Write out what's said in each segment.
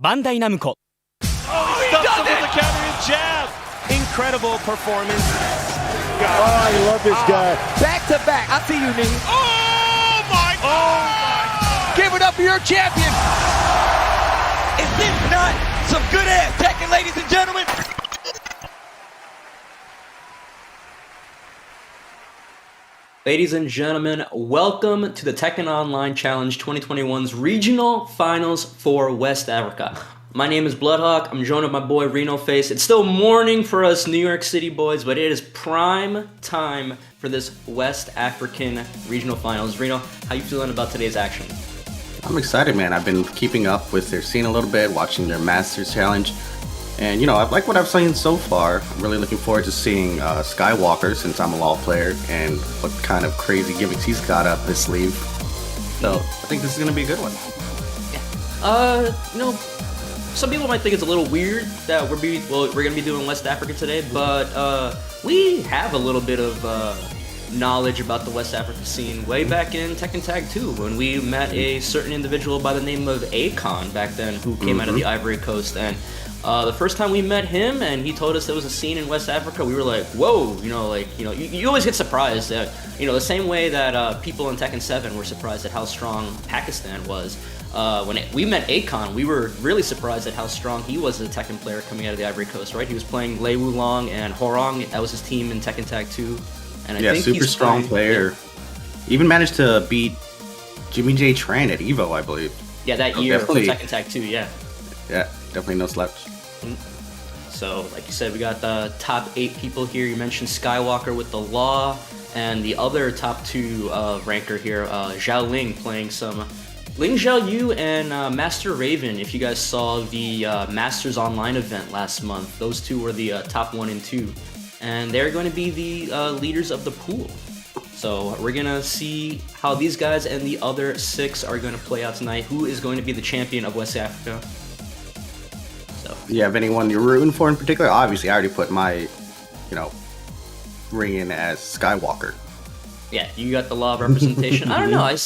Bandai Namco. Oh, he does it! With a counter jab. Incredible performance. Oh, I love this guy. Back to back. I see you, Nene. Oh my God! Give it up for your champion. Is this not some good ass Tekken, ladies and gentlemen? Ladies and gentlemen, welcome to the Tekken Online Challenge 2021's regional finals for West Africa. My name is Bloodhawk. I'm joined with my boy Reno Face. It's still morning for us New York City boys, but it is prime time for this West African regional finals. Reno, how you feeling about today's action? I'm excited, man. I've been keeping up with their scene a little bit, watching their Masters Challenge. And, you know, I like what I've seen so far. I'm really looking forward to seeing Skywalker, since I'm a LoL player, and what kind of crazy gimmicks he's got up his sleeve. So, I think this is going to be a good one. You know, some people might think it's a little weird that we're going to be doing West Africa today, but we have a little bit of knowledge about the West Africa scene way back in Tekken Tag 2 when we met a certain individual by the name of Akon back then who came out of the Ivory Coast. And the first time we met him and he told us there was a scene in West Africa, we were like, whoa, you always get surprised that, the same way that people in Tekken 7 were surprised at how strong Pakistan was. When we met Akon, we were really surprised at how strong he was as a Tekken player coming out of the Ivory Coast, right? He was playing Lei Wulong and Hwoarang. That was his team in Tekken Tag 2. And I think super strong player. Even managed to beat Jimmy J. Tran at EVO, I believe. Yeah, that year for Tekken Tag 2, yeah. Yeah, definitely no slouch. So, like you said, we got the top 8 people here. You mentioned Skywalker with the Law, and the other top 2 ranker here, Shaoling, playing some Ling Xiaoyu and Master Raven. If you guys saw the Masters Online event last month, those two were the top 1 and 2. and they're going to be the leaders of the pool. So we're going to see how these guys and the other 6 are going to play out tonight. Who is going to be the champion of West Africa? So. Do you have anyone you're rooting for in particular? Obviously, I already put my, ring in as Skywalker. Yeah, you got the law of representation. I don't know. I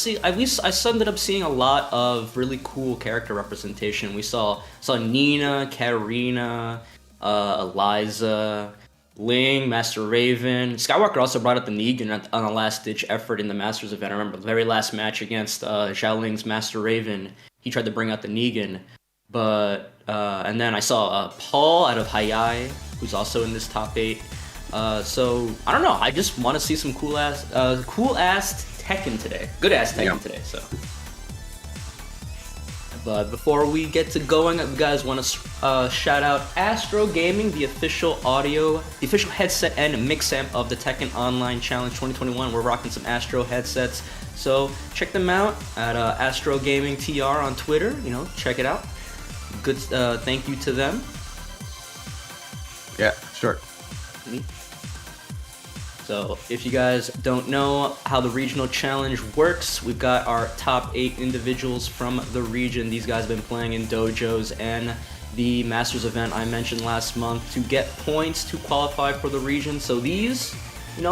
ended up seeing a lot of really cool character representation. We saw Nina, Katarina, Eliza, Ling, Master Raven. Skywalker also brought up the Negan on a last-ditch effort in the Masters event. I remember the very last match against Shaoling's Master Raven. He tried to bring out the Negan, but and then I saw Paul out of Hayai, who's also in this top 8. So I don't know. I just want to see some cool ass Tekken today. Good ass Tekken today. So, but before we get to going, you guys want to shout out Astro Gaming, the official headset and mix amp of the Tekken Online Challenge 2021. We're rocking some Astro headsets, so check them out at Astro Gaming TR on Twitter. Check it out. Good. Thank you to them. Yeah, sure. So if you guys don't know how the regional challenge works, we've got our top 8 individuals from the region. These guys have been playing in dojos and the Masters event I mentioned last month to get points to qualify for the region. So these,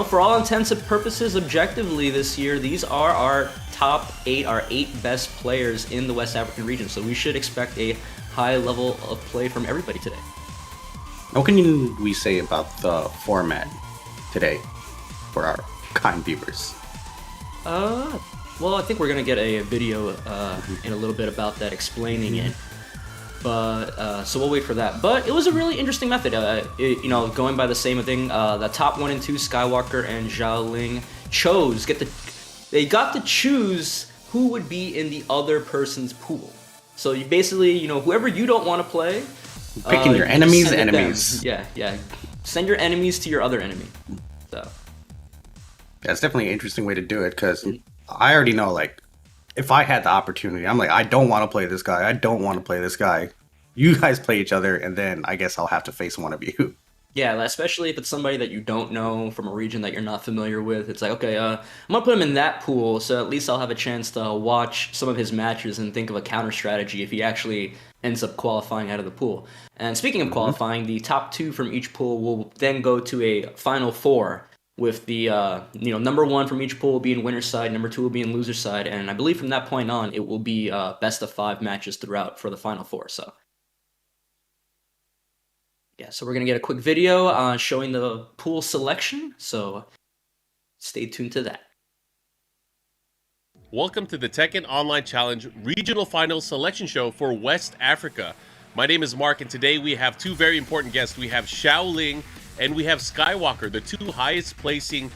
for all intents and purposes, objectively this year, these are our top 8, our 8 best players in the West African region. So we should expect a high level of play from everybody today. What can we say about the format today for our kind viewers? Well, I think we're gonna get a video in a little bit about that, explaining it. But so we'll wait for that. But it was a really interesting method. Going by the same thing, the top 1 and 2, Skywalker and Shaoling, they got to choose who would be in the other person's pool. So you basically, whoever you don't want to play, picking your enemies' enemies. Yeah. Send your enemies to your other enemy. So. That's definitely an interesting way to do it, because I already know, if I had the opportunity, I'm like, I don't want to play this guy. I don't want to play this guy. You guys play each other, and then I guess I'll have to face one of you. Yeah, especially if it's somebody that you don't know from a region that you're not familiar with. It's like, okay, I'm going to put him in that pool, so at least I'll have a chance to watch some of his matches and think of a counter strategy if he actually ends up qualifying out of the pool. And speaking of qualifying, the top 2 from each pool will then go to a final 4, with the number 1 from each pool will be in winner's side, number 2 will be in loser's side, and I believe from that point on it will be best of 5 matches throughout for the final 4. So yeah, so we're gonna get a quick video showing the pool selection, so stay tuned to that. Welcome to the Tekken Online Challenge Regional Finals Selection Show for West Africa. My name is Mark, and today we have 2 very important guests. We have Shaoling and we have Skywalker, the 2 highest placing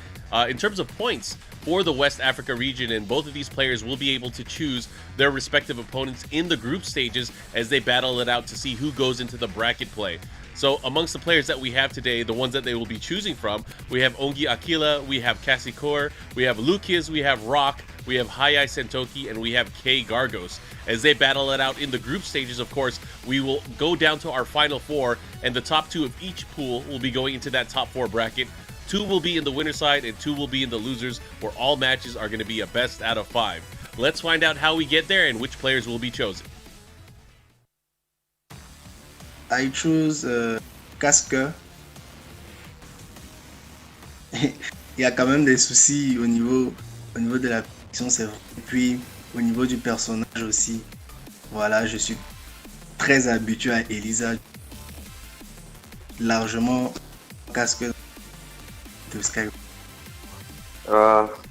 in terms of points for the West Africa region, and both of these players will be able to choose their respective opponents in the group stages as they battle it out to see who goes into the bracket play. So amongst the players that we have today, the ones that they will be choosing from, we have Ongee Aquila, we have CasseCoeur, we have LooKiz, we have ROOCK, we have Hayai-Sentoki, and we have Kgargos. As they battle it out in the group stages, of course, we will go down to our final 4, and the top 2 of each pool will be going into that top 4 bracket. 2 will be in the winner side, and 2 will be in the losers, where all matches are going to be a best out of 5. Let's find out how we get there and which players will be chosen. I choose CasseCoeur. Il y a quand même des soucis au niveau de la production, c'est vrai. Et puis au niveau du personnage aussi. Voilà, je suis très habitué à Eliza. Largement CasseCoeur de Skywalker.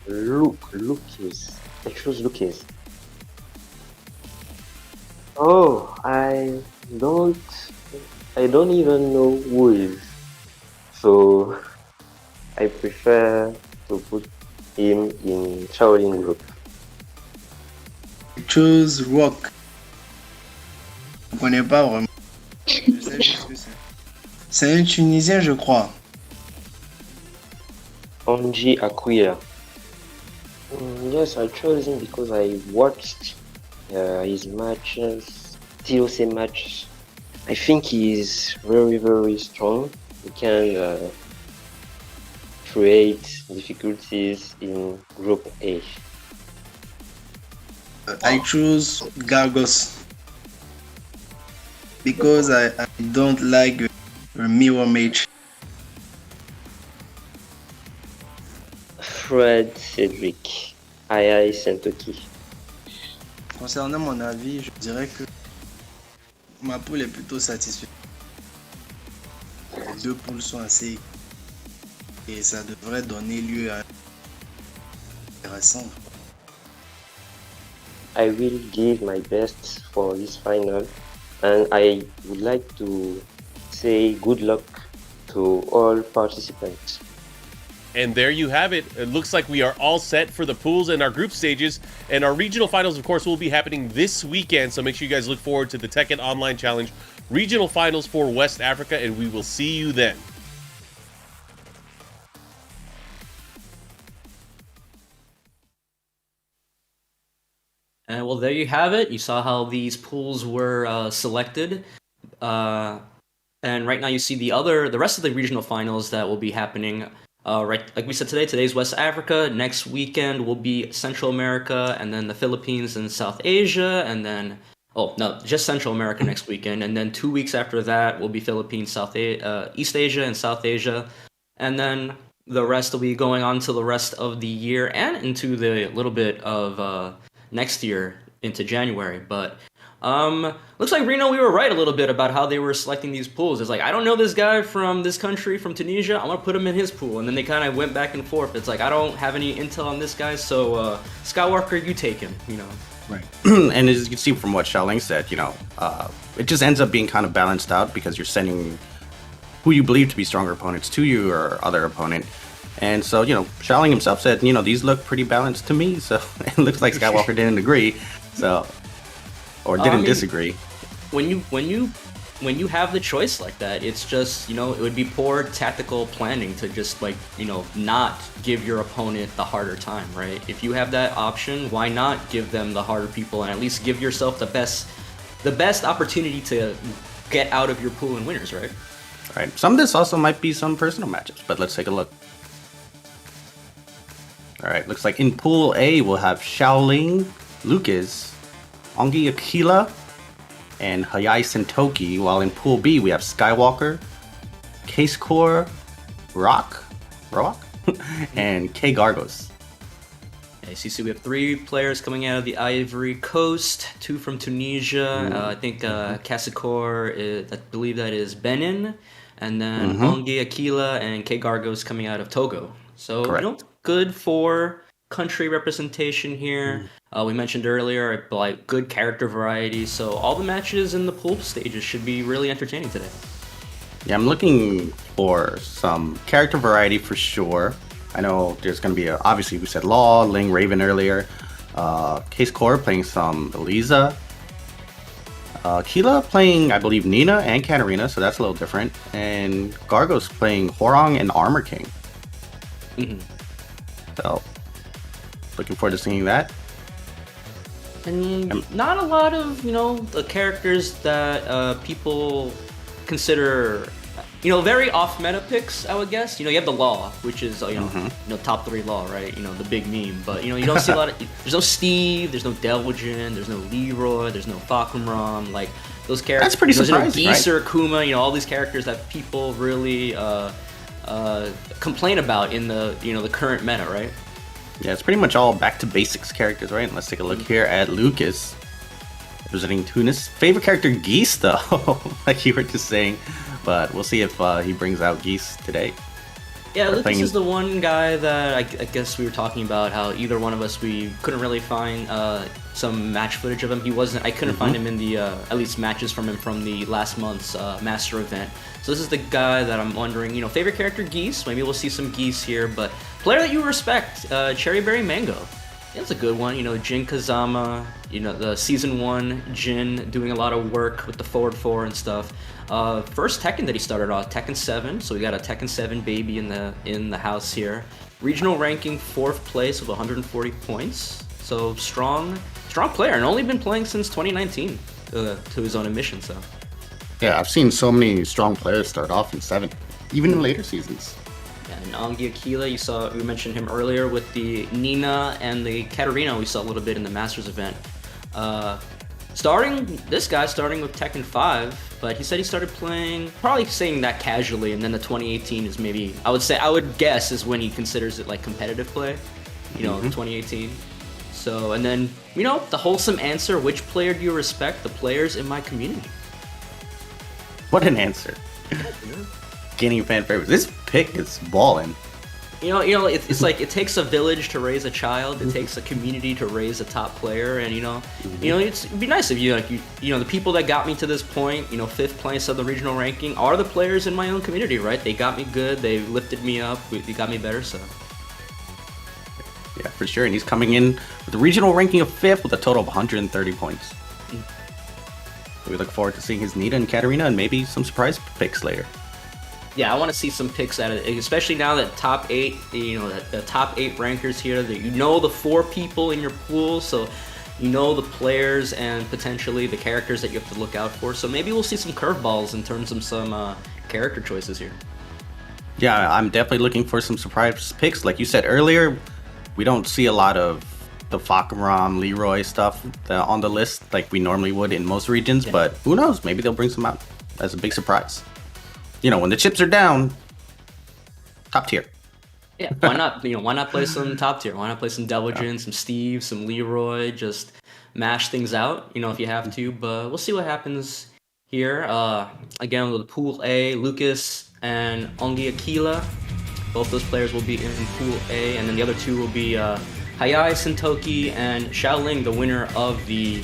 LooKiz. I choose LooKiz. Oh, I don't even know who is. So I prefer to put him in Shaolin group. I choose ROOCK. Je ne connais pas vraiment. Je sais juste que c'est un Tunisien, je crois. Ongee Aquila. Yes, I chose him because I watched his matches, TOC matches. I think he is very, very strong. He can create difficulties in Group A? I choose Kgargos because I don't like a mirror match. Fred Cedric, Hayai-Sentoki. Concernant mon avis, je dirais que ma poule est plutôt satisfaite. Les deux poules sont assez et ça devrait donner lieu à intéressant. I will give my best for this final, and I would like to say good luck to all participants. And there you have it. It looks like we are all set for the pools and our group stages. And our regional finals, of course, will be happening this weekend. So make sure you guys look forward to the TEKKEN Online Challenge regional finals for West Africa. And we will see you then. And well, there you have it. You saw how these pools were selected. And right now you see the rest of the regional finals that will be happening. Right, like we said today's West Africa. Next weekend will be Central America, and then the Philippines and South Asia, and then just Central America next weekend, and then 2 weeks after that will be Philippines, East Asia, and South Asia, and then the rest will be going on to the rest of the year and into the little bit of next year into January, but. Looks like Reno, we were right a little bit about how they were selecting these pools. It's like, I don't know this guy from this country, from Tunisia, I'm gonna put him in his pool. And then they kind of went back and forth. It's like, I don't have any intel on this guy, so Skywalker, you take him, you know. Right. And as you can see from what Shaoling said, it just ends up being kind of balanced out because you're sending who you believe to be stronger opponents to you or other opponent. And so, Shaoling himself said, these look pretty balanced to me. So it looks like Skywalker didn't agree. So... or didn't disagree. When you have the choice like that, it's just, it would be poor tactical planning to just not give your opponent the harder time, right? If you have that option, why not give them the harder people and at least give yourself the best opportunity to get out of your pool and winners, right? Right. Some of this also might be some personal matches, but let's take a look. All right, looks like in Pool A we'll have Shaoling, LooKiz, Ongee, Aquila, and Hayai-Sentoki, while in Pool B we have Skywalker, CasseCoeur, ROOCK, and Kgargos. Okay, so you see we have 3 players coming out of the Ivory Coast, 2 from Tunisia, I think CasseCoeur, I believe that is Benin, and then Ongee, Aquila, and Kgargos coming out of Togo. So, good for country representation here. We mentioned earlier, good character variety, so all the matches in the pool stages should be really entertaining today. Yeah, I'm looking for some character variety for sure. I know there's going to be, obviously we said Law, Ling, Raven earlier. CasseCoeur playing some Eliza. Aquila playing, I believe, Nina and Katarina, so that's a little different. And Kgargos playing Hwoarang and Armor King. So, looking forward to seeing that. And not a lot of, the characters that people consider, very off-meta picks, I would guess. You have the Law, which is, top 3 Law, right? The big meme. But, you don't see a lot of... There's no Steve, there's no Delvigin, there's no Leroy, there's no Fakumram. Like, those characters... That's pretty surprising, Geese or Akuma, all these characters that people really complain about in the, the current meta, right? Yeah, it's pretty much all back to basics characters, right? And let's take a look here at LooKiz, representing Tunis. Favorite character, Geese, though, like you were just saying. But we'll see if he brings out Geese today. Yeah, LooKiz is the one guy that I guess we were talking about how either one of us, we couldn't really find some match footage of him. I couldn't find him in the, at least matches from him from the last month's Master event. So this is the guy that I'm wondering, favorite character, Geese. Maybe we'll see some Geese here, but player that you respect, Cherryberry Mango. That's a good one. Jin Kazama, the Season 1 Jin doing a lot of work with the forward 4 and stuff. First Tekken that he started off, Tekken 7, so we got a Tekken 7 baby in the house here. Regional ranking 4th place with 140 points. So strong player, and only been playing since 2019 to his own admission, so. Yeah, I've seen so many strong players start off in 7, even in later seasons. Yeah, And Ongee Aquila, we mentioned him earlier with the Nina and the Katarina we saw a little bit in the Masters event. Starting with Tekken 5, but he said he started playing, probably saying that casually, and then the 2018 is maybe, I would guess is when he considers it like competitive play, 2018. So, and then, the wholesome answer, which player do you respect? The players in my community. What an answer. Gaining fan favorites. This pick is balling. It's like it takes a village to raise a child. It takes a community to raise a top player, and it'd be nice if the people that got me to this point, 5th place of the regional ranking, are the players in my own community, right? They got me good. They lifted me up. They got me better. So. Yeah, for sure. And he's coming in with a regional ranking of 5th with a total of 130 points. We look forward to seeing his Nita and Katarina and maybe some surprise picks later. Yeah, I want to see some picks out of it, especially now that top 8, the top 8 rankers here, that the 4 people in your pool, so the players and potentially the characters that you have to look out for. So maybe we'll see some curveballs in terms of some character choices here. Yeah, I'm definitely looking for some surprise picks. Like you said earlier, we don't see a lot of the Hwoarang, Leroy stuff on the list like we normally would in most regions, but who knows? Maybe they'll bring some out as a big surprise. When the chips are down, top tier. Yeah, why not? Why not play some top tier? Why not play some Devilgen, some Steve, some Leroy? Just mash things out, if you have to. But we'll see what happens here. Again, with Pool A, LooKiz and Ongee Aquila. Both those players will be in Pool A, and then the other 2 will be Hayai-Sentoki and Shaoling, the winner of the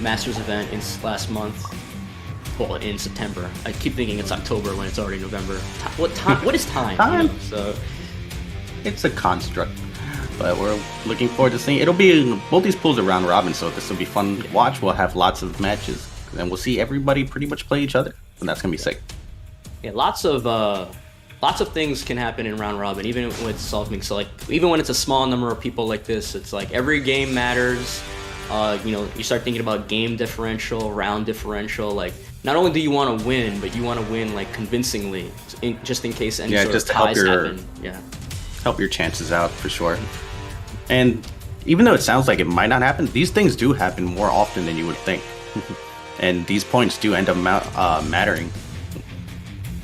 Masters event in last month. Well, in September. I keep thinking it's October when it's already November. What time? What is time? Time. So it's a construct, but we're looking forward to seeing. It'll be both these pools are round robin, so this will be fun to watch. We'll have lots of matches, and we'll see everybody pretty much play each other, and that's gonna be sick. Yeah, lots of things can happen in round robin, even with solving. So even when it's a small number of people like this, it's like every game matters. You start thinking about game differential, round differential. Like, not only do you want to win, but you want to win convincingly, just in case any sort of ties happen. Yeah, help your chances out for sure. And even though it sounds like it might not happen, these things do happen more often than you would think, and these points do end up mattering.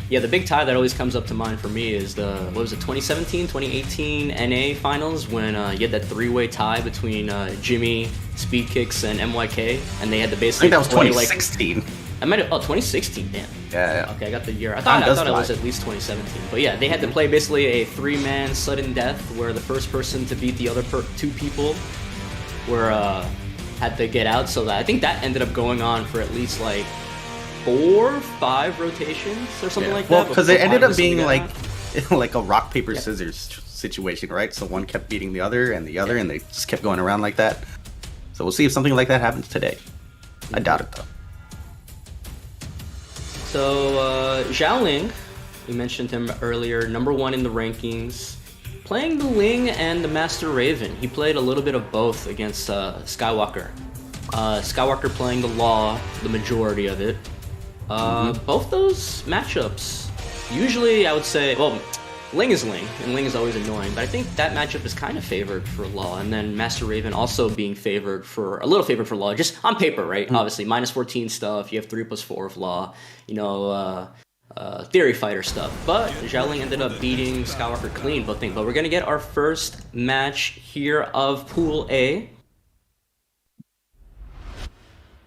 Yeah, the big tie that always comes up to mind for me is the 2017, 2018 NA finals when you had that 3-way tie between Jimmy, Speed Kicks, and MYK, and they had to basically. I think that was 2016. 2016, damn. Yeah. Okay, I got the year. I thought it was at least 2017. But yeah, they had to play basically a 3-man sudden death where the first person to beat the other 2 people had to get out. So I think that ended up going on for at least 4, 5 rotations or something like that. Well, because it ended up being like a rock paper scissors situation, right? So one kept beating the other, and they just kept going around like that. So we'll see if something like that happens today. I doubt it though. So Shaoling, we mentioned him earlier, number 1 in the rankings, playing the Ling and the Master Raven. He played a little bit of both against Skywalker. Skywalker playing the Law, the majority of it. Both those matchups, usually I would say, well, Ling is Ling, and Ling is always annoying, but I think that matchup is kind of favored for Law, and then Master Raven also being a little favored for Law, just on paper, right? Obviously, -14 stuff, you have 3+4 of Law, Theory Fighter stuff, but Shaoling ended up beating Skywalker clean, but we're gonna get our first match here of Pool A.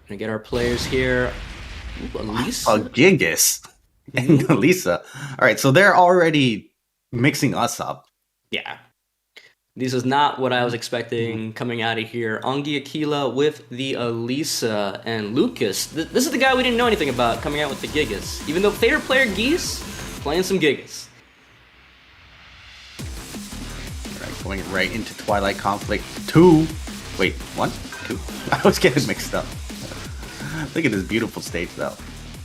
Gonna get our players here. Ooh, Alisa. Gigas and Alisa. All right, so they're already mixing us up. Yeah. This is not what I was expecting coming out of here. Ongee Aquila with the Alisa and LooKiz. This is the guy we didn't know anything about coming out with the Gigas. Even though favorite player Geese, playing some Gigas. All right, going right into Twilight Conflict 2. Wait, 1? 2? I was getting mixed up. Look at this beautiful stage though.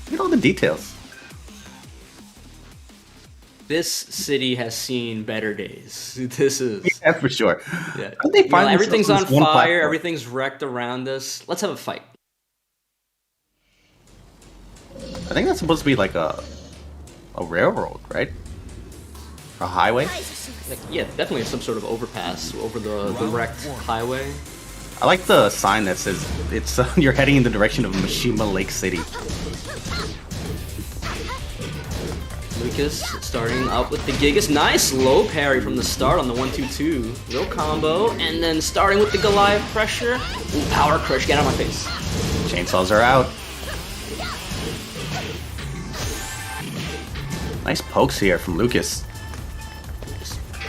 Look at all the details. This city has seen better days. This is... Yeah, for sure. Yeah. They everything's on fire, platform? everything's wrecked around us. Let's have a fight. I think that's supposed to be like a railroad, right? A highway? Like, yeah, definitely some sort of overpass over the wrecked highway. I like the sign that says it's you're heading in the direction of Mishima Lake City. LooKiz starting out with the Gigas. Nice low parry from the start on the 1-2-2. Real combo, and then starting with the Goliath pressure. Ooh, power crush, get out of my face. Chainsaws are out. Nice pokes here from LooKiz.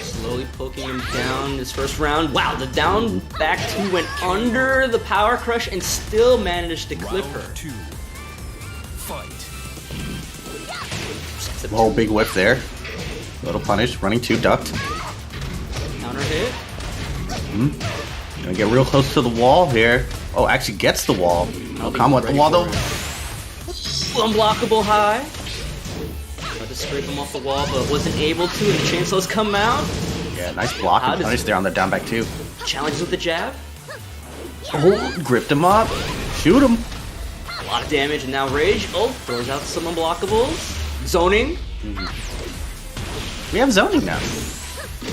Slowly poking him down this first round. Wow, the down back two went under the power crush and still managed to clip her. Oh, big whip there. Little punish, running 2, ducked. Counter hit. Gonna get real close to the wall here. Oh, actually gets the wall. No combo at the wall though. Unblockable high. Tried to scrape him off the wall, but wasn't able to, and the chainsaws come out. Yeah, nice block and punish there on the down back 2. Challenges with the jab. Oh, gripped him up. Shoot him. A lot of damage, and now rage. Oh, throws out some unblockables. Zoning. We have zoning now.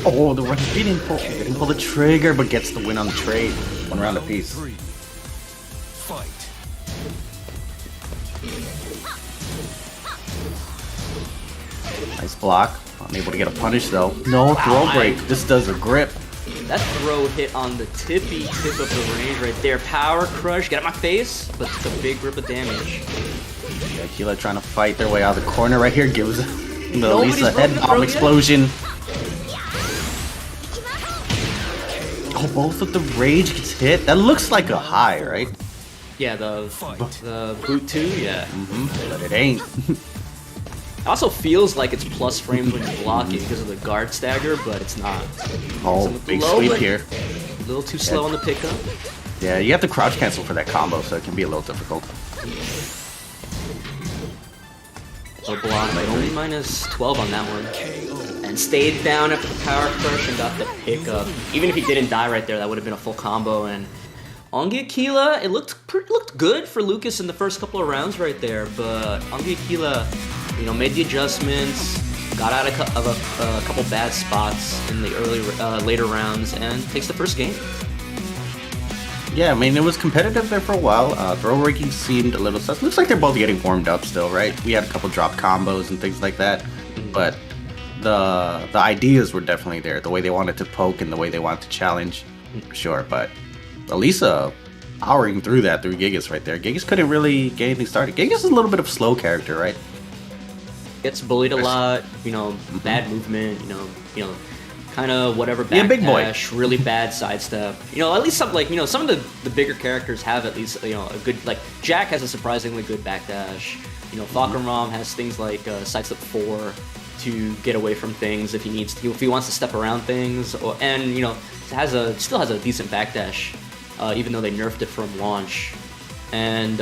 Oh, the run didn't pull the trigger, but gets the win on the trade. 1 round apiece. Nice block. Unable to get a punish though. No throw break. This does a grip. That throw hit on the tippy tip of the range right there. Power crush. Get out my face, but it's a big grip of damage. Yeah, Aquila trying to fight their way out of the corner right here. Gives the Alisa head bomb explosion. Oh, both of the rage gets hit. That looks like a high, right? Yeah, the boot 2, yeah. But it ain't. It also feels like it's plus frames when you're blocking because of the guard stagger, but it's not. Oh, big sweep here. A little too slow on the pickup. Yeah, you have to crouch cancel for that combo, so it can be a little difficult. So block, but only minus 12 on that one. And stayed down after the power crush and got the pickup. Even if he didn't die right there, that would have been a full combo. And Ongee Aquila, it looked good for LooKiz in the first couple of rounds right there, but Ongee Aquila, you know, made the adjustments, got out of a couple bad spots in the later rounds, and takes the first game. Yeah, I mean, it was competitive there for a while. Throw raking seemed a little sus. Looks like they're both getting warmed up still, right? We had a couple drop combos and things like that, but the ideas were definitely there. The way they wanted to poke and the way they wanted to challenge, for sure. But Alisa powering through that through Gigas right there. Gigas couldn't really get anything started. Gigas is a little bit of a slow character, right? Gets bullied a lot, you know, bad movement, you know, kind of whatever backdash, big boy. Really bad sidestep. You know, at least some some of the bigger characters have at least, you know, a good, like Jack has a surprisingly good backdash. You know, Hwoarang has things like sidestep 4 to get away from things if he needs to, if he wants to step around things, and you know, still has a decent backdash, even though they nerfed it from launch. And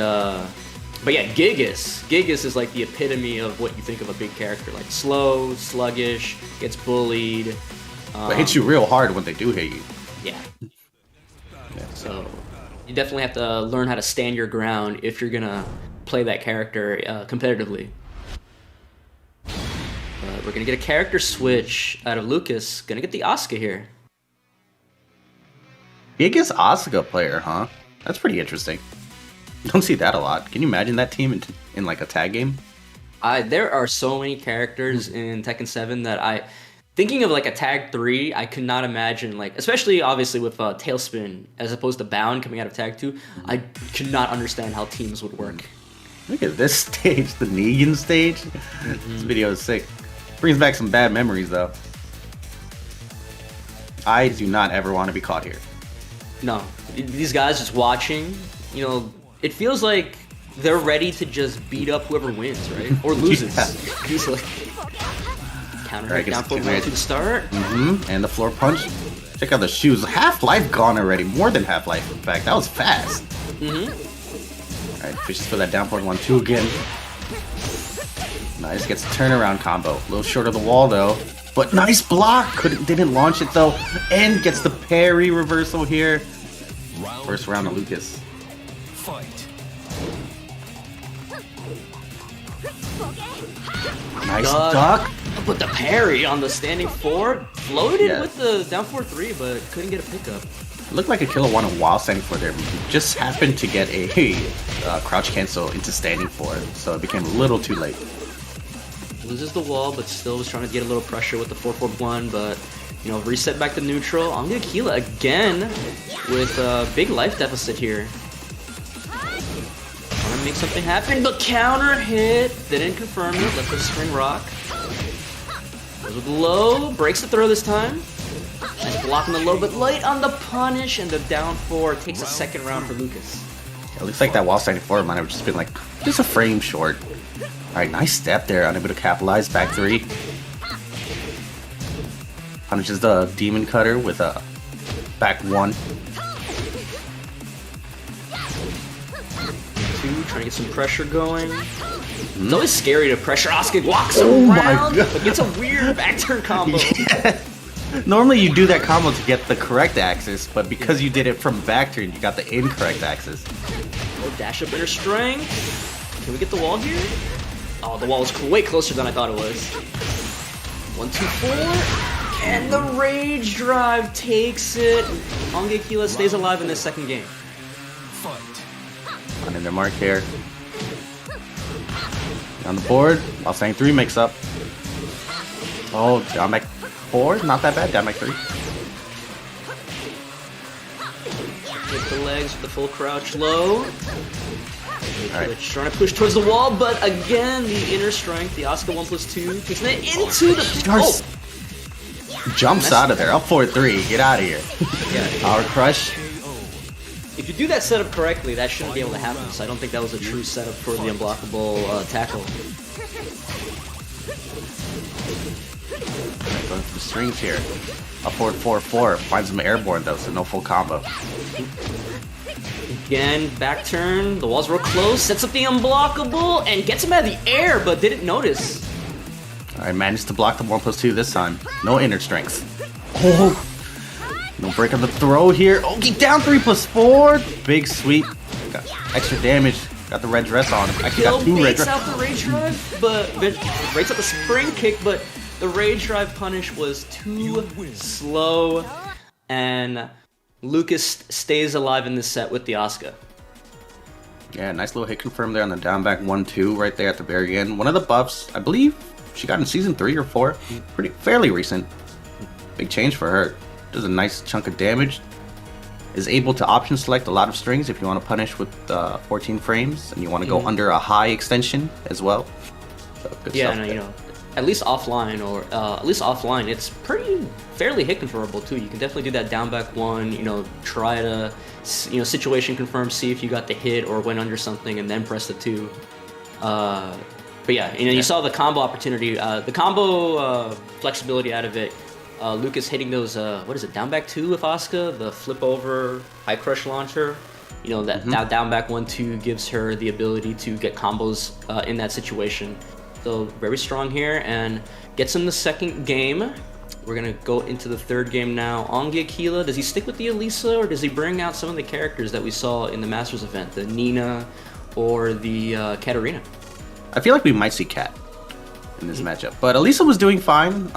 but yeah, Gigas is like the epitome of what you think of a big character, like slow, sluggish, gets bullied. But hits you real hard when they do hit you. Yeah. So you definitely have to learn how to stand your ground if you're gonna play that character competitively. We're gonna get a character switch out of LooKiz. Gonna get the Asuka here. Biggest Asuka player, huh? That's pretty interesting. Don't see that a lot. Can you imagine that team in like a tag game? There are so many characters in Tekken 7 that thinking of like a tag 3, I could not imagine, like, especially obviously with Tailspin as opposed to Bound coming out of tag 2, I could not understand how teams would work. Look at this stage, the Negan stage. This video is sick. Brings back some bad memories though. I do not ever want to be caught here. No, these guys just watching, you know, it feels like they're ready to just beat up whoever wins, right? Or loses. Usually. Counter hit down forward to the start. And the floor punch. Check out the shoes. Half-life gone already. More than half-life, in fact. That was fast. Alright, fishes for that down forward 1-2 again. Nice, gets a turnaround combo. A little short of the wall though. But nice block! Didn't launch it though. And gets the parry reversal here. First round of LooKiz. Nice duck. But the parry on the standing 4 floated with the down 4-3, but couldn't get a pickup. It looked like Aquila won a while standing 4 there. Just happened to get a crouch cancel into standing 4, so it became a little too late. Loses the wall, but still was trying to get a little pressure with the 4-4-1, but you know, reset back to neutral. Ongee Aquila again with a big life deficit here. Trying to make something happen, but counter hit didn't confirm it. Left with spring rock. Goes with low, breaks the throw this time. Nice block on the low, but light on the punish, and the down 4 takes a second round for LooKiz. It looks like that wall standing 4 might have just been like just a frame short. Alright, nice step there, unable to capitalize, back 3. Punishes the Demon Cutter with a back 1. 2, trying to get some pressure going. It's always scary to pressure. Asuka walks around, but gets a weird back turn combo. Yeah. Normally you do that combo to get the correct axis, but because you did it from back turn, you got the incorrect axis. Oh, dash up inner strength. Can we get the wall here? Oh, the wall was way closer than I thought it was. 1, 2, 4. And the Rage Drive takes it. Ongee Aquila stays alive in this second game. On in their mark here. On the board, while saying 3 makes up. Oh, down back 4, not that bad, down back 3. Hit the legs with the full crouch low. Alright. Trying to push towards the wall, but again, the inner strength, the Asuka 1+2, takes it into the... Jumps out of there, up 4-3, get out of here. Yeah. Power crush. If you do that setup correctly, that shouldn't be able to happen, so I don't think that was a true setup for the unblockable tackle. Going for the strings here. Up forward 4-4, finds him airborne though, so no full combo. Again, back turn, the wall's real close, sets up the unblockable, and gets him out of the air, but didn't notice. Alright, managed to block the 1+2 this time. No inner strength. Oh! No break on the throw here. Ongee down 3+4. Big sweep. Got extra damage. Got the red dress on. Actually got 2 red dress. Out the rage drive, but breaks up the spring kick, but the rage drive punish was too slow, and LooKiz stays alive in this set with the Asuka. Yeah, nice little hit confirm there on the down back 1-2 right there at the very end. One of the buffs, I believe she got in season 3 or 4. Fairly recent. Big change for her. Does a nice chunk of damage. Is able to option select a lot of strings if you want to punish with 14 frames and you want to go under a high extension as well. So good stuff no, there. you know, at least offline, it's fairly hit confirmable too. You can definitely do that down back 1. You know, try to situation confirm, see if you got the hit or went under something, and then press the 2. But yeah, you saw the combo opportunity, the combo flexibility out of it. LooKiz hitting those, down back 2 with Asuka, the flip over high crush launcher. You know, that down back 1-2 gives her the ability to get combos in that situation. So very strong here, and gets in the second game. We're gonna go into the third game now. Ongee Aquila, does he stick with the Elisa, or does he bring out some of the characters that we saw in the Masters event, the Nina or the Katarina? I feel like we might see Kat in this matchup, but Alisa was doing fine.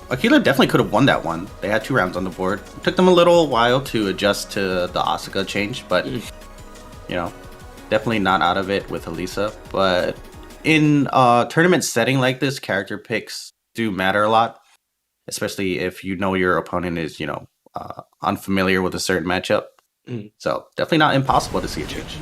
Aquila definitely could have won that one. They had 2 rounds on the board. It took them a little while to adjust to the Asuka change, but you know, definitely not out of it with Alisa. But in a tournament setting like this, character picks do matter a lot, especially if you know your opponent is, unfamiliar with a certain matchup. So definitely not impossible to see a change.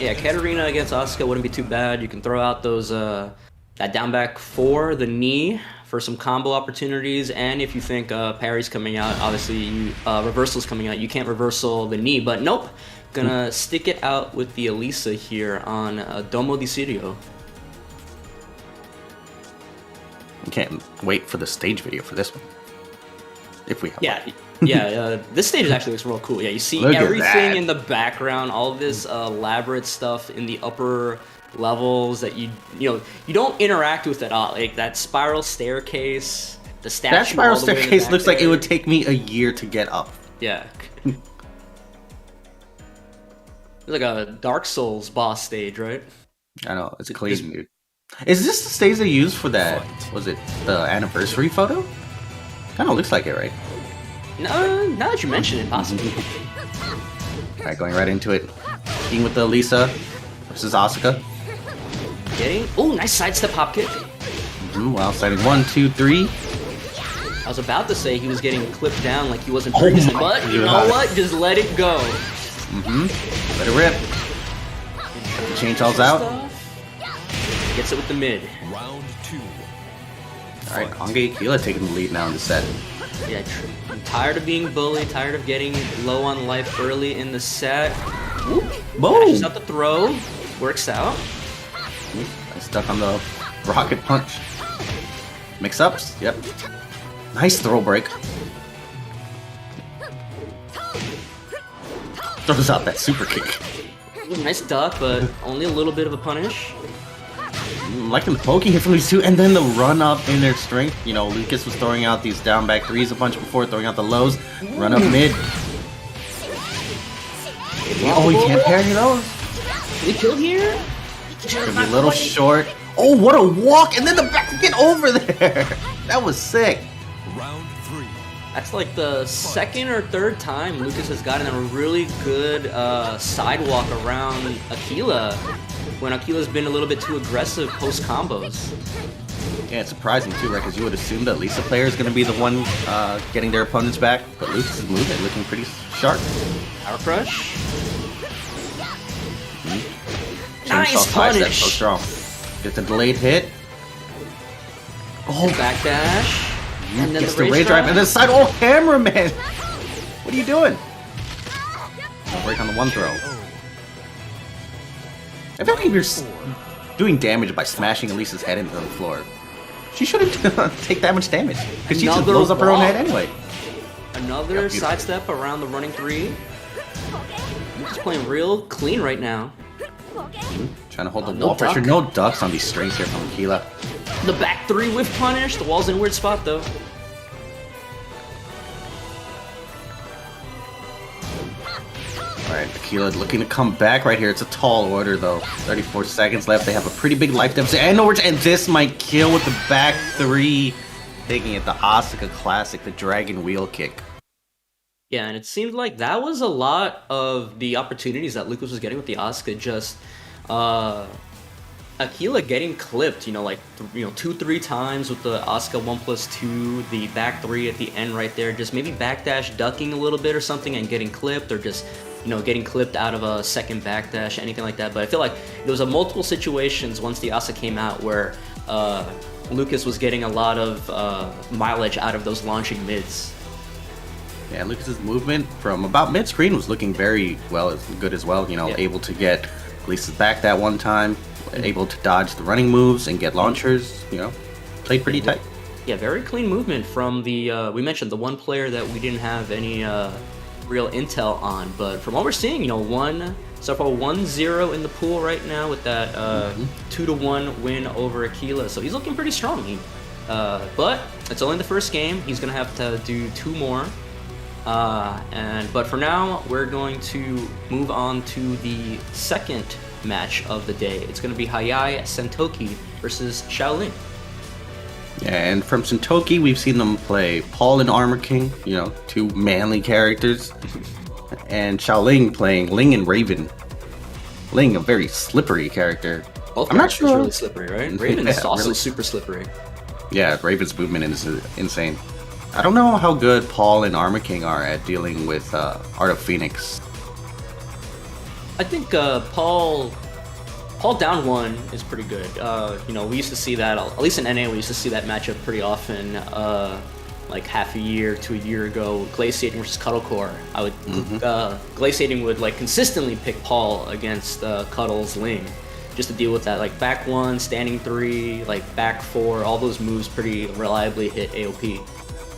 Yeah, Katarina against Asuka wouldn't be too bad. You can throw out those that down back 4, the knee, for some combo opportunities, and if you think parry's coming out, obviously reversal's coming out, you can't reversal the knee, but nope. Gonna stick it out with the Elisa here on Domo di Sirio. Can't wait for the stage video for this one. If we have one. This stage actually looks real cool. Yeah, you see Look at everything that. in the background, all this elaborate stuff in the upper levels that you don't interact with at all. Like that spiral staircase, the statue. That spiral all the way in the staircase back looks like it there. would take me a year to get up. Yeah. It's like a Dark Souls boss stage, right? I know, it's clean, dude. Is this the stage they used for that? Was it the anniversary photo? Kind of looks like it, right? No, now that you mention it, possibly. Alright, going right into it. Being with the Alisa versus Asuka. Getting, oh, nice sidestep hop kick. Wow, siding 1, 2, 3. I was about to say he was getting clipped down like he wasn't freezing, but you know what? Just let it go. Let it rip. Chainsaws out. Gets it with the mid. Round 2. Alright, Ongee Aquila taking the lead now in the set. Yeah, I'm tired of being bullied, tired of getting low on life early in the set. Whoop. Dashes out the throw. Works out. I stuck on the rocket punch. Mix ups, yep. Nice throw break. Throws out that super kick. Nice duck, but only a little bit of a punish. Liking the poking hit from these two, and then the run up in their strength. You know, LooKiz was throwing out these down back threes a bunch before, throwing out the lows. Run up mid. Oh, he can't parry those. Did he kill here? Could be a little short. Oh, what a walk! And then the back get over there. That was sick. Round 3. That's like the second or third time LooKiz has gotten a really good sidewalk around Aquila when Aquila's been a little bit too aggressive post combos. Yeah, it's surprising too, right? Because you would assume that Alisa player is going to be the one getting their opponents back, but LooKiz's movement looking pretty sharp. Power crush. Nice punish. So strong. Gets a delayed hit. Oh, backdash. And then gets the rage drive and then side. Oh, cameraman! What are you doing? Break on the one throw. I feel like if you're doing damage by smashing Elisa's head into the floor, she shouldn't take that much damage because she just blows up her own head anyway. Another sidestep around the running three. He's playing real clean right now. Trying to hold the wall pressure. No ducks on these strings here from Aquila. The back three whiff punish. The wall's in a weird spot though. Alright, Aquila looking to come back right here. It's a tall order though. 34 seconds left. They have a pretty big life deficit. And this might kill with the back three. Taking it the Asuka classic, the dragon wheel kick. Yeah, and it seemed like that was a lot of the opportunities that LooKiz was getting with the Asuka. Just Aquila getting clipped, you know, like 2-3 times with the Asuka 1+2, the back three at the end right there. Just maybe backdash ducking a little bit or something and getting clipped, or just getting clipped out of a second backdash, anything like that. But I feel like there was a multiple situations once the Asuka came out where LooKiz was getting a lot of mileage out of those launching mids. Yeah, LooKiz's movement from about mid-screen was looking very good as well. Able to get Elisa's back that one time, able to dodge the running moves and get launchers. Played pretty tight. Yeah, very clean movement from the. We mentioned the one player that we didn't have any real intel on, but from what we're seeing, so far 1-0 in the pool right now with that 2-1 win over Aquila. So he's looking pretty strong. But it's only the first game. He's gonna have to do 2 more. But for now, we're going to move on to the second match of the day. It's going to be Hayai-Sentoki versus Shaoling. Yeah, and from Sentoki, we've seen them play Paul and Armor King, 2 manly characters, and Shaoling playing Ling and Raven. Ling, a very slippery character. Both characters are really slippery, right? Raven is also really super slippery. Yeah, Raven's movement is insane. I don't know how good Paul and Armor King are at dealing with Art of Phoenix. I think Paul down 1 is pretty good. We used to see that, at least in NA, we used to see that matchup pretty often, like half a year to a year ago. Glaciating versus CasseCoeur. Glaciating would consistently pick Paul against Cuddle's Ling, just to deal with that, back 1, standing 3, back 4, all those moves pretty reliably hit AOP.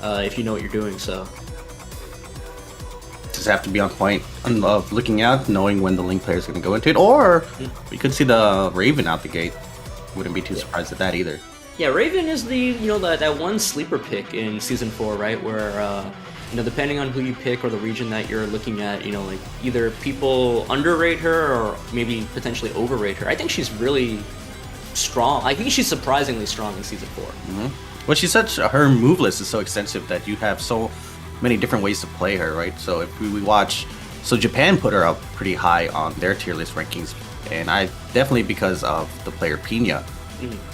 If you know what you're doing, so. Just have to be on point of looking out, knowing when the Link player is going to go into it, or we could see the Raven out the gate. Wouldn't be too surprised at that either. Yeah, Raven is the, that one sleeper pick in Season 4, right, where, depending on who you pick or the region that you're looking at, either people underrate her or maybe potentially overrate her. I think she's really strong. I think she's surprisingly strong in season 4. Well, her move list is so extensive that you have so many different ways to play her, right? So if we watch, so Japan put her up pretty high on their tier list rankings, and I definitely because of the player Pina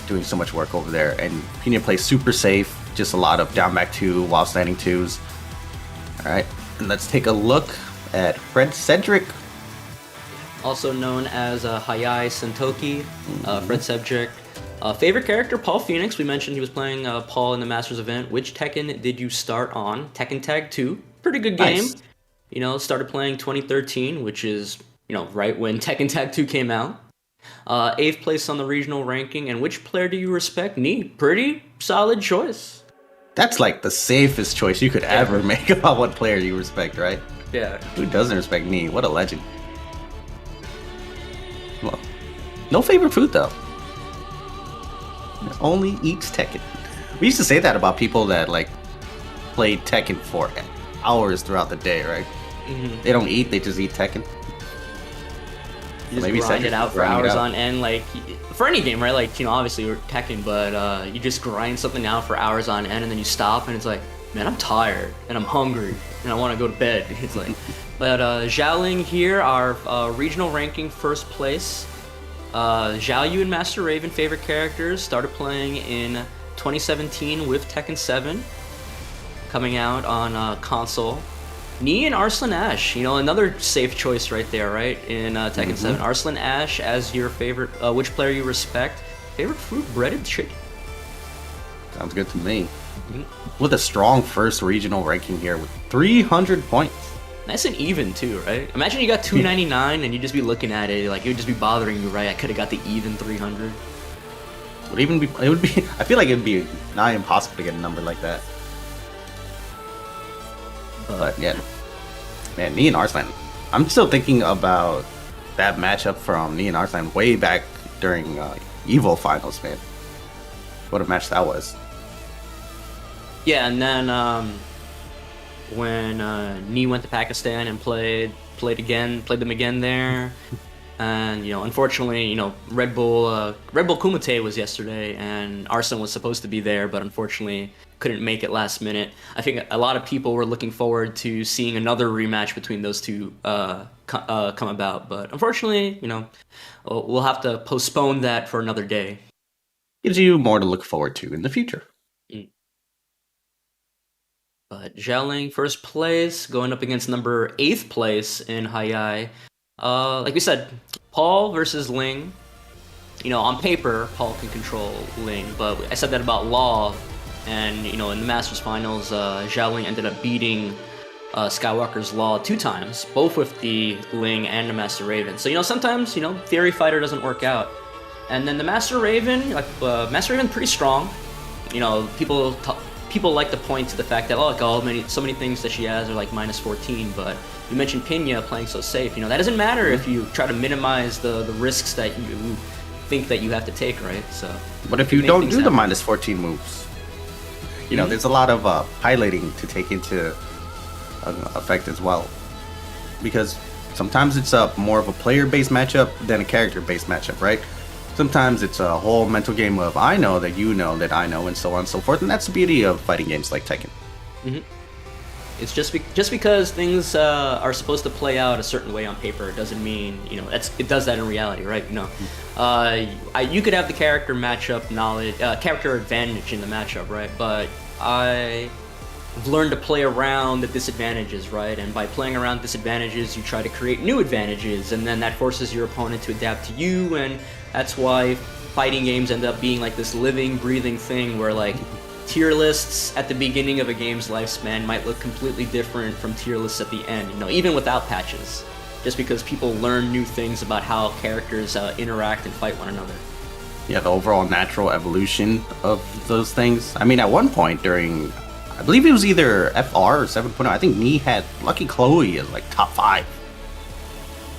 doing so much work over there, and Pina plays super safe, just a lot of down back 2 while standing 2s. All right, and let's take a look at Fred Cedric, also known as Hayai-Sentoki, Fred Cedric. Favorite character, Paul Phoenix. We mentioned he was playing Paul in the Masters event. Which Tekken did you start on? Tekken Tag 2. Pretty good game. Nice. You know, started playing 2013, which is, you know, right when Tekken Tag 2 came out. 8th place on the regional ranking. And which player do you respect? Nee. Pretty solid choice. That's like the safest choice you could ever make about what player you respect, right? Yeah. Who doesn't respect Nee? What a legend. Well, no favorite food though. Only eats Tekken. We used to say that about people that like play Tekken for hours throughout the day, right? They don't eat; they just eat Tekken. You just grind it out for hours on end, like for any game, right? Like, you know, obviously we're Tekken, but you just grind something out for hours on end, and then you stop, and it's like, man, I'm tired and I'm hungry and I want to go to bed. It's like, but Shaoling here, our regional ranking 1st place. Xiaoyu and Master Raven, favorite characters, started playing in 2017 with Tekken 7, coming out on console. Nee and Arslan Ash, you know, another safe choice right there, right, in Tekken 7. Arslan Ash as your favorite, which player you respect. Favorite food, breaded chicken. Sounds good to me. With a strong first regional ranking here with 300 points. Nice and even too, right? Imagine you got 299 and you just be looking at it like it would just be bothering you, right? I could have got the even 300. It would be. I feel like it would be not impossible to get a number like that. But yeah, man, Nee and Arslan. I'm still thinking about that matchup from Nee and Arslan way back during Evo finals, man. What a match that was. Yeah, and then when Nee went to Pakistan and played them again there, and you know, unfortunately, you know, Red Bull Kumite was yesterday, and Arslan was supposed to be there, but unfortunately couldn't make it last minute. I think a lot of people were looking forward to seeing another rematch between those two come about, but unfortunately, you know, we'll have to postpone that for another day. Gives you more to look forward to in the future. But Shaoling, 1st place, going up against number 8th place in Hayai. Like we said, Paul versus Ling. You know, on paper, Paul can control Ling, but I said that about Law, and you know, in the Masters Finals, Shaoling ended up beating Skywalker's Law 2 times, both with the Ling and the Master Raven. So you know, sometimes you know, Theory Fighter doesn't work out, and then the Master Raven, Master Raven, pretty strong. You know, people like to point to the fact that so many things that she has are like -14, but you mentioned Pina playing so safe. You know, that doesn't matter if you try to minimize the risks that you think that you have to take, right? So, but if you don't do the -14 moves, you know, there's a lot of piloting to take into effect as well, because sometimes it's more of a player-based matchup than a character-based matchup, right? Sometimes it's a whole mental game of I know that you know that I know, and so on and so forth, and that's the beauty of fighting games like Tekken. It's just because things are supposed to play out a certain way on paper, it doesn't mean, you know, it does that in reality, right? You know, you could have the character matchup knowledge, character advantage in the matchup, right? But I've learned to play around the disadvantages, right? And by playing around disadvantages, you try to create new advantages, and then that forces your opponent to adapt to you, and that's why fighting games end up being like this living, breathing thing where like tier lists at the beginning of a game's lifespan might look completely different from tier lists at the end, you know, even without patches, just because people learn new things about how characters interact and fight one another. Yeah, the overall natural evolution of those things. I mean, at one point during, I believe it was either FR or 7.0, I think Nee had Lucky Chloe as like top 5.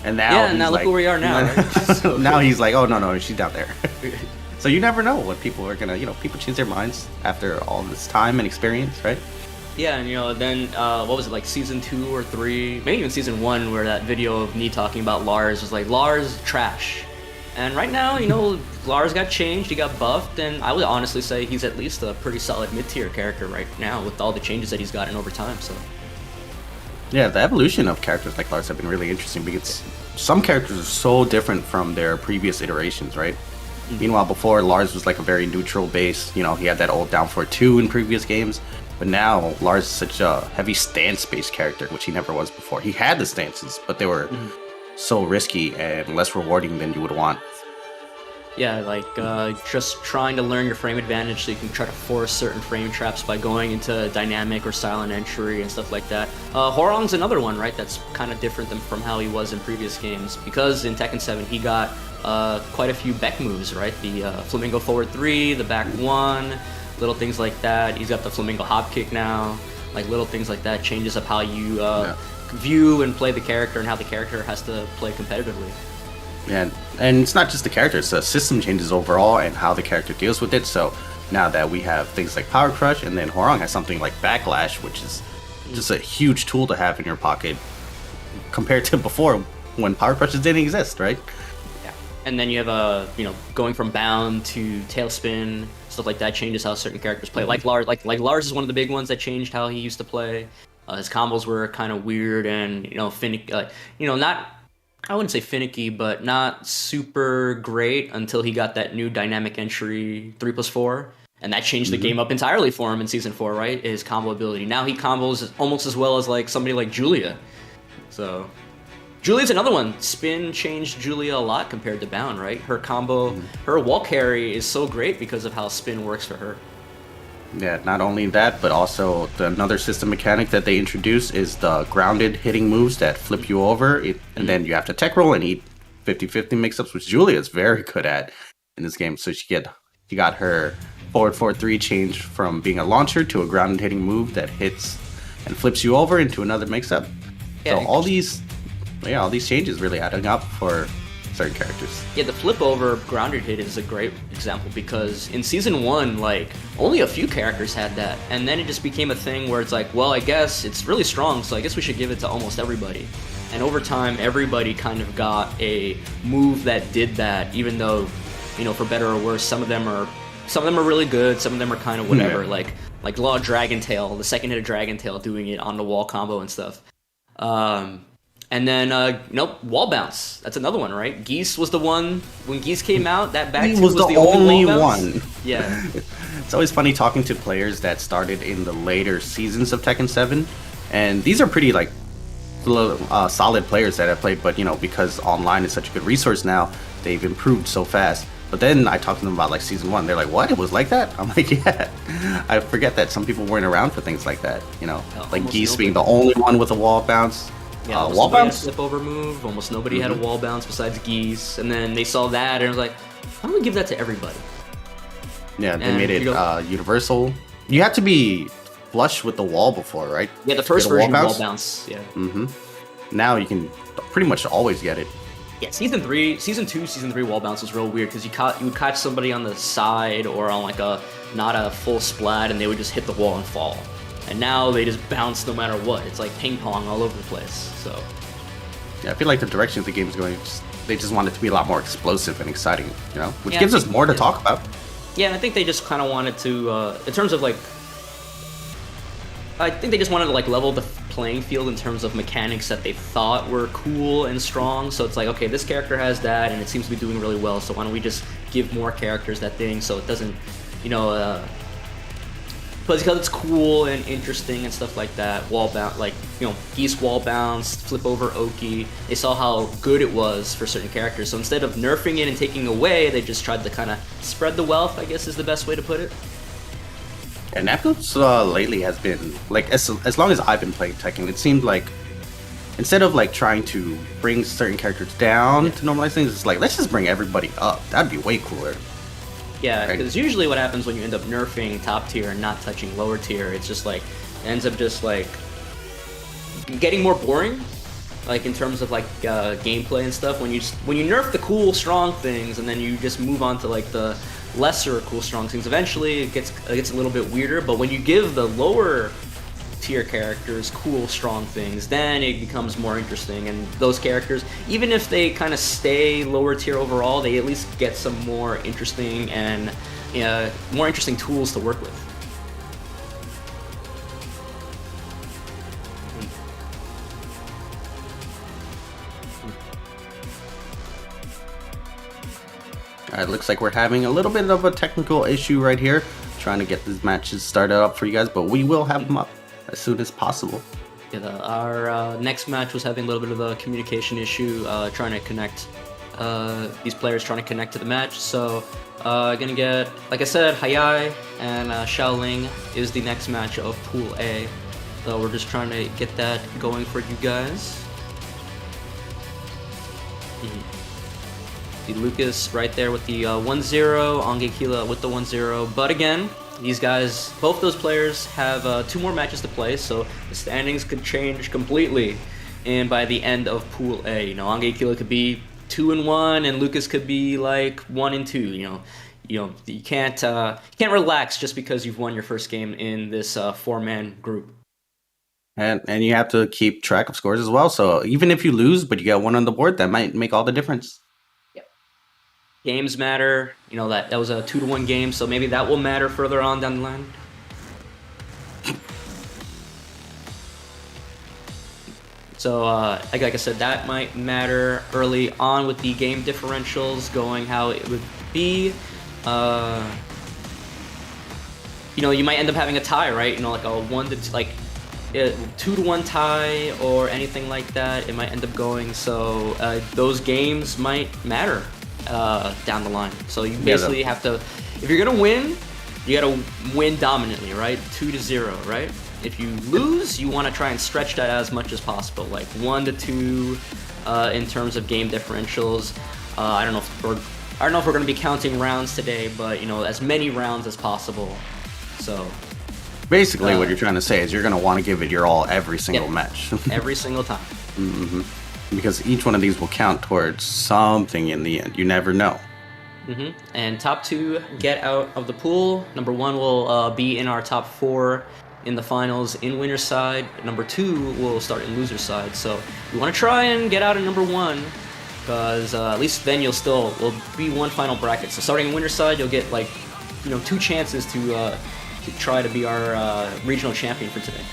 And now look where we are now. Right? Now he's like, oh no, she's down there. So you never know what people are gonna, you know, people change their minds after all this time and experience, right? Yeah, and you know, then what was it, like season 2 or 3, maybe even season 1, where that video of Nee talking about Lars was like, Lars trash, And right now, you know, Lars got changed, he got buffed, and I would honestly say he's at least a pretty solid mid-tier character right now with all the changes that he's gotten over time. So yeah, the evolution of characters like Lars have been really interesting because some characters are so different from their previous iterations, right? Meanwhile, before, Lars was like a very neutral base. You know, he had that old down for 2 in previous games. But now, Lars is such a heavy stance-based character, which he never was before. He had the stances, but they were so risky and less rewarding than you would want. yeah, like just trying to learn your frame advantage so you can try to force certain frame traps by going into dynamic or silent entry and stuff like that. Hwoarang's another one, right? That's kind of different than from how he was in previous games because in Tekken 7 he got quite a few Beck moves, right? The Flamingo forward 3, the back 1, little things like that. He's got the Flamingo hop kick now. Like little things like that changes up how you view and play the character and how the character has to play competitively. Yeah, and it's not just the character, it's the system changes overall and how the character deals with it. So now that we have things like Power Crush, and then Hwoarang has something like Backlash, which is just a huge tool to have in your pocket compared to before when Power Crushes didn't exist, right? Yeah, and then you have you know, going from Bound to Tailspin, stuff like that changes how certain characters play. Like Lars, like Lars is one of the big ones that changed how he used to play. His combos were kind of weird and, you know, finicky. You know, not, I wouldn't say finicky, but not super great until he got that new dynamic entry 3+4, and that changed the game up entirely for him in Season 4, right? His combo ability. Now he combos almost as well as like somebody like Julia. So Julia's another one. Spin changed Julia a lot compared to Bound, right? Her combo, her wall carry is so great because of how spin works for her. Yeah, not only that, but also another system mechanic that they introduced is the grounded hitting moves that flip you over, and then you have to tech roll and eat 50-50 mix-ups, which Julia is very good at in this game. So she got her forward 4-3 change from being a launcher to a grounded hitting move that hits and flips you over into another mix-up. Yeah, so all these changes really adding up for certain characters. Yeah, the flip over grounded hit is a great example because in Season 1, like, only a few characters had that, and then it just became a thing where it's like, well, I guess it's really strong, so I guess we should give it to almost everybody. And over time, everybody kind of got a move that did that, even though, you know, for better or worse, some of them are really good, some of them are kind of whatever, like Law Dragon Tail, the second hit of Dragon Tail, doing it on the wall combo and stuff. And then, wall bounce. That's another one, right? Geese was the one, when Geese came out, that back two was the only one. Yeah. It's always funny talking to players that started in the later seasons of Tekken 7. And these are pretty, like, solid players that have played, but, you know, because online is such a good resource now, they've improved so fast. But then I talk to them about, like, Season 1. They're like, what? It was like that? I'm like, yeah. I forget that some people weren't around for things like that, you know? Like Geese being the only one with a wall bounce. Yeah, wall bounce? Had a slip over move. Almost nobody had a wall bounce besides Geese. And then they saw that and it was like, why don't we give that to everybody? Yeah, they made it universal. You had to be flush with the wall before, right? Yeah, the first version of wall bounce. Yeah. Now you can pretty much always get it. Yeah, Season 2, Season 3 wall bounce was real weird because you would catch somebody on the side or on like not a full splat and they would just hit the wall and fall. And now they just bounce no matter what. It's like ping pong all over the place. So yeah, I feel like the direction the game is going, they just want it to be a lot more explosive and exciting, you know, which gives us more to talk about. Yeah, and I think they just kind of wanted to, in terms of like, I think they just wanted to like level the playing field in terms of mechanics that they thought were cool and strong. So it's like, okay, this character has that, and it seems to be doing really well. So why don't we just give more characters that thing so it doesn't, you know, because it's cool and interesting and stuff like that. Wall bounce, like, you know, Geese wall bounce, flip over Ongee. They saw how good it was for certain characters. So instead of nerfing it and taking away, they just tried to kind of spread the wealth, I guess is the best way to put it. And Netflix lately has been, like, as long as I've been playing Tekken, it seemed like instead of like trying to bring certain characters down to normalize things, it's like, let's just bring everybody up. That'd be way cooler. Yeah, because usually what happens when you end up nerfing top tier and not touching lower tier, it's just like, it ends up just like getting more boring, like in terms of like gameplay and stuff. When you nerf the cool strong things and then you just move on to like the lesser cool strong things, eventually it gets a little bit weirder. But when you give the lower tier characters, cool, strong things, then it becomes more interesting. And those characters, even if they kind of stay lower tier overall, they at least get some more interesting and more interesting tools to work with. Alright, looks like we're having a little bit of a technical issue right here, trying to get these matches started up for you guys, but we will have them up as soon as possible. Yeah, our next match was having a little bit of a communication issue, trying to connect, these players trying to connect to the match. So, gonna get, like I said, Hayai and Shaoling is the next match of Pool A. So we're just trying to get that going for you guys. The LooKiz right there with the 1-0, Ongee Aquila with the 1-0. But again, these guys, both those players have 2 more matches to play, so the standings could change completely. And by the end of Pool A, you know, Ongee Aquila could be 2-1, and LooKiz could be like 1-2. You can't relax just because you've won your first game in this 4-man group. And you have to keep track of scores as well. So even if you lose, but you got 1 on the board, that might make all the difference. Games matter, you know, that was a 2-1 game, so maybe that will matter further on down the line. So, like I said, that might matter early on with the game differentials going how it would be. You know, you might end up having a tie, right? You know, like a 2-1 tie or anything like that. It might end up going, so those games might matter down the line. So you basically have to, if you're gonna win, you gotta win dominantly, right? 2-0, right? If you lose, you want to try and stretch that as much as possible, like 1-2 in terms of game differentials. I don't know if we're gonna be counting rounds today, but you know, as many rounds as possible. So basically, what you're trying to say is you're gonna want to give it your all every single match, every single time. Because each one of these will count towards something in the end. You never know. And top 2 get out of the pool. Number 1 will be in our top 4 in the finals in winner's side. Number 2 will start in loser's side. So you want to try and get out in number 1, because at least then will be 1 final bracket. So starting in winner's side, you'll get 2 chances to try to be our regional champion for today.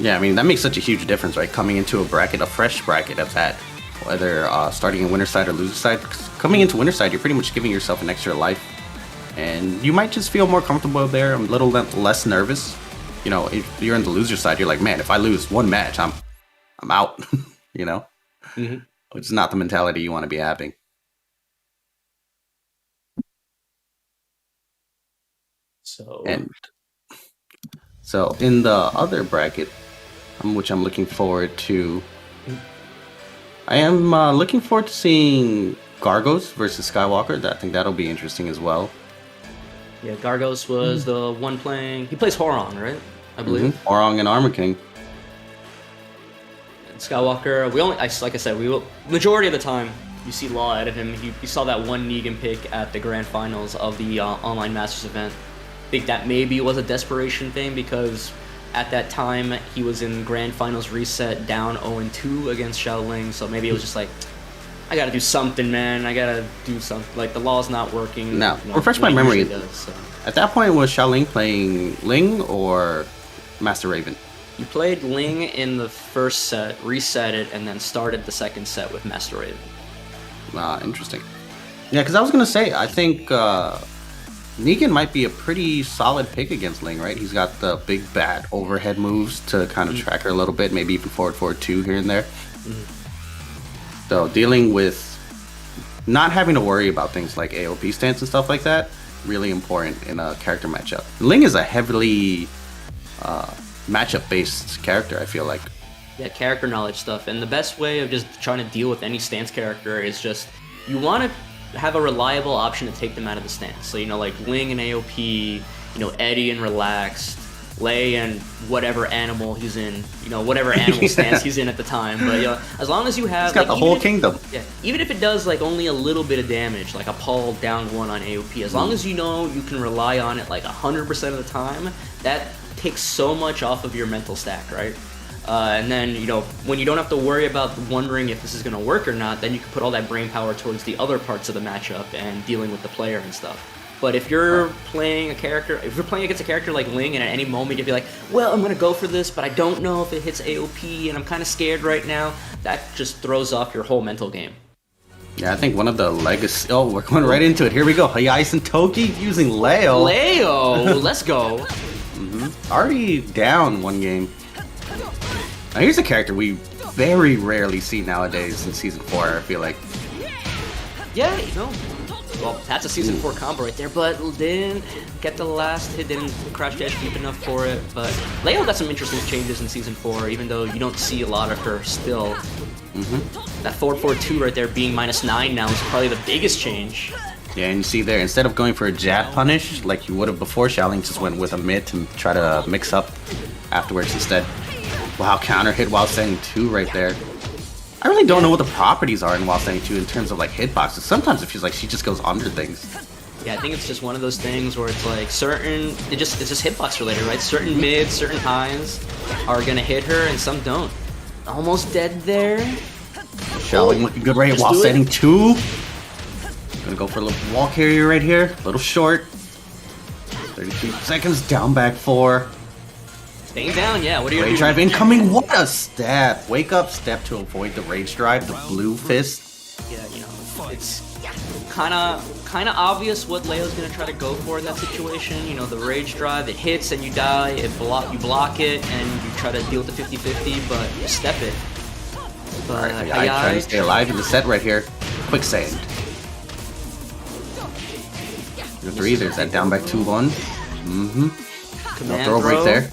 Yeah, I mean, that makes such a huge difference, right? Coming into a fresh bracket of that, whether starting in winner's side or loser's side. Coming into winner's side, you're pretty much giving yourself an extra life, and you might just feel more comfortable there, a little less nervous. You know, if you're in the loser side, you're like, man, if I lose 1 match, I'm out. You know, which is not the mentality you want to be having. So in the other bracket, which I'm looking forward to, I am looking forward to seeing Kgargos versus Skywalker. I think that'll be interesting as well. Yeah, Kgargos was the one playing. He plays Hwoarang, right? I believe. Hwoarang and Armor King. And Skywalker, like I said, majority of the time you see Law out of him. You saw that one Negan pick at the grand finals of the Online Masters event. I think that maybe was a desperation thing, because at that time he was in grand finals reset down 0-2 against Shaoling, so maybe it was just like, I gotta do something, man. I gotta do something. Like, the law's not working. Now, refresh my memory. At that point, was Shaoling playing Ling or Master Raven? You played Ling in the first set, reset it, and then started the second set with Master Raven. Interesting. Yeah, because I was gonna say, I think Negan might be a pretty solid pick against Ling, right? He's got the big bat overhead moves to kind of track her a little bit, maybe even forward 2 here and there. So dealing with not having to worry about things like AOP stance and stuff like that, really important in a character matchup. Ling is a heavily matchup-based character, I feel like. Yeah, character knowledge stuff. And the best way of just trying to deal with any stance character is just, you want to have a reliable option to take them out of the stance. So, you know, like Ling and AOP, you know, Eddie and Relaxed, Lei and whatever animal he's in, you know, whatever animal stance he's in at the time. But, you know, as long as you have... He's got the whole kingdom. Yeah, even if it does, like, only a little bit of damage, like a Paul down 1 on AOP, as long as you know you can rely on it, like, 100% of the time, that takes so much off of your mental stack, right? And then, you know, when you don't have to worry about wondering if this is going to work or not, then you can put all that brain power towards the other parts of the matchup and dealing with the player and stuff. But if you're playing against a character like Ling, and at any moment you'd be like, well, I'm going to go for this, but I don't know if it hits AOP, and I'm kind of scared right now, that just throws off your whole mental game. Yeah, I think one of the legacy... Oh, we're going right into it. Here we go. Hayai-Sentoki using Leo. Leo, let's go. Already down one game. Now here's a character we very rarely see nowadays in Season 4, I feel like. Yeah, you know. Well, that's a Season 4 combo right there, but didn't get the last hit, didn't crouch dash deep enough for it. But Leo got some interesting changes in Season 4, even though you don't see a lot of her still. That forward 4-2 right there being -9 now is probably the biggest change. Yeah, and you see there, instead of going for a jab punish like you would have before, Shaoling just went with a mid to try to mix up afterwards instead. Wow, counter hit while standing 2 right there. I really don't know what the properties are in while standing 2 in terms of like hitboxes. Sometimes it feels like she just goes under things. Yeah, I think it's just one of those things where it's like it's just hitbox related, right? Certain mids, certain highs are gonna hit her and some don't. Almost dead there. Shaoling looking good right while standing 2. Gonna go for a little wall carrier right here. A little short. 32 seconds, down back 4. Staying down, yeah. What are you doing? Rage drive incoming. What a step! Wake up step to avoid the rage drive. The blue fist. Yeah, you know, it's kind of obvious what Leo's gonna try to go for in that situation. You know, the rage drive, it hits and you die. You block it, and you try to deal with the 50-50, but you step it. But Alright, trying to stay alive in the set right here. Quicksand. The 3, there's that down back 2-1. No throw right there.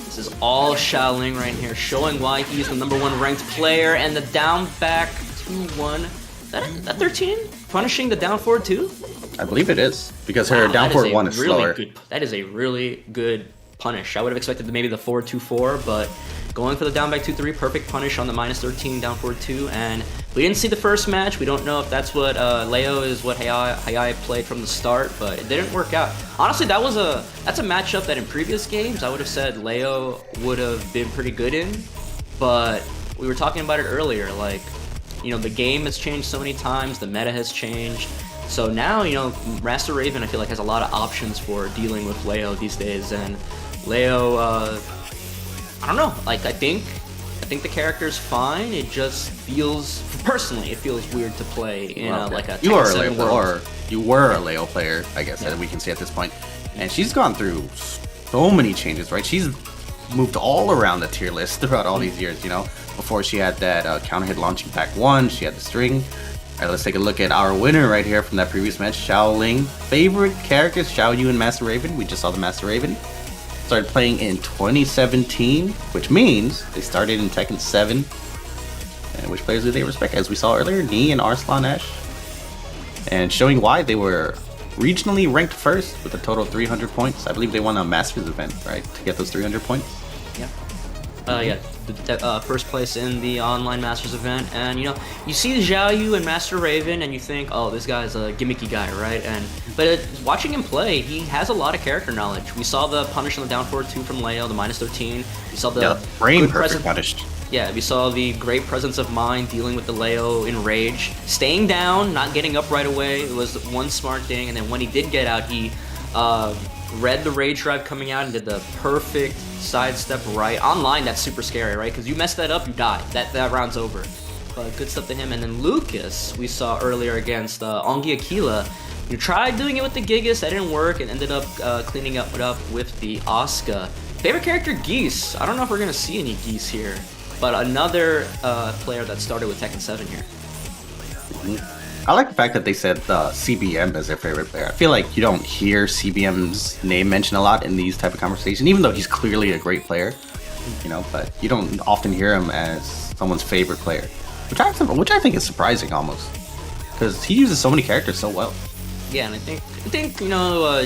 This is all Shaoling right here, showing why he's the #1 ranked player, and the down back 2-1. That 13? Punishing the down forward 2? I believe it is, because her down forward 1 is slower. That is a really good punish. I would have expected maybe the forward 2-4, but going for the down back 2-3, perfect punish on the -13 down forward 2, and we didn't see the first match. We don't know if that's what Leo is what Hayai played from the start, but it didn't work out. Honestly, that's a matchup that in previous games I would have said Leo would have been pretty good in, but we were talking about it earlier, like, you know, the game has changed so many times, the meta has changed. So now, you know, Master Raven I feel like has a lot of options for dealing with Leo these days, and Leo, I don't know, like, I think the character's fine. It just feels, personally, it feels weird to play in like a you are a Tekken 7 Leo, world. or you were a Leo player, I guess, that we can say at this point. And she's gone through so many changes, right? She's moved all around the tier list throughout all these years, you know? Before she had that counter hit launching pack 1, she had the string. Alright, let's take a look at our winner right here from that previous match, Shaoling. Favorite characters, Xiaoyu and Master Raven. We just saw the Master Raven. Started playing in 2017, which means they started in Tekken 7. And which players do they respect? As we saw earlier, Knee and Arslan Ash. And showing why they were regionally ranked first with a total of 300 points. I believe they won a Masters event, right, to get those 300 points? Yeah. First place in the online Masters event, and you know, you see Xiaoyu and Master Raven, and you think, oh, this guy's a gimmicky guy, right? But watching him play, he has a lot of character knowledge. We saw the punish on the down forward 2 from Leo, the -13. We saw the brain perfect punished. Yeah, we saw the great presence of mind dealing with the Leo in rage, staying down, not getting up right away. It was one smart thing, and then when he did get out, he read the rage drive coming out and did the perfect sidestep right. Online, that's super scary, right? Because you mess that up, you die. That round's over. But good stuff to him. And then LooKiz, we saw earlier against Ongee Aquila. You tried doing it with the Gigas, that didn't work, and ended up cleaning it up with the Asuka. Favorite character, Geese. I don't know if we're going to see any Geese here, but another player that started with Tekken 7 here. I like the fact that they said CBM as their favorite player. I feel like you don't hear CBM's name mentioned a lot in these type of conversations, even though he's clearly a great player, you know, but you don't often hear him as someone's favorite player, which I think is surprising almost, because he uses so many characters so well. Yeah, and I think you know,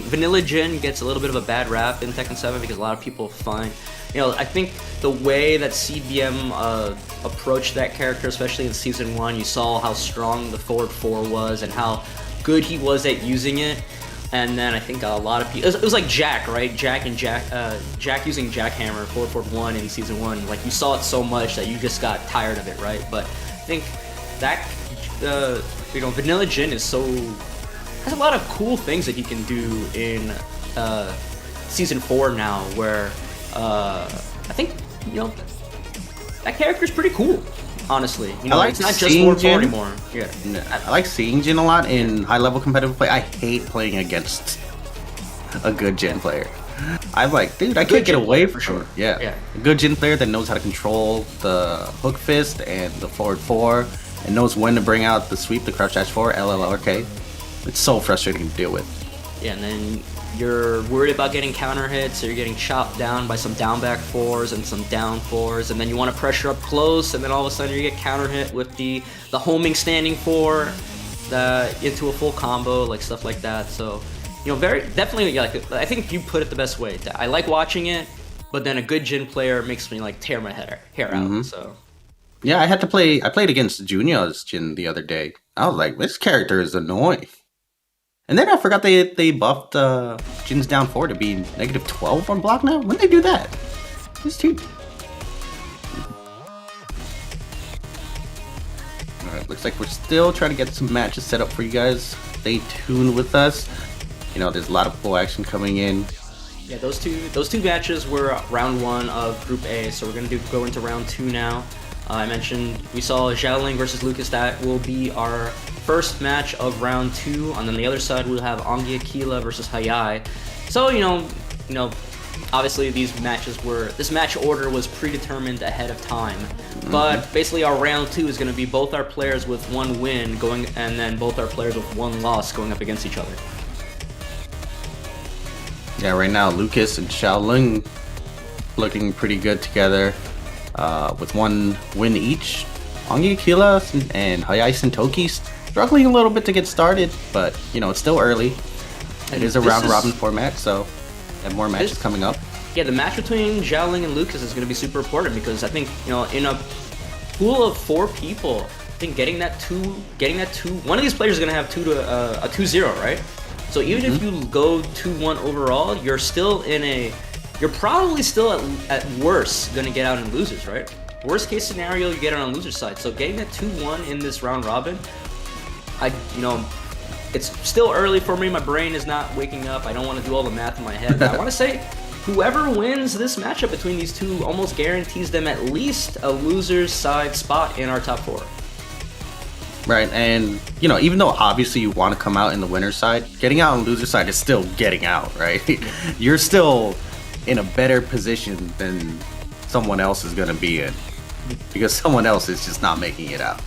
Vanilla Jin gets a little bit of a bad rap in Tekken 7 because a lot of people find, you know, I think the way that CBM approached that character, especially in Season 1, you saw how strong the forward 4 was and how good he was at using it. And then I think a lot of people, it was like Jack, right? Jack using Jackhammer 441 in season 1. Like you saw it so much that you just got tired of it, right? But I think that Vanilla Jin has a lot of cool things that he can do in season 4 now, where I think that character's pretty cool. Honestly, I like it's not just seeing more Jin. anymore. Yeah, I like seeing Jin a lot in high-level competitive play. I hate playing against a good Jin player. I'm like, dude, I can't get away for from sure. it. Yeah, a good Jin player that knows how to control the hook fist and the forward 4, and knows when to bring out the sweep, the crouch dash 4, LLRK. It's so frustrating to deal with. Yeah, and then you're worried about getting counter hits, or you're getting chopped down by some down back 4s and some down 4s, and then you want to pressure up close, and then all of a sudden you get counter hit with the homing standing 4 into a full combo, like stuff like that. So, very definitely, like, I think you put it the best way. I like watching it, but then a good Jin player makes me like tear my hair out. So. Yeah, I played against Junior's Jin the other day. I was like, this character is annoying. And then I forgot they buffed Jin's down 4 to be -12 on block now. When did they do that? It's too. Alright, looks like we're still trying to get some matches set up for you guys. Stay tuned with us. There's a lot of full action coming in. Yeah, those two matches were round 1 of Group A, so we're gonna go into round 2 now. I mentioned we saw Shaoling versus LooKiz. That will be our first match of round 2, and then the other side we'll have Ongee Aquila versus Hayai. So obviously this match order was predetermined ahead of time. But basically our round 2 is going to be both our players with 1 win going, and then both our players with 1 loss going up against each other. Yeah, right now LooKiz and Shaoling looking pretty good together, with 1 win each. Ongee Aquila and Hayai-Sentoki struggling a little bit to get started, but it's still early. It is a round-robin format, so we have more matches coming up. Yeah, the match between Shaoling and LooKiz is going to be super important, because I think in a pool of 4 people, I think getting that two, one of these players is going to have a 2-0, right? So even if you go 2-1 overall, you're probably still at worst going to get out in losers, right? Worst case scenario, you get it on loser side. So getting that 2-1 in this round robin, it's still early for me. My brain is not waking up. I don't want to do all the math in my head. But I want to say, whoever wins this matchup between these two almost guarantees them at least a loser's side spot in our top 4. Right, and even though obviously you want to come out in the winner's side, getting out on the loser's side is still getting out, right? You're still in a better position than someone else is going to be in, because someone else is just not making it out.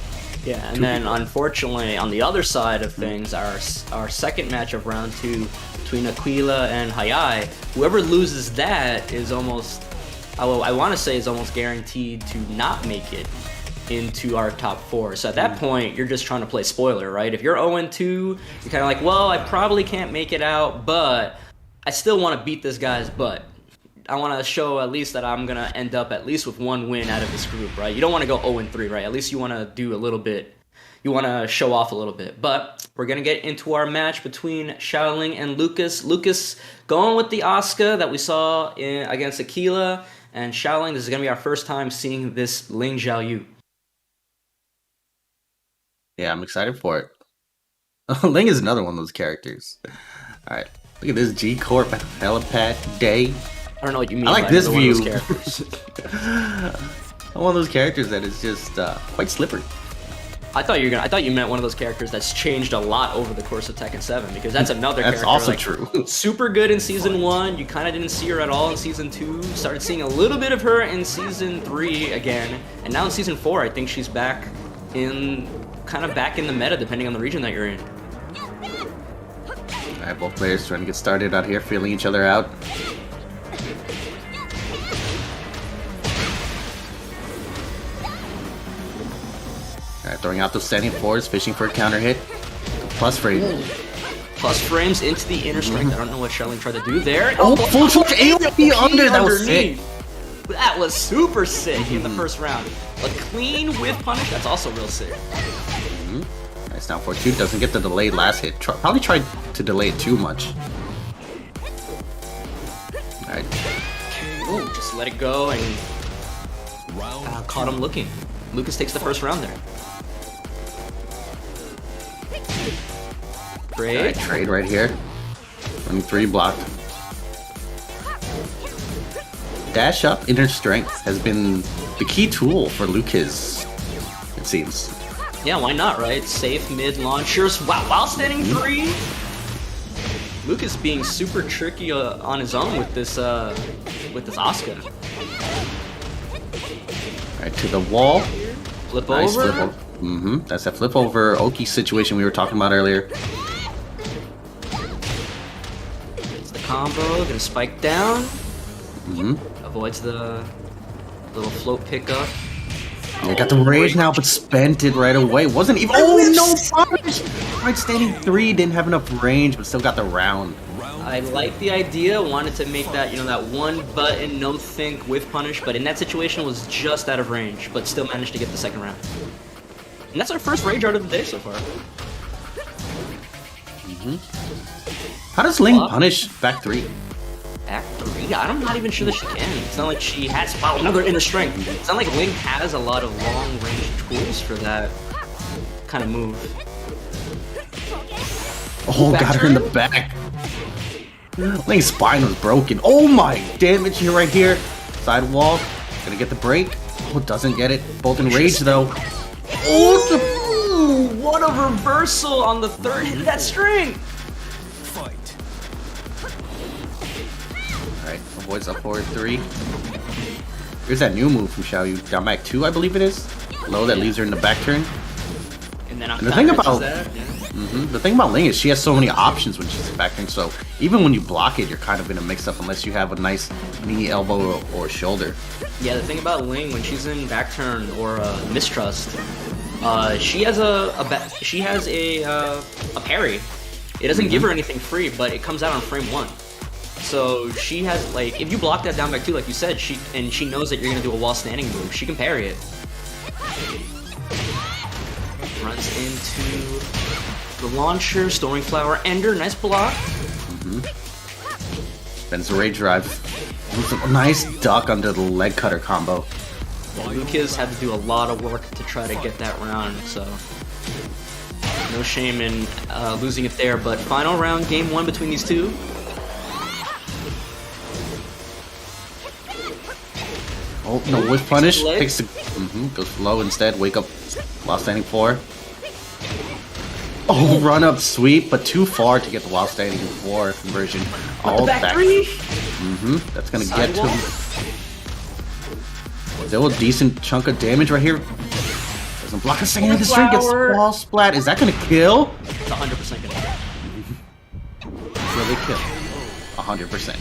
Yeah, and then unfortunately on the other side of things, our second match of round 2 between Aquila and Hayai, whoever loses that is almost, I want to say, is almost guaranteed to not make it into our top 4. So at that point, you're just trying to play spoiler, right? If you're 0-2, you're kind of like, well, I probably can't make it out, but I still want to beat this guy's butt. I want to show at least that I'm going to end up at least with 1 win out of this group, right? You don't want to go 0-3, right? At least you want to do a little bit. You want to show off a little bit. But we're going to get into our match between Shaoling and LooKiz. LooKiz going with the Asuka that we saw against Aquila, and Shaoling, this is going to be our first time seeing this Ling Xiaoyu. Yeah, I'm excited for it. Ling is another one of those characters. Alright, look at this G-Corp helipad day. I don't know what you mean. I like this view. One of those characters that is just quite slippery. I thought you meant one of those characters that's changed a lot over the course of Tekken 7, because that's another that's character. Also like, true. Super good in Season 1, you kind of didn't see her at all in Season 2, started seeing a little bit of her in Season 3 again, and now in Season 4 I think she's back in the meta depending on the region that you're in. Alright, both players trying to get started out here, feeling each other out. Alright, throwing out those standing 4s, fishing for a counter hit. Plus frame. Plus frames into the inner strike. I don't know what Shaoling tried to do there. Oh, full charge AOP under! That was sick. That was super sick in the first round. A clean with punish, that's also real sick. Nice It's down 4-2. Doesn't get the delayed last hit. Probably tried to delay it too much. Alright. Ooh, just let it go and caught him looking. LooKiz takes the first round there. Trade. Alright, trade right here. Running 3 blocked. Dash up inner strength has been the key tool for LooKiz, it seems. Yeah, why not, right? Safe mid launchers while standing 3. LooKiz being super tricky on his own with this Asuka. Right to the wall. Flip Nice over. flip over. That's that flip over Ongee situation we were talking about earlier. It's the combo, gonna spike down. Avoids the little float pickup. Yeah, got the rage now, but spent it right away. Wasn't even. Oh no! Punish! Right, standing 3 didn't have enough range, but still got the round. I like the idea. Wanted to make that that one button no think with punish, but in that situation was just out of range, but still managed to get the second round. And that's our first rage art of the day so far. How does Ling punish back 3? Back 3? I'm not even sure that she can. It's not like she has another inner strength. It's not like Ling has a lot of long range tools for that kind of move. Oh, got her in the back. Ling's spine was broken. Oh my damage here, right here. Side wall. Gonna get the break. Oh, doesn't get it. Both in rage though. Oh, what a reversal on the third hit of that string. Alright, avoids up forward 3. Here's that new move from Xiaoyu. Down back 2, I believe it is. Low that leaves her in the back turn. And then the thing about the thing about Ling is she has so many options when she's back turn. So even when you block it, you're kind of in a mix-up unless you have a nice knee, elbow, or shoulder. Yeah, the thing about Ling when she's in back turn or mistrust, she has a parry. It doesn't give her anything free, but it comes out on frame 1. So she has, like, if you block that down back 2, like you said, she knows that you're gonna do a wall standing move. She can parry it. Runs into the launcher, Storming Flower, Ender, nice block. Spends the rage drive. A nice duck under the leg cutter combo. Yeah, LooKiz had to do a lot of work to try to get that round, so no shame in losing it there. But final round, game 1 between these two. Oh no, with punish takes the goes low instead. Wake up while standing 4. Oh, run up sweep, but too far to get the while standing 4 conversion. Oh, back 3. That's gonna get to him. Still a decent chunk of damage right here. Doesn't block a second of the string. Gets wall splat. Is that gonna kill? It's 100% gonna kill. Really kill. 100%.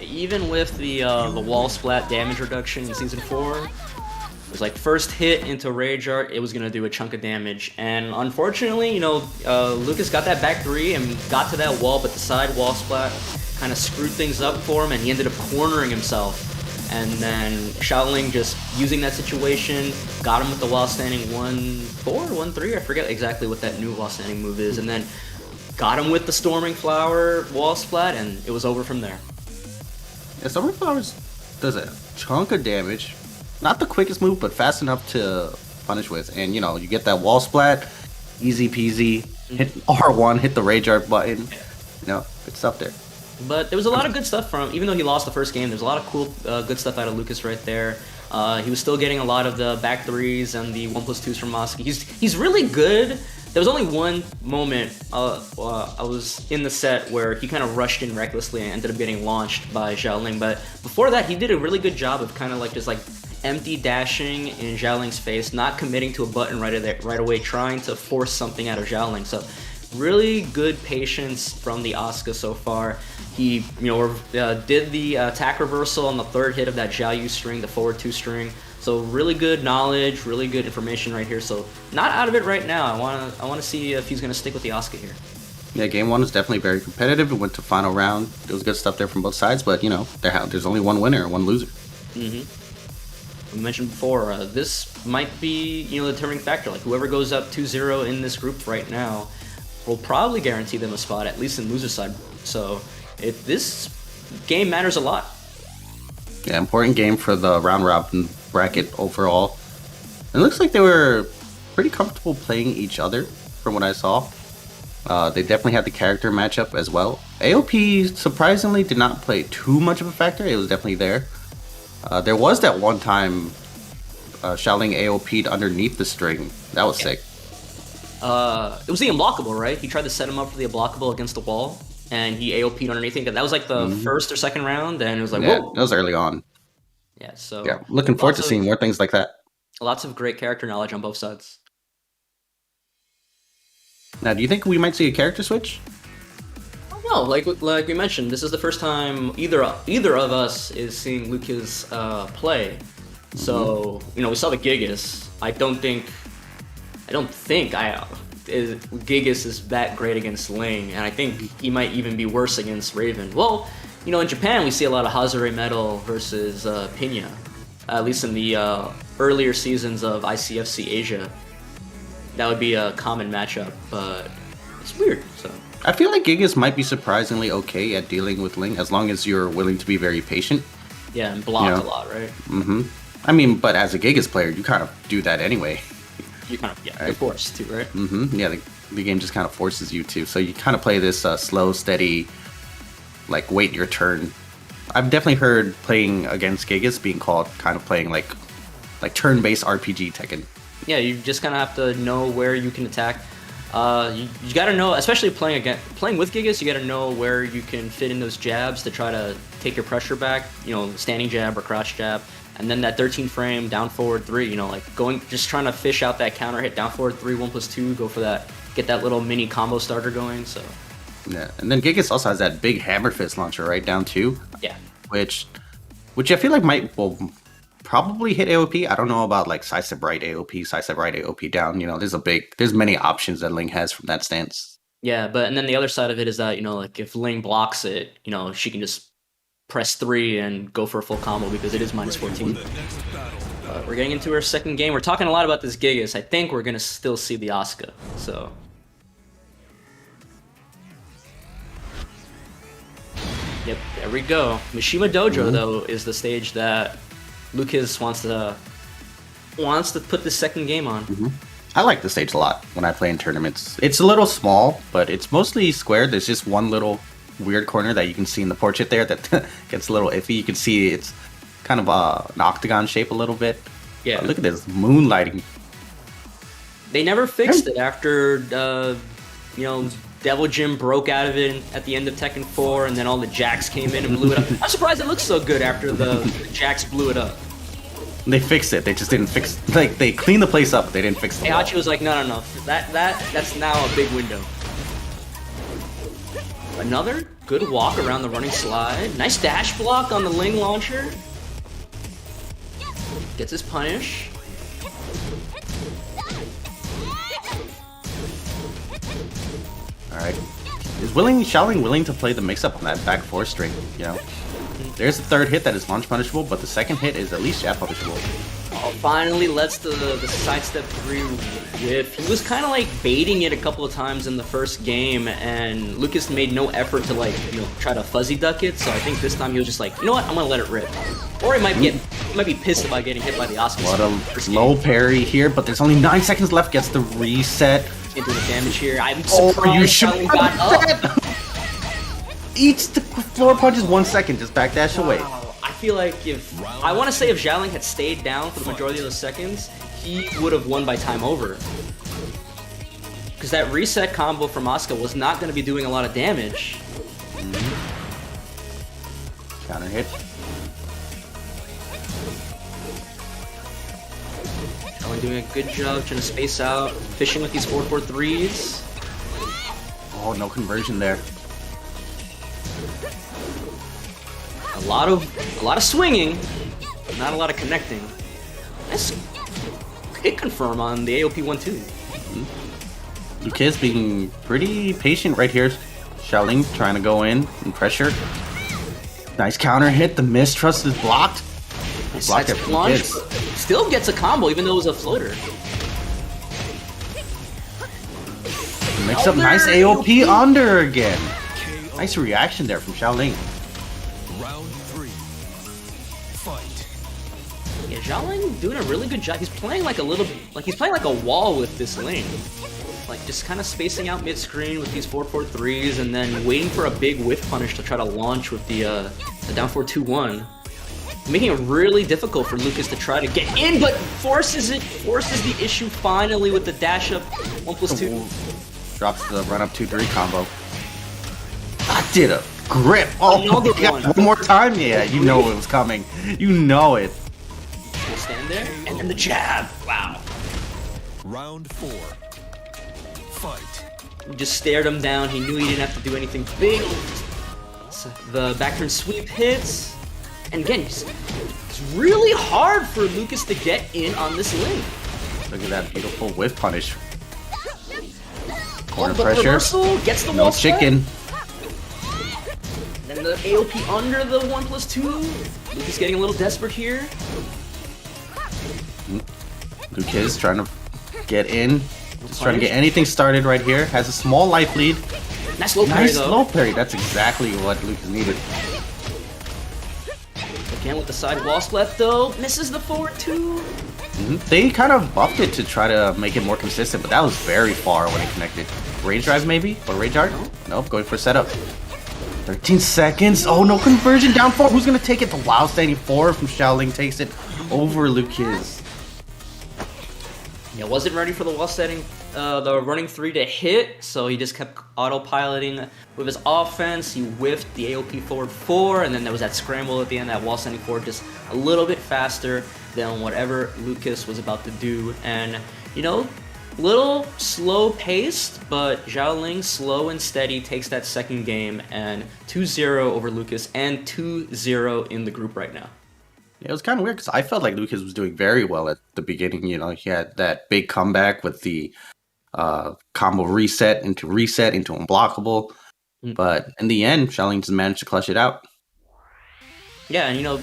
Even with the wall splat damage reduction in Season 4, it was like first hit into Rage Art, it was going to do a chunk of damage. And unfortunately, LooKiz got that back 3 and got to that wall, but the side wall splat kind of screwed things up for him, and he ended up cornering himself. And then Shaoling just using that situation, got him with the wall standing 1-4, 1-3, I forget exactly what that new wall standing move is, and then got him with the Storming Flower wall splat, and it was over from there. Yeah, Storming Flowers does a chunk of damage. Not the quickest move, but fast enough to punish with. And, you get that wall splat, easy peasy, hit R1, hit the Rage Art button. Good stuff there. But there was a lot of good stuff from him. Even though he lost the first game, there's a lot of cool, good stuff out of LooKiz right there. He was still getting a lot of the back 3s and the 1+2s from Asuka. He's really good. There was only one moment I was in the set where he kind of rushed in recklessly and ended up getting launched by Shaoling. But before that, he did a really good job of kind of just empty dashing in Xiaoling's face, not committing to a button right away, trying to force something out of Xiaoling. So really good patience from the Asuka so far. He did the attack reversal on the third hit of that Xiaoyu string, the forward 2 string. So really good knowledge, really good information right here. So not out of it right now. I wanna see if he's gonna stick with the Asuka here. Yeah, game 1 is definitely very competitive. It went to final round. There was good stuff there from both sides, but there's only one winner and one loser. we mentioned before, this might be, the determining factor. Like, whoever goes up 2-0 in this group right now will probably guarantee them a spot, at least in loser side. So, this game matters a lot. Yeah, important game for the round robin bracket overall. It looks like they were pretty comfortable playing each other from what I saw. They definitely had the character matchup as well. AOP surprisingly did not play too much of a factor. It was definitely there. There was that one time Shaoling AOP'd underneath the string. That was sick. It was the unblockable, right? He tried to set him up for the unblockable against the wall, and he AOP'd underneath it. That was like the first or second round, and it was like, whoa. That was early on. Yeah, so... Yeah, looking forward to seeing more things like that. Lots of great character knowledge on both sides. Now, do you think we might see a character switch? No, like we mentioned, this is the first time either of us is seeing LooKiz play. So we saw the Gigas. I don't think Gigas is that great against Ling, and I think he might even be worse against Raven. Well, in Japan we see a lot of Hazare Metal versus Pinya, at least in the earlier seasons of ICFC Asia. That would be a common matchup, but it's weird. So. I feel like Gigas might be surprisingly okay at dealing with Ling as long as you're willing to be very patient. Yeah, and block a lot, right? I mean, but as a Gigas player, you kind of do that anyway. You kind of, you're forced to, right? Yeah, the game just kind of forces you to. So you kind of play this slow, steady, like, wait your turn. I've definitely heard playing against Gigas being called kind of playing like turn-based RPG Tekken. Yeah, you just kind of have to know where you can attack. You got to know, especially playing with Gigas, you got to know where you can fit in those jabs to try to take your pressure back. Standing jab or crouch jab, and then that 13 frame down forward 3. Just trying to fish out that counter hit down forward 3 1+2. Go for that, get that little mini combo starter going. So yeah, and then Gigas also has that big hammer fist launcher right down 2. Yeah, which I feel like will probably hit AOP. I don't know about like side step right AOP, side step right AOP down. There's many options that Ling has from that stance. Yeah, and then the other side of it is that, like if Ling blocks it, she can just press 3 and go for a full combo because it is -14. We're getting into our second game. We're talking a lot about this Gigas. I think we're going to still see the Asuka. So. Yep, there we go. Mishima Dojo, though, is the stage that LooKiz wants to put the second game on. I like the stage a lot when I play in tournaments. It's a little small, but it's mostly square. There's just one little weird corner that you can see in the portrait there that gets a little iffy. You can see it's kind of an octagon shape a little bit. Yeah. Look at this moonlighting. They never fixed it after, Devil Jim broke out of it at the end of Tekken 4, and then all the Jacks came in and blew it up. I'm surprised it looks so good after the Jacks blew it up. They fixed it. They just didn't fix. Like they cleaned the place up. They didn't fix the wall. Heihachi was like, no. That's now a big window. Another good walk around the running slide. Nice dash block on the Ling launcher. Gets his punish. Alright. Is Shaoling willing to play the mix-up on that back 4 string, There's the third hit that is launch punishable, but the second hit is at least jab punishable. Oh, finally lets the sidestep 3 whiff. He was kind of like baiting it a couple of times in the first game, and LooKiz made no effort to try to fuzzy duck it, so I think this time he was just like, you know what, I'm gonna let it rip. Or he might be pissed about getting hit by the Asuka. What a low parry here, but there's only 9 seconds left, gets the reset. Can't do the damage here. I'm surprised Shaoling got up. Eats the floor punches 1 second, just backdash away. I feel like if Shaoling had stayed down for the majority of the seconds, he would have won by time over. Because that reset combo from Asuka was not going to be doing a lot of damage. Counter hit. Shaoling doing a good job trying to space out, fishing with these 4-4-3s. Oh, no conversion there. A lot of swinging, not a lot of connecting. Nice hit confirm on the AOP 1-2. LooKiz being pretty patient right here. Shaoling trying to go in and pressure. Nice counter hit. The mistrust is blocked. Nice launch. still gets a combo even though it was a floater. Mix up nice AOP under again. Nice reaction there from Shaoling. Round 3. Fight. Yeah, Shaoling doing a really good job. He's playing like a little, like he's playing like a wall with this lane. Like just kind of spacing out mid-screen with these 4-4-3s and then waiting for a big whiff punish to try to launch with the down 4-2-1. Making it really difficult for LooKiz to try to get in, but forces the issue finally with the dash up 1+2. Drops the run up 2-3 combo. I did a grip. Oh Another my God. One more time. Yeah, you know it was coming. You know it. We'll stand there and then the jab. Wow. Round 4. Fight. He just stared him down. He knew he didn't have to do anything big. So the back turn sweep hits. And again, it's really hard for LooKiz to get in on this lane. Look at that beautiful whiff punish. Corner but pressure. Reversal gets the No wall chicken. And then the AOP under the 1+2. LooKiz getting a little desperate here. LooKiz trying to get in. Just trying to get anything started right here. Has a small life lead. Nice low parry Nice though. low parry. That's exactly what LooKiz needed. Again with the side wall split though. Misses the forward 2. They kind of buffed it to try to make it more consistent, but that was very far when it connected. Rage drive maybe? Or rage art? Nope, going for setup. 13 seconds. Oh, no conversion. Down 4. Who's going to take it? The wild standing 4 from Shaoling takes it over LooKiz. Yeah, wasn't ready for the wall setting, the running 3 to hit, so he just kept autopiloting with his offense. He whiffed the AOP forward 4, and then there was that scramble at the end, that wall setting forward just a little bit faster than whatever LooKiz was about to do. And, you know, little slow paced, but Shaoling slow and steady takes that second game, and 2-0 over LooKiz, and 2-0 in the group right now. It was kind of weird because I felt like LooKiz was doing very well at the beginning. You know, he had that big comeback with the combo reset into unblockable. But in the end, Shaoling just managed to clutch it out. Yeah, and you know,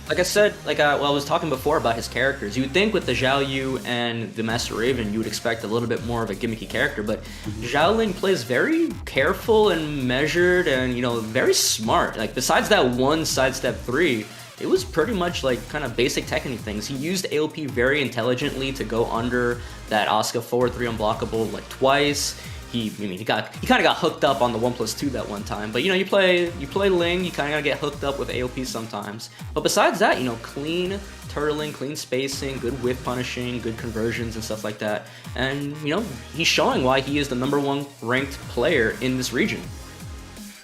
like I said, well, I was talking before about his characters. You would think with the Xiaoyu and the Master Raven, you would expect a little bit more of a gimmicky character, but Shaoling plays very careful and measured and, you know, very smart. Like, besides that one sidestep 3, it was pretty much like kind of basic Tekken things. He used AOP very intelligently to go under that Asuka forward 3 unblockable like twice. He kind of got hooked up on the 1+2 that one time. But you know, you play Ling, you kind of gotta get hooked up with AOP sometimes. But besides that, you know, clean turtling, clean spacing, good whiff punishing, good conversions and stuff like that. And you know, he's showing why he is the #1 ranked player in this region.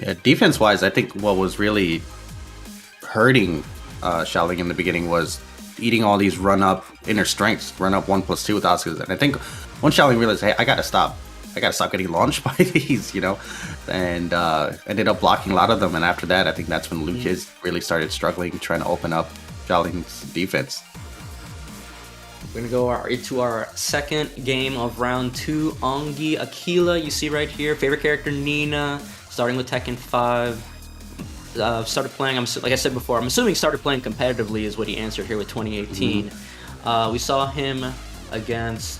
Yeah, defense-wise, I think what was really hurting Shaoling in the beginning was eating all these run-up inner strengths, run-up 1+2 with Asuka. And I think once Shaoling realized, hey, I gotta stop getting launched by these, you know, and ended up blocking a lot of them. And after that, I think that's when LooKiz really started struggling, trying to open up Shaoling's defense. We're gonna go into our second game of round 2. Ongee, Aquila, you see right here. Favorite character, Nina, starting with Tekken 5. Started playing, like I said before, I'm assuming started playing competitively is what he answered here with 2018. We saw him against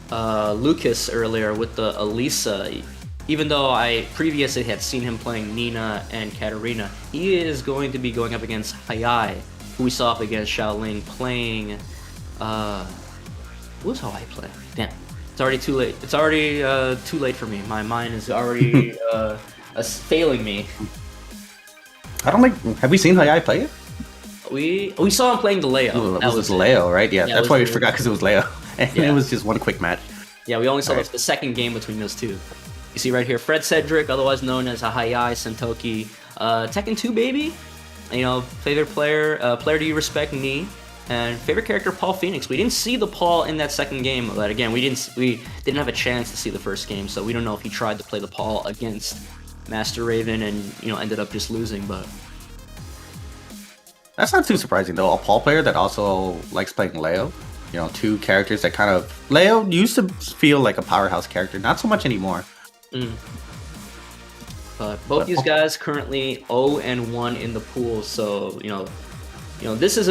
LooKiz earlier with the Alisa. Even though I previously had seen him playing Nina and Katarina, he is going to be going up against Hayai, who we saw up against Shaoling playing. What was Hayai playing? Damn, it's already too late. It's already too late for me. My mind is already failing me. I don't like. Have we seen Hayai play it? We saw him playing the Leo. It was Leo, right? Yeah, that's why we forgot because it was Leo. And Yeah. it was just one quick match. Yeah, we only saw the second game between those two. You see right here, Fred Cedric, otherwise known as a Hayai-Sentoki. Tekken 2 baby. You know, favorite player, player do you respect, me. And favorite character, Paul Phoenix. We didn't see the Paul in that second game, but again, we didn't have a chance to see the first game, so we don't know if he tried to play the Paul against Master Raven and, you know, ended up just losing, but... That's not too surprising, though. A Paul player that also likes playing Leo. You know, two characters that kind of... Leo used to feel like a powerhouse character, not so much anymore. But both these guys currently 0-1 in the pool, so, you know, You know, this is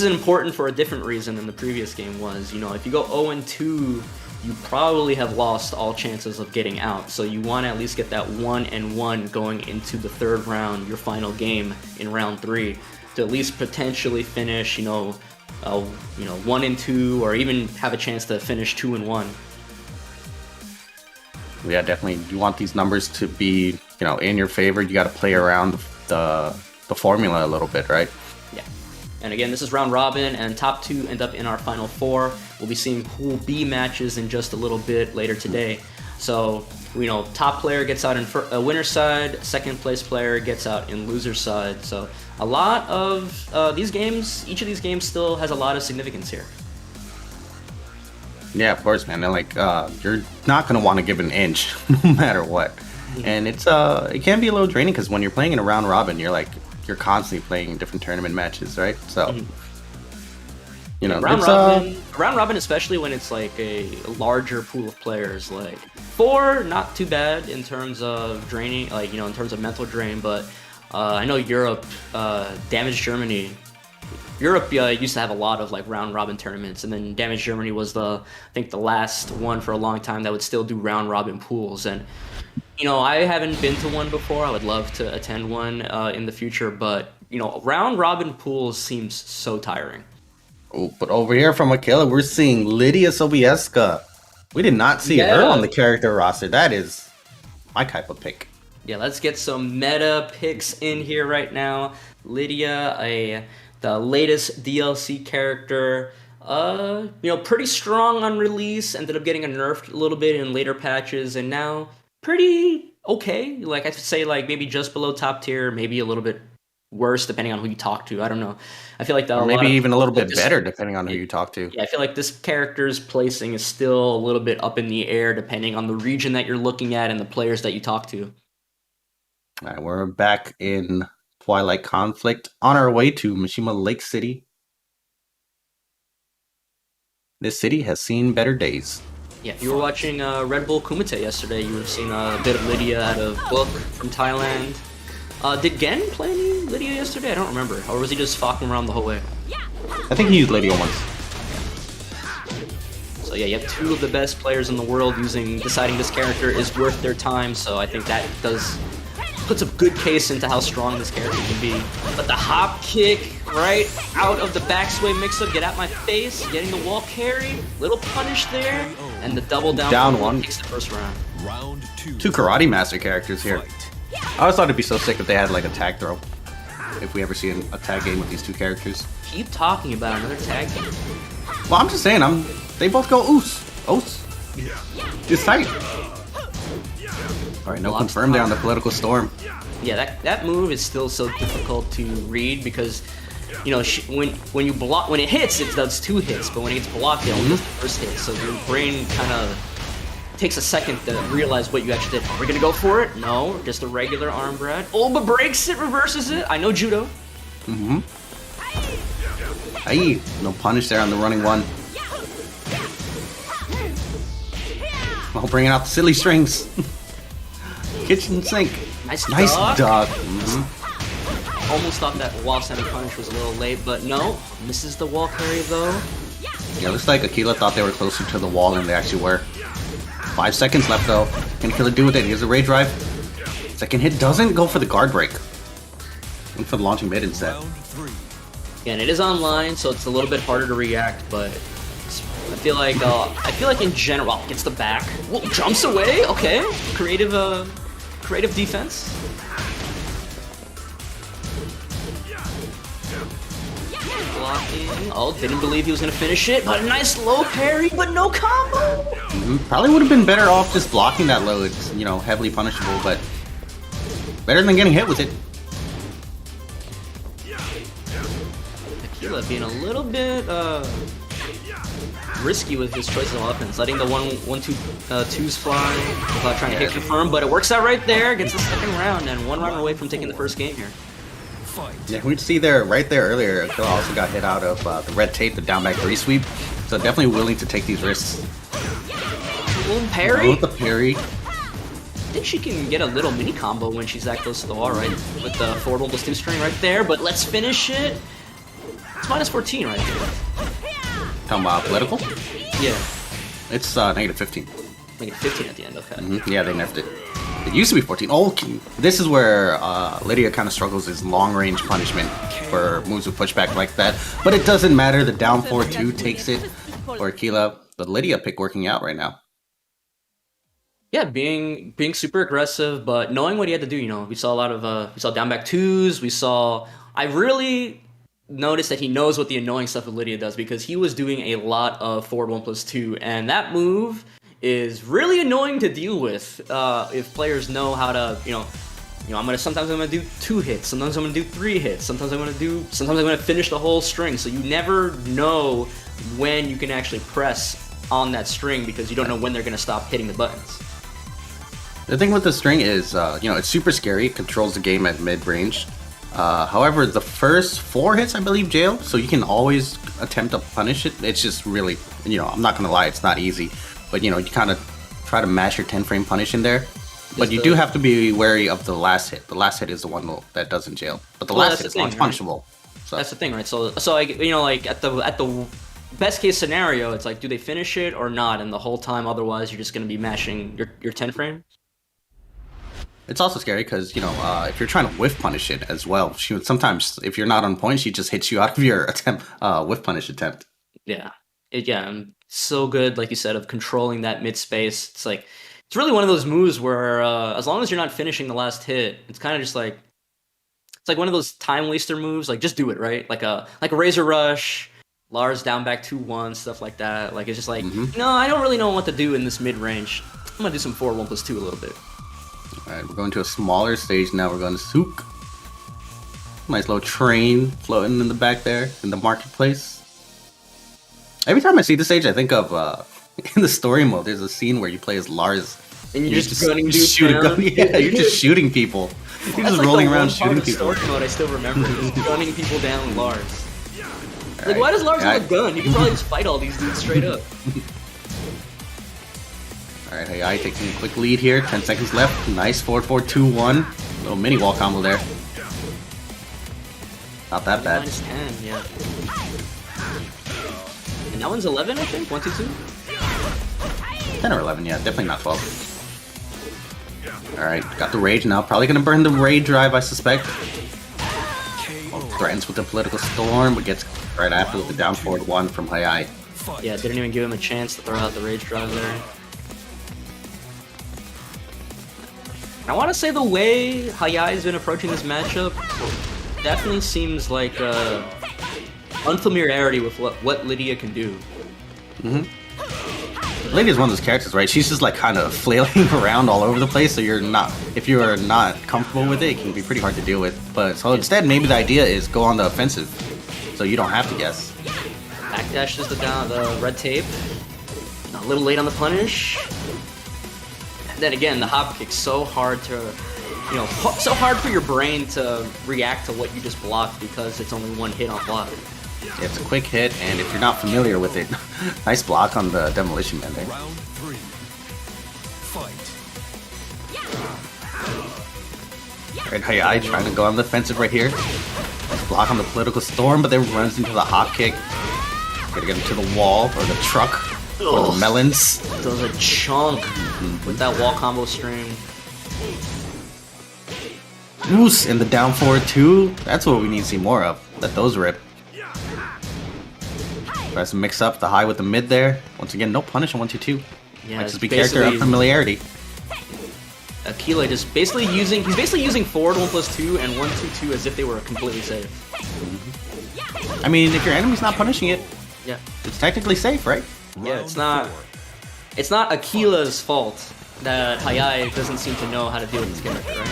important for a different reason than the previous game was. You know, if you go 0-2, you probably have lost all chances of getting out. So you want to at least get that 1-1 going into the third round, your final game in round 3, to at least potentially finish, 1-2, or even have a chance to finish 2-1. Yeah, definitely. You want these numbers to be, in your favor. You got to play around the formula a little bit, right? Yeah. And again, this is round robin, and top 2 end up in our final 4. We'll be seeing Pool B matches in just a little bit later today. So, top player gets out in winner's side, second place player gets out in loser's side. So, a lot of these games, each of these games still has a lot of significance here. Yeah, of course, man. And you're not gonna want to give an inch, no matter what. And it can be a little draining because when you're playing in a round robin, you're constantly playing different tournament matches, right? So, round robin, especially when it's like a larger pool of players. Like 4, not too bad in terms of draining, in terms of mental drain. But I know Europe, Damage Germany. Europe used to have a lot of round robin tournaments, and then Damage Germany was I think the last one for a long time that would still do round robin pools. And I haven't been to one before. I would love to attend one in the future, but round robin pools seems so tiring. Oh, but over here from Aquila, we're seeing Lidia Sobieska. We did not see her on the character roster. That is my type of pick. Yeah, let's get some meta picks in here right now. Lidia, the latest DLC character, pretty strong on release, ended up getting nerfed a little bit in later patches, and now pretty okay. I'd say maybe just below top tier, maybe a little bit worse depending on who you talk to. I don't know. I feel like or maybe even a little bit better depending on who you talk to. Yeah, I feel like this character's placing is still a little bit up in the air depending on the region that you're looking at and the players that you talk to. All right, we're back in Twilight Conflict on our way to Mishima Lake City. This city has seen better days. Yeah, if you were watching Red Bull Kumite yesterday, you would have seen a bit of Lidia out of Book from Thailand. Did Gen play any Lidia yesterday? I don't remember. Or was he just fucking around the whole way? I think he used Lidia once. So yeah, you have 2 of the best players in the world deciding this character is worth their time, so I think that puts a good case into how strong this character can be. But the hop kick right out of the backsway mix-up, get out my face, getting the wall carry, little punish there, and the double down one takes the first round. Round 2. 2 Karate Master characters here. I always thought it'd be so sick if they had a tag throw. If we ever see a tag game with these 2 characters. Keep talking about another tag game. Well, I'm just saying, they both go oos. It's tight. Alright, no confirm there on the political storm. Yeah, that move is still so difficult to read because, when you block, when it hits, it does 2 hits, but when it gets blocked, it only does the first hit. So your brain kind of takes a second to realize what you actually did. We're gonna go for it? No, just a regular arm grab. Oh, but breaks it, reverses it. I know judo. Aye, no punish there on the running one. Well, bringing out the silly strings. Kitchen sink. Nice duck. Almost thought that wall sending punish was a little late, but no. Misses the wall carry though. Yeah, looks like Aquila thought they were closer to the wall than they actually were. 5 seconds left though. Can Aquila do with it? Here's a Ray Drive. Second hit doesn't go for the guard break. Went for the launching mid instead. Yeah, and it is online, so it's a little bit harder to react, but I feel like in general, gets the back. Whoa, jumps away. Okay, creative defense. Blocking. Oh, didn't believe he was gonna finish it, but a nice low parry, but no combo. Probably would have been better off just blocking that low. It's heavily punishable, but better than getting hit with it. Aquila being a little bit risky with his choices of weapons, letting the 1-2-2s fly without trying to hit confirm, but it works out right there, gets the second round, and 1 round away from taking the first game here. Yeah, we see right there earlier, Aquila also got hit out of the red tape, the down back 3 sweep, so definitely willing to take these risks. Little parry? With the parry. I think she can get a little mini combo when she's that close to the wall, right? With the forward plus 2 string right there, but let's finish it. It's minus 14 right here. Talking about political? Yeah. It's negative 15. Negative 15 at the end, okay. Yeah, they nerfed it. It used to be 14. Okay. This is where Lidia kind of struggles, is long-range punishment for moves with pushback like that. But it doesn't matter. The down 4-2 takes it for Aquila. The Lidia pick working out right now. Yeah, being super aggressive, but knowing what he had to do. You know, we saw a lot of we saw down back 2s. I really noticed that he knows what the annoying stuff with Lidia does, because he was doing a lot of forward 1+2, and that move is really annoying to deal with if players know how to, sometimes I'm gonna do 2 hits, sometimes I'm gonna do 3 hits, sometimes I'm gonna finish the whole string. So you never know when you can actually press on that string, because you don't know when they're gonna stop hitting the buttons. The thing with the string is, it's super scary. It controls the game at mid-range. However, the first 4 hits, I believe, jail, so you can always attempt to punish it. It's just really, I'm not gonna lie, it's not easy. But, you kind of try to mash your 10-frame punish in there. But you do have to be wary of the last hit. The last hit is the one that doesn't jail. But the last hit is not punishable. So. That's the thing, right? So like at the best case scenario, it's like, do they finish it or not? And the whole time, otherwise, you're just gonna be mashing your 10 frame. It's also scary because, if you're trying to whiff punish it as well, sometimes if you're not on point, she just hits you out of your whiff punish attempt. Yeah. So good, like you said, of controlling that mid space. It's like, it's really one of those moves where as long as you're not finishing the last hit, it's kind of just like, it's like one of those time waster moves. Like, just do it, right? Like a Razor Rush, Lars down back 2-1, stuff like that. Like, it's just like, no, I don't really know what to do in this mid range. I'm gonna do some 4-1+2 a little bit. All right, we're going to a smaller stage now. We're going to Sook. Nice little train floating in the back there in the marketplace. Every time I see this stage, I think of in the story mode. There's a scene where you play as Lars, and you're just gunning dudes down. Yeah, you're just shooting people. You're just rolling around shooting people. Story mode, I still remember, just gunning people down with Lars. Like, why does Lars have a gun? You can probably just fight all these dudes straight up. Alright, Hayai taking a quick lead here. 10 seconds left. Nice 4-4-2-1. Little mini wall combo there. Not that bad. Minus 10, yeah. And that one's 11, I think? 1-2-2? 10 or 11, yeah. Definitely not 12. Alright, got the rage now. Probably gonna burn the raid drive, I suspect. Threatens with the political storm, but gets right after with the down forward 1 from Hayai. Yeah, didn't even give him a chance to throw out the rage drive there. I want to say the way Hayai's been approaching this matchup definitely seems like unfamiliarity with what Lidia can do. Lidia's one of those characters, right? She's just like kind of flailing around all over the place, so if you are not comfortable with it, it can be pretty hard to deal with. But so instead, maybe the idea is go on the offensive, so you don't have to guess. Backdash is the red tape. A little late on the punish. Then again, the hop kick's so hard to, so hard for your brain to react to what you just blocked, because it's only 1 hit on block. Yeah, it's a quick hit, and if you're not familiar with it, nice block on the Demolition Man there. Round 3. Fight. Alright, Hayai trying to go on the offensive right here. Nice block on the political storm, but then runs into the hop kick. Gotta get him to the wall, or the truck. Or the melons. Does a chunk with that wall combo stream. Goose in the down forward 2. That's what we need to see more of. Let those rip. Tries to mix up the high with the mid there. Once again, no punish on 1-2-2. Yeah, might just be character unfamiliarity. Aquila just basically using forward 1+2 and 1-2-2 as if they were completely safe. I mean, if your enemy's not punishing it, yeah, it's technically safe, right? Yeah, it's not Aquila's fault that Hayai doesn't seem to know how to deal with this character, right?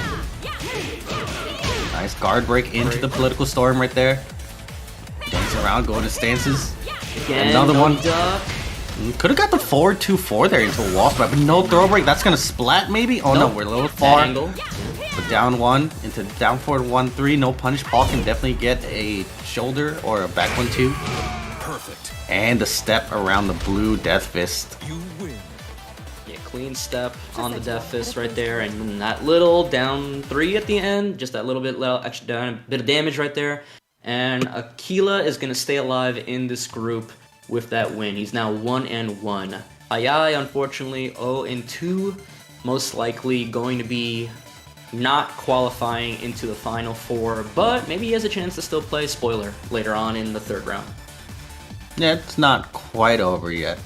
Nice guard break into the political storm right there. Dancing around, going to stances. Again, another one. Duck. Could have got the forward 2-4 there into a wall spot, but no throw break. That's gonna splat maybe. Oh no, we're a little far. But down 1 into down forward 1-3. No punish. Paul can definitely get a shoulder or a back 1-2. Perfect. And a step around the blue Death Fist. You win. Yeah, clean step on the Death Fist right there, and that little down 3 at the end, just that little bit extra down, a bit of damage right there. And Aquila is going to stay alive in this group with that win. He's now 1-1. Hayai, unfortunately, 0-2. Most likely going to be not qualifying into the Final Four, but maybe he has a chance to still play, spoiler, later on in the 3rd round. Yeah, it's not quite over yet.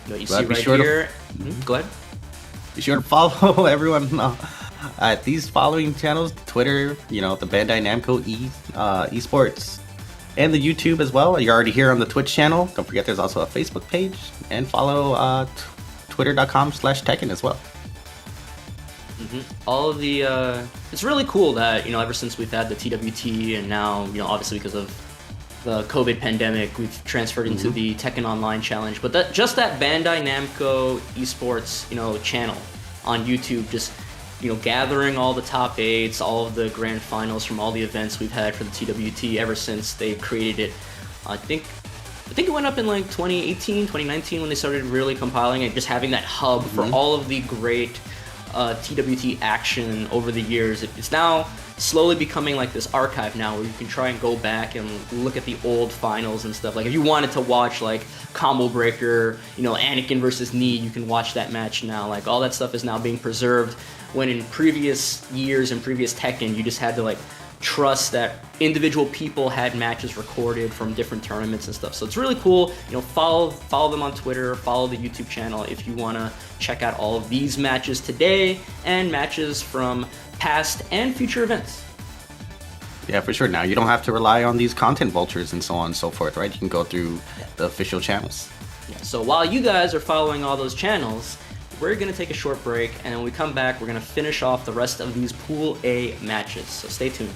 What you see right here... Go ahead. Be sure to follow everyone at these following channels: Twitter, the Bandai Namco esports, and the YouTube as well. You're already here on the Twitch channel. Don't forget there's also a Facebook page, and follow twitter.com/TEKKEN as well. All of the it's really cool that ever since we've had the TWT, and now obviously because of the COVID pandemic, we've transferred into the Tekken Online Challenge. But that Bandai Namco esports channel on YouTube, just gathering all the top 8s, all of the grand finals from all the events we've had for the TWT ever since they created it. I think it went up in like 2018, 2019 when they started really compiling it, just having that hub for all of the great TWT action over the years. It's now slowly becoming like this archive now where you can try and go back and look at the old finals and stuff. Like if you wanted to watch like Combo Breaker, Anakin versus Knee, you can watch that match now. Like all that stuff is now being preserved, when in previous years and previous Tekken you just had to like trust that individual people had matches recorded from different tournaments and stuff. So it's really cool. Follow them on Twitter, follow the YouTube channel if you want to check out all of these matches today and matches from past and future events. Yeah, for sure. Now you don't have to rely on these content vultures and so on and so forth, right? You can go through the official channels. Yeah, so while you guys are following all those channels, we're going to take a short break, and when we come back, we're going to finish off the rest of these Pool A matches. So stay tuned.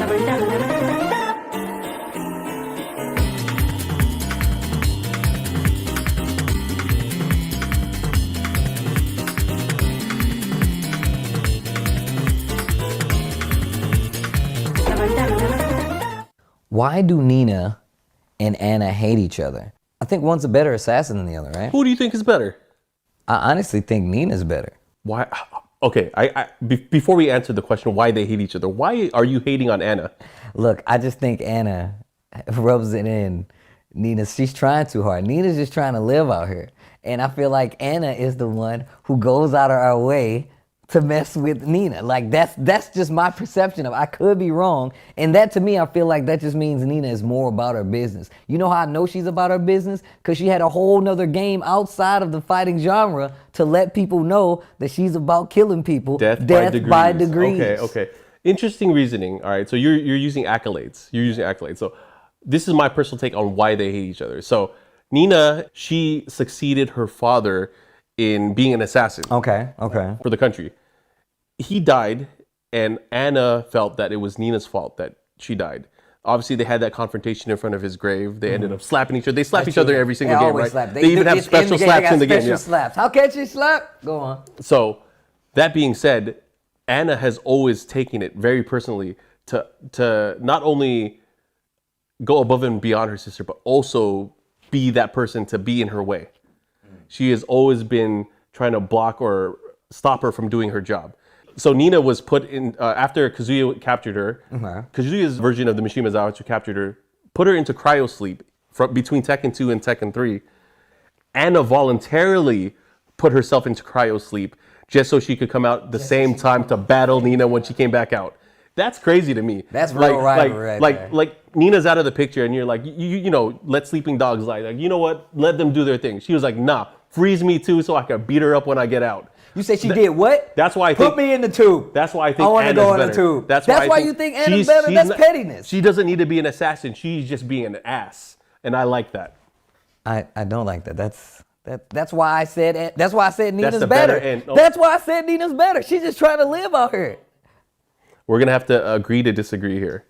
Why do Nina and Anna hate each other? I think one's a better assassin than the other, right? Who do you think is better? I honestly think Nina's better. Why? Okay, before we answer the question why they hate each other, why are you hating on Anna? Look, I just think Anna rubs it in. Nina, she's trying too hard. Nina's just trying to live out here. And I feel like Anna is the one who goes out of our way to mess with Nina. Like that's just my perception of it. I could be wrong. And that to me, I feel like that just means Nina is more about her business. You know how I know she's about her business? Because she had a whole nother game outside of the fighting genre to let people know that she's about killing people. Death by degrees. Okay. Interesting reasoning. All right, so you're using accolades. So this is my personal take on why they hate each other. So Nina, she succeeded her father in being an assassin. Okay. For the country. He died, and Anna felt that it was Nina's fault that she died. Obviously, they had that confrontation in front of his grave. They ended up slapping each other. They slap each other every single game, right? Slap. They even have special slaps in the game. Slaps. How can she slap? Go on. So, that being said, Anna has always taken it very personally to not only go above and beyond her sister, but also be that person to be in her way. She has always been trying to block or stop her from doing her job. So Nina was put in, after Kazuya captured her, Kazuya's version of the Mishima Zawachu captured her, put her into cryo sleep between Tekken 2 and Tekken 3. Anna voluntarily put herself into cryo sleep just so she could come out the same time to battle Nina when she came back out. That's crazy to me. That's real rivalry right there. Like Nina's out of the picture and you're like, you know, let sleeping dogs lie. Like, you know what? Let them do their thing. She was like, nah, freeze me too so I can beat her up when I get out. You say she did what? That's why I think. Put me in the tube. That's why I think I want to Anna's go in better. the tube. That's why you think Anna's better? That's pettiness. She doesn't need to be an assassin. She's just being an ass. And I like that. I don't like that. That's why I said Nina's the better. end. Oh. That's why I said Nina's better. She's just trying to live out here. We're going to have to agree to disagree here.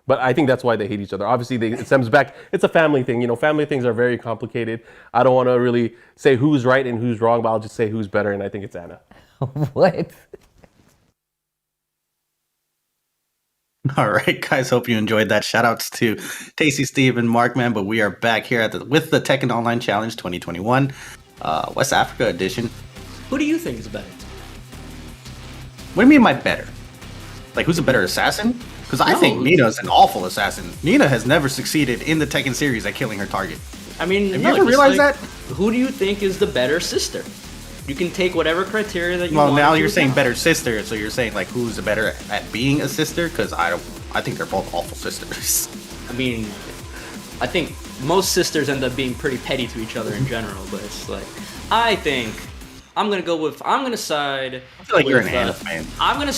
But I think that's why they hate each other. Obviously, it stems back. It's a family thing. You know, family things are very complicated. I don't want to really say who's right and who's wrong, but I'll just say who's better, and I think it's Anna. What? All right, guys. Hope you enjoyed that. Shoutouts to Tasty Steve and Mark, man. But we are back here with the Tekken Online Challenge 2021, West Africa edition. Who do you think is better? What do you mean by better? Like, who's a better assassin? Because I think Nina's an awful assassin. Nina has never succeeded in the Tekken series at killing her target. I mean, have you ever realized that? Who do you think is the better sister? You can take whatever criteria that you want. Well, now you're saying better sister, so you're saying like who's better at being a sister? Because I think they're both awful sisters. I mean, I think most sisters end up being pretty petty to each other in general, but it's like, I think I'm gonna side. I feel like with, you're an Anna fan. I'm gonna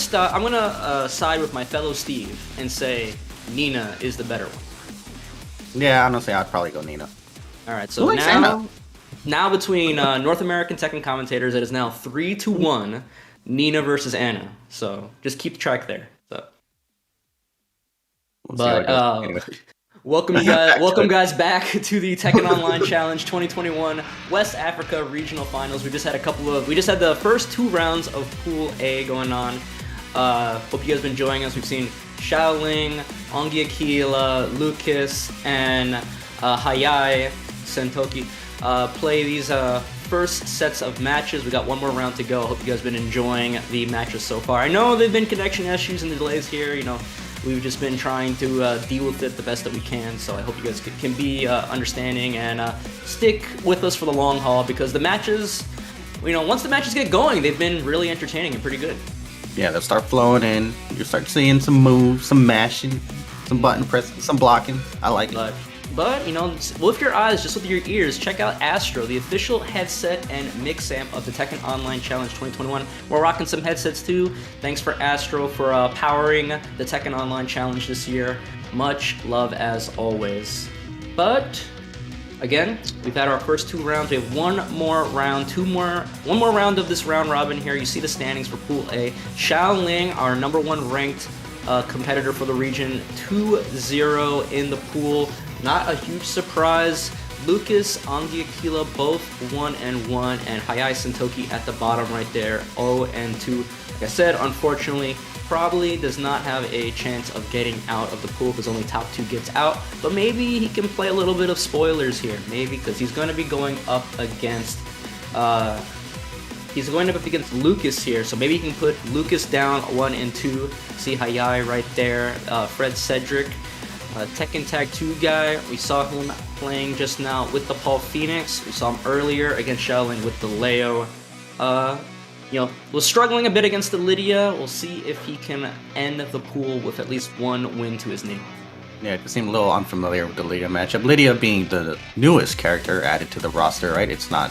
side with my fellow Steve and say Nina is the better one. Yeah, honestly, I'd probably go Nina. All right, so now between North American Tekken commentators, it is now 3-1, Nina versus Anna. So just keep track there. So. Welcome guys back to the Tekken Online Challenge 2021 West Africa Regional Finals. We just had the first 2 rounds of Pool A going on. Hope you guys have been enjoying us. We've seen Shaoling, Ongee, Aquila, LooKiz, and Hayai-Sentoki play these first sets of matches. We got one more round to go. Hope you guys have been enjoying the matches so far. I know there've been connection issues and delays here. You know, we've just been trying to deal with it the best that we can. So I hope you guys can be understanding and stick with us for the long haul, because the matches, you know, once the matches get going, they've been really entertaining and pretty good. Yeah, they'll start flowing in. You start seeing some moves, some mashing, some button pressing, some blocking. I like it. But, you know, with your eyes, just with your ears, check out Astro, the official headset and mix amp of the Tekken Online Challenge 2021. We're rocking some headsets too. Thanks for Astro for powering the Tekken Online Challenge this year. Much love as always. But, again, we've had our first 2 rounds. We have one more round of this round robin here. You see the standings for Pool A. Shaoling, our #1 ranked competitor for the region, 2-0 in the pool. Not a huge surprise. LooKiz, Ongee, Aquila both 1-1, and Hayai-Sentoki at the bottom right there, 0-2. Like I said, unfortunately, probably does not have a chance of getting out of the pool because only top 2 gets out. But maybe he can play a little bit of spoilers here, maybe, because he's going to be going up against LooKiz here, so maybe he can put LooKiz down 1-2. See Hayai right there, Fred Cedric. Tekken Tag 2 guy, we saw him playing just now with the Paul Phoenix. We saw him earlier against Shaoling with the Leo. Was struggling a bit against the Lidia. We'll see if he can end the pool with at least 1 win to his name. Yeah, it seemed a little unfamiliar with the Lidia matchup. Lidia being the newest character added to the roster, right? It's not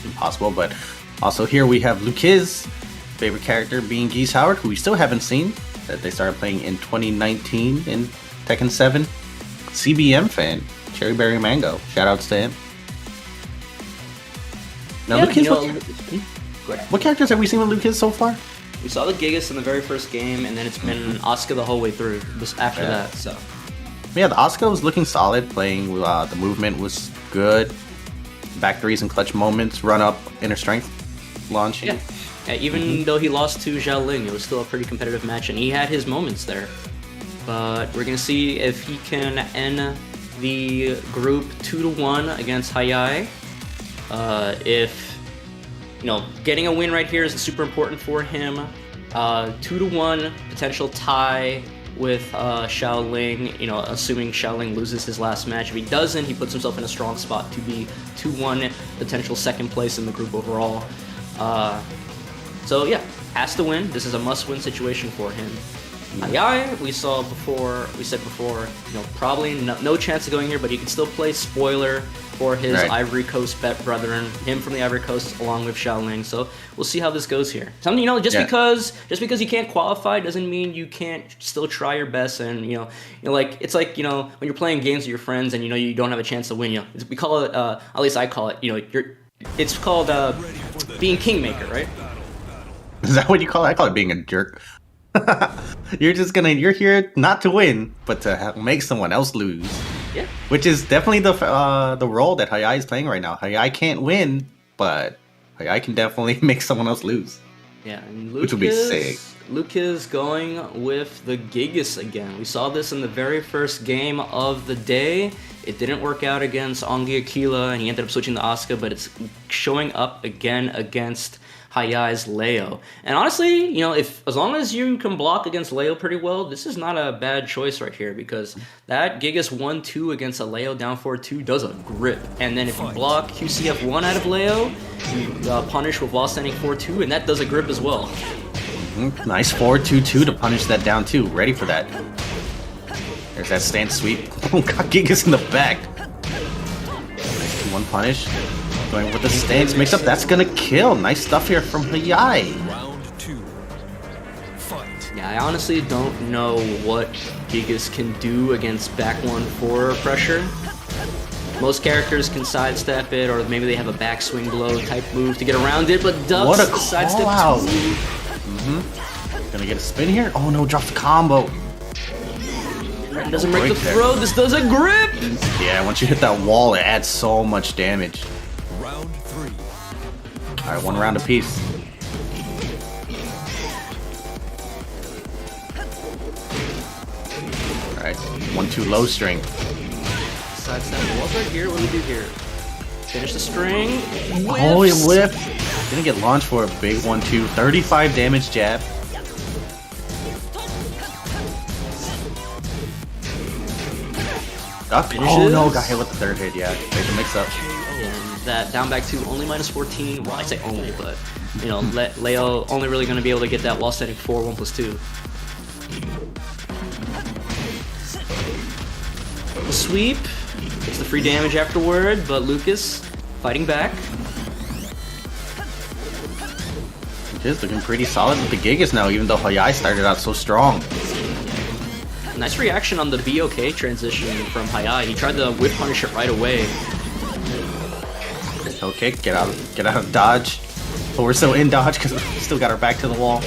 impossible, but also here we have LooKiz, favorite character being Geese Howard, who we still haven't seen. That they started playing in 2019 in Tekken 7. CBM fan, Cherryberry Mango. Shoutouts to him. Now, Yeah, LooKiz, what characters have we seen with LooKiz so far? We saw the Gigas in the very first game, and then it's been Asuka the whole way through after that. So yeah, the Asuka was looking solid, playing, the movement was good. Back threes and clutch moments, run up, inner strength, launch. Yeah, even though he lost to Xiaoling, it was still a pretty competitive match, and he had his moments there. But we're gonna see if he can end the group 2-1 against Hayai. Getting a win right here is super important for him. 2-1 potential tie with Shaoling. Assuming Shaoling loses his last match. If he doesn't, he puts himself in a strong spot to be 2-1, potential second place in the group overall. So yeah, has to win. This is a must-win situation for him. Hayai, we said before, probably no chance of going here, but he can still play spoiler for his Ivory Coast bet brethren, him from the Ivory Coast along with Shaoling. So we'll see how this goes here. Something, just because you can't qualify doesn't mean you can't still try your best. And it's like when you're playing games with your friends and you don't have a chance to win. We call it, at least I call it, it's called being kingmaker, right? Is that what you call it? I call it being a jerk. You're here not to win, but to make someone else lose. Yeah. Which is definitely the role that Hayai is playing right now. Hayai can't win, but Hayai can definitely make someone else lose. Yeah, and which would be sick. LooKiz going with the Gigas again. We saw this in the very first game of the day. It didn't work out against Ongee Aquila, and he ended up switching to Asuka, but it's showing up again against Hayai's Leo. And honestly, as long as you can block against Leo pretty well, this is not a bad choice right here, because that Gigas 1-2 against a Leo down 4-2 does a grip. And then if you block QCF1 out of Leo, you punish with wall standing 4-2, and that does a grip as well. Nice 4-2-2 to punish that down too. Ready for that. There's that stance sweep. Oh, got Gigas in the back. Nice 2-1 punish. Going with the stance mix up. That's gonna kill. Nice stuff here from Hayai. Yeah, I honestly don't know what Gigas can do against back 1-4 pressure. Most characters can sidestep it, or maybe they have a backswing blow type move to get around it, but Dubs what a call sidestep out. too. Gonna get a spin here. Oh no, drops the combo. Doesn't break the throw. This does a grip. Yeah, once you hit that wall, it adds so much damage. Round 3. All right, 1 round apiece. All right, 1-2 low string. Sidestep. What's right here? What do we do here? Finish the string. Oh, he whipped. Gonna get launched for a big 1-2. 35 damage jab. Oh no, got hit with the third hit, yeah. There's a mix up. And that down back to only -14. Well, I say only, but Leo only really going to be able to get that while setting 4 1+2. The sweep gets the free damage afterward, but LooKiz fighting back. LooKiz looking pretty solid with the Gigas now, even though Hayai started out so strong. Nice reaction on the BOK transition from Hayai. He tried to whip punish it right away. Toe kick, get out of dodge. But we're still in dodge because we still got our back to the wall.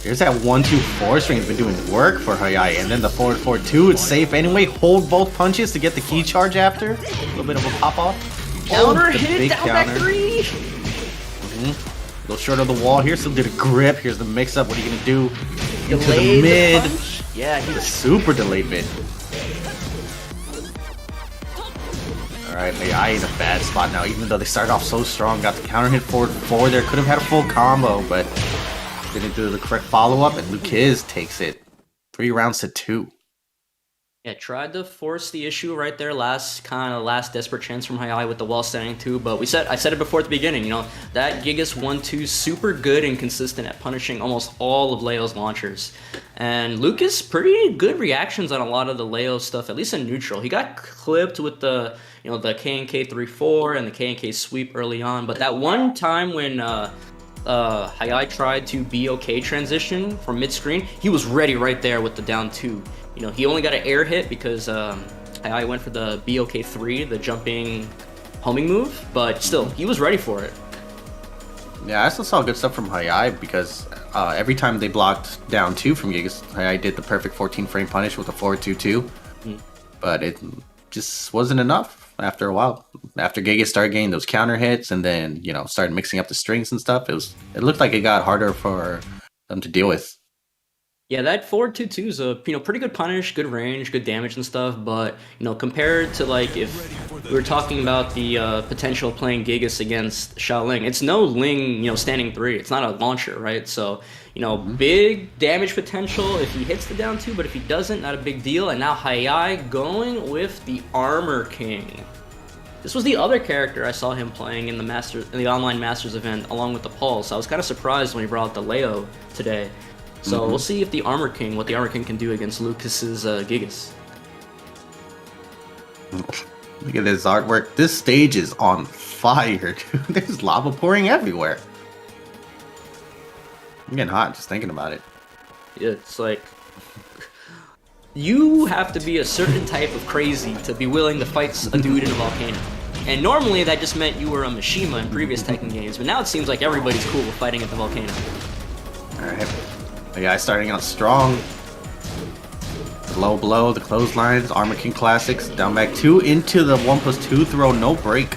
Here's that 1-2-4 string has been doing work for Hayai, and then the forward 4-2, it's safe anyway. Hold both punches to get the key charge after. A little bit of a pop off. Counter the hit, big down back counter. 3. A little short of the wall here, still did a grip. Here's the mix up. What are you gonna do? Into Delayed the mid. punch. Yeah, he The was super delayed mid. Alright, Hayai in a bad spot now, even though they started off so strong. Got the counter hit forward 4 there. Could have had a full combo, but didn't do the correct follow-up, and LooKiz takes it 3 rounds to 2. Yeah, tried to force the issue right there, last desperate chance from Hayai with the wall standing too. But I said it before at the beginning, you know, that Gigas 1-2 super good and consistent at punishing almost all of Leo's launchers. And LooKiz pretty good reactions on a lot of the Leo stuff, at least in neutral. He got clipped with the the K&K 3-4 and the K&K sweep early on, but that one time when Hayai tried to BOK transition from mid-screen, he was ready right there with the down 2. You know, he only got an air hit because Hayai went for the BOK 3, the jumping homing move, but still, he was ready for it. Yeah, I still saw good stuff from Hayai because every time they blocked down 2 from Gigas, Hayai did the perfect 14-frame punish with a forward 2-2, but it just wasn't enough after a while. After Gigas started getting those counter hits and then, started mixing up the strings and stuff, it looked like it got harder for them to deal with. Yeah, that forward 2-2 is a pretty good punish, good range, good damage and stuff. But compared to like if we were talking about the potential of playing Gigas against Shaoling, it's no Ling standing 3. It's not a launcher, right? So big damage potential if he hits the down 2, but if he doesn't, not a big deal. And now Hayai going with the Armor King. This was the other character I saw him playing in the online Masters event along with the Pulse. I was kind of surprised when he brought out the Leo today. So we'll see if what the Armor King can do against LooKiz's Gigas. Look at this artwork. This stage is on fire, dude. There's lava pouring everywhere. I'm getting hot just thinking about it. Yeah, it's like you have to be a certain type of crazy to be willing to fight a dude in a volcano. And normally that just meant you were a Mishima in previous Tekken games, but now it seems like everybody's cool with fighting at the volcano. Alright. The guy starting out strong. Low blow, the clotheslines, Armor King classics, down back 2 into the 1+2 throw, no break.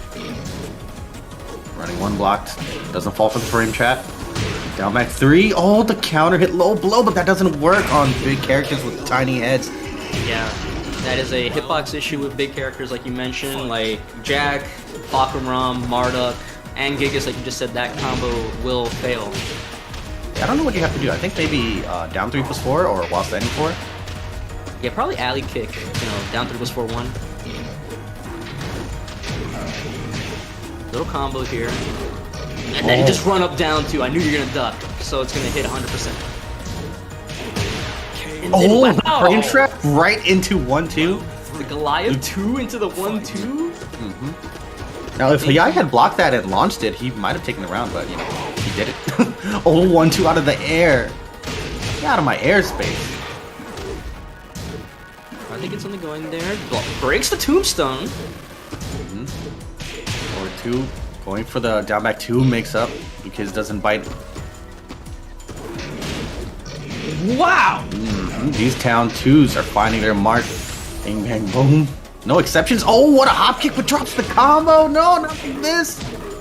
Running 1 blocked, doesn't fall for the frame trap. Down back 3, oh, the counter hit low blow, but that doesn't work on big characters with tiny heads. Yeah, that is a hitbox issue with big characters like you mentioned, like Jack, Hwoarang, Marduk, and Gigas, like you just said, that combo will fail. I don't know what you have to do. I think maybe down 3+4 or while standing 4. Yeah, probably alley kick, down 3+4 1. Little combo here. And then just run up down 2. I knew you were gonna duck, so it's gonna hit 100%. And then, wow! Frame trap right into 1-2. The Goliath 2 into the 1-2? Now, if Hayai had blocked that and launched it, he might have taken the round, but, he did it. Oh, 1-2 out of the air. Get out of my airspace. I think it's only going there. Breaks the tombstone. Or 2. Going for the down back 2 makes up. LooKiz doesn't bite. Wow! These town 2s are finding their mark. Bang, bang, boom. No exceptions. Oh, what a hop kick, but drops the combo. No, not this.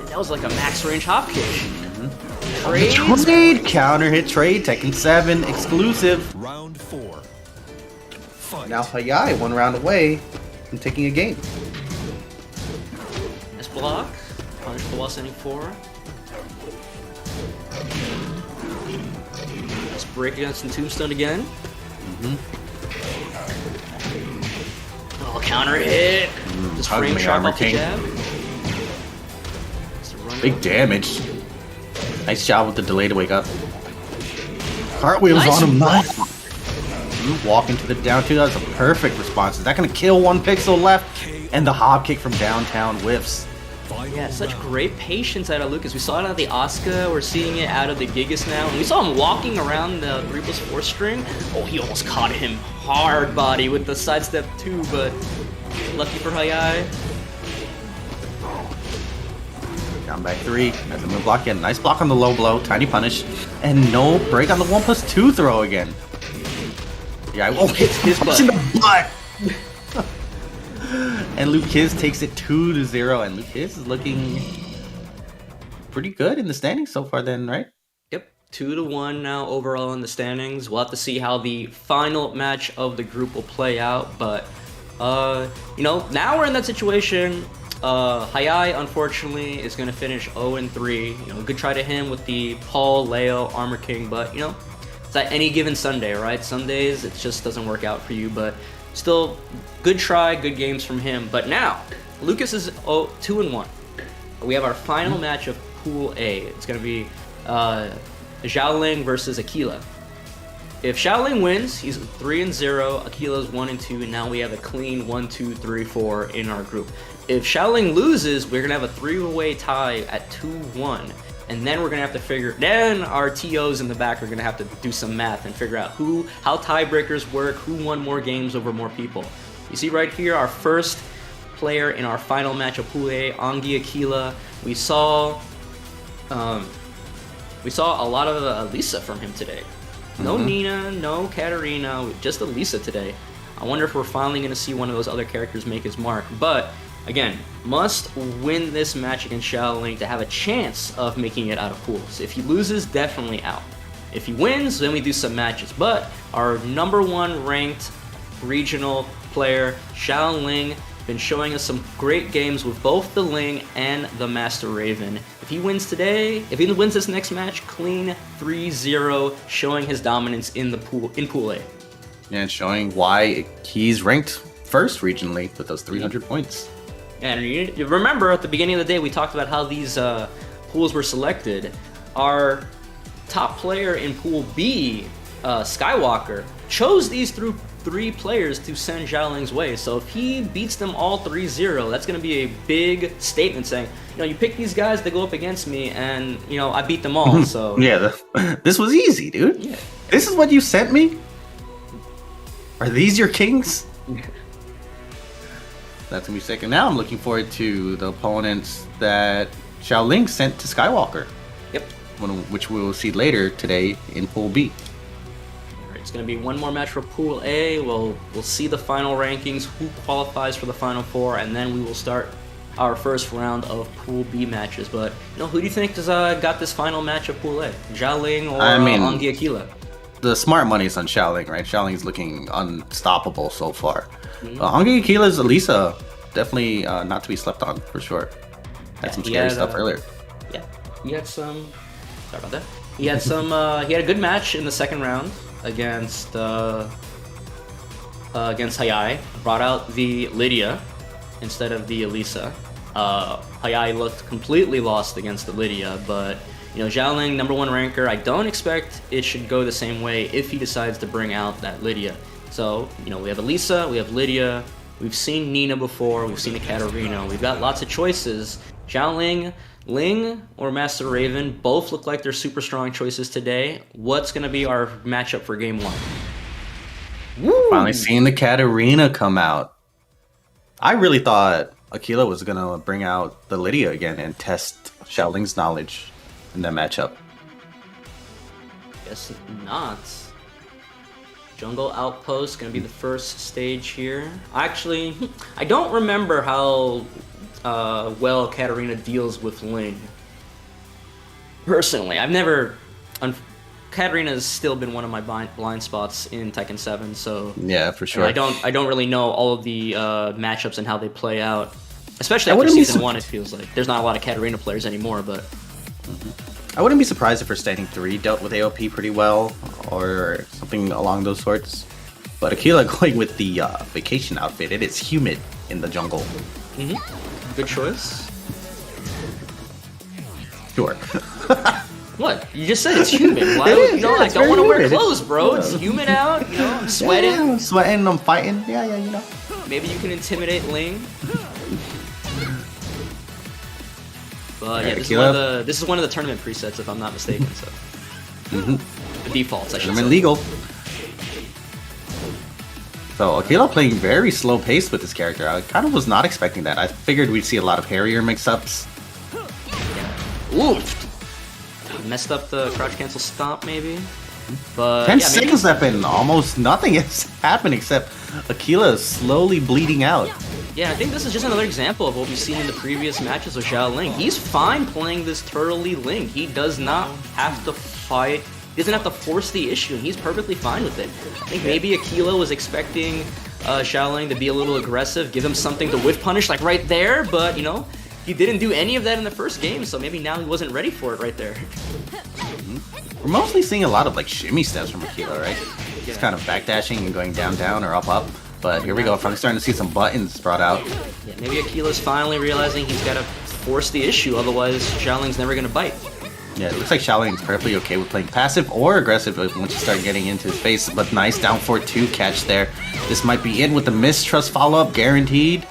That was like a max range hop kick. Trade, counter hit trade, Tekken 7 exclusive. Round 4. Fight. Now Hayai 1 round away from taking a game. Nice block. Punish the wall standing 4. Let's break against the tombstone again. Oh, counter hit. Just frame trap off the jab. Big damage. Nice job with the delay to wake up. Cartwheels on him. Nice. Walk into the down 2. That's a perfect response. Is that going to kill 1 pixel left? And the hop kick from downtown whiffs. Yeah, such great patience out of LooKiz. We saw it out of the Asuka. We're seeing it out of the Gigas now. And we saw him walking around the 3+4 string. Oh, he almost caught him hard body with the sidestep 2, but lucky for Hayai. Down back 3. Has a move block again. Nice block on the low blow. Tiny punish. And no break on the 1+2 throw again. Yeah, oh, his butt in the butt. And LooKiz takes it 2-0. And LooKiz is looking pretty good in the standings so far then, right? Yep, 2-1 now overall in the standings. We'll have to see how the final match of the group will play out, but you know, now we're in that situation. Hayai, unfortunately, is going to finish 0-3. You know, good try to him with the Paul, Leo, Armor King, but, you know, it's like any given Sunday, right? Sundays, it just doesn't work out for you, but still, good try, good games from him. But now, LooKiz is 2-1. We have our final match of Pool A. It's going to be Shaoling versus Aquila. If Shaoling wins, he's 3-0, Aquila's 1-2, and now we have a clean 1-2-3-4 in our group. If Shaoling loses, we're gonna have a 3-way tie at 2-1, and then we're gonna have to figure. Then our TOs in the back are gonna have to do some math and figure out how tiebreakers work, who won more games over more people. You see right here, our first player in our final match of Pool A, Ongee Aquila. We saw a lot of Alisa from him today. No Nina, no Katarina, just Alisa today. I wonder if we're finally going to see one of those other characters make his mark. But, again, must win this match against Shaoling to have a chance of making it out of pools. If he loses, definitely out. If he wins, then we do some matches. But our #1 ranked regional player, Shaoling, been showing us some great games with both the Ling and the Master Raven. If he wins today, if he wins this next match, clean 3-0, showing his dominance in Pool A. Yeah, and showing why he's ranked first regionally with those 300 points. And you remember at the beginning of the day, we talked about how these pools were selected. Our top player in Pool B, Skywalker, chose these three players to send Xiaoling's way. So if he beats them all 3-0, that's going to be a big statement saying, you know, you pick these guys to go up against me, and, you know, I beat them all. So yeah, this was easy, dude. Yeah. This is what you sent me? Are these your kings? That's going to be sick. And now I'm looking forward to the opponents that Shaoling sent to Skywalker. Yep. Which we will see later today in Pool B. It's going to be one more match for Pool A. We'll see the final rankings, who qualifies for the Final Four, and then we will start our first round of Pool B matches. But, you know, who do you think has got this final match of Pool A? Xiaoling or Ongee Aquila? The smart money is on Shaoling, right? Shaoling's looking unstoppable so far. Ongee Aquila's Alisa, definitely not to be slept on, for sure. Had some scary stuff earlier. Yeah, he had some... Sorry about that. He had some... he had a good match in the second round against Hayai. Brought out the Lidia instead of the Elisa. Hayai looked completely lost against the Lidia, but you know, Shaoling, #1 ranker, I don't expect it should go the same way if he decides to bring out that Lidia. So, you know, we have Elisa, we have Lidia, we've seen Nina before, we've seen a Katarina, we've got lots of choices. Shaoling, Ling, or Master Raven both look like they're super strong choices today. What's going to be our matchup for Game 1? Woo! Finally seeing the Katarina come out. I really thought Aquila was going to bring out the Lidia again and test Shaoling's knowledge in that matchup. Guess not. Jungle Outpost going to be the first stage here. Actually, I don't remember how well Katarina deals with Ling. Personally, I've never... Katarina has still been one of my blind spots in Tekken 7, so... Yeah, for sure. I don't really know all of the matchups and how they play out. Especially after Season 1, it feels like. There's not a lot of Katarina players anymore, but... I wouldn't be surprised if her standing 3 dealt with AOP pretty well, or something along those sorts. But Aquila going with the vacation outfit, it is humid in the jungle. Good choice. Sure. What? You just said it's humid. Why don't you know? I don't want to wear clothes, bro. It's humid out. You know, I'm sweating. Yeah, I'm sweating. I'm fighting. Yeah, you know. Maybe you can intimidate Ling. But yeah, this is one of the tournament presets, if I'm not mistaken. So the defaults, I should say. Legal. So Aquila playing very slow pace with this character. I kind of was not expecting that. I figured we'd see a lot of Harrier mix-ups. Yeah. Ooh! Messed up the crouch cancel stomp, maybe. But 10 yeah, seconds left and almost nothing has happened except Aquila is slowly bleeding out. Yeah, I think this is just another example of what we've seen in the previous matches with Shaoling. He's fine playing this turtley Link. He does not have to fight. He doesn't have to force the issue, and he's perfectly fine with it. I think maybe Aquila was expecting Shaoling to be a little aggressive, give him something to whiff punish like right there, but you know, he didn't do any of that in the first game, so maybe now he wasn't ready for it right there. We're mostly seeing a lot of like shimmy steps from Aquila, right? He's kind of backdashing and going down, down, or up, up. But here we go. I'm starting to see some buttons brought out. Yeah, maybe Aquila's finally realizing he's got to force the issue, otherwise Shaoling's never going to bite. Yeah, it looks like Shaoling's perfectly okay with playing passive or aggressive once you start getting into his face. But nice down 4-2 catch there. This might be it with the mistrust follow-up, guaranteed.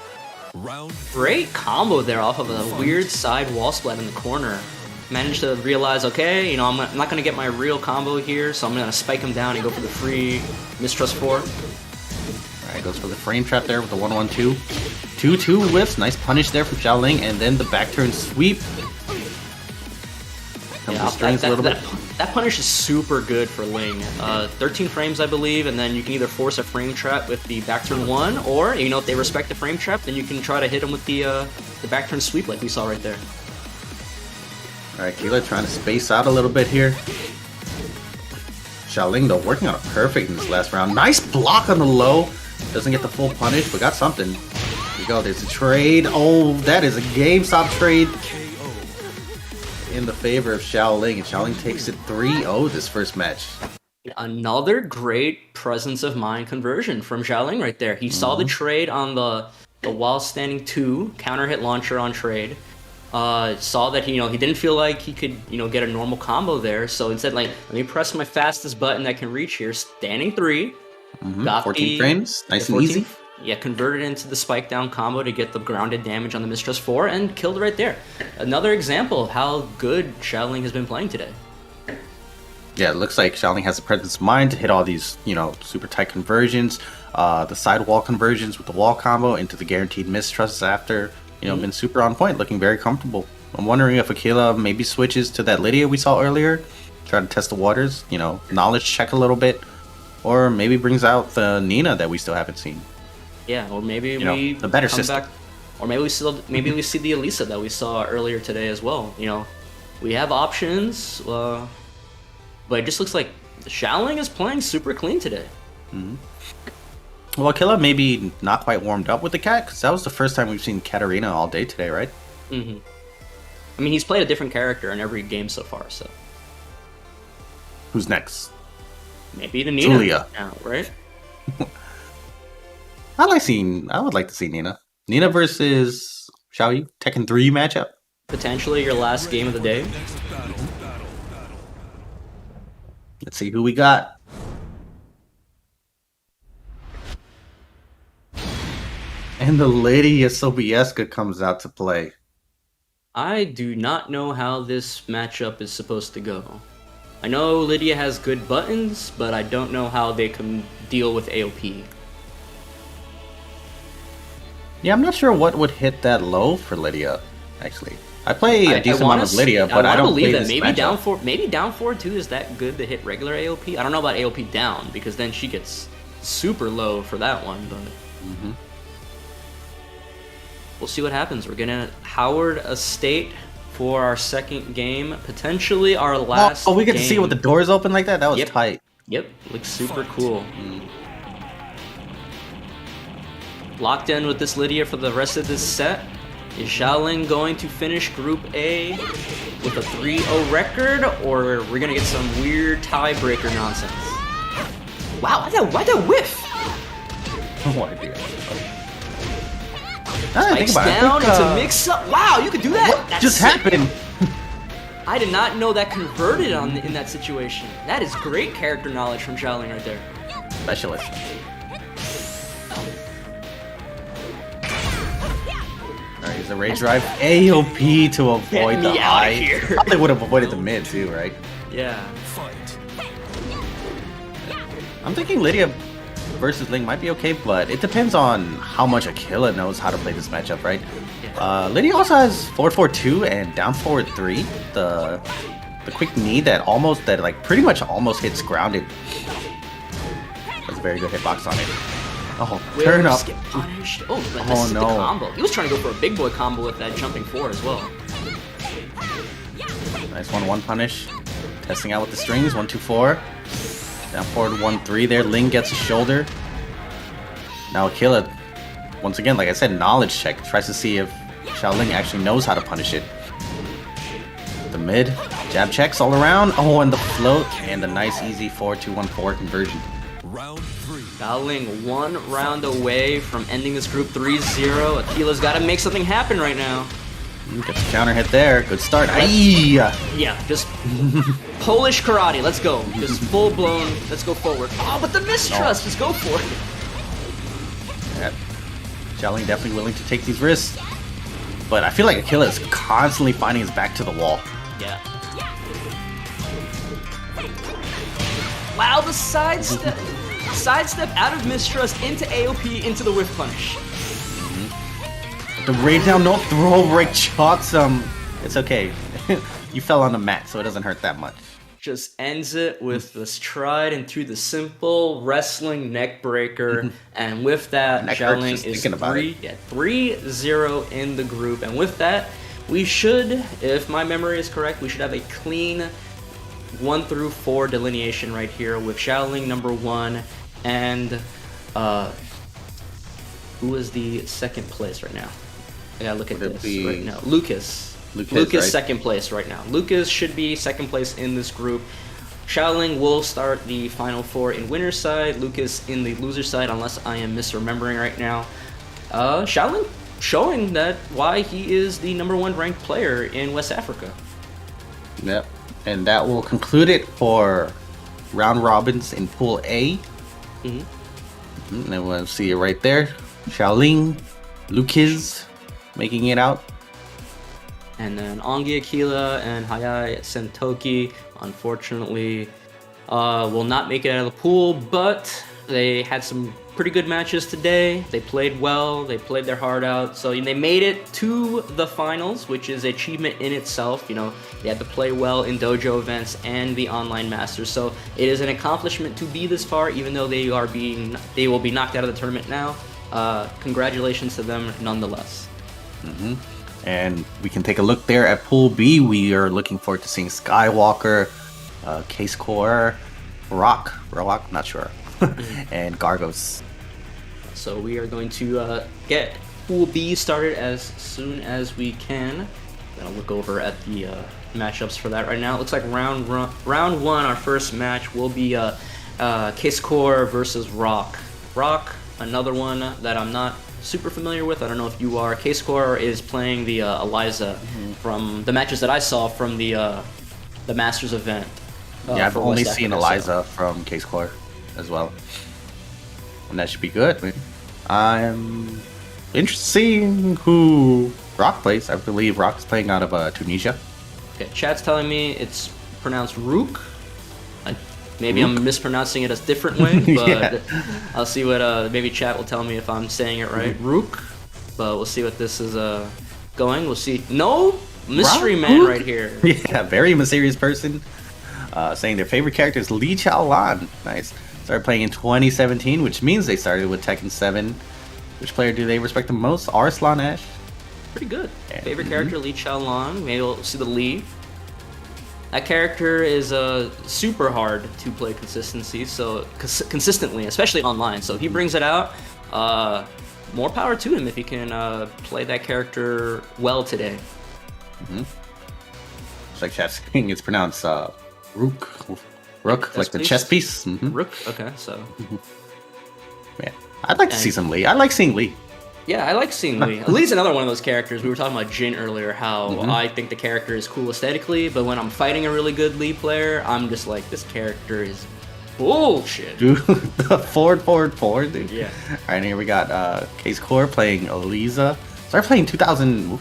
Great combo there off of a weird side wall splat in the corner. Managed to realize, okay, you know, I'm not going to get my real combo here, so I'm going to spike him down and go for the free mistrust 4. Alright, goes for the frame trap there with the 1-1-2. 2-2 whiffs, nice punish there from Shaoling, and then the back turn sweep. Yeah, that punish is super good for Ling. 13 frames, I believe, and then you can either force a frame trap with the back turn 1, or, you know, if they respect the frame trap, then you can try to hit him with the back turn sweep like we saw right there. Alright, Aquila trying to space out a little bit here. Shaoling, though, working on a perfect in this last round. Nice block on the low. Doesn't get the full punish, but got something. Here we go, there's a trade. Oh, that is a GameStop trade in the favor of Shaoling, and Shaoling takes it 3-0 this first match. Another great presence of mind conversion from Shaoling right there. He saw the trade on the while standing 2 counter hit launcher on trade. Saw that he didn't feel like he could get a normal combo there, so instead like, let me press my fastest button I can reach here, standing 3. Got 14 frames, nice and easy. Yeah, converted into the spike down combo to get the grounded damage on the mistrust 4 and killed it right there. Another example of how good Shaoling has been playing today. Yeah, it looks like Shaoling has the presence of mind to hit all these, super tight conversions, the side wall conversions with the wall combo into the guaranteed mistrusts after, been super on point, looking very comfortable. I'm wondering if Aquila maybe switches to that Lidia we saw earlier, try to test the waters, knowledge check a little bit, or maybe brings out the Nina that we still haven't seen. Yeah, or maybe the better system. Back, or maybe we see the Alisa that we saw earlier today as well. We have options, but it just looks like Shaoling is playing super clean today. Well, Aquila maybe not quite warmed up with the cat, because that was the first time we've seen Katarina all day today, right? I mean, he's played a different character in every game so far, so. Who's next? Maybe the Nina. Julia. Now, right? I would like to see Nina. Nina versus Xiaoyu, Tekken 3 matchup. Potentially your last game of the day. Let's see who we got. And the Lady Sobieska comes out to play. I do not know how this matchup is supposed to go. I know Lidia has good buttons, but I don't know how they can deal with AOP. Yeah, I'm not sure what would hit that low for Lidia, actually. I play a decent amount of Lidia, but I don't play this matchup. Maybe down 4-2 is that good to hit regular AOP? I don't know about AOP down, because then she gets super low for that one, but... We'll see what happens. We're gonna Howard Estate for our second game, potentially our last we get game. to see with the doors open like that? That was tight. Yep, looks super cool. Locked in with this Lidia for the rest of this set. Is Shaoling going to finish Group A with a 3-0 record, or we're gonna get some weird tiebreaker nonsense? Wow, why'd that whiff? No idea. Spikes down, it's a mix-up. Wow, you could do that? What just happened? I did not know that converted in that situation. That is great character knowledge from Shaoling right there. Specialist. Alright, here's a rage drive. AOP to avoid the eye. Probably would have avoided the mid too, right? Yeah. I'm thinking Lidia versus Ling might be okay, but it depends on how much Aquila knows how to play this matchup, right? Lidia also has forward 4-2 and down forward 3. The quick knee that pretty much almost hits grounded. That's a very good hitbox on it. Oh, turn up. Get punished. Oh, but misses the combo. He was trying to go for a big boy combo with that jumping forward as well. Nice 1-1 punish. Testing out with the strings. 1-2-4. Down forward 1-3 there. Ling gets a shoulder. Now Aquila, once again, like I said, knowledge check. Tries to see if Shaoling actually knows how to punish it. The mid. Jab checks all around. Oh, and the float. And a nice easy 4-2-1-4 conversion. Round 3. Shaoling 1 round away from ending this group 3-0. Aquila's got to make something happen right now. Gets a counter hit there. Good start. Yeah, just Polish karate. Let's go. Just full blown. Let's go forward. Oh, but the mistrust. Just go for it. Yeah. Shaoling definitely willing to take these risks. But I feel like Aquila is constantly finding his back to the wall. Yeah. Wow, the sidestep. Sidestep out of mistrust into AOP into the whiff punish. The raid down, no throw break shots. It's okay. You fell on the mat, so it doesn't hurt that much. Just ends it with the stride into the simple wrestling neck breaker, and with that, Shaoling is 3-0 in the group. And with that, we should, if my memory is correct, we should have a clean 1-4 delineation right here with Shaoling number 1 and who is the second place right now? I gotta look at this right now. LooKiz. LooKiz right? Second place right now. LooKiz should be second place in this group. Shaoling will start the final 4 in winner's side. LooKiz in the loser side, unless I am misremembering right now. Shaoling showing that why he is the number 1 ranked player in West Africa. Yep. And that will conclude it for round robins in Pool A. And then we'll see it right there. Shaoling, LooKiz making it out. And then Ongee, Aquila, and Hayai-Sentoki, unfortunately, will not make it out of the pool, but they had some pretty good matches today. They played well, they played their heart out, so they made it to the finals, which is an achievement in itself. You know, they had to play well in dojo events and the online masters, so it is an accomplishment to be this far, even though they will be knocked out of the tournament now. Congratulations to them nonetheless. And we can take a look there at Pool B. We are looking forward to seeing Skywalker, CasseCoeur, ROOCK, not sure, and Kgargos. So we are going to get Pool B started as soon as we can. Gonna look over at the matchups for that right now. It looks like round 1, our first match will be CasseCoeur versus ROOCK. ROOCK, another one that I'm not super familiar with. I don't know if you are. CasseCoeur is playing the Eliza from the matches that I saw from the Masters event. Yeah, I've only seen Eliza from CasseCoeur as well, and that should be good. I'm interested in seeing who ROOCK plays. I believe ROOCK is playing out of Tunisia. Okay, chat's telling me it's pronounced ROOCK. Maybe ROOCK? I'm mispronouncing it a different way, but Yeah. I'll see what maybe chat will tell me if I'm saying it right. ROOCK, but we'll see what this is going. We'll see. No mystery man right here. Yeah, very mysterious person. Saying their favorite character is Lee Chaolan. Nice. Started playing in 2017, which means they started with Tekken 7. Which player do they respect the most? Arslan Ash. Pretty good. Favorite character, Lee Chaolan. Maybe we'll see the Lee. That character is super hard to play consistently, especially online. So if he brings it out, more power to him if he can play that character well today. It's like chat's saying it's pronounced Rook, like the chess piece. Rook. Okay, so. Yeah, I'd like to see some Lee. I like seeing Lee. Yeah, I like seeing Lee. Lee's another one of those characters. We were talking about Jin earlier, how I think the character is cool aesthetically, but when I'm fighting a really good Lee player, I'm just like, this character is bullshit. Dude, the forward, dude. Yeah. Alright, here we got CasseCoeur playing Eliza. Started playing 2000.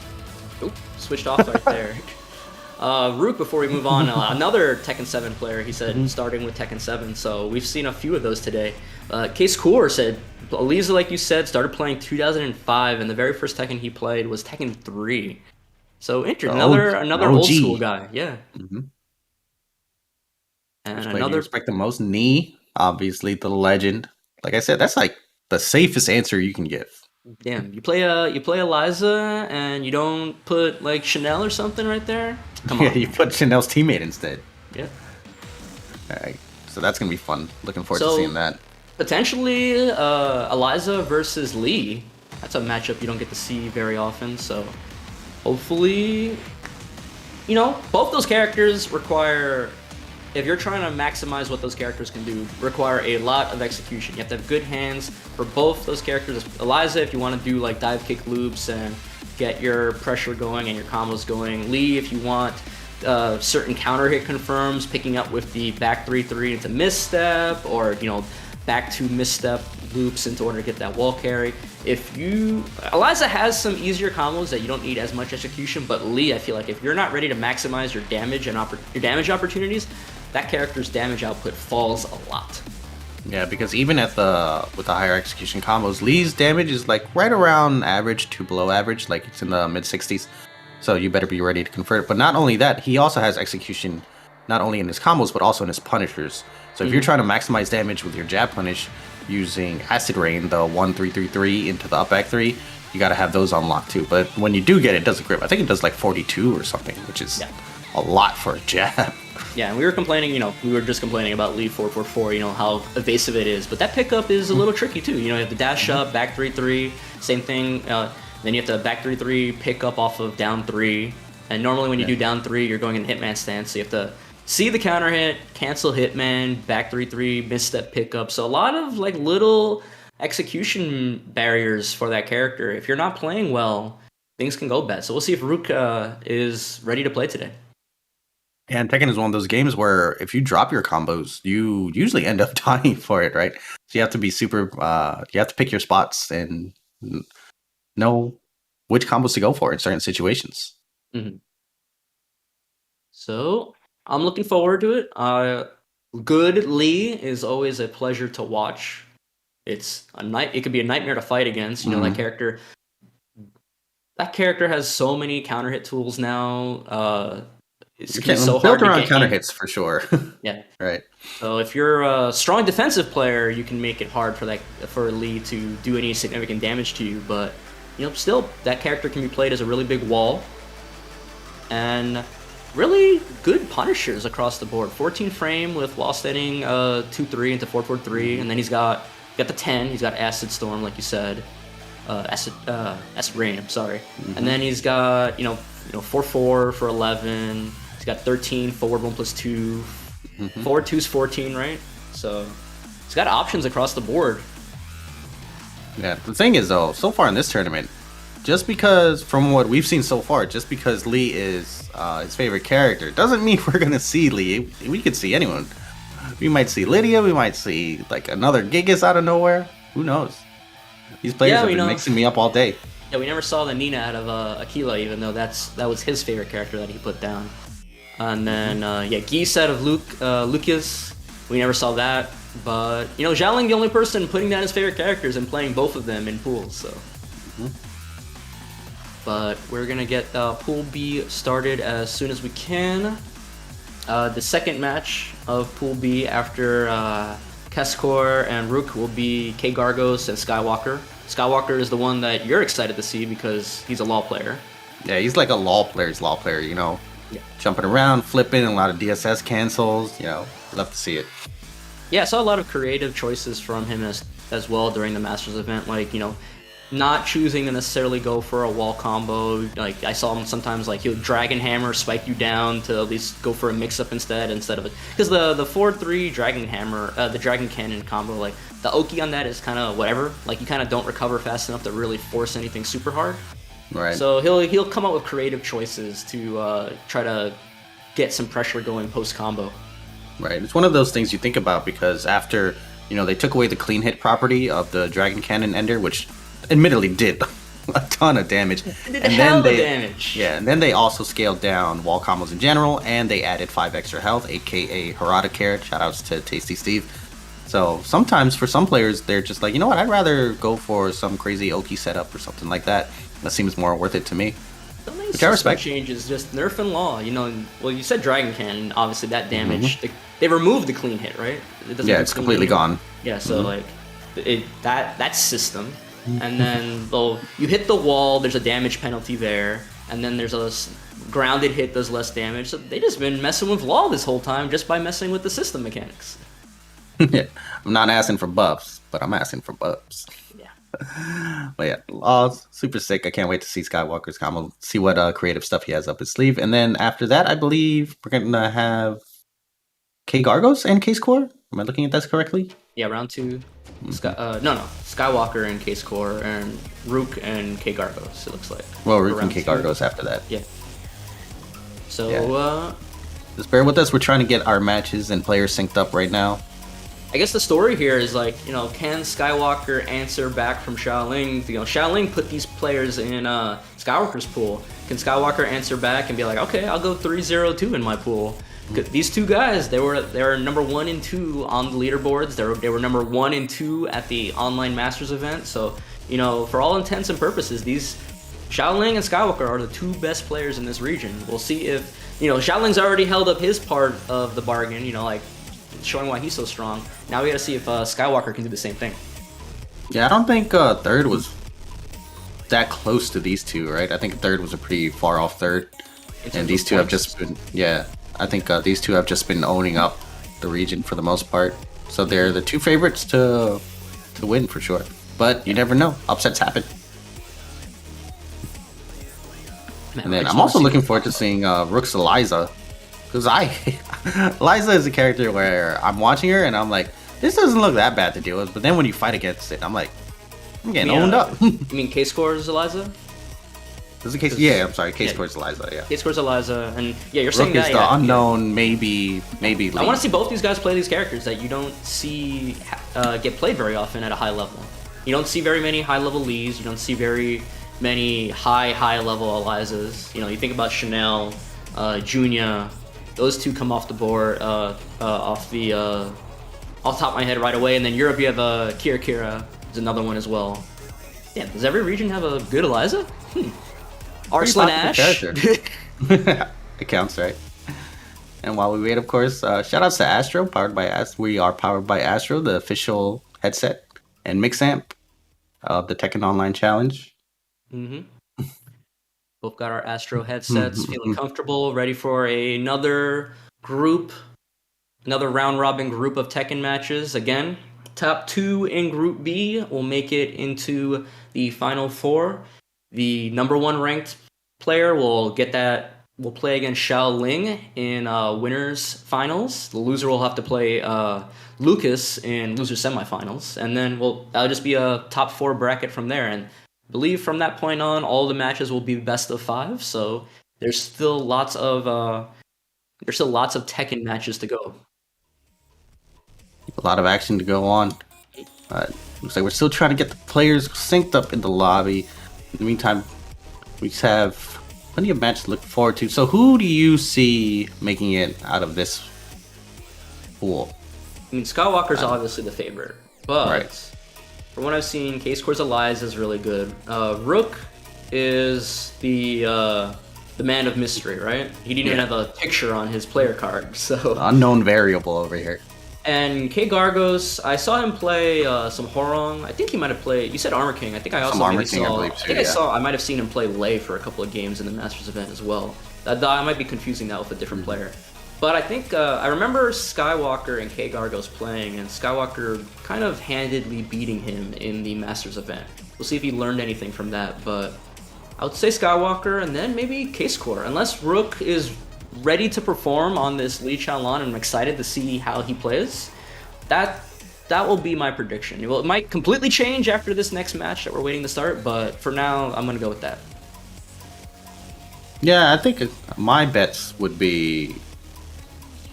Oop, switched off right there. Rook, before we move on, another Tekken 7 player, he said, starting with Tekken 7. So we've seen a few of those today. CasseCoeur said, Eliza, like you said, started playing 2005, and the very first Tekken he played was Tekken 3. So interesting. Another old school guy. Yeah. And another. You respect the most? Knee, obviously the legend. Like I said, that's like the safest answer you can give. Damn, you play Eliza and you don't put like Chanel or something right there? Come on. Yeah, you put Chanel's teammate instead. Yeah. Alright, so that's gonna be fun. Looking forward to seeing that. Potentially Eliza versus Lee. That's a matchup you don't get to see very often, so hopefully, you know, both those characters require, if you're trying to maximize what those characters can do, require a lot of execution. You have to have good hands for both those characters. Eliza, if you want to do like dive kick loops and get your pressure going and your combos going. Lee, if you want certain counter hit confirms, picking up with the back 3-3 into misstep, or, you know, back 2 misstep loops into order to get that wall carry. Eliza has some easier combos that you don't need as much execution, but Lee, I feel like if you're not ready to maximize your damage and your damage opportunities, that character's damage output falls a lot. Yeah, because even with the higher execution combos, Lee's damage is like right around average to below average, like it's in the mid 60s. So you better be ready to convert it. But not only that, he also has execution not only in his combos but also in his punishers. So if you're trying to maximize damage with your jab punish using Acid Rain, the 1-3-3-3 into the up back 3, you got to have those unlocked too. But when you do get it, it does a grip. I think it does like 42 or something, which is a lot for a jab. Yeah, and we were complaining, you know, we were just complaining about Lee 444, you know, how evasive it is. But that pickup is a little tricky too. You know, you have the dash up, back 3-3, same thing. Then you have to back 3-3, pick up off of down 3. And normally when you do down 3, you're going in hitman stance, so you have to see the counter hit, cancel hitman, back 3-3, misstep pickup. So a lot of like little execution barriers for that character. If you're not playing well, things can go bad. So we'll see if Rook is ready to play today. Yeah, and Tekken is one of those games where if you drop your combos, you usually end up dying for it, right? So you have to be super, you have to pick your spots and know which combos to go for in certain situations. So I'm looking forward to it. Good Lee is always a pleasure to watch. It could be a nightmare to fight against. You know, that character. That character has so many counter hit tools now. It's so hard built around to get counter hits for sure. Yeah. Right. So if you're a strong defensive player, you can make it hard for Lee to do any significant damage to you. But you know, still, that character can be played as a really big wall. And really good punishers across the board. 14 frame with wall standing 2-3 into 4-4-3, and then he's got the 10. He's got Acid Storm, like you said, Acid Rain. I'm sorry. And then he's got 4-4 for 11. He's got 13 forward 1+2. Forward 2's 14, right? So he's got options across the board. Yeah. The thing is, though, so far in this tournament, just because from what we've seen so far, just because Lee is his favorite character, doesn't mean we're gonna see Lee. We could see anyone. We might see Lidia. We might see like another Gigas out of nowhere. Who knows? These players have been mixing me up all day. Yeah, we never saw the Nina out of Aquila, even though that was his favorite character that he put down. And then Geese out of LooKiz. We never saw that. But you know, Shaoling, the only person putting down his favorite characters and playing both of them in pools. So. But we're gonna get Pool B started as soon as we can. The second match of Pool B after CasseCoeur and ROOCK will be Kgargos and Skywalker. Skywalker is the one that you're excited to see because he's a LoL player. Yeah, he's like a LoL player, you know. Yeah. Jumping around, flipping, a lot of DSS cancels, you know. Love to see it. Yeah, I saw a lot of creative choices from him as well during the Masters event, like, you know, not choosing to necessarily go for a wall combo. Like, I saw him sometimes, like, he'll Dragon Hammer, spike you down to at least go for a mix-up instead of it. Because the 4-3 Dragon Hammer, the Dragon Cannon combo, like, the Ongee on that is kind of whatever. Like, you kind of don't recover fast enough to really force anything super hard. Right. So he'll come up with creative choices to try to get some pressure going post-combo. Right. It's one of those things you think about because after, you know, they took away the clean hit property of the Dragon Cannon Ender, which admittedly did a ton of damage. It did hell of damage. Yeah, and then they also scaled down wall combos in general, and they added 5 extra health, aka Harada Carrot. Shoutouts to Tasty Steve. So sometimes for some players, they're just like, you know what, I'd rather go for some crazy Oki setup or something like that. That seems more worth it to me. Which I respect. Changes, just nerf and law. You know, well, you said Dragon Cannon, obviously that damage. They removed the clean hit, right? It's completely gone. Yeah, so like that system, and then you hit the wall. There's a damage penalty there, and then there's a grounded hit does less damage. So they just been messing with law this whole time just by messing with the system mechanics. Yeah, I'm not asking for buffs, but I'm asking for buffs. Yeah. But yeah, Law's super sick. I can't wait to see Skywalker's combo, see what creative stuff he has up his sleeve. And then after that, I believe we're going to have Kgargos and CasseCoeur. Am I looking at this correctly? Yeah, round 2. Skywalker and CasseCoeur, and ROOCK and Kgargos, it looks like. Well, ROOCK and Kgargos after that. Yeah. So, just bear with us. We're trying to get our matches and players synced up right now. I guess the story here is like, you know, can Skywalker answer back from Shaoling? You know, Shaoling put these players in Skywalker's pool. Can Skywalker answer back and be like, okay, I'll go 3-0-2 in my pool? These two guys, they were number 1 and 2 on the leaderboards. They were number 1 and 2 at the online Masters event. So, you know, for all intents and purposes, these Shaoling and Skywalker are the 2 best players in this region. We'll see if, you know, Shaoling's already held up his part of the bargain, you know, like showing why he's so strong. Now we gotta see if Skywalker can do the same thing. Yeah, I don't think third was that close to these two, right? I think third was a pretty far off third. And these two have just been, I think these two have just been owning up the region for the most part. So they're the 2 favorites to win for sure. But you never know. Upsets happen. Man, and then I'm also looking forward to seeing Rook's Eliza. Because Eliza is a character where I'm watching her and I'm like, this doesn't look that bad to deal with. But then when you fight against it, I'm like, I'm getting owned up. You mean CasseCoeur's Eliza? Is it Case? Yeah, I'm sorry. CasseCoeur's Eliza. Yeah. CasseCoeur's Eliza, and yeah, you're saying Rook that is the unknown, maybe. I want to see both these guys play these characters that you don't see get played very often at a high level. You don't see very many high level Lees. You don't see very many high level Elizas. You know, you think about Chanel, Junia. Those 2 come off the board, off the top of my head right away. And then Europe, you have Kira is another one as well. Yeah, does every region have a good Eliza? Arslan Ash. It counts, right? And while we wait, of course, shout outs to Astro, powered by Astro. We are powered by Astro, the official headset and mix amp of the Tekken Online Challenge. Both got our Astro headsets, feeling comfortable, ready for another round robin group of Tekken matches. Again, top 2 in Group B will make it into the final 4. The number 1 ranked player will play against Shaoling in winners finals. The loser will have to play LooKiz in loser semifinals, and then that'll just be a top 4 bracket from there. And I believe from that point on, all the matches will be best of 5. So there's still lots of Tekken matches to go. A lot of action to go on. Looks like we're still trying to get the players synced up in the lobby. In the meantime, we have plenty of matches to look forward to. So who do you see making it out of this pool? I mean, Skywalker's obviously the favorite, but from what I've seen, CasseCoeur's Eliza is really good. ROOCK is the man of mystery, right? He didn't even have a picture on his player card, so unknown variable over here. And Kgargos, I saw him play some Hwoarang. I think he might have played. You said Armor King. I think I also saw. I might have seen him play Lei for a couple of games in the Masters event as well. I might be confusing that with a different player. But I think I remember Skywalker and Kgargos playing, and Skywalker kind of handedly beating him in the Masters event. We'll see if he learned anything from that. But I would say Skywalker, and then maybe CasseCoeur, unless ROOCK is ready to perform on this Lee Chaolan, and I'm excited to see how he plays. That will be my prediction. Well, it might completely change after this next match that we're waiting to start, but for now, I'm gonna go with that. Yeah, I think my bets would be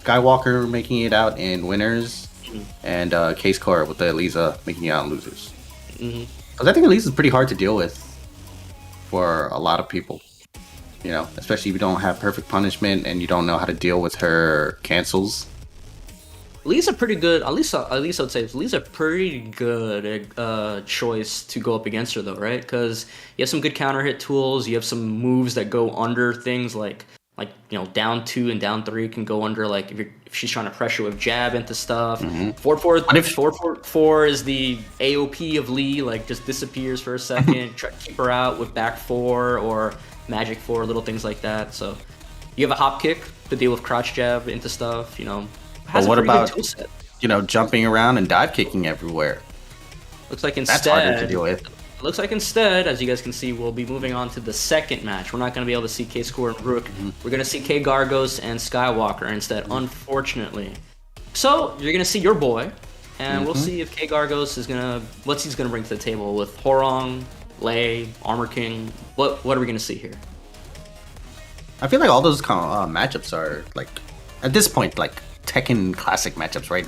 Skywalker making it out in winners, and CasseCoeur with the Eliza making it out in losers. Because I think Eliza's pretty hard to deal with. for a lot of people. You know, especially if you don't have perfect punishment and you don't know how to deal with her cancels. Elisa pretty good. Alisa would say Elisa pretty good choice to go up against her though, right? Because you have some good counter hit tools. You have some moves that go under things like you know, down 2 and down 3 can go under, like if she's trying to pressure with jab into stuff. 4-4 is the AOP of Lee, like just disappears for a second. Try to keep her out with back 4 or magic 4, little things like that. So you have a hop kick to deal with crouch jab into stuff. You know. But what about, you know, jumping around and dive kicking everywhere? Looks like instead, that's harder to deal with. Looks like instead, as you guys can see, we'll be moving on to the second match. We're not going to be able to see CasseCoeur and ROOCK. We're going to see Kgargos and Skywalker instead, unfortunately. So you're going to see your boy, and we'll see if Kgargos is what's he's going to bring to the table with Hwoarang, Lei, Armor King. What are we going to see here? I feel like all those kind of matchups are like, at this point, like Tekken classic matchups, right?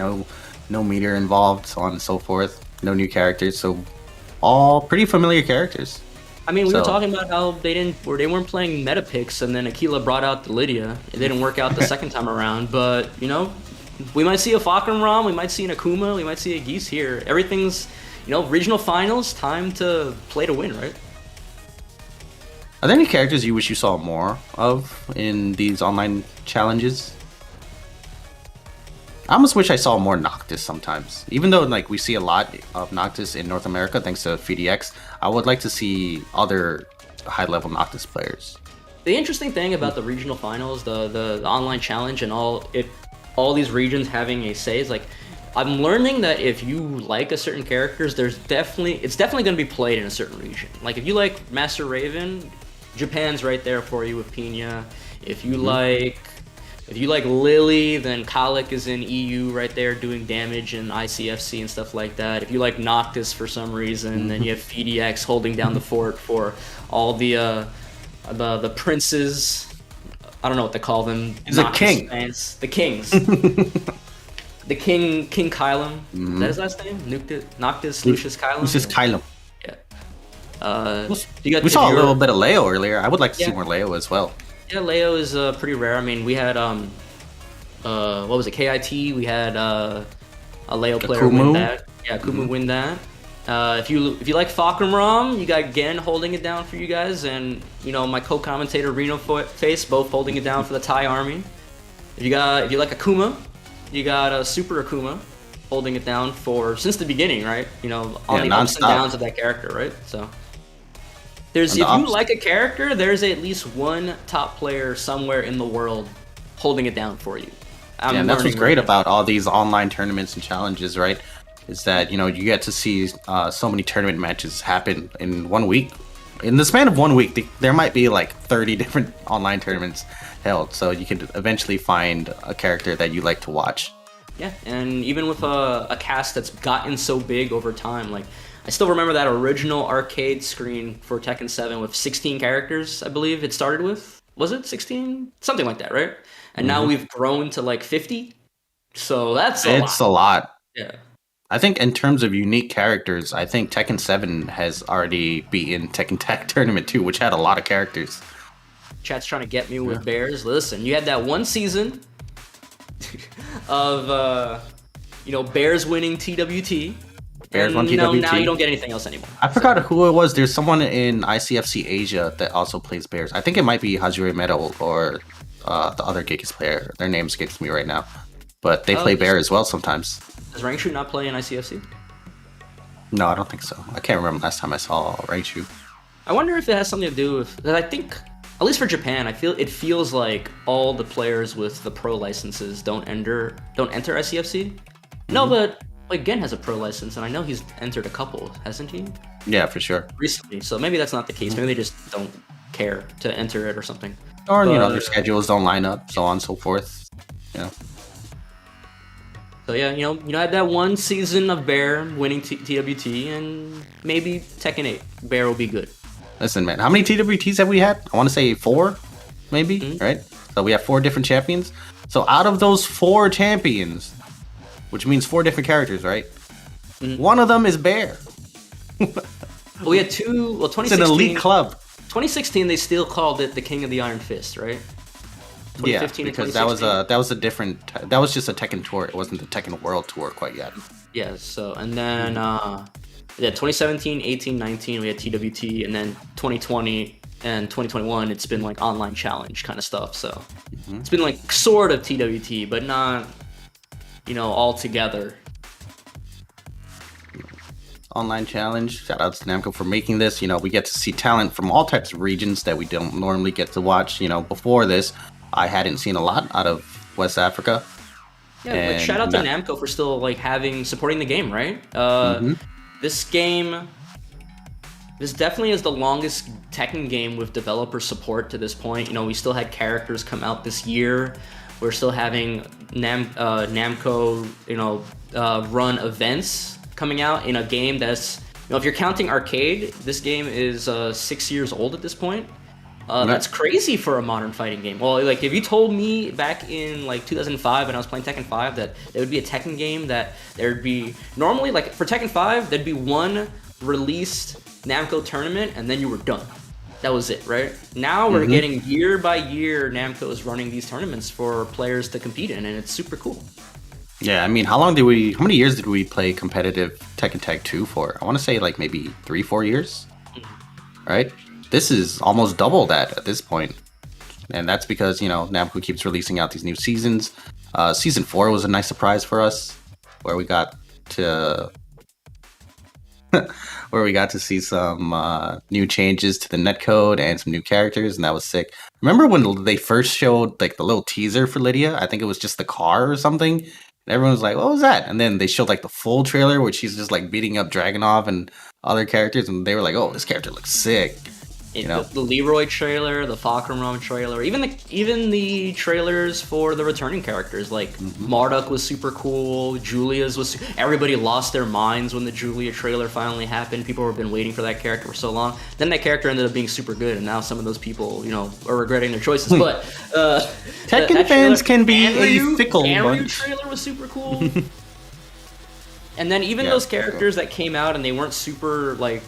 No meter involved, so on and so forth. No new characters, so all pretty familiar characters. I mean, we were talking about how they weren't playing meta picks, and then Aquila brought out the Lidia. It didn't work out the second time around, but you know, we might see a Hwoarang, we might see an Akuma, we might see a Geese here. Everything's, you know, regional finals, time to play to win, right? Are there any characters you wish you saw more of in these online challenges? I almost wish I saw more Noctis sometimes. Even though like we see a lot of Noctis in North America thanks to FDX, I would like to see other high-level Noctis players. The interesting thing about the regional finals, the online challenge, and all these regions having a say is like, I'm learning that if you like a certain characters, it's definitely going to be played in a certain region. Like if you like Master Raven, Japan's right there for you with Pina. If you like Lily, then Colic is in EU right there doing damage in ICFC and stuff like that. If you like Noctis for some reason, then you have FDX holding down the fort for all the princes. I don't know what they call them. He's a king. Fans. The kings. The King Kylum. Is that his last name? Noctis Lucius Kylum? Lucius Kylum. Yeah. We saw a little bit of Leo earlier. I would like to see more Leo as well. Yeah, Leo is pretty rare. I mean, we had what was it, KIT? We had a Leo player win that. Yeah, Kumu win that. If you like Hwoarang, you got Gen holding it down for you guys, and you know my co-commentator Reno Face both holding it down for the Thai army. If you like Akuma, you got Super Akuma holding it down for since the beginning, right? You know, on the ups and downs of that character, right? So. If you like a character, there's at least one top player somewhere in the world holding it down for you. And that's what's great about all these online tournaments and challenges, right? Is that, you know, you get to see so many tournament matches happen in 1 week. In the span of 1 week, there might be like 30 different online tournaments held, so you can eventually find a character that you like to watch. Yeah, and even with a cast that's gotten so big over time, like I still remember that original arcade screen for Tekken 7 with 16 characters, I believe it started with. Was it 16? Something like that, right? And now we've grown to like 50. So that's a lot. Yeah. I think in terms of unique characters, I think Tekken 7 has already beaten Tekken Tag Tournament 2, which had a lot of characters. Chat's trying to get me with Bears. Listen, you had that one season of, Bears winning TWT. Bears won TWT. Now you don't get anything else anymore. I forgot who it was. There's someone in ICFC Asia that also plays Bears. I think it might be Hajime Metal or the other Gigas player. Their name escapes me right now. But they play Bear as well sometimes. Does Rangshu not play in ICFC? No, I don't think so. I can't remember last time I saw Rangshu. I wonder if it has something to do with... I think, at least for Japan, it feels like all the players with the pro licenses don't enter ICFC. No, but... Like Gen has a pro license, and I know he's entered a couple, hasn't he? Yeah, for sure. Recently, so maybe that's not the case. Maybe they just don't care to enter it or something. Or their schedules don't line up, so on and so forth. Yeah. So yeah, I had that one season of Bear winning TWT, and maybe Tekken 8 Bear will be good. Listen, man, how many TWTs have we had? I want to say 4, maybe, right? So we have 4 different champions. So out of those 4 champions, which means 4 different characters, right? One of them is Bear. Well, we had 2. Well, 2016. It's an elite club. 2016 they still called it the King of the Iron Fist, right? Yeah, because that was a different. That was just a Tekken tour. It wasn't the Tekken World Tour quite yet. Yeah. So and then 2017, 18, 19 we had TWT, and then 2020 and 2021 it's been like online challenge kind of stuff. So it's been like sort of TWT, but not all together. Online challenge. Shout out to Namco for making this. We get to see talent from all types of regions that we don't normally get to watch. Before this, I hadn't seen a lot out of West Africa. Yeah, like shout out to Namco for still like supporting the game, right? This game, this definitely is the longest Tekken game with developer support to this point. We still had characters come out this year. We're still having Namco, run events coming out in a game that's, if you're counting arcade, this game is 6 years old at this point. That's crazy for a modern fighting game. Well, like if you told me back in like 2005 when I was playing Tekken 5 that there would be a Tekken game that there'd be normally like for Tekken 5 there'd be one released Namco tournament and then you were done. That was it, right? Now we're getting year by year Namco is running these tournaments for players to compete in, and it's super cool. Yeah, I mean, how many years did we play competitive Tekken Tag 2 for? I want to say like maybe 3-4 years, right? This is almost double that at this point. And that's because, Namco keeps releasing out these new seasons. Season 4 was a nice surprise for us, where we got to see some new changes to the netcode and some new characters, and that was sick. Remember when they first showed like the little teaser for Lidia? I think it was just the car or something. And everyone was like, what was that? And then they showed like the full trailer where she's just like beating up Dragunov and other characters, and they were like, oh, this character looks sick. The Leroy trailer, the Hwoarang trailer, even the trailers for the returning characters, like Marduk was super cool, Julia's was. Everybody lost their minds when the Julia trailer finally happened. People have been waiting for that character for so long. Then that character ended up being super good, and now some of those people, are regretting their choices. But Tekken fans can be a fickle bunch. The trailer was super cool. And then even those characters that came out and they weren't super like.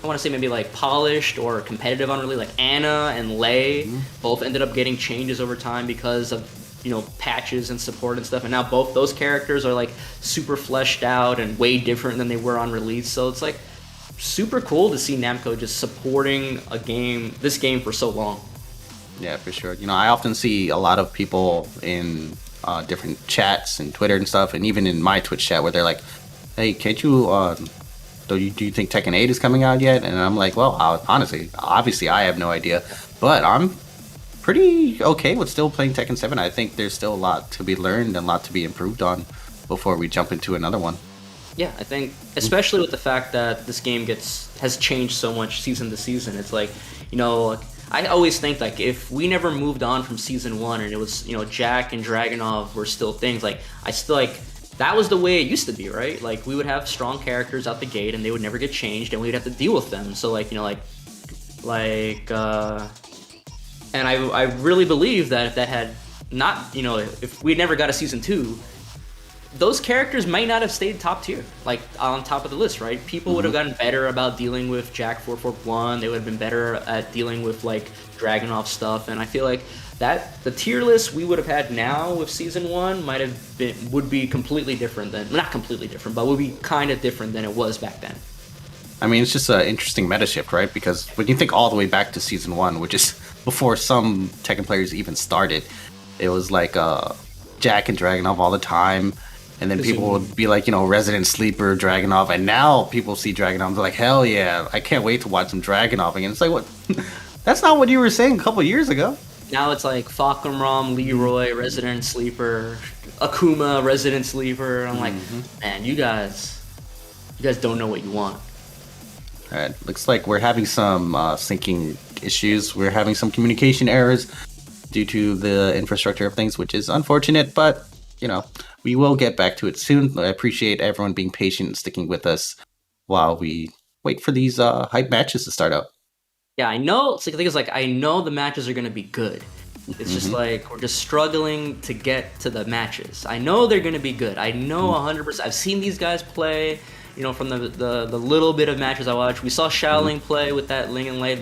I want to say maybe like polished or competitive on really, like Anna and Lei both ended up getting changes over time because of patches and support and stuff, and now both those characters are like super fleshed out and way different than they were on release. So it's like super cool to see Namco just supporting this game for so long. Yeah, for sure. I often see a lot of people in different chats and Twitter and stuff, and even in my Twitch chat where they're like, hey, can't you do you think Tekken 8 is coming out yet? And I'm like, well, honestly, obviously I have no idea, but I'm pretty okay with still playing Tekken 7. I think there's still a lot to be learned and a lot to be improved on before we jump into another one. Yeah, I think, especially with the fact that this game has changed so much season to season. It's like, I always think like if we never moved on from season 1 and it was, Jack and Dragunov were still things, like I still like. That was the way it used to be, right? Like we would have strong characters out the gate, and they would never get changed, and we'd have to deal with them. So, and I really believe that if that had not, if we never got a season 2, those characters might not have stayed top tier, like on top of the list, right? People would have gotten better about dealing with Jack 441. They would have been better at dealing with like Dragunov stuff, and I feel like. That the tier list we would have had now with season 1 would be completely different than, not completely different, but would be kind of different than it was back then. I mean, it's just an interesting meta shift, right? Because when you think all the way back to season 1, which is before some Tekken players even started, it was like Jack and Dragunov all the time, and then people would be like, Resident Sleeper, Dragunov, and now people see Dragunov, they're like, hell yeah, I can't wait to watch some Dragunov again. It's like, what? That's not what you were saying a couple years ago. Now it's like Hwoarang, Leroy, Resident Sleeper, Akuma, Resident Sleeper. I'm like, man, you guys don't know what you want. All right, looks like we're having some syncing issues. We're having some communication errors due to the infrastructure of things, which is unfortunate, but, we will get back to it soon. I appreciate everyone being patient and sticking with us while we wait for these hype matches to start out. Yeah, I know. The thing is, like, I know the matches are going to be good. It's just like, we're just struggling to get to the matches. I know they're going to be good. I know 100%. I've seen these guys play. You know, from the little bit of matches I watched, we saw Shaoling play with that Ling and Lei.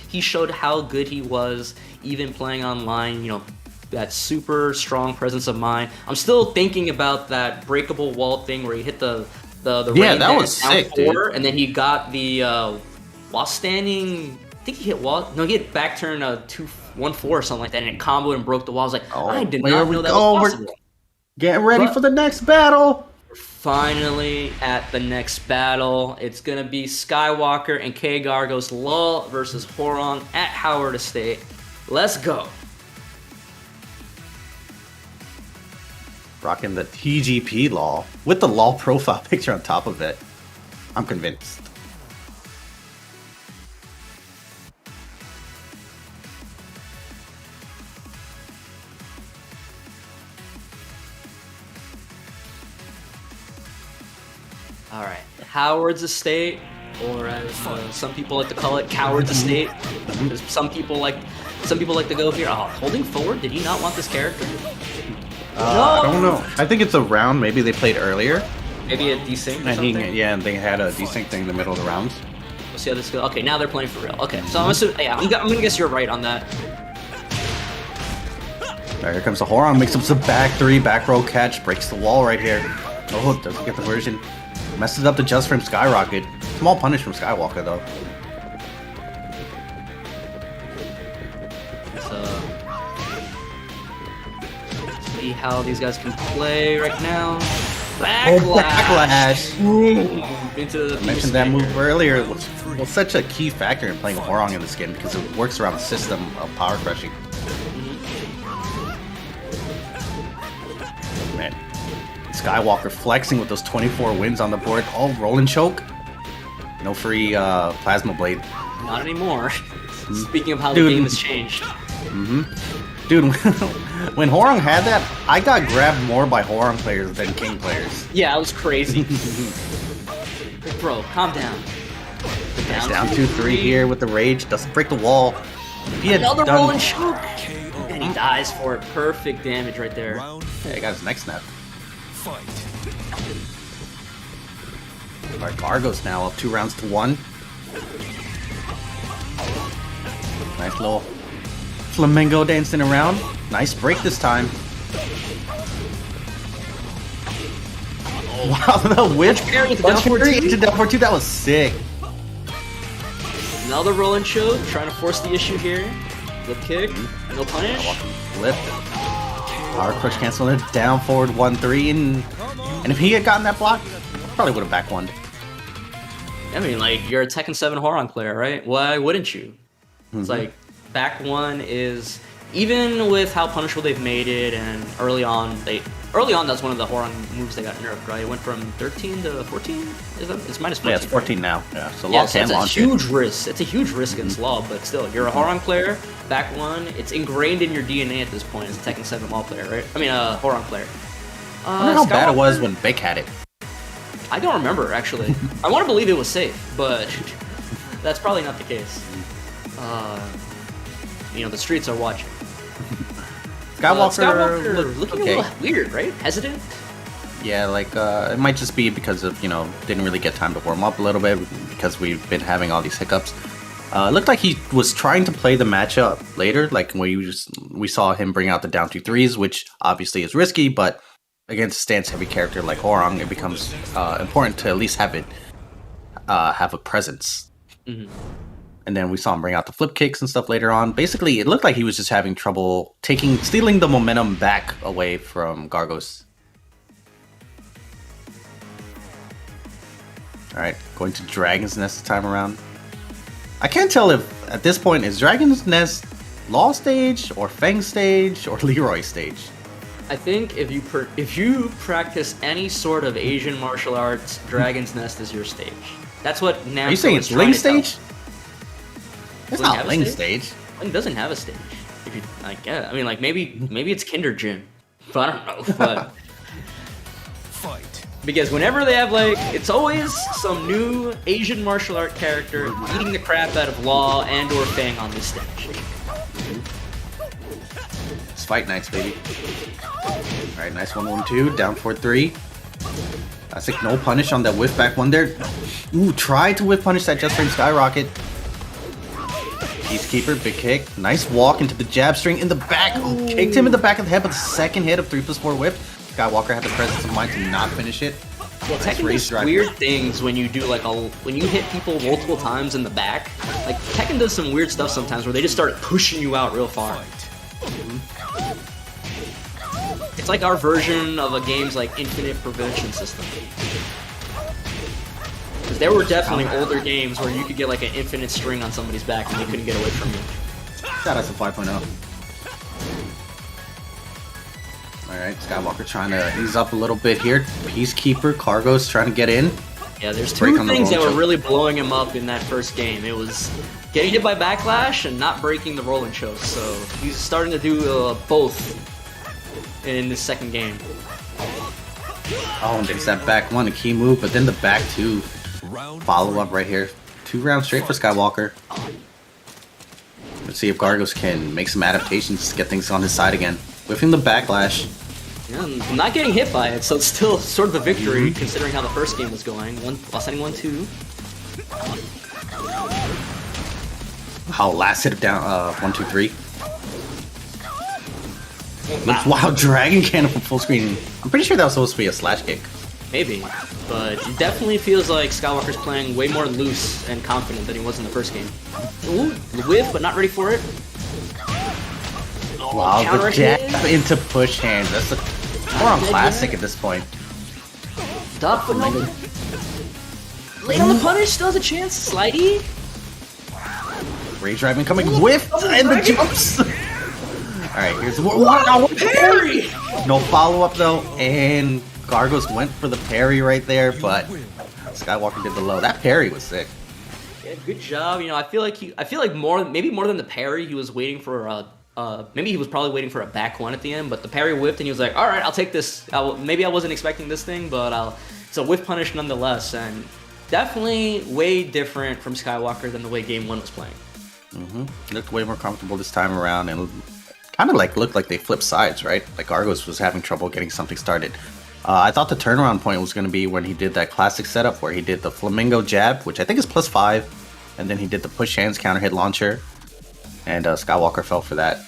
He showed how good he was, even playing online. You know, that super strong presence of mind. I'm still thinking about that breakable wall thing where he hit the yeah, that was sick, dude. And then he got the while standing. I think he hit wall. No, he hit back turn 2-1-4 or something like that, and it comboed and broke the wall. I was like, I did not know that was possible. We're getting ready for the next battle. Finally at the next battle. It's gonna be Skywalker and Kgargos LOL versus Hwoarang at Howard Estate. Let's go. Rocking the TGP LOL with the LOL profile picture on top of it. I'm convinced. Alright, Howard's Estate, or as some people like to call it, Coward's Estate. Some people like to go here. Oh, holding forward? Did he not want this character? No! I don't know. I think it's a round. Maybe they played earlier. Maybe a desync or something? And they had a desync thing in the middle of the rounds. We'll see how this goes. Okay, now they're playing for real. Okay, so I'm assuming, yeah, I'm gonna guess you're right on that. Here comes the Hwoarang, makes up some back row catch, breaks the wall right here. Oh, doesn't get the version. Messes up the just frame skyrocket. Small punish from Skywalker though. See how these guys can play right now. Backlash! Oh, backlash! Into the I mentioned that move earlier. It was such a key factor in playing Hwoarang in this game because it works around the system of power crushing. Man. Skywalker flexing with those 24 wins on the board. Oh, roll and choke. No free plasma blade. Not anymore. Speaking of how the game has changed. Dude, when Hwoarang had that, I got grabbed more by Hwoarang players than King players. Yeah, it was crazy. Bro, calm down. Down 2-3 here with the rage. Doesn't break the wall. Another roll and choke. And he dies for it. Perfect damage right there. Yeah, he got his neck snap. Alright, Kgargos now up 2 rounds to 1. Nice little flamingo dancing around. Nice break this time. Oh, wow, the whip. Down for 2. That was sick. Another roll and choke. Trying to force the issue here. Flip kick. No punish. Flip. Power crush cancel it. Down forward 1-3. And if he had gotten that block, probably would have back one. I mean, like, you're a Tekken 7 Hwoarang player, right? Why wouldn't you? It's like, back one is, even with how punishable they've made it, and early on that's one of the Hwoarang moves they got nerfed, right? It went from 13 to 14? It's minus 14. Yeah, it's 14 now. Yeah, so yeah, Law can launch it. Huge risk. It's a huge risk against Law, but still, you're a Hwoarang player, back one, it's ingrained in your DNA at this point as a Tekken 7 Law player, right? I mean, a Hwoarang player. I wonder how bad it was when Vic had it. I don't remember, actually. I want to believe it was safe, but that's probably not the case. You know, the streets are watching. Skywalker looking a little weird, right? Hesitant? Yeah, like, it might just be because of, you know, didn't really get time to warm up a little bit because we've been having all these hiccups. It looked like he was trying to play the matchup later, like when we saw him bring out the down 2-3s, which obviously is risky, but against a stance-heavy character like Hwoarang, it becomes important to at least have a presence. And then we saw him bring out the flip kicks and stuff later on. Basically, it looked like he was just having trouble stealing the momentum back away from Kgargos. Alright, going to Dragon's Nest this time around. I can't tell if, at this point, is Dragon's Nest Law stage, or Feng stage, or Leroy stage? I think if you practice any sort of Asian martial arts, Dragon's Nest is your stage. That's what Namco. Are you saying it's Ling stage? It's Ling not Ling stage. Ling doesn't have a stage. If you like, yeah, I mean, like maybe it's Kinder Gym, but I don't know. But because whenever they have like, it's always some new Asian martial art character beating the crap out of Law and or Feng on this stage. It's fight nights, baby. Alright, nice 1-1-2, down 4-3. Classic no punish on that whiff back one there. Ooh, tried to whiff punish that just frame Skyrocket. Peacekeeper, big kick. Nice walk into the jab string in the back. Ooh, kicked him in the back of the head, but the second hit of 3+4 whip. Skywalker had the presence of mind to not finish it. Well, Tekken does weird things when you do like when you hit people multiple times in the back. Like Tekken does some weird stuff sometimes where they just start pushing you out real far. It's like our version of a game's like infinite prevention system. Because there were definitely older games where you could get like an infinite string on somebody's back and they couldn't get away from you. Shout out to 5.0. Alright, Skywalker trying to ease up a little bit here. Peacekeeper, Kgargos trying to get in. Yeah, there's two things that were really blowing him up in that first game. It was getting hit by backlash and not breaking the rolling choke. So he's starting to do both in the second game. Oh, and there's that back one, a key move, but then the back two follow up right here. 2 rounds straight for Skywalker. Let's see if Kgargos can make some adaptations to get things on his side again. Whiffing the backlash. Yeah, I'm not getting hit by it, so it's still sort of a victory considering how the first game was going. Sending 1-2. How last hit down 1-2-3. Wow, Dragon Cannon from full screen. I'm pretty sure that was supposed to be a slash kick. Maybe, but it definitely feels like Skywalker's playing way more loose and confident than he was in the first game. Ooh, whiff, but not ready for it. Wow, the jab into push hands. That's a Hwoarang classic at this point. Duck, but no. Late on the punish, still has a chance. Slidey. Rage driving coming, whiff, and the jumps. Alright, here's the parry! No follow-up though, and Kgargos went for the parry right there, but Skywalker did the low. That parry was sick. Yeah, good job. You know, I feel like maybe more than the parry, he was waiting for maybe he was probably waiting for a back one at the end, but the parry whiffed and he was like, all right, I'll take this. Maybe I wasn't expecting this thing, but it's a whiff punish nonetheless, and definitely way different from Skywalker than the way Game 1 was playing. Looked way more comfortable this time around, and kind of like looked like they flipped sides, right? Like Kgargos was having trouble getting something started. I thought the turnaround point was going to be when he did that classic setup where he did the flamingo jab, which I think is +5, and then he did the push hands counter hit launcher, and Skywalker fell for that.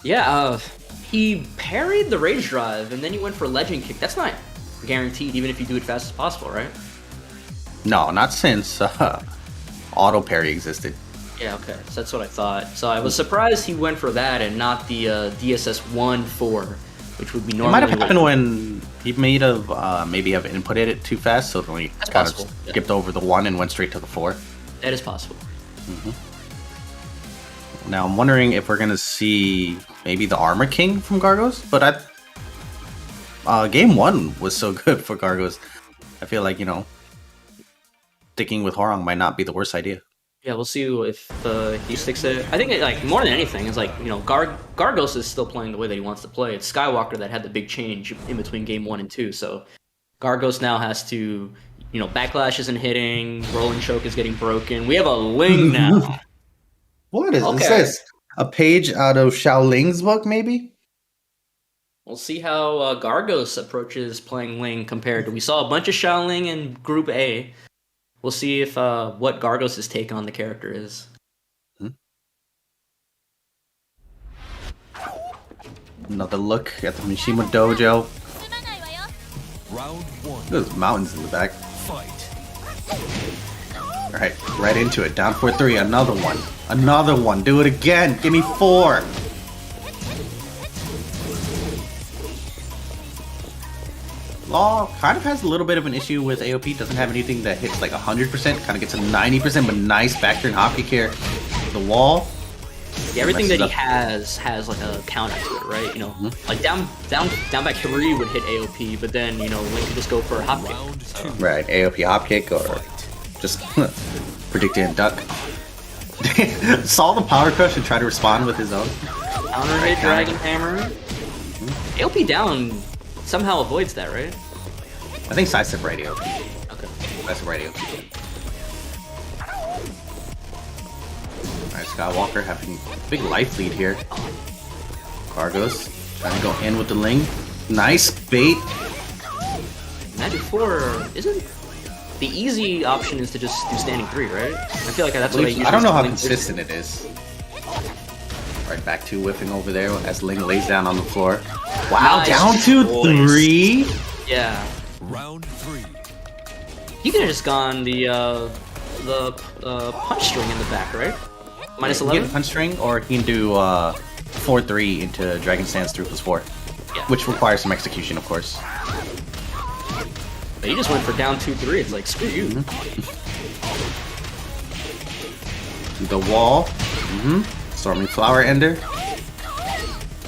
Yeah, he parried the rage drive, and then he went for legend kick. That's not guaranteed, even if you do it fast as possible, right? No, not since auto parry existed. Yeah, okay, so that's what I thought. So I was surprised he went for that and not the DSS 1-4, which would be normally. It might have happened when he may have maybe have inputted it too fast, so then he kind of skipped over the 1 and went straight to the 4. That is possible. Now I'm wondering if we're gonna see maybe the Armor King from Kgargos, but Game 1 was so good for Kgargos. I feel like, you know, sticking with Hwoarang might not be the worst idea. Yeah, we'll see if he sticks it. I think like more than anything, it's like, you know, Kgargos is still playing the way that he wants to play. It's Skywalker that had the big change in between Game 1 and 2. So Kgargos now has to, you know, backlash isn't hitting, rolling choke is getting broken. We have a Ling now. What is this? A page out of Shaoling's book, maybe? We'll see how Kgargos approaches playing Ling compared to. We saw a bunch of Shaoling in Group A. We'll see if what Kgargos' take on the character is. Another look at the Mishima Dojo. There's mountains in the back. Alright, right into it. Down 4-3. Another one. Another one. Do it again. Give me 4. Law kind of has a little bit of an issue with AOP. Doesn't have anything that hits like 100%. Kind of gets a 90%, but nice back turn hop kick here. The wall. Yeah, everything that he has like a counter to it, right? You know, like down back 3 would hit AOP, but then, you know, Link could just go for a hop kick. So. Right, AOP hop kick or just predict and duck. Saw the power crush and try to respond with his own. Counter hit Dragon Hammer. AOP down somehow avoids that, right? I think sidestep radio. Okay. Sidestep radio. Alright, Skywalker having a big life lead here. Kgargos trying to go in with the Ling. Nice bait. Magic 4 isn't... The easy option is to just do standing 3, right? I feel like that's what I usually I don't know how do. consistent it is. Right, back to whiffing over there as Ling lays down on the floor. Wow, Nice down to choice. 3. Yeah. Round 3. He could have just gone the punch string in the back, right? Minus He can 11? punch string, or he can do 4-3 into Dragon Stance 3+4. Yeah. Which requires some execution, of course. But he just went for down 2-3. It's like, screw you. The wall. Storming Flower Ender.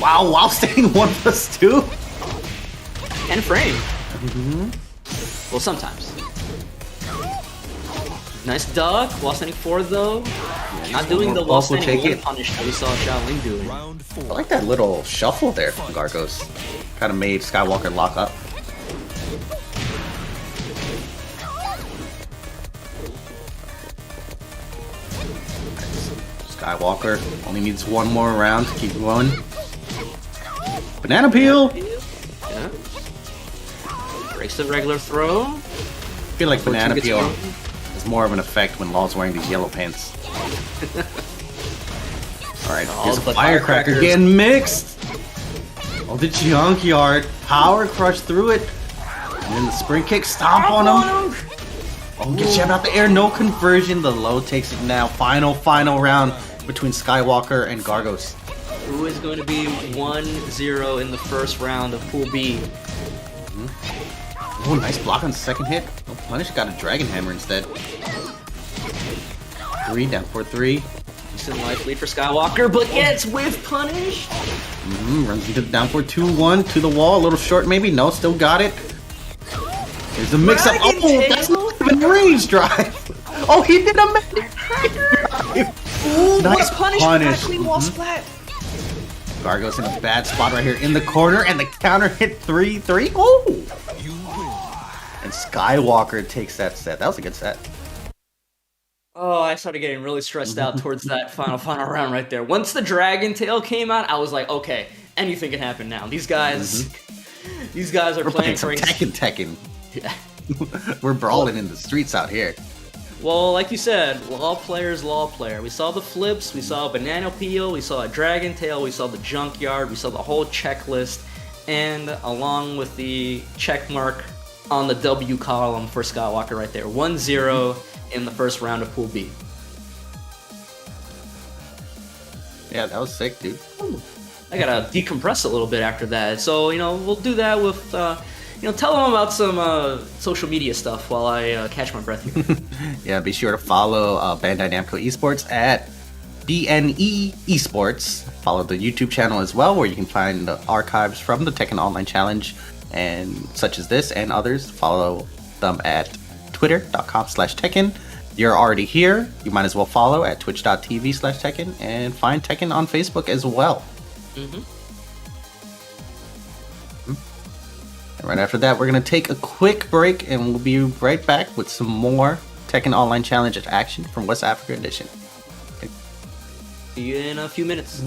Wow, while staying 1+2. And frame. Well, sometimes. Nice duck. While standing 4, though. Not doing the while We'll standing take 1 it. punish that we saw Shaoling doing. Round 4. I like that little shuffle there from Kgargos. Kind of made Skywalker lock up. Skywalker only needs one more round to keep going. Banana peel! Yeah. Breaks the regular throw. I feel like Fortune banana gets peel thrown. has more of an effect when Law's wearing these yellow pants. Alright, here's a but firecracker firecrackers. getting mixed! Oh, the junkyard. Power crush through it. And then the spring kick, stomp on him. Oh, get jammed out the air, no conversion. The low takes it now. Final round between Skywalker and Kgargos. Who is going to be 1-0 in the first round of Pool B? Oh, nice block on the second hit. Oh, Punish got a Dragon Hammer instead. 3 down 4-3. Decent life lead for Skywalker, but gets whiff punished. Runs into the down 4-2-1 to the wall. A little short maybe. No, still got it. There's a mix up. Dragon Oh, that's tail? not even range drive. Oh, he did a magic drive. Ooh, Nice what a punish! punish. Clean wall splat. Kgargos in a bad spot right here in the corner, and the counter hit 3-3. Oh! You win. And Skywalker takes that set. That was a good set. Oh, I started getting really stressed out towards that final round right there. Once the Dragon Tail came out, I was like, okay, anything can happen now. These guys, these guys are We're playing playing some for Tekken. Yeah. We're brawling in the streets out here. Well, like you said, law player's law player. We saw the flips, we saw a banana peel, we saw a dragon tail, we saw the junkyard, we saw the whole checklist, and along with the check mark on the W column for Skywalker right there. 1-0 in the first round of Pool B. Yeah, that was sick, dude. I gotta decompress a little bit after that. So, we'll do that with, tell them about some social media stuff while I catch my breath here. Yeah, be sure to follow Bandai Namco Esports at BNE Esports. Follow the YouTube channel as well, where you can find the archives from the Tekken Online Challenge and such as this and others. Follow them at twitter.com/Tekken. You're already here. You might as well follow at twitch.tv/Tekken and find Tekken on Facebook as well. And right after that, we're going to take a quick break and we'll be right back with some more Tekken Online Challenge action from West Africa Edition. See you in a few minutes.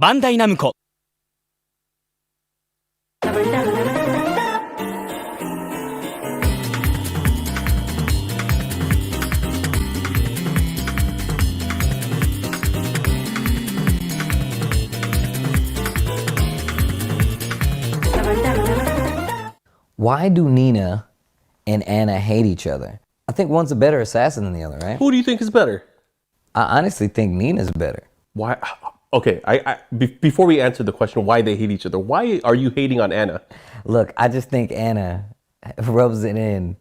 バンダイナムコ Why do Nina and Anna hate each other? I think one's a better assassin than the other, right? Who do you think is better? I honestly think Nina's better. Why? Okay, before we answer the question why they hate each other, why are you hating on Anna? Look, I just think Anna rubs it in.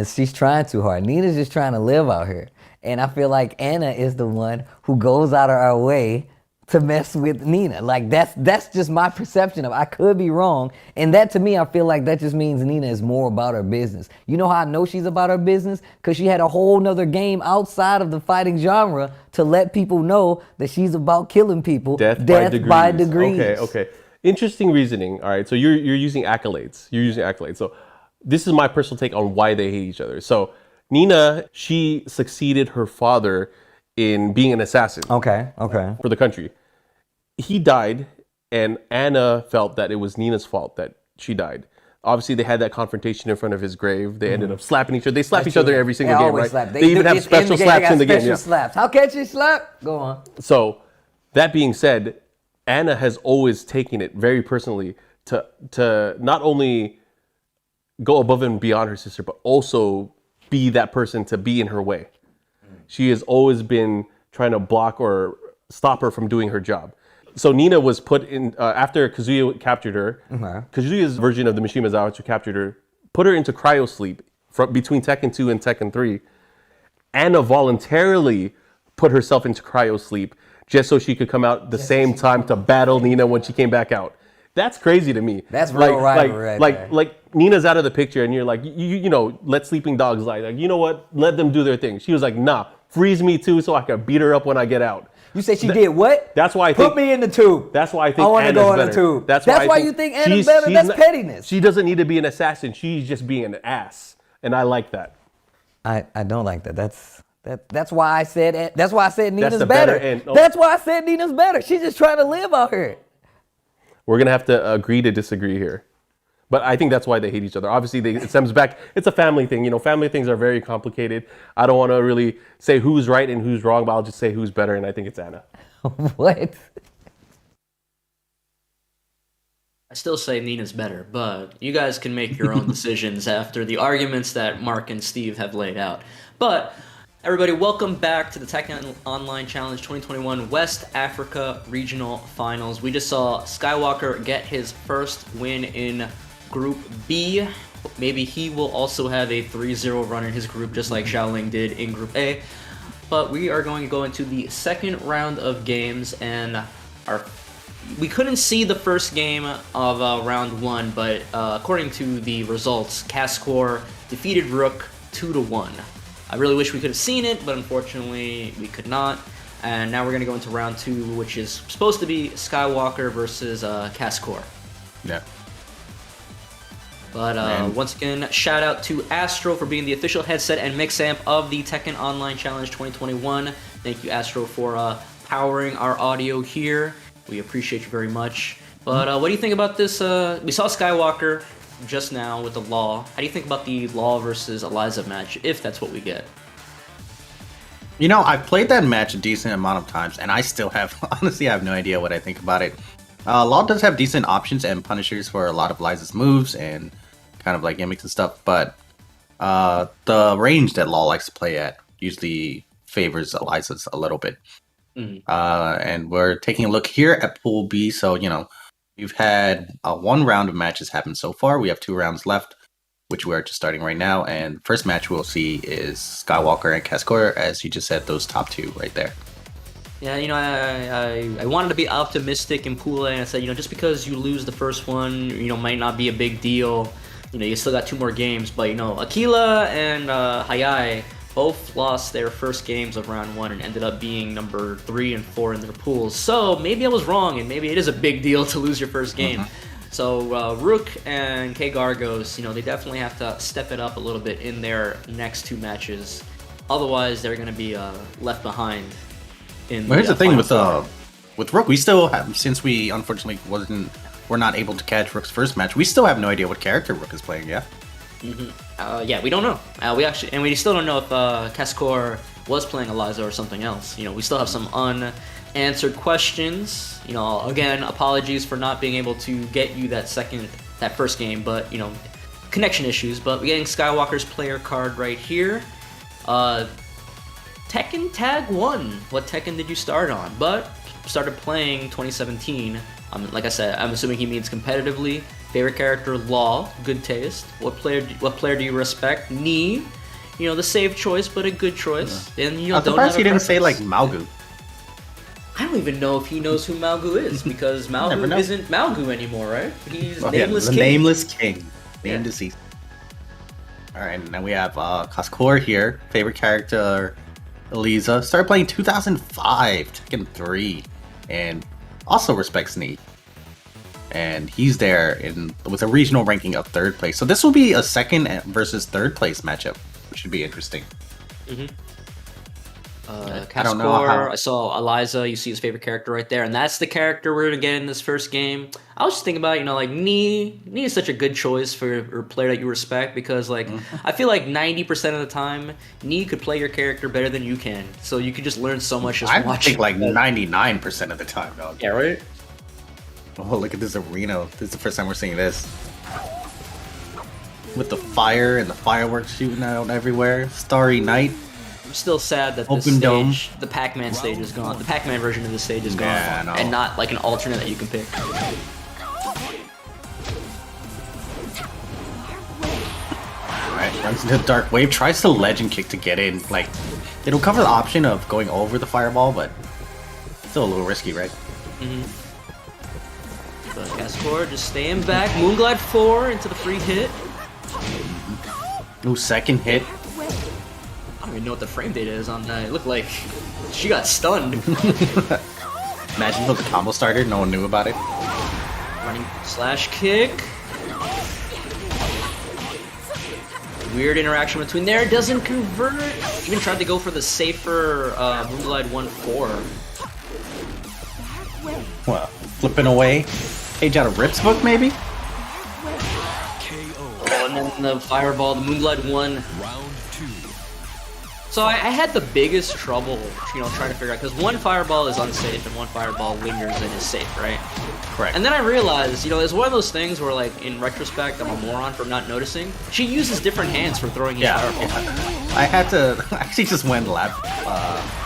She's trying too hard. Nina's just trying to live out here. And I feel like Anna is the one who goes out of our way to mess with Nina. Like that's just my perception of it. I could be wrong. And that to me, I feel like that just means Nina is more about her business. You know how I know she's about her business? Because she had a whole nother game outside of the fighting genre to let people know that she's about killing people. Death by degrees. Okay. Interesting reasoning. All right, so you're using accolades. So this is my personal take on why they hate each other. So Nina, she succeeded her father in being an assassin. Okay. For the country. He died, and Anna felt that it was Nina's fault that she died. Obviously, they had that confrontation in front of his grave. They ended up slapping each other. They slap each other every single game, right? Slap. They even have special slaps in the game. Special slaps. How can she slap? Go on. So, that being said, Anna has always taken it very personally to not only go above and beyond her sister, but also be that person to be in her way. She has always been trying to block or stop her from doing her job. So Nina was put in, after Kazuya captured her, Kazuya's version of the Mishima Zawachu captured her, put her into cryo sleep between Tekken 2 and Tekken 3. Anna voluntarily put herself into cryo sleep just so she could come out the same time to battle Nina when she came back out. That's crazy to me. That's real rivalry right there. Like Nina's out of the picture and you're like, you know, let sleeping dogs lie. Like, you know what? Let them do their thing. She was like, nah, freeze me too so I can beat her up when I get out. You said she did what? That's why I think... Put me in the tube. That's why I think I want to Anna's go in better. the tube. That's why you think Anna's better? That's pettiness. She doesn't need to be an assassin. She's just being an ass. And I like that. I don't like that. That's why I said Nina's the better. end. Oh. That's why I said Nina's better. She's just trying to live out here. We're going to have to agree to disagree here. But I think that's why they hate each other. Obviously, it stems back. It's a family thing. You know, family things are very complicated. I don't want to really say who's right and who's wrong, but I'll just say who's better, and I think it's Anna. What? I still say Nina's better, but you guys can make your own decisions after the arguments that Mark and Steve have laid out. But everybody, welcome back to the Tekken Online Challenge 2021 West Africa Regional Finals. We just saw Skywalker get his first win in Group B. Maybe he will also have a 3-0 run in his group, just like Shaoling did in Group A. But we are going to go into the second round of games, and we couldn't see the first game of round 1, but according to the results, CasseCoeur defeated ROOCK 2-1. I really wish we could have seen it, but unfortunately we could not. And now we're going to go into round 2, which is supposed to be Skywalker versus CasseCoeur. Yeah. But once again, shout out to Astro for being the official headset and mix amp of the Tekken Online Challenge 2021. Thank you, Astro, for powering our audio here. We appreciate you very much. But what do you think about this? We saw Skywalker just now with the Law. How do you think about the Law versus Eliza match, if that's what we get? You know, I've played that match a decent amount of times, and I still honestly have no idea what I think about it. Law does have decent options and punishers for a lot of Eliza's moves and kind of like gimmicks and stuff, but the range that Law likes to play at usually favors Eliza's a little bit. And we're taking a look here at Pool B, so, you know, we've had 1 round of matches happen so far. We have 2 rounds left, which we're just starting right now, and the first match we'll see is Skywalker and CasseCoeur, as you just said, those top 2 right there. Yeah, you know, I wanted to be optimistic in Pool A, and I said, you know, just because you lose the first one, you know, might not be a big deal. You know, you still got 2 more games, but, you know, Aquila and Hayai both lost their first games of round 1 and ended up being number 3 and 4 in their pools. So maybe I was wrong, and maybe it is a big deal to lose your first game. So ROOCK and Kgargos, you know, they definitely have to step it up a little bit in their next 2 matches. Otherwise, they're going to be left behind. Well, here's the thing with with Rook, we still have, since we unfortunately we're not able to catch Rook's first match, we still have no idea what character Rook is playing. Yeah. Yeah, we don't know. We still don't know if CasseCoeur was playing Eliza or something else. You know, we still have some unanswered questions. You know, again, apologies for not being able to get you that first game, but you know, connection issues. But we're getting Skywalker's player card right here. Tekken Tag 1. What Tekken did you start on? But started playing 2017. Like I said, I'm assuming he means competitively. Favorite character, Law, good taste. What player do you respect? Knee, you know, the safe choice, but a good choice. And you know, I'm surprised he didn't say like Malgu. I don't even know if he knows who Malgu is because Malgu isn't Malgu anymore, right? He's Nameless the King. Nameless King, named deceased. All right, now we have CasseCoeur here. Favorite character, Eliza. Started playing 2005, Tekken 3, and also respects Knee. And he's there with a regional ranking of 3rd place. So this will be a 2nd versus 3rd place matchup, which should be interesting. I don't know I saw Eliza. You see his favorite character right there, and that's the character we're gonna get in this first game. I was just thinking about, you know, like Knee is such a good choice for a player that you respect because, like, I feel like 90% of the time, Knee could play your character better than you can. So you could just learn so much just watching. I think like 99% of the time, dog. Yeah, right. Oh, look at this arena. This is the first time we're seeing this. With the fire and the fireworks shooting out everywhere. Starry night. I'm still sad that this stage, the Pac-Man stage is gone. The Pac-Man version of the stage is gone. Yeah, and not like an alternate that you can pick. Alright, runs into the Dark Wave. Tries to legend kick to get in. Like, it'll cover the option of going over the fireball, but still a little risky, right? But CasseCoeur just staying back. Moonglide 4 into the free hit. Ooh, 2nd hit. I don't even know what the frame data is on that. It looked like she got stunned. Imagine if the combo started, no one knew about it. Running slash kick. Weird interaction between there. Doesn't convert. Even tried to go for the safer Moonglide 1-4. Well, flipping away. Page out of Rip's book, maybe? Oh, and then the fireball, the Moonglide 1. So I had the biggest trouble, you know, trying to figure out, because one fireball is unsafe and one fireball lingers and is safe, right? Correct. And then I realized, you know, it's one of those things where, like, in retrospect, I'm a moron for not noticing. She uses different hands for throwing each fireball. Yeah. I had to, I actually just went lab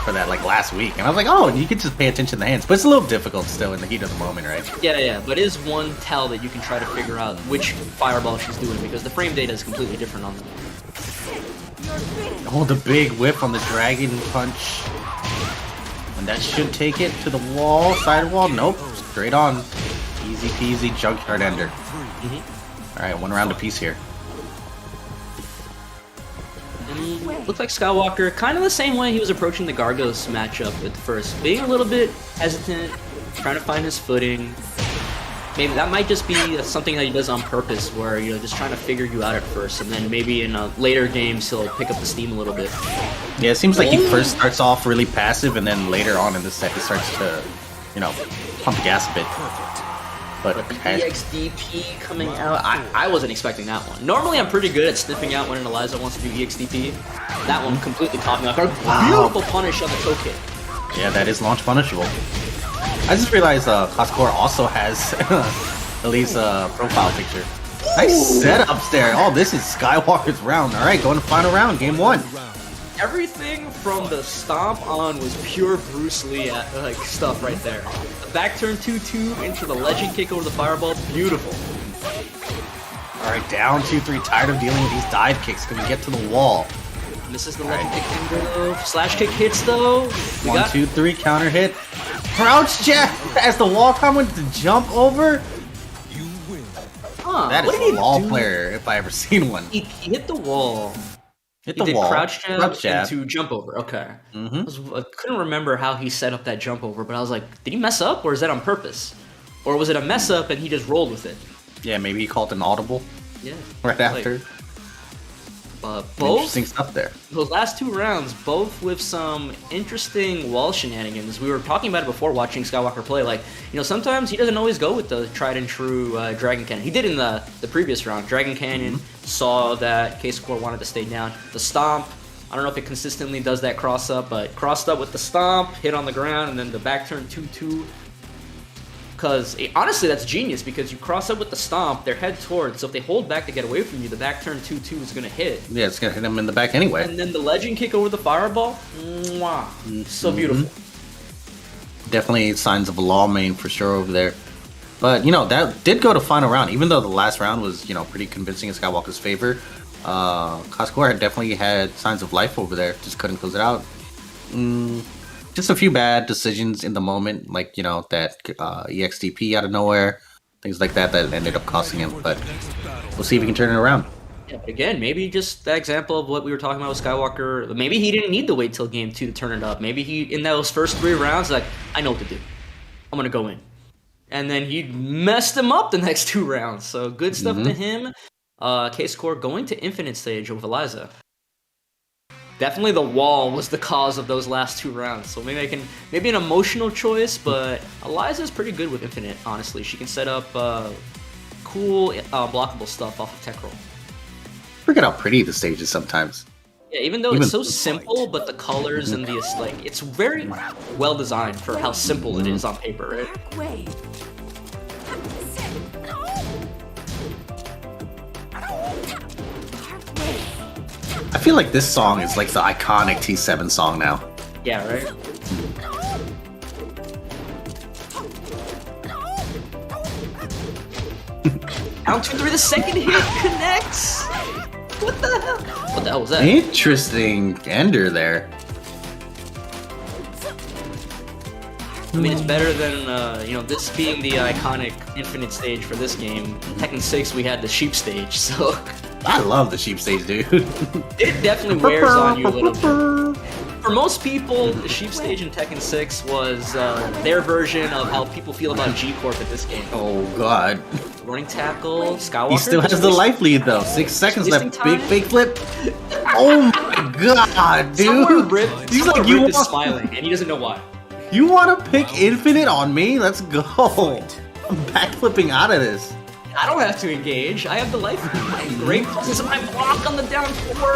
for that, like, last week, and I was like, oh, you can just pay attention to the hands, but it's a little difficult still in the heat of the moment, right? Yeah, but it is one tell that you can try to figure out which fireball she's doing, because the frame data is completely different on them. Oh, the big whip on the dragon punch. And that should take it to the wall, side wall. Nope, straight on. Easy peasy junkyard ender. Alright, one round apiece here. Looks like Skywalker, kind of the same way he was approaching the Kgargos matchup at first. Being a little bit hesitant, trying to find his footing. Maybe that might just be something that he does on purpose, where, you know, just trying to figure you out at first, and then maybe in later games he'll pick up the steam a little bit. Yeah, it seems like he first starts off really passive, and then later on in the set he starts to, you know, pump the gas a bit. But the EXDP coming out, I wasn't expecting that one. Normally I'm pretty good at sniffing out when an Eliza wants to do EXDP. That one completely caught me off guard. Beautiful punish on the toe kick. Yeah, that is launch punishable. I just realized CasseCoeur also has Elisa's profile picture. Nice setups there. Oh, this is Skywalker's round. All right, going to final round, game 1. Everything from the stomp on was pure Bruce Lee like stuff right there. The back turn 2-2 into the legend kick over the fireball, beautiful. All right, down 2-3. Tired of dealing with these dive kicks. Can we get to the wall? Misses the legend kick combo. Slash kick hits though. 1, 2, 3. Counter hit. Crouch jab as the wall come with the jump over. Huh, that is a wall player if I ever seen one. He hit the wall. Hit the wall. Crouch jab into jump over. Okay. I couldn't remember how he set up that jump over, but I was like, did he mess up or is that on purpose? Or was it a mess up and he just rolled with it? Yeah, maybe he called an audible. Yeah. Right after. Both interesting stuff there. those last 2 rounds, both with some interesting wall shenanigans. We were talking about it before watching Skywalker play. Like, you know, sometimes he doesn't always go with the tried and true Dragon Cannon. He did in the previous round. Dragon Cannon saw that CasseCoeur wanted to stay down. The Stomp, I don't know if it consistently does that cross up, but crossed up with the Stomp, hit on the ground, and then the back turn 2-2. Because honestly, that's genius because you cross up with the Stomp, they're head towards, so if they hold back to get away from you, the back turn 2-2 is going to hit. Yeah, it's going to hit him in the back anyway. And then the legend kick over the fireball, mwah, so beautiful. Definitely signs of a law main for sure over there. But, you know, that did go to final round, even though the last round was, you know, pretty convincing in Skywalker's favor. CasseCoeur definitely had signs of life over there, just couldn't close it out. Just a few bad decisions in the moment, like, you know, that EXTP out of nowhere, things like that ended up costing him. But we'll see if he can turn it around. Yeah, but again, maybe just that example of what we were talking about with Skywalker. Maybe he didn't need to wait till game 2 to turn it up. Maybe he, in those first 3 rounds, like, I know what to do. I'm going to go in. And then he messed him up the next 2 rounds. So good stuff to him. CasseCoeur going to Infinite Stage with Eliza. Definitely the wall was the cause of those last 2 rounds. So maybe an emotional choice, but Eliza's pretty good with Infinite, honestly. She can set up cool blockable stuff off of tech roll. Forget how pretty the stage is sometimes. Yeah, even though it's so simple, but the colors and the like, it's very well designed for how simple it is on paper, right? I feel like this song is like the iconic T7 song now. Yeah, right? Down 2-3, the second hit connects! What the hell? What the hell was that? Interesting ender there. I mean, it's better than, you know, this being the iconic Infinite stage for this game. Tekken 6, we had the Sheep stage, so... I love the Sheep stage, dude. It definitely wears on you a little bit. For most people, the Sheep stage in Tekken 6 was their version of how people feel about G-Corp at this game. Oh, God. Running tackle, Skywalker... He still has the life lead, though. 6 seconds left. Big fake flip. Oh, my God, dude. Somewhere Rip, He's somewhere like, you Rip is want... smiling, and he doesn't know why. You want to pick Infinite on me? Let's go. I'm backflipping out of this. I don't have to engage. I have the life lead. Great pulses of my block on the down 4.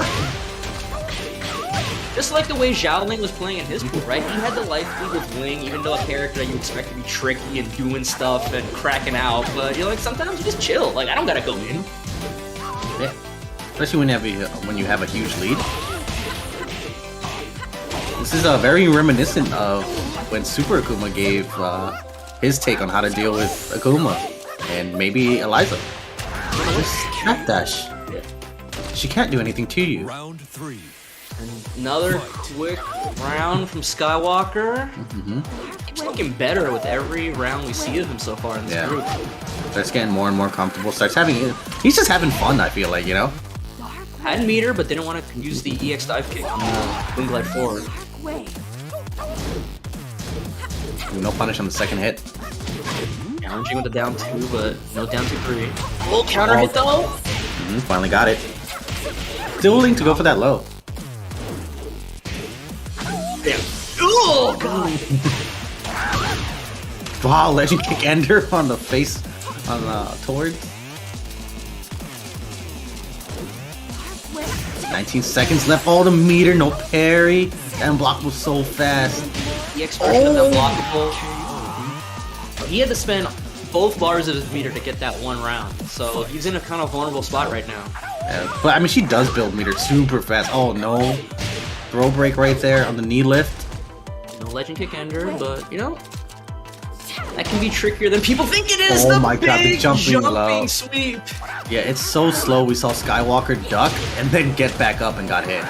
Just like the way Shaoling was playing in his pool, right? He had the life lead with Wing, even though a character that you expect to be tricky and doing stuff and cracking out. But you're like, sometimes you just chill. Like, I don't gotta go in. Yeah. Especially when you have a huge lead. This is very reminiscent of when Super Akuma gave his take on how to deal with Akuma and maybe Eliza. Just cat dash. She can't do anything to you. Round 3. Another quick round from Skywalker. He's looking better with every round we see of him so far in this group. Starts getting more and more comfortable. He's just having fun, I feel like, you know? Had meter, but didn't want to use the EX dive kick on the Wing Glide forward. No punish on the second hit. Challenging with the down 2, but no down 2-3. Full counter hit though! Finally got it. Still willing to go for that low. Damn. Oh, God! Wow, legend kick ender on the face on towards. 19 seconds left. Oh, the meter, no parry. That block was so fast. The expression of that blockable. He had to spend both bars of his meter to get that one round. So he's in a kind of vulnerable spot right now. Yeah, but I mean, she does build meter super fast. Oh no. Throw break right there on the knee lift. No legend kick ender, but you know, that can be trickier than people think it is. Oh the my God, the big jumping low. sweep. Yeah, it's so slow. We saw Skywalker duck and then get back up and got hit.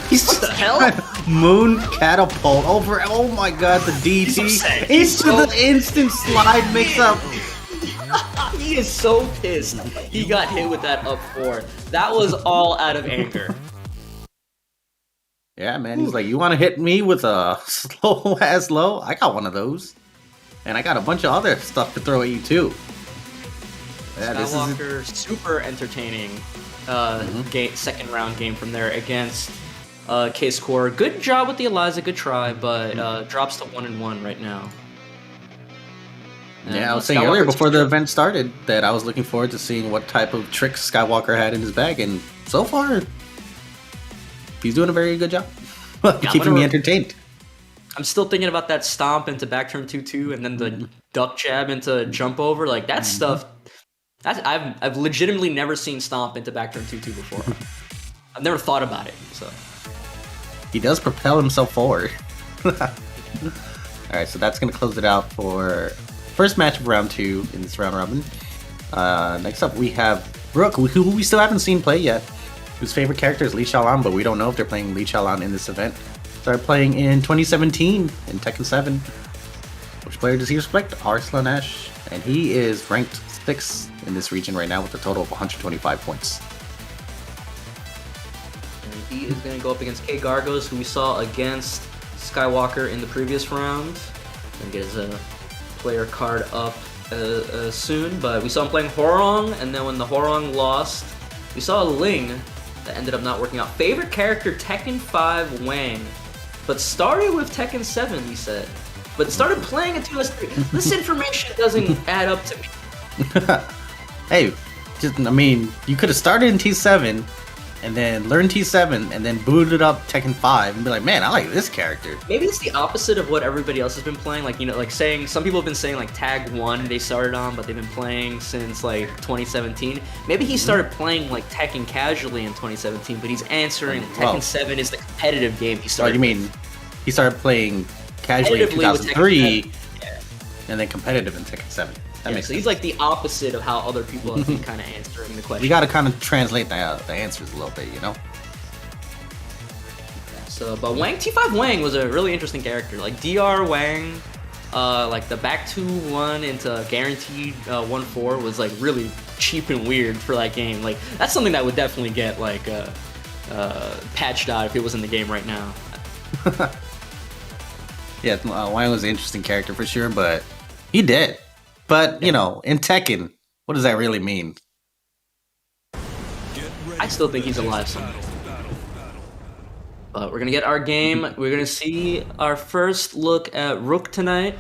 He's What the hell? Moon catapult over. Oh my God, the DT into the instant slide mix up. He is so pissed. He got hit with that up 4. That was all out of anger. Yeah, man. He's like, you want to hit me with a slow ass low? I got one of those, and I got a bunch of other stuff to throw at you too. Yeah, Skywalker, super entertaining second round game from there against CasseCoeur. Good job with the Eliza, good try, but drops to 1-1 right now. Yeah, I was saying earlier before the event started that I was looking forward to seeing what type of tricks Skywalker had in his bag, and so far, he's doing a very good job keeping me entertained. I'm still thinking about that stomp into back turn 2-2 and then the duck jab into jump over. Like that stuff, I've legitimately never seen stomp into back turn 2-2 before. I've never thought about it. So he does propel himself forward. All right, so that's gonna close it out for first match of round 2 in this round robin. Next up we have ROOCK, who we still haven't seen play yet. Whose favorite character is Xiaoling, but we don't know if they're playing Xiaoling in this event. Started playing in 2017 in Tekken 7. Which player does he respect? R/Ash, and he is ranked 6th in this region right now with a total of 125 points. And he is going to go up against Kgargos, who we saw against Skywalker in the previous round. Going to get his player card up soon, but we saw him playing Hwoarang, and then when the Hwoarang lost, we saw a Ling that ended up not working out. Favorite character, Tekken 5 Wang, but started with Tekken 7, he said, but started playing in 2S3. This information doesn't add up to me. Hey, I mean, you could have started in T7 and then learned T7 and then booted up Tekken 5 and be like, man, I like this character. Maybe it's the opposite of what everybody else has been playing. Like, you know, like saying, some people have been saying like Tag 1 they started on, but they've been playing since like 2017. Maybe he started playing like Tekken casually in 2017, but he's answering Tekken 7 is the competitive game he started. Oh, you mean he started playing casually in 2003 and then competitive in Tekken 7. That makes sense. He's like the opposite of how other people have been kind of answering the question. We got to kind of translate the answers a little bit, you know? So, but T5 Wang was a really interesting character. Like DR Wang, like the back 2-1 into guaranteed 1-4 was like really cheap and weird for that game. Like that's something that would definitely get like patched out if it was in the game right now. Yeah, Wang was an interesting character for sure, but he did. But, you know, in Tekken, what does that really mean? I still think he's alive someday. But we're going to get our game. We're going to see our first look at ROOCK tonight.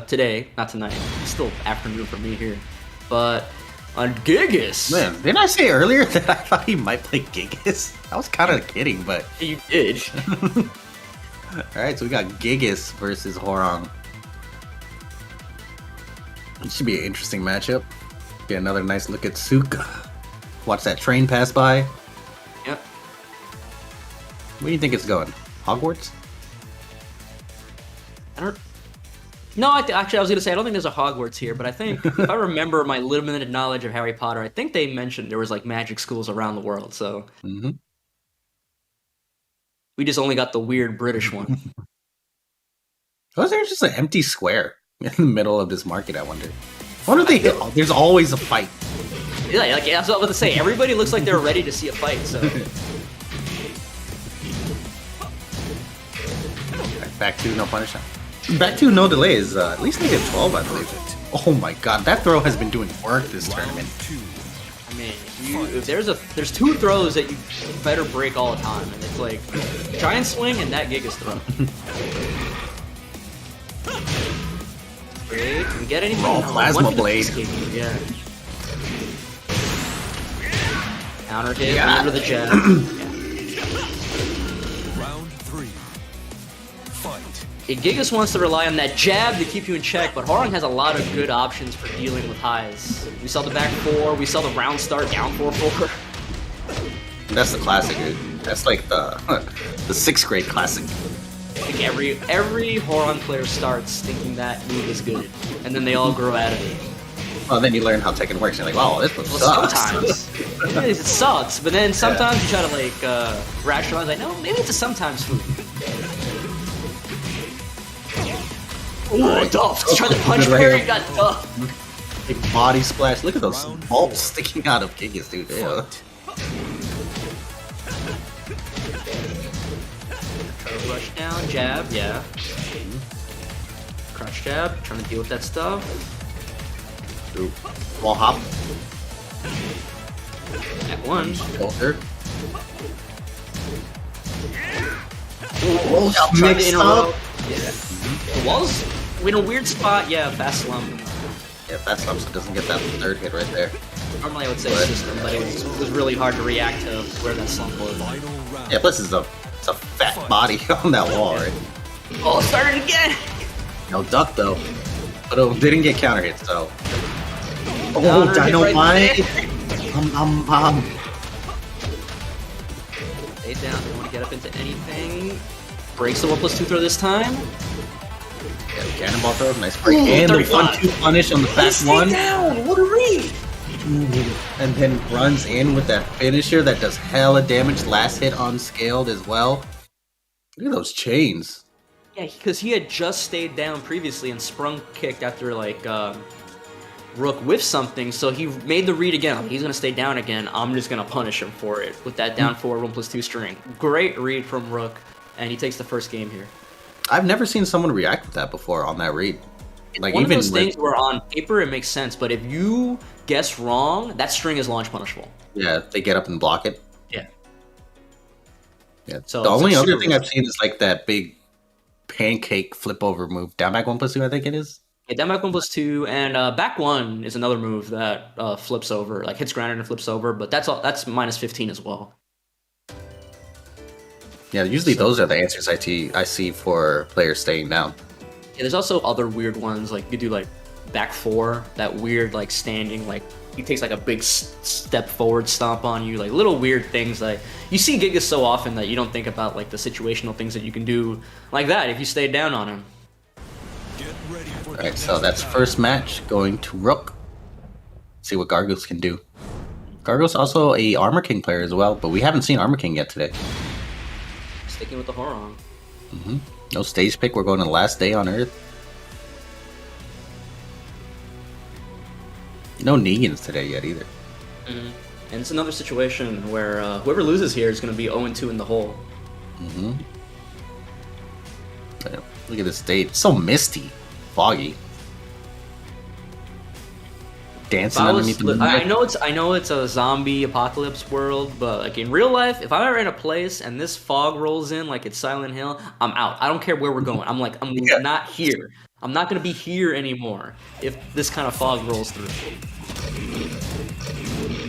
Today. Not tonight. It's still afternoon for me here. But on Gigas. Man, didn't I say earlier that I thought he might play Gigas? I was kind of kidding, but... You did. Alright, so we got Gigas versus Hwoarang. It should be an interesting matchup. Get another nice look at Asuka. Watch that train pass by. Yep. Where do you think it's going? Hogwarts? I don't... No, actually, I was going to say, I don't think there's a Hogwarts here, but I think, if I remember my limited knowledge of Harry Potter, I think they mentioned there was, like, magic schools around the world, so... We just only got the weird British one. Was there just an empty square in the middle of this market, I wonder? There's always a fight. Yeah, like, that's what I was about to say. Everybody looks like they're ready to see a fight, so... Back to no punish. Back to no delays. At least they get 12, I believe. Oh my god, that throw has been doing work this tournament. I mean, there's two throws that you better break all the time, and it's like giant swing and that Gigas throw. Great, can we get anything? Oh, plasma blade. Yeah. Counter hit under the jab. Yeah. Gigas wants to rely on that jab to keep you in check, but Hwoarang has a lot of good options for dealing with highs. We saw the back 4, we saw the round start down 4-4. That's the classic, dude. That's like the 6th grade classic. Like every Hwoarang player starts thinking that move is good, and then they all grow out of it. Well, then you learn how Tekken works, and you're like, wow, this one sucks. Sometimes. It sucks, but then sometimes you try to like rationalize, like, no, maybe it's a sometimes move. Oh, Duff! Tried to punch parry, got Duff. Big body splash. Look at those bolts sticking out of Gigas, dude. Yeah. Rush down, jab, yeah. Crouch jab, trying to deal with that stuff. Ooh. Wall hop. At one. Shoulder. Tried to interrupt. Yeah. The wall's in a weird spot. Yeah, fast slump. Yeah, fast slump, so it doesn't get that third hit right there. Normally I would say system, but it was really hard to react to where that slump was. Yeah, plus it's a fat body on that wall, right? Oh, started again! No duck though. But it didn't get counter hit, so. Counter hit Dynamite! right Stay down, don't want to get up into anything. Breaks the 1+2 throw this time. Yeah, the cannonball throw, nice break. And the 1-2 punish on the fast one. Down! What a read! And then runs in with that finisher that does hella damage. Last hit unscaled as well. Look at those chains. Yeah, because he had just stayed down previously and sprung kicked after like Rook whiffed something, so he made the read again. He's gonna stay down again. I'm just gonna punish him for it with that down forward 1+2 string. Great read from Rook, and he takes the first game here. I've never seen someone react with that before on that read. Like One even of those things where on paper it makes sense, but if you guess wrong, that string is launch punishable. Yeah, they get up and block it. Yeah. Yeah. So the only other thing risky. I've seen is like that big pancake flip over move. Down back 1+2, I think it is. Yeah, down back 1+2, and back one is another move that flips over, like hits grounded and flips over, but that's -15 as well. Yeah, usually those are the answers I see for players staying down. Yeah, there's also other weird ones, like you do like back four, that weird like standing, like he takes like a big step forward stomp on you, like little weird things like you see Gigas so often that you don't think about like the situational things that you can do like that if you stay down on him. Alright, so that's first match going to Rook. See what Kgargos can do. Kgargos also a Armor King player as well, but we haven't seen Armor King yet today. Sticking with the Hwoarang. No stage pick, we're going to the last day on Earth. No Negans today yet either. And it's another situation where whoever loses here is going to be 0-2 in the hole. Look at this stage. It's so misty. Foggy. Dancing underneath the moon. I know it's a zombie apocalypse world, but like in real life, if I'm in a place and this fog rolls in like it's Silent Hill, I'm out. I don't care where we're going. I'm not here. I'm not gonna be here anymore if this kind of fog rolls through.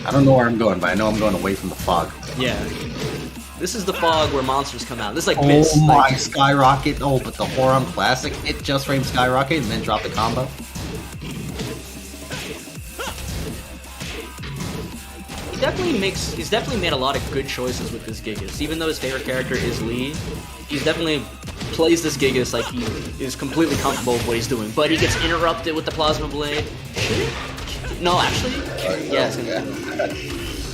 I don't know where I'm going, but I know I'm going away from the fog. Yeah. This is the fog where monsters come out. This is like Mist. Oh my, Skyrocket. Oh, but the Hwoarang Classic hit just frame Skyrocket and then drop the combo. He's definitely made a lot of good choices with this Gigas. Even though his favorite character is Lee, he's definitely plays this Gigas like he is completely comfortable with what he's doing. But he gets interrupted with the Plasma Blade. No, actually. Yeah, it's gonna do it.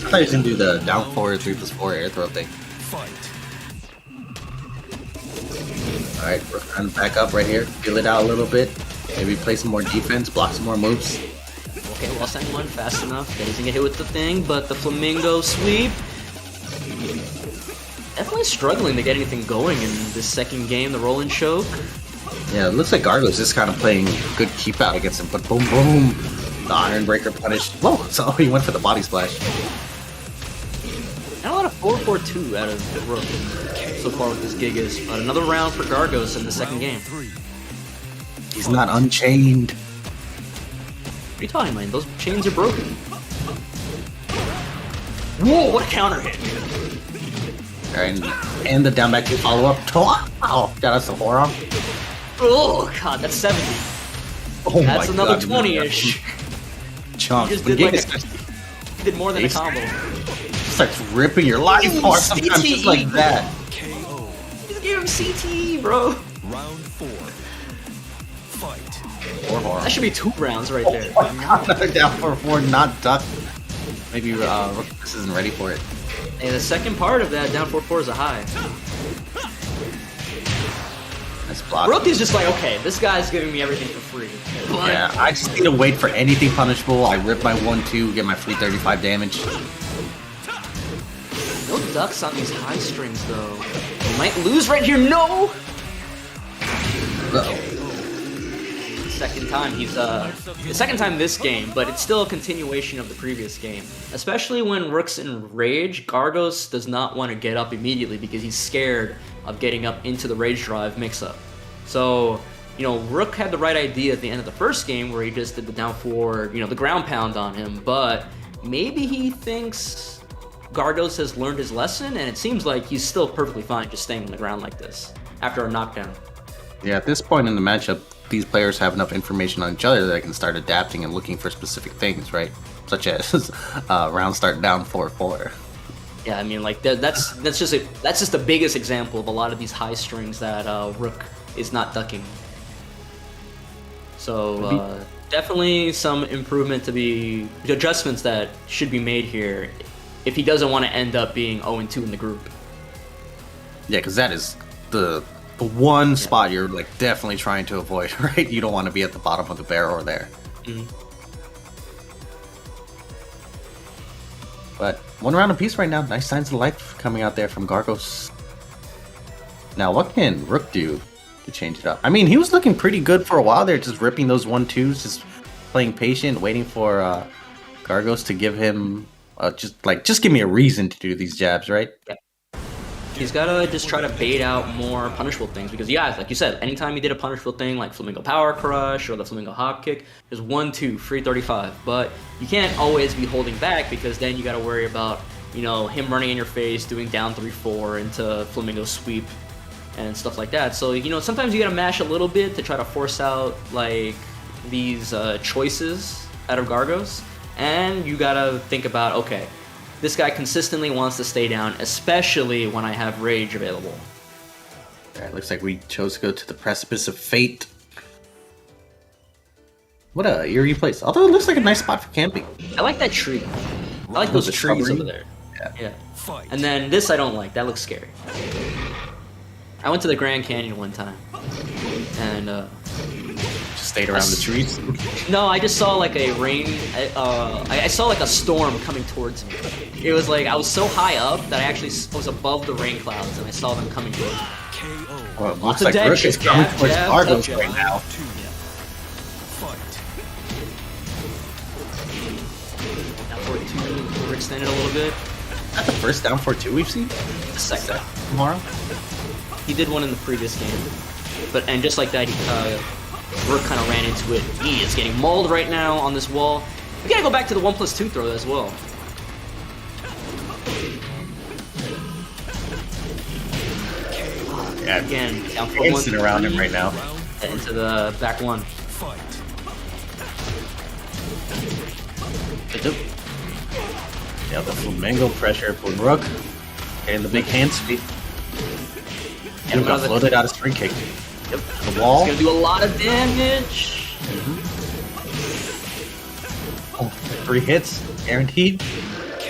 I thought he was going to do the down forward 3+4 air throw thing. Alright, we're trying to back up right here. Feel it out a little bit. Maybe play some more defense, block some more moves. Okay, well, send one fast enough. That doesn't get hit with the thing, but the Flamingo sweep. Definitely struggling to get anything going in this second game, the roll and choke. Yeah, it looks like Kgargos is kind of playing good keep out against him, but boom, boom. The Iron Breaker punished. Whoa, so he went for the body splash. Not a lot of 4-4-2 out of Rook so far with this Gigas, but another round for Kgargos in the second game. He's not unchained. What are you talking about? Those chains are broken. Whoa, what a counter hit! Alright, and the down back to follow up. Oh, got us a Hwoarang. Oh god, that's 70. Oh that's my another God, 20-ish. Chunks. He did more than a combo. Starts ripping your life apart sometimes just like that. KO. Just gave him CTE, bro. Round 4. Fight. That should be 2 rounds right there. Another down for 4, not duck. Maybe this isn't ready for it. Hey, the second part of that down 4-4 is a high. That's blocked. Rook is just like, okay, this guy's giving me everything for free. Yeah, I just need to wait for anything punishable. I rip my 1-2, get my free 35 damage. No ducks on these high strings, though. We might lose right here. No! Uh-oh. second time. He's the second time this game, but it's still a continuation of the previous game. Especially when Rook's in rage, Kgargos does not want to get up immediately because he's scared of getting up into the rage drive mix-up. So, you know, Rook had the right idea at the end of the first game where he just did the down forward, you know, the ground pound on him, but maybe he thinks Kgargos has learned his lesson, and it seems like he's still perfectly fine just staying on the ground like this after a knockdown. Yeah, at this point in the matchup, these players have enough information on each other that they can start adapting and looking for specific things, right? Such as round start down 4-4. Yeah, I mean, like that's just the biggest example of a lot of these high strings that Rook is not ducking. So definitely some improvement adjustments that should be made here if he doesn't want to end up being 0-2 in the group. Yeah, because that is the one spot you're like definitely trying to avoid, right? You don't want to be at the bottom of the barrel there. Mm-hmm. But one round apiece right now. Nice signs of life coming out there from Kgargos. Now, what can Rook do to change it up? I mean, he was looking pretty good for a while there, just ripping those 1-2s, just playing patient, waiting for Kgargos to give him just give me a reason to do these jabs, right? Yeah. He's gotta just try to bait out more punishable things because, yeah, like you said, anytime he did a punishable thing like Flamingo Power Crush or the Flamingo Hop Kick, there's 1-2, free 35. But you can't always be holding back because then you gotta worry about, you know, him running in your face, doing down 3-4 into Flamingo Sweep and stuff like that. So, you know, sometimes you gotta mash a little bit to try to force out, like, these choices out of Kgargos. And you gotta think about, okay, this guy consistently wants to stay down, especially when I have Rage available. Alright, looks like we chose to go to the Precipice of Fate. What a eerie place. Although it looks like a nice spot for camping. I like that tree. I like those trees over there. Yeah. And then this I don't like. That looks scary. I went to the Grand Canyon one time. And, stayed around the trees? No, I just saw like a rain. I saw like a storm coming towards me. It was like I was so high up that I actually was above the rain clouds and I saw them coming towards me. Well, it looks like Rook is coming towards Kgargos right now. Down 4-2, overextended a little bit. Is that the first down 4-2 we've seen? The second. Tomorrow? He did one in the previous game, and just like that, Rook kind of ran into it. He is getting mauled right now on this wall. We gotta go back to the 1+2 throw as well. Yeah, again, down 4-1. Dancing around him right now. Into the back one. Yeah, the Flamingo pressure for Rook. And the big hand sweep. And got floated out of spring kick. Yep. The wall. It's gonna do a lot of damage. Oh, 3 hits, guaranteed.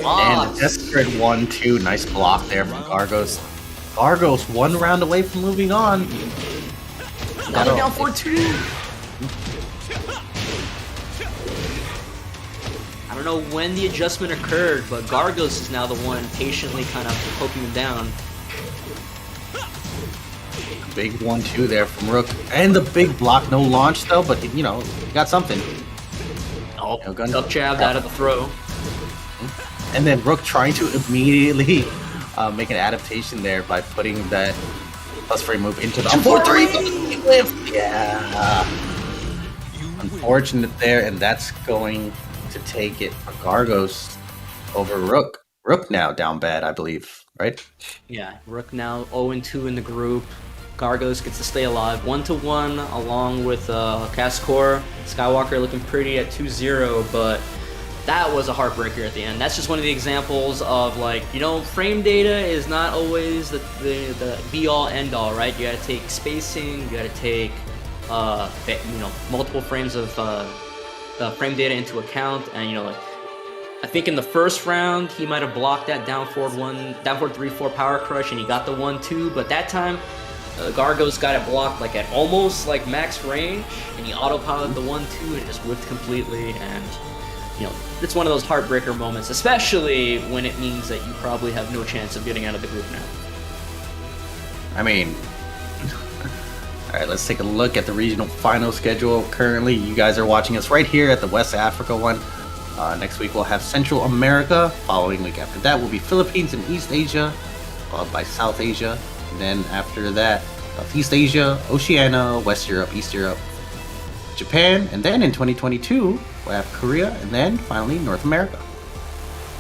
And a desperate 1-2. Nice block there from Kgargos. Kgargos 1 round away from moving on. Another down 4-2. I don't know when the adjustment occurred, but Kgargos is now the one patiently kind of poking him down. Big 1-2 there from Rook. And the big block, no launch though, but you know, he got something. Oh, up jabbed out of the throw. And then Rook trying to immediately make an adaptation there by putting that plus frame move into the 4-3 lift. Yeah. Unfortunate there, and that's going to take it for Kgargos over Rook. Rook now down bad, I believe, right? Yeah, Rook now 0-2 in the group. Kgargos gets to stay alive 1-1 along with CasseCoeur. Skywalker looking pretty at 2-0, but that was a heartbreaker at the end. That's just one of the examples of, like, you know, frame data is not always the be-all, end-all, right? You gotta take spacing, you gotta take, you know, multiple frames of the frame data into account, and, you know, like, I think in the first round, he might have blocked that down forward 3-4 power crush, and he got the 1-2, but that time, Kgargos got it blocked like at almost like max range, and he autopiloted the 1-2 and it just whipped completely, and you know, it's one of those heartbreaker moments, especially when it means that you probably have no chance of getting out of the group now. I mean, Alright, let's take a look at the regional final schedule. Currently, you guys are watching us right here at the West Africa one. Next week we'll have Central America. Following week after that will be Philippines and East Asia, followed by South Asia. And then after that, Southeast Asia, Oceania, West Europe, East Europe, Japan, and then in 2022 we'll have Korea, and then finally North America.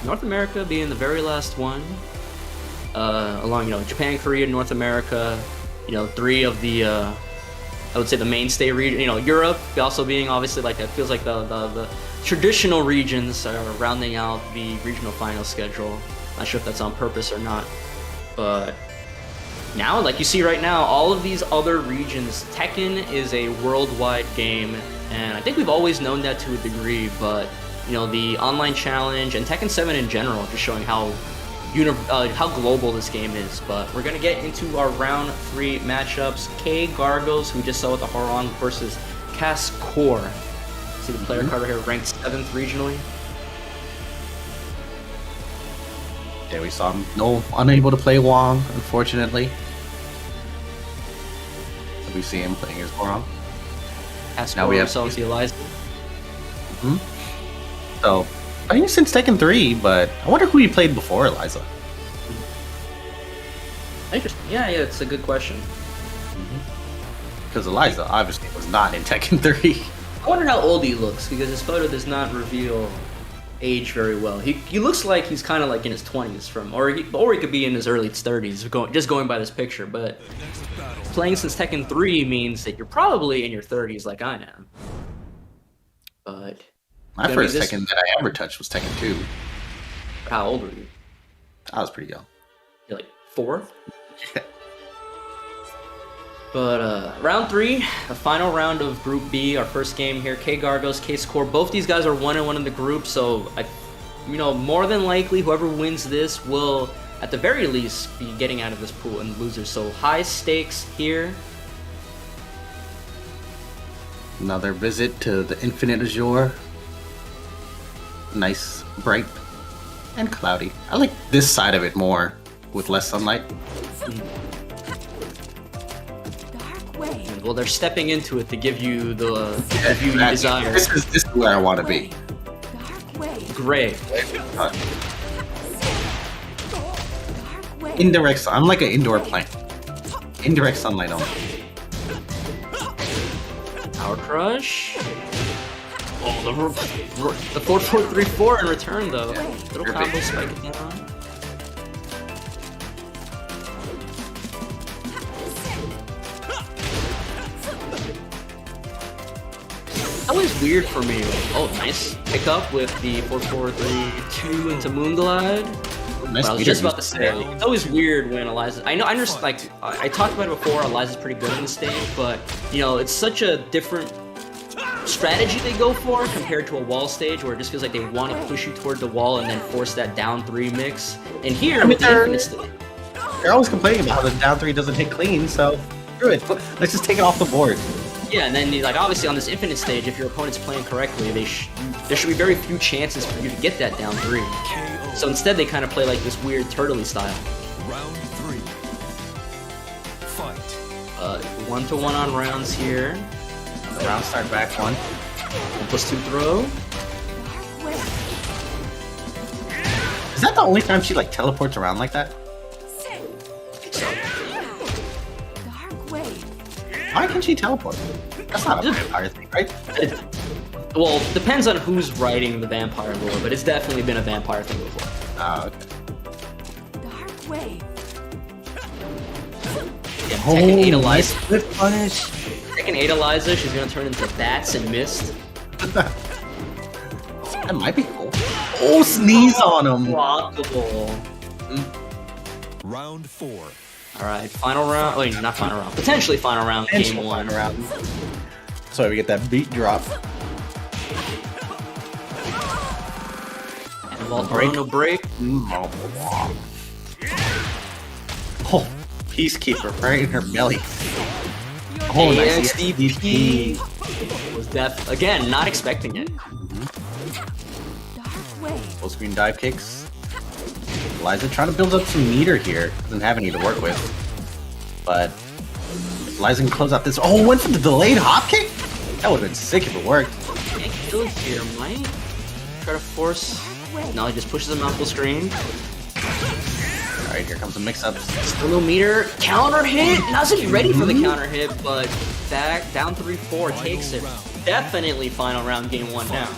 North America being the very last one, along Japan, Korea, North America. 3 of the I would say the mainstay region. Europe also being obviously like that feels like the traditional regions are rounding out the regional final schedule. Not sure if that's on purpose or not, but now, like you see right now, all of these other regions, Tekken is a worldwide game, and I think we've always known that to a degree, but the online challenge and Tekken 7 in general, just showing how global this game is. But we're gonna get into our round 3 matchups. Kgargos, who we just saw with the Hwoarang, versus CasseCoeur. See the player card right here, ranked 7th regionally. Yeah, we saw him unable to play Wong, unfortunately. So we see him playing as Hwoarang. Now we have the Eliza. So I think since Tekken 3, but I wonder who he played before Eliza. Interesting. Yeah, it's a good question. Because Eliza obviously was not in Tekken 3. I wonder how old he looks, because his photo does not reveal age very well. He looks like he's kind of like in his 20s, or he could be in his early 30s, just going by this picture. But playing since Tekken 3 means that you're probably in your 30s, like I am. But my first Tekken that I ever touched was Tekken 2. How old were you? I was pretty young. You're like 4? But round 3, the final round of Group B, our first game here. Kgargos, CasseCoeur. Both these guys are 1-1 in the group, so more than likely whoever wins this will, at the very least, be getting out of this pool and losers. So high stakes here. Another visit to the Infinite Azure. Nice, bright, and cloudy. I like this side of it more, with less sunlight. Well, they're stepping into it to give you the view you desire. This is where I want to be. Gray. Indirect. I'm like an indoor plant. Indirect sunlight only. Power Crush. Oh, the 4-4-3-4 in return though. Little combo spike it down. Always weird for me. Oh, nice pick up with the 4-4-3-2 into Moonglide. Nice. I was just about to say, it's always weird when Eliza. I understand. Like I talked about it before. Eliza's pretty good in the stage, but it's such a different strategy they go for compared to a wall stage where it just feels like they want to push you toward the wall and then force that down 3 mix. And here, with the infinite stage, they're always complaining about how the down 3 doesn't hit clean. So screw it. Let's just take it off the board. Yeah, and then obviously on this infinite stage, if your opponent's playing correctly, there should be very few chances for you to get that down 3. So instead, they kind of play like this weird turtley style. Round 3. Fight. 1-1 on rounds here. The round start back 1. 1+2 throw. Is that the only time she teleports around like that? Why can she teleport? That's not a vampire thing, right? Well, depends on who's writing the vampire lore, but it's definitely been a vampire thing before. Oh, okay. Yeah, Tekken 8 Eliza. Split punish. Tekken 8 Eliza, she's gonna turn into bats and mist. That might be cool. Oh, sneeze on him. Blockable. Round 4. Alright, final round. Wait, not final round. Potentially final round, game 1. So we get that beat drop. And Volcano break. Oh, Peacekeeper right in her belly. Oh, nice. XDP was again, not expecting it. Full screen dive kicks. Eliza trying to build up some meter here. Doesn't have any to work with. But Eliza can close out this. Oh, went for the delayed hop kick? That would have been sick if it worked. Can't kill it here, might try to force. No, he just pushes him out full screen. Alright, here comes the mix-up. Still no meter. Counter hit! Not so ready for the counter hit, but back down 3-4 takes it. Definitely final round game 1 now.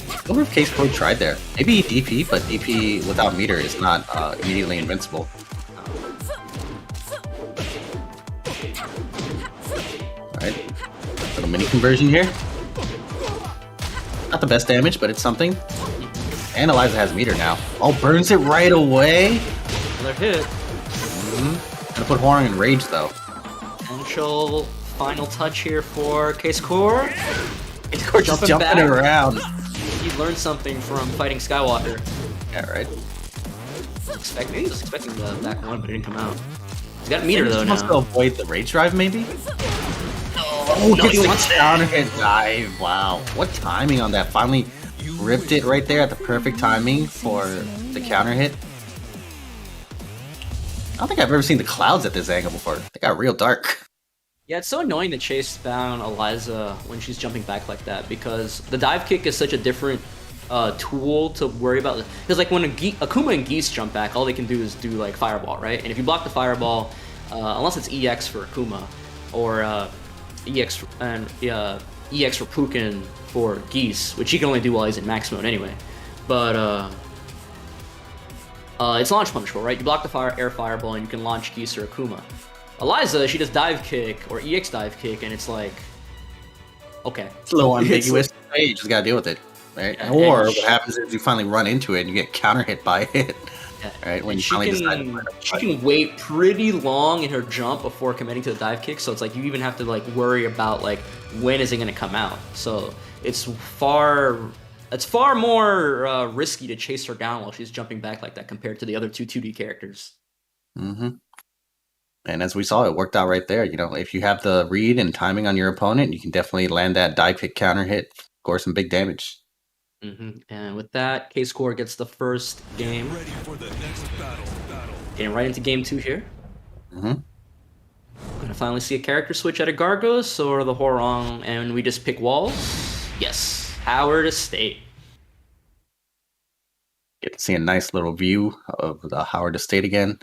I wonder if CasseCoeur tried there. Maybe DP, but DP without meter is not immediately invincible. Alright, little mini conversion here. Not the best damage, but it's something. And Eliza has meter now. Oh, burns it right away. Another hit. Gonna put Hwoarang in rage though. Potential final touch here for CasseCoeur. CasseCoeur just jumping around. He learned something from fighting Skywalker. Yeah, right. Maybe he was expecting the back one, but it didn't come out. He's got meter though now. Wants to avoid the rage drive, maybe. Oh, no, he wants the counter hit dive. Wow, what timing on that? Finally ripped it right there at the perfect timing for the counter hit. I don't think I've ever seen the clouds at this angle before. They got real dark. Yeah, it's so annoying to chase down Eliza when she's jumping back like that, because the dive kick is such a different tool to worry about. Because like when Akuma and Geese jump back, all they can do is do like fireball, right? And if you block the fireball, unless it's EX for Akuma, or EX for Pukin for Geese, which he can only do while he's in max mode anyway. But it's launch punishable, right? You block the air fireball and you can launch Geese or Akuma. Eliza, she does dive kick or EX dive kick, and it's like, okay. It's a little ambiguous. Hey, you just gotta deal with it, right? Yeah, or what happens is you finally run into it and you get counter hit by it, yeah. Right? When and you finally decide to she can wait pretty long in her jump before committing to the dive kick, so it's like you even have to like worry about like when is it gonna come out. So it's far more risky to chase her down while she's jumping back like that compared to the other two 2D characters. Mm-hmm. And as we saw, it worked out right there. You know, if you have the read and timing on your opponent, you can definitely land that dive kick counter hit, score some big damage. And with that, CasseCoeur gets the first game. Ready for the next battle. Getting right into game 2 here. Gonna finally see a character switch out of Kgargos or the Hwoarang, and we just pick walls. Yes, Howard Estate. Get to see a nice little view of the Howard Estate again.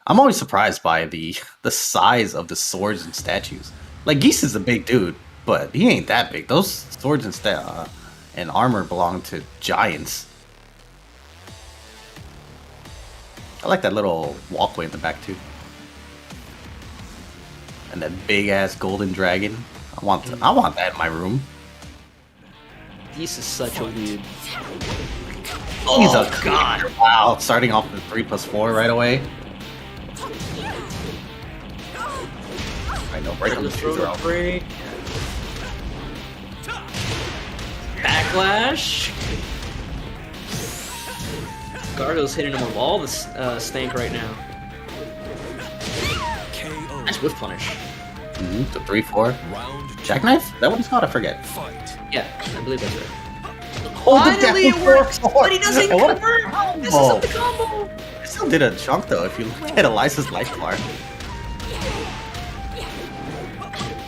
I'm always surprised by the size of the swords and statues. Like, Geese is a big dude, but he ain't that big. Those swords and armor belong to giants. I like that little walkway in the back, too. And that big-ass golden dragon. I want that in my room. Geese is such a weird. He's a god. Wow, starting off with 3+4 right away. I know, break on the throw break. Backlash. Kgargos hitting him with all the stank right now. Nice whiff punish. The 3-4. Jackknife? Is that what it's called? I forget. Yeah, I believe that's right. Oh, finally it works! But he doesn't convert! This isn't the combo! It still did a chunk though, if you look at Eliza's life bar.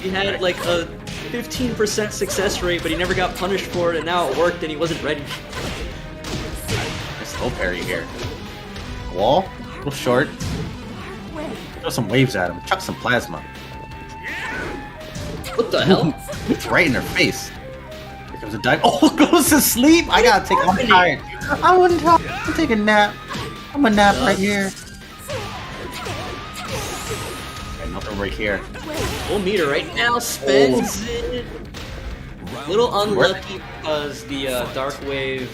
He had like a 15% success rate, but he never got punished for it, and now it worked and he wasn't ready. Nice low parry here. Wall, a little short. Throw some waves at him, chuck some plasma. What the hell? It's right in her face. Here comes a dive. Oh, goes to sleep! I gotta take, I'm tired. I wouldn't take a nap. I'm a nap right here. Okay, nothing right here. Full meter right now, spends it. Little unlucky because the Dark Wave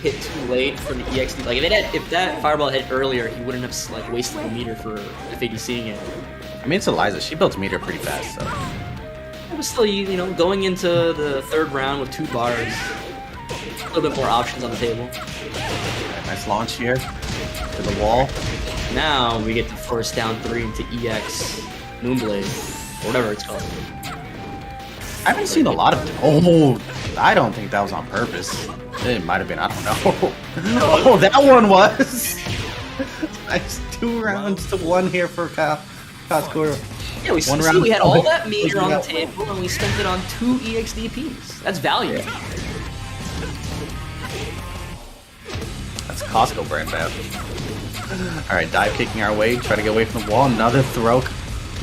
hit too late from the EXD. Like if that fireball hit earlier, he wouldn't have like wasted the meter for FADCing it. I mean, it's Eliza. She builds meter pretty fast, so. It was still, you know, going into the third round with 2 bars, a little bit more options on the table. Right, nice launch here to the wall. Now we get to force down 3 into EX Moonblade, or whatever it's called. I haven't seen a lot of. Oh, I don't think that was on purpose. It might have been. I don't know. Oh, that one was. Nice 2 rounds to 1 here for CasseCoeur. Yeah, we had all that meter on the table, and we spent it on 2 EXDPs. That's value. Yeah. That's Costco brand bad. Alright, dive kicking our way, try to get away from the wall. Another throw,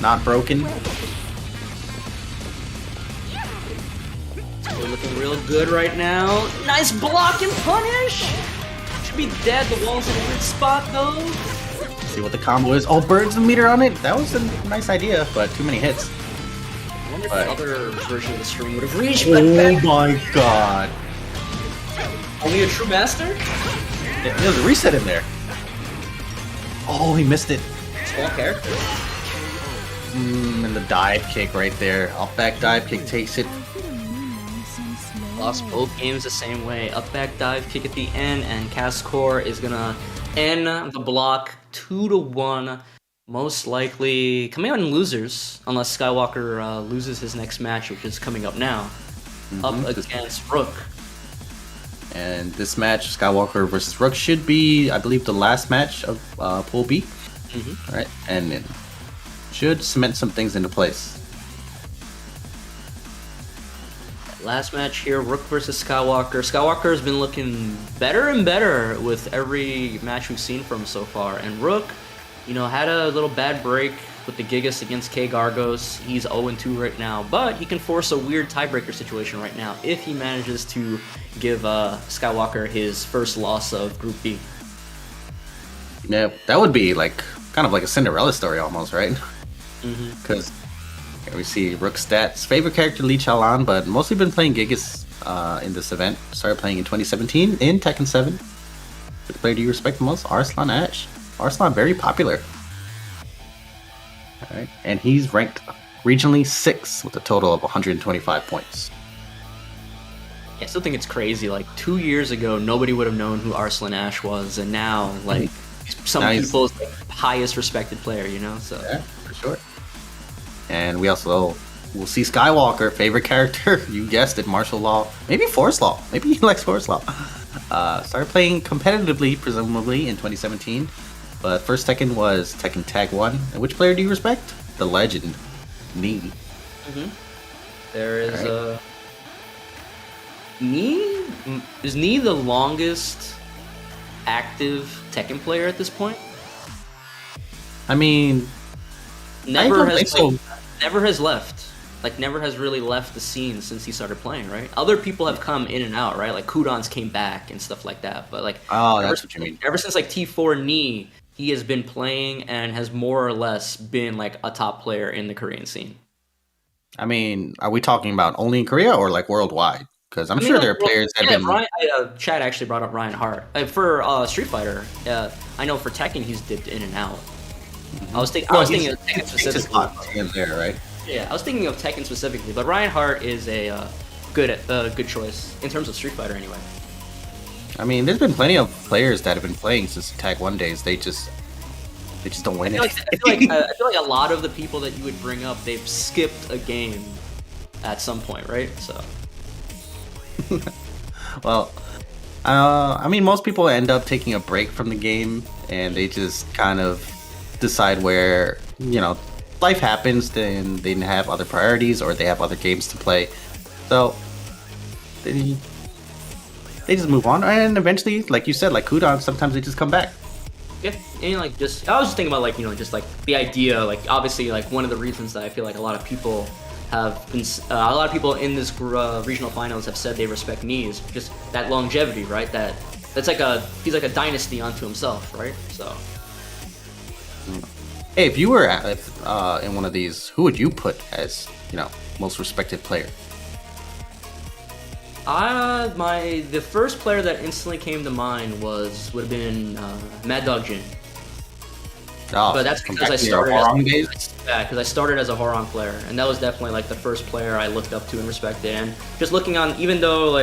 not broken. We're looking real good right now. Nice block and punish! Should be dead, the wall's in a weird spot though. See what the combo is. Oh, burns the meter on it. That was a nice idea, but too many hits. I wonder if the other version of the stream would have reached. Oh my god. Only a true master? Yeah, there's a reset in there. Oh, he missed it. Small character. And the dive kick right there. Off back dive kick takes it. Lost both games the same way. Up back dive kick at the end, and CasseCoeur is gonna end the block 2-1. Most likely coming out in losers, unless Skywalker loses his next match, which is coming up now, up against ROOCK. And this match, Skywalker versus ROOCK, should be, I believe, the last match of Pool B. Right? And it should cement some things into place. Last match here, ROOCK versus Skywalker. Skywalker has been looking better and better with every match we've seen from him so far. And ROOCK, you know, had a little bad break with the Gigas against Kgargos. He's 0-2 right now, but he can force a weird tiebreaker situation right now if he manages to give Skywalker his first loss of Group B. Yeah, that would be like kind of like a Cinderella story almost, right? Because here we see ROOCK's stats. Favorite character, Hwoarang, but mostly been playing Gigas in this event. Started playing in 2017 in Tekken 7. Which player do you respect the most? Arslan Ash. Arslan, very popular. Alright, and he's ranked regionally 6th with a total of 125 points. Yeah, I still think it's crazy. Like 2 years ago, nobody would have known who Arslan Ash was, and now, like, some people's like, highest respected player, you know? So yeah, for sure. And we also will see Skywalker, favorite character, you guessed it, martial law, maybe force law, maybe he likes force law. Started playing competitively, presumably, in 2017. But first Tekken was Tekken Tag 1. And which player do you respect? The legend, Knee. There is Knee? Is Knee the longest active Tekken player at this point? I mean, never has left. Like, never has really left the scene since he started playing, right? Other people have come in and out, right? Like, Kudon's came back and stuff like that. But, like, that's what you mean. Ever since, like, T4 Knee, he has been playing and has more or less been, like, a top player in the Korean scene. I mean, are we talking about only in Korea or, like, worldwide? Because I'm sure there are players that have been... Chad actually brought up Ryan Hart. For Street Fighter, I know for Tekken, he's dipped in and out. I was thinking of Tekken specifically. There, right? Yeah, I was thinking of Tekken specifically, but Ryan Hart is a good choice in terms of Street Fighter, anyway. I mean, there's been plenty of players that have been playing since Tag 1 days. They just don't win it. I feel like a lot of the people that you would bring up, they've skipped a game at some point, right? So. Well, I mean, most people end up taking a break from the game, and they just kind of decide where, you know, life happens, then they have other priorities or they have other games to play. So they just move on, and eventually, like you said, like Kudon, sometimes they just come back. Yeah, and like I was just thinking about, like, you know, just like the idea, like obviously, like one of the reasons that I feel like a lot of people have been, a lot of people in this regional finals have said they respect Knees, just that longevity, right? That's like he's like a dynasty unto himself, right? So. Hey, if you were in one of these, who would you put as, you know, most respected player? The first player that instantly came to mind would have been Mad Dog Jin. Oh, but that's because I started because I started as a Hwoarang player, and that was definitely like the first player I looked up to and respected. And just looking on, even though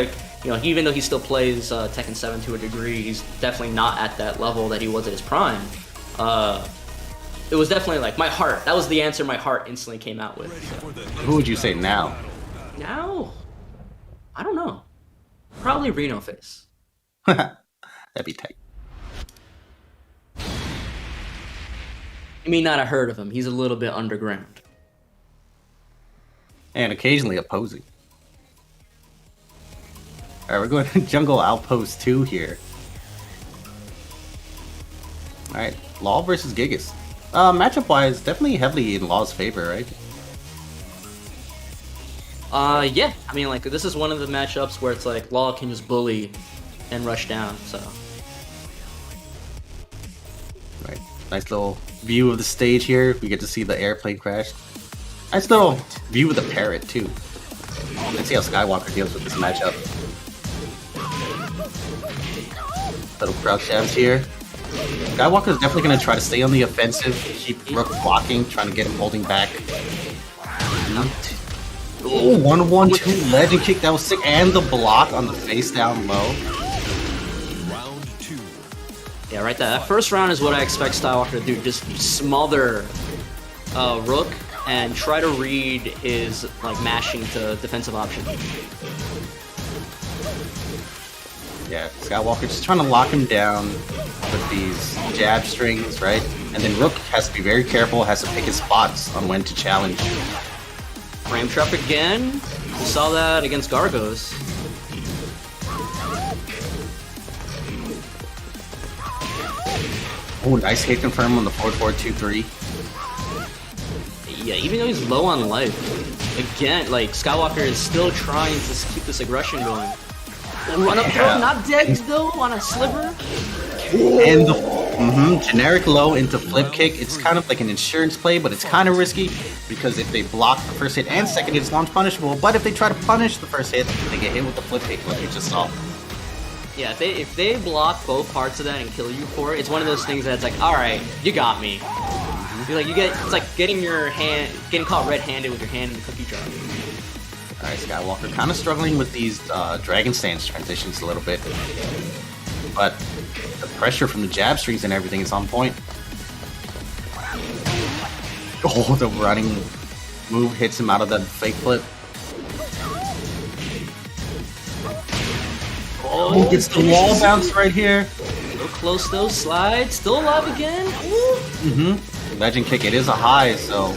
he still plays Tekken 7 to a degree, he's definitely not at that level that he was at his prime. It was definitely like my heart. That was the answer my heart instantly came out with. So. Who would you say now? Now? I don't know. Probably Reno Face. That'd be tight. You may not have heard of him. He's a little bit underground. And occasionally opposing. Alright, we're going to Jungle Outpost 2 here. Alright, Law versus Gigas. Matchup-wise, definitely heavily in Law's favor, right? Yeah. I mean, like, this is one of the matchups where it's like Law can just bully and rush down, so. Right. Nice little view of the stage here. We get to see the airplane crash. Nice little view of the parrot, too. Let's see how Skywalker deals with this matchup. Little crouch jabs here. Skywalker's definitely going to try to stay on the offensive, keep Rook blocking, trying to get him holding back. Oh, 1-1-2 legend kick, that was sick, and the block on the face down low. Round 2. Yeah, right there. That first round is what I expect Skywalker to do. Just smother Rook and try to read his like mashing to defensive option. Yeah, Skywalker just trying to lock him down with these jab strings, right? And then Rook has to be very careful, has to pick his spots on when to challenge. Frame trap again. We saw that against Kgargos. Oh, nice hit confirm on the 4-4-2-3. Yeah, even though he's low on life, again, like Skywalker is still trying to keep this aggression going. Run up throw, not dead though on a sliver. And the generic low into flip kick. It's kind of like an insurance play, but it's kind of risky because if they block the first hit and second hit, it's launch punishable. But if they try to punish the first hit, they get hit with the flip kick like we just saw. Yeah, if they block both parts of that and kill you for it, it's one of those things that's like, all right, you got me. You're like it's like getting caught red-handed with your hand in the cookie jar. Alright, Skywalker kind of struggling with these Dragon Stance transitions a little bit. But the pressure from the jab strings and everything is on point. Oh, the running move hits him out of that fake flip. Oh, gets the wall bounce right here. A little close though, slide, still alive again. Legend kick, it is a high, so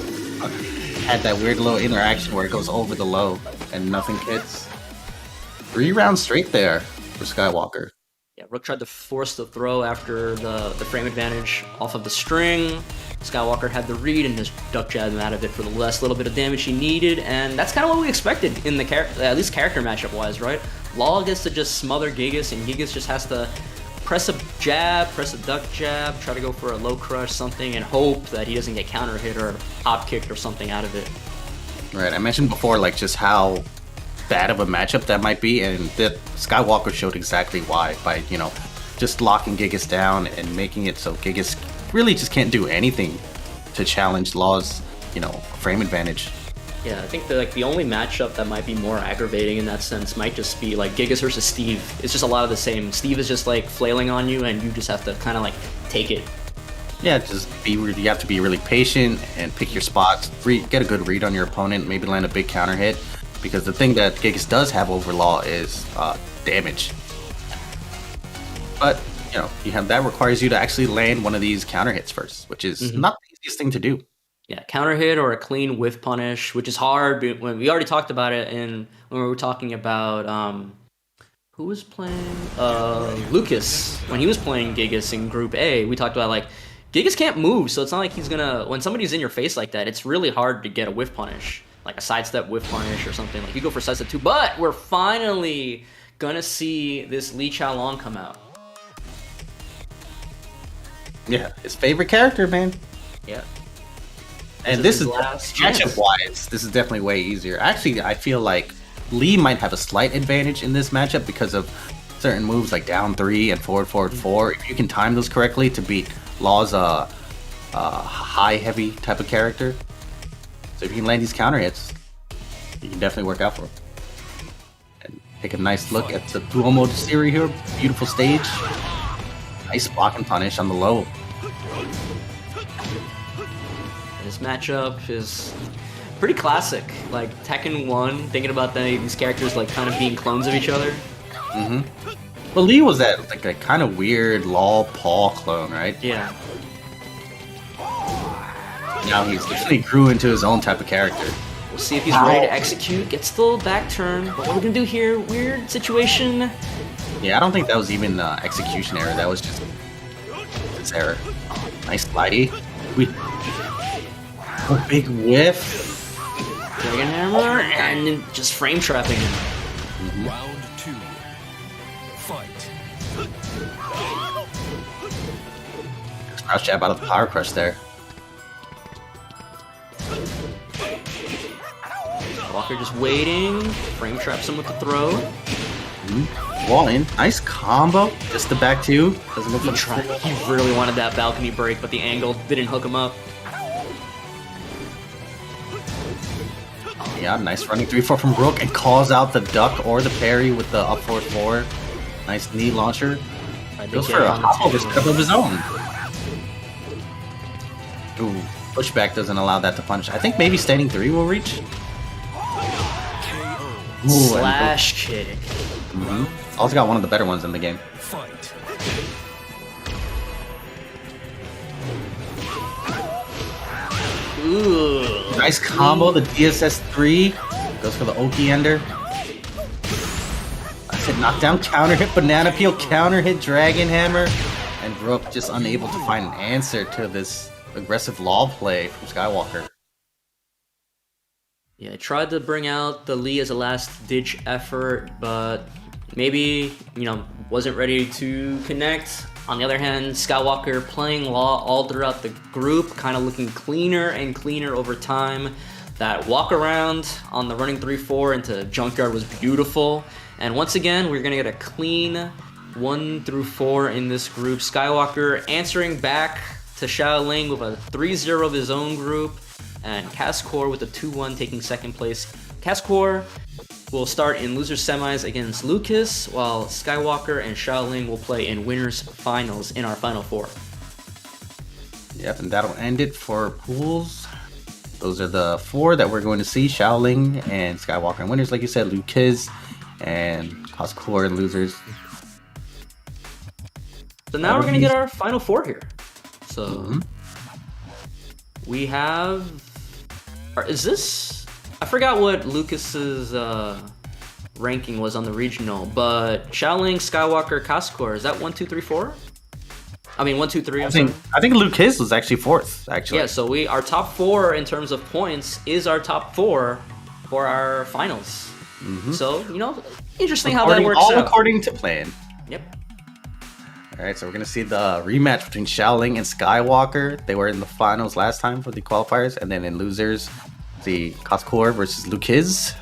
had that weird little interaction where it goes over the low and nothing hits. 3 rounds straight there for Skywalker. Yeah, Rook tried to force the throw after the frame advantage off of the string. Skywalker had the read and just duck jabbed him out of it for the last little bit of damage he needed, and that's kind of what we expected in the at least character matchup wise, right? Law gets to just smother Gigas, and Gigas just has to press a jab, press a duck jab, try to go for a low crush, something, and hope that he doesn't get counter hit or hop kicked or something out of it. Right, I mentioned before like just how bad of a matchup that might be, and that Skywalker showed exactly why by, you know, just locking Gigas down and making it so Gigas really just can't do anything to challenge Law's, you know, frame advantage. Yeah, I think the only matchup that might be more aggravating in that sense might just be like Gigas versus Steve. It's just a lot of the same. Steve is just like flailing on you, and you just have to kind of like take it. Yeah, just you have to be really patient and pick your spots, get a good read on your opponent, maybe land a big counter hit, because the thing that Gigas does have over Law is damage. But you know, that requires you to actually land one of these counter hits first, which is not the easiest thing to do. Yeah, counter hit or a clean whiff punish, which is hard. When we already talked about it when we were talking about who was playing LooKiz when he was playing Gigas in Group A. We talked about like Gigas can't move, so it's not like he's gonna when somebody's in your face like that. It's really hard to get a whiff punish, like a sidestep whiff punish or something. Like you go for sidestep 2, but we're finally gonna see this Lee Xiaolong come out. Yeah, his favorite character, man. Yeah. And this is matchup-wise, this is definitely way easier. Actually, I feel like Lee might have a slight advantage in this matchup because of certain moves like down 3 and forward 4. If you can time those correctly to beat Law's high heavy type of character, so if you can land these counter hits, you can definitely work out for him. And take a nice look at the dual mode series here. Beautiful stage. Nice block and punish on the low. This matchup is pretty classic, like Tekken 1, thinking about these characters like kind of being clones of each other. Well, Lee was that like a kind of weird Law Paul clone, right? Yeah. Now he's definitely grew into his own type of character. We'll see if he's ready to execute. Gets the little back turn. What are we gonna do here? Weird situation. Yeah, I don't think that was even execution error. That was just its error. Nice slidey. Oh, big whiff. Dragon Hammer and just frame trapping him. Round 2. Fight. Crouch jab out of the power crush there. Walker just waiting. Frame traps him with the throw. Wall in. Nice combo. Just the back two. Doesn't look like He really wanted that balcony break, but the angle didn't hook him up. Yeah, nice running 3-4 from Rook and calls out the duck or the parry with the up 4-4. Nice knee launcher. Goes for a hop over step of his own. Ooh, pushback doesn't allow that to punish. I think maybe standing 3 will reach. Ooh, Slash kick. Also got one of the better ones in the game. Fight. Ooh. Nice combo, the DSS 3. Goes for the Ongee ender. I said knockdown, counter hit, banana peel, counter hit, dragon hammer. And Rook just unable to find an answer to this aggressive law play from Skywalker. Yeah, I tried to bring out the Lee as a last-ditch effort, but maybe, wasn't ready to connect. On the other hand, Skywalker playing Law all throughout the group, kind of looking cleaner and cleaner over time. That walk around on the running 3-4 into Junkyard was beautiful. And once again, we're going to get a clean 1 through 4 in this group. Skywalker answering back to Shaoling with a 3-0 of his own group. And CasseCoeur with a 2-1 taking second place. CasseCoeur will start in losers semis against LooKiz, while Skywalker and Shaoling will play in winners finals in our final 4. Yep, and that'll end it for pools. Those are the 4 that we're going to see: Shaoling and Skywalker and winners, like you said, LooKiz and CasseCoeur and losers. So now we're gonna get our final 4 here. So we have. Is this? I forgot what Lucas's ranking was on the regional, but Shaoling, Skywalker, CasseCoeur, is that 1, 2, 3, 4? I mean 1, 2, 3. I think LooKiz was actually 4th. Actually, yeah. So our top 4 in terms of points is our top 4 for our finals. So interesting how that works out. According to plan. Yep. All right, so we're gonna see the rematch between Shaoling and Skywalker. They were in the finals last time for the qualifiers, and then in losers, the CasseCoeur versus LooKiz.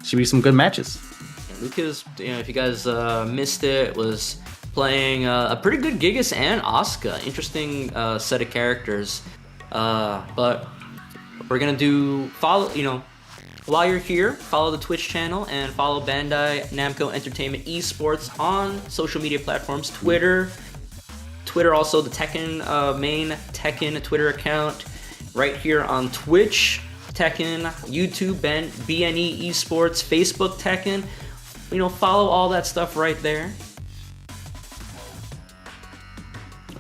Should be some good matches. Yeah, LooKiz, if you guys missed it, was playing a pretty good Gigas and Asuka. Interesting set of characters. But we're gonna while you're here, follow the Twitch channel and follow Bandai Namco Entertainment Esports on social media platforms. Twitter also, the TEKKEN main TEKKEN Twitter account. Right here on Twitch, TEKKEN, YouTube, BNE Esports, Facebook, TEKKEN. Follow all that stuff right there.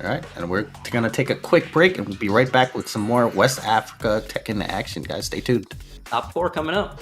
All right, and we're gonna take a quick break, and we'll be right back with some more West Africa TEKKEN action, guys. Stay tuned. Top 4 coming up.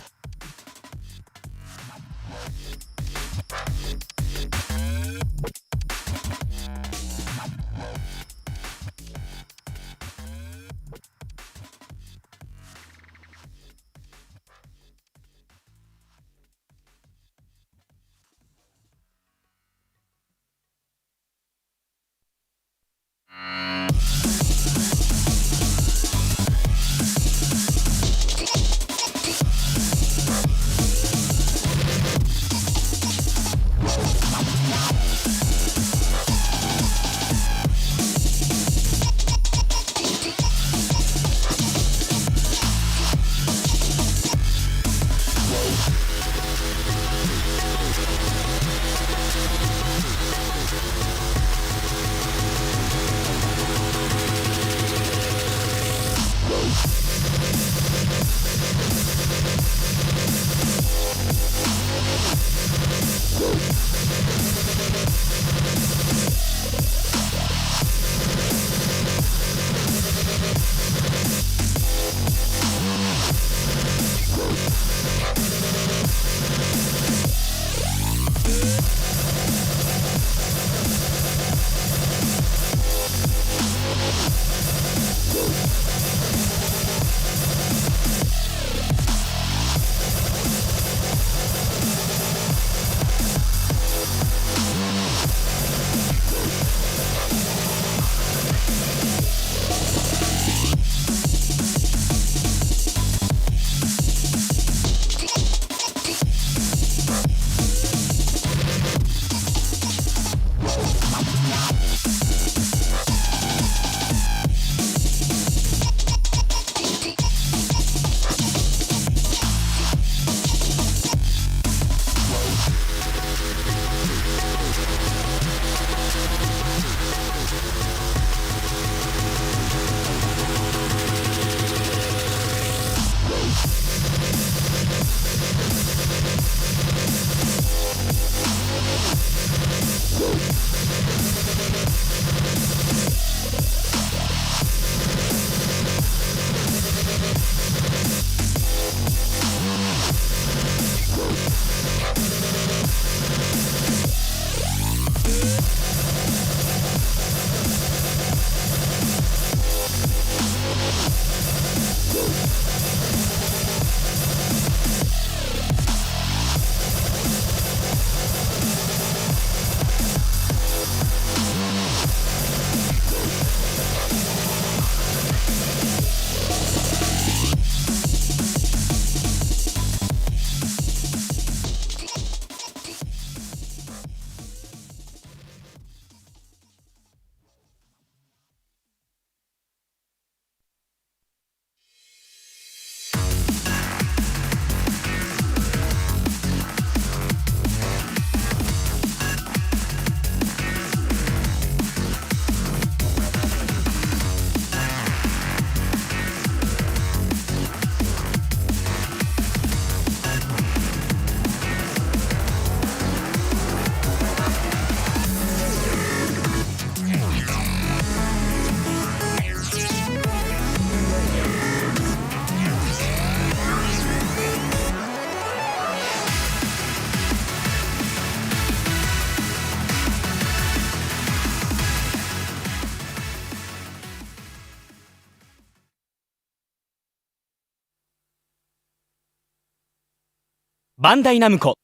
バンダイナムコ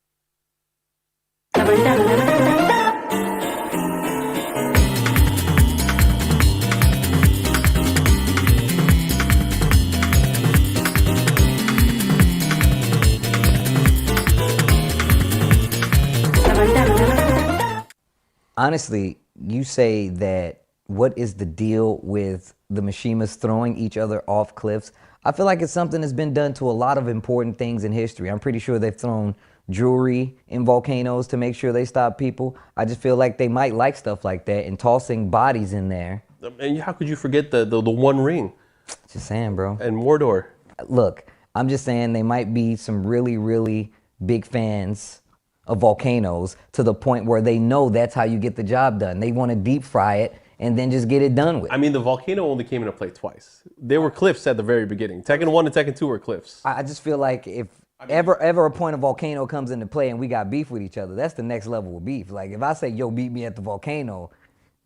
Honestly, you say that what is the deal with the Mishimas throwing each other off cliffs? I feel like it's something that's been done to a lot of important things in history. I'm pretty sure they've thrown jewelry in volcanoes to make sure they stop people. I just feel like they might like stuff like that, and tossing bodies in there. And how could you forget the One Ring? Just saying, bro. And Mordor. Look, I'm just saying they might be some really, really big fans of volcanoes to the point where they know that's how you get the job done. They want to deep fry it and then just get it done with. I mean, the volcano only came into play twice. There were cliffs at the very beginning. Tekken 1 and Tekken 2 were cliffs. I just feel like if ever a point of volcano comes into play and we got beef with each other, that's the next level of beef. Like if I say, yo, beat me at the volcano,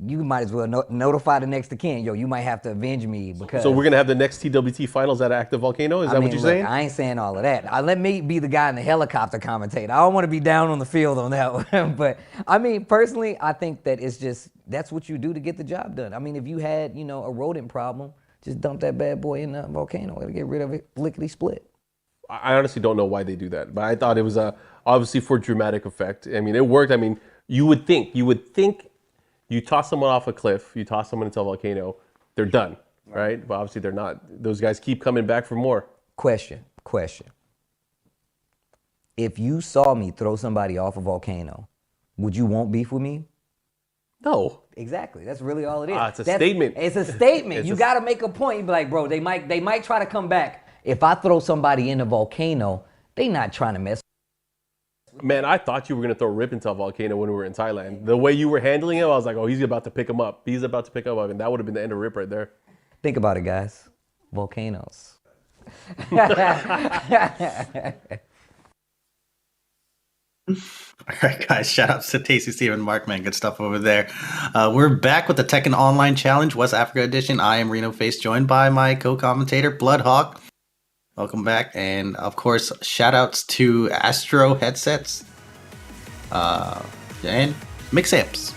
you might as well notify the next of kin. Yo, you might have to avenge me because... So we're going to have the next TWT finals at active volcano? Is that what you're saying? I ain't saying all of that. Let me be the guy in the helicopter commentator. I don't want to be down on the field on that one. But I mean, personally, I think that it's just, that's what you do to get the job done. I mean, if you had, you know, a rodent problem, just dump that bad boy in the volcano and get rid of it lickety split. I honestly don't know why they do that, but I thought it was obviously for dramatic effect. I mean, it worked. I mean, you would think you toss someone off a cliff, you toss someone into a volcano, they're done, right? But obviously they're not. Those guys keep coming back for more. Question. If you saw me throw somebody off a volcano, would you want beef with me? No. Exactly. That's really all it is. It's a statement. It's a statement. You got to make a point. You be like, bro, they might try to come back. If I throw somebody in a volcano, they not trying to mess. Man, I thought you were going to throw Rip into a volcano when we were in Thailand. The way you were handling him, I was like, oh, he's about to pick him up. He's about to pick him up, and that would have been the end of Rip right there. Think about it, guys. Volcanoes. All right, guys, shout outs to Tasty Steve and Mark, man. Good stuff over there. We're back with the Tekken Online Challenge, West Africa Edition. I am Reno Face, joined by my co-commentator, Bloodhawk. Welcome back. And, of course, shout outs to Astro Headsets and Mix Amps.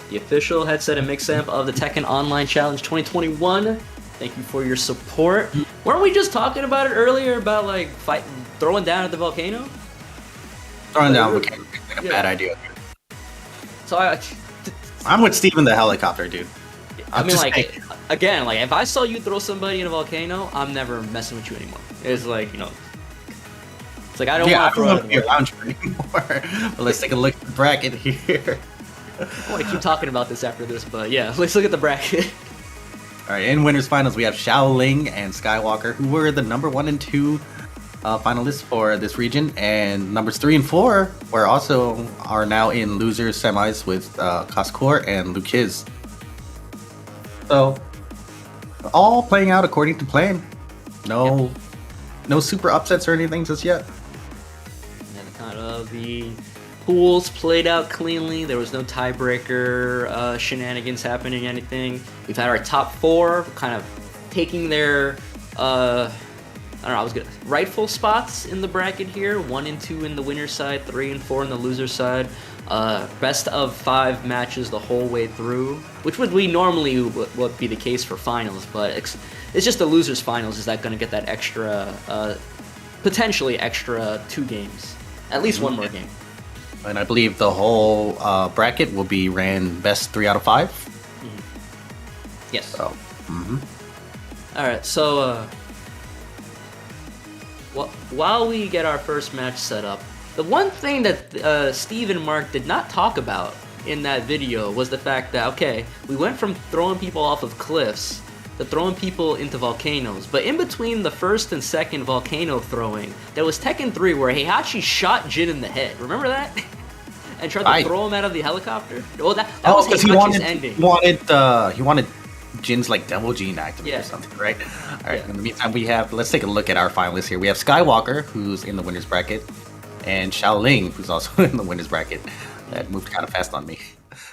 The official headset and mix amp of the Tekken Online Challenge 2021. Thank you for your support. Weren't we just talking about it earlier about, like, throwing down at the volcano? Throwing down volcano is like a bad idea. So I'm with Steve in the helicopter, dude. I mean, like, again, like, if I saw you throw somebody in a volcano, I'm never messing with you anymore. It's like, you know, it's like I don't want to throw it anymore. But let's take a look at the bracket here. I want to keep talking about this after this, but yeah, let's look at the bracket. All right, in winners finals, we have Shaoling and Skywalker, who were the number 1 and 2 finalists for this region, and numbers 3 and 4 are now in losers semis with CasseCoeur and LooKiz. So, all playing out according to plan. No super upsets or anything just yet. And kind of the pools played out cleanly. There was no tiebreaker shenanigans happening, anything. We've had our top 4 kind of taking their rightful spots in the bracket here. 1 and 2 in the winner's side, 3 and 4 in the loser's side. Best of 5 matches the whole way through, which would would be the case for finals, but it's just the loser's finals. Is that going to get that extra, potentially extra 2 games, at least 1 more game? And I believe the whole bracket will be ran best 3 out of 5. Mm-hmm. Yes. So. All right. So, while we get our first match set up, the one thing that Steve and Mark did not talk about in that video was the fact that, okay, we went from throwing people off of cliffs to throwing people into volcanoes, but in between the first and second volcano throwing, there was Tekken 3 where Heihachi shot Jin in the head. Remember that? And tried to throw him out of the helicopter? Well, that was Heihachi's ending. He wanted Jin's like devil gene activate or something, right? All right. In the meantime, let's take a look at our finalists here. We have Skywalker, who's in the winner's bracket, and Shaoling, who's also in the winner's bracket. That moved kind of fast on me.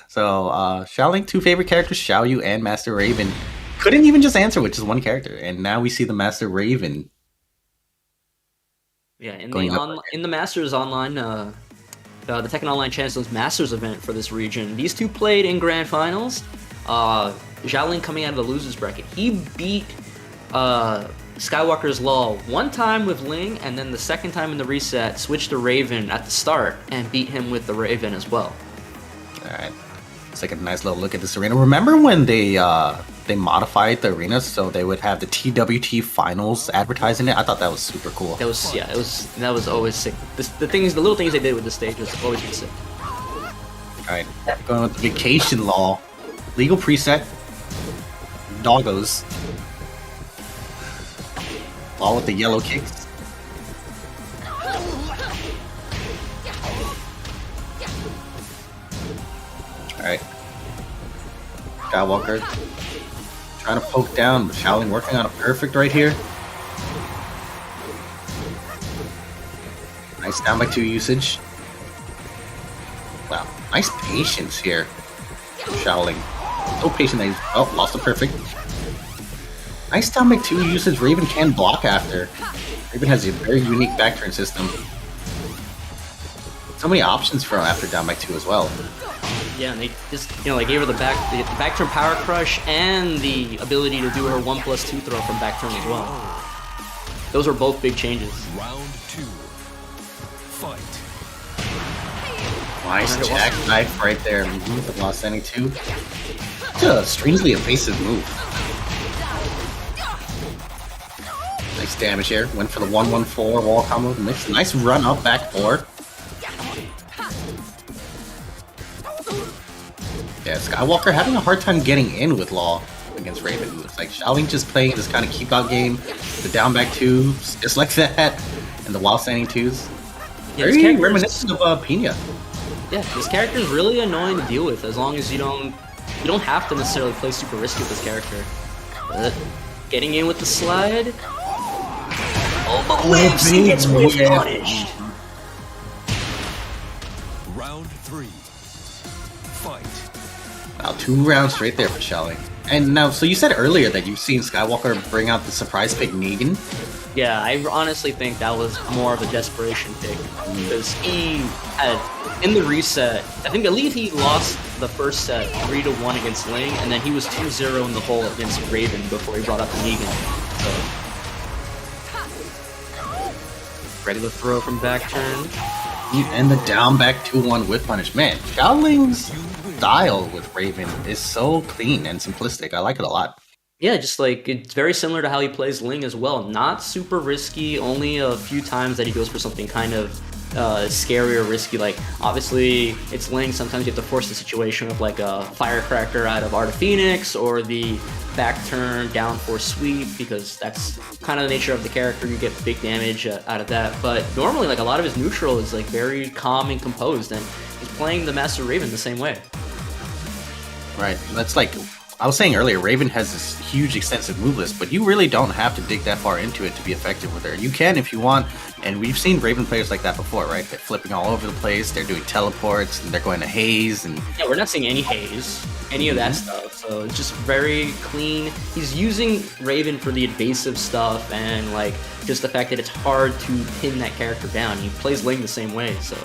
So, Shaoling, 2 favorite characters, Xiaoyu and Master Raven. Couldn't even just answer with just 1 character, and now we see the Master Raven. Yeah, in the Masters online, the Tekken Online Chancellor's Masters event for this region, these two played in grand finals. Shaoling coming out of the losers bracket, he beat Skywalker's Law one time with Ling, and then the second time in the reset, switched to Raven at the start and beat him with the Raven as well. All right, let's take a nice little look at this arena. Remember when they modified the arena so they would have the TWT finals advertising it? I thought that was super cool. That was always sick. The little things they did with the stage was always been sick. All right, going with the Vacation Law, legal preset, doggos. All with the yellow kicks. Alright. Skywalker trying to poke down, but Shaoling working on a perfect right here. Nice down by 2 usage. Wow, nice patience here. Shaoling. So patient that he's... Oh, lost a perfect. Nice down by 2 usage. Raven can block after. Raven has a very unique back turn system. So many options for him after down by 2 as well. Yeah, and they just, they gave her the back turn power crush and the ability to do her 1+2 throw from back turn as well. Those were both big changes. Round 2. Fight. Nice jackknife right there. With lost any 2. It's a strangely evasive move. Nice damage here. Went for the 1-1-4 wall combo. Nice run up back 4. Yeah, Skywalker having a hard time getting in with Law against Raven. It's like Shaoling just playing this kind of keep out game. The down back 2, just like that. And the while standing 2s. Yeah, very reminiscent of Pina. Yeah, this character is really annoying to deal with as long as you don't have to necessarily play super risky with this character. But getting in with the slide. Oh, but whiffs! He gets whiff punished! Round 3. Fight. Wow, 2 rounds straight there for Shaoling. And now, so you said earlier that you've seen Skywalker bring out the surprise pick Negan? Yeah, I honestly think that was more of a desperation pick. Because he had, in the reset, I believe he lost the first set 3-1 against Ling, and then he was 2-0 in the hole against Raven before he brought out the Negan. So. Regular throw from back turn. And the down back 2-1 whip punish. Man, Shaoling's style with Raven is so clean and simplistic. I like it a lot. Yeah, just like, it's very similar to how he plays Ling as well. Not super risky, only a few times that he goes for something kind of scary or risky. Like, obviously, it's Ling, sometimes you have to force the situation with like a firecracker out of Art of Phoenix, or the back turn down for sweep, because that's kind of the nature of the character. You get big damage out of that. But normally, like, a lot of his neutral is like very calm and composed, and he's playing the Master Raven the same way. Right, that's like... I was saying earlier, Raven has this huge, extensive move list, but you really don't have to dig that far into it to be effective with her. You can if you want, and we've seen Raven players like that before, right? They're flipping all over the place, they're doing teleports, and they're going to haze, and... Yeah, we're not seeing any haze, any of that stuff, so it's just very clean. He's using Raven for the evasive stuff, and like, just the fact that it's hard to pin that character down. He plays Ling the same way, so...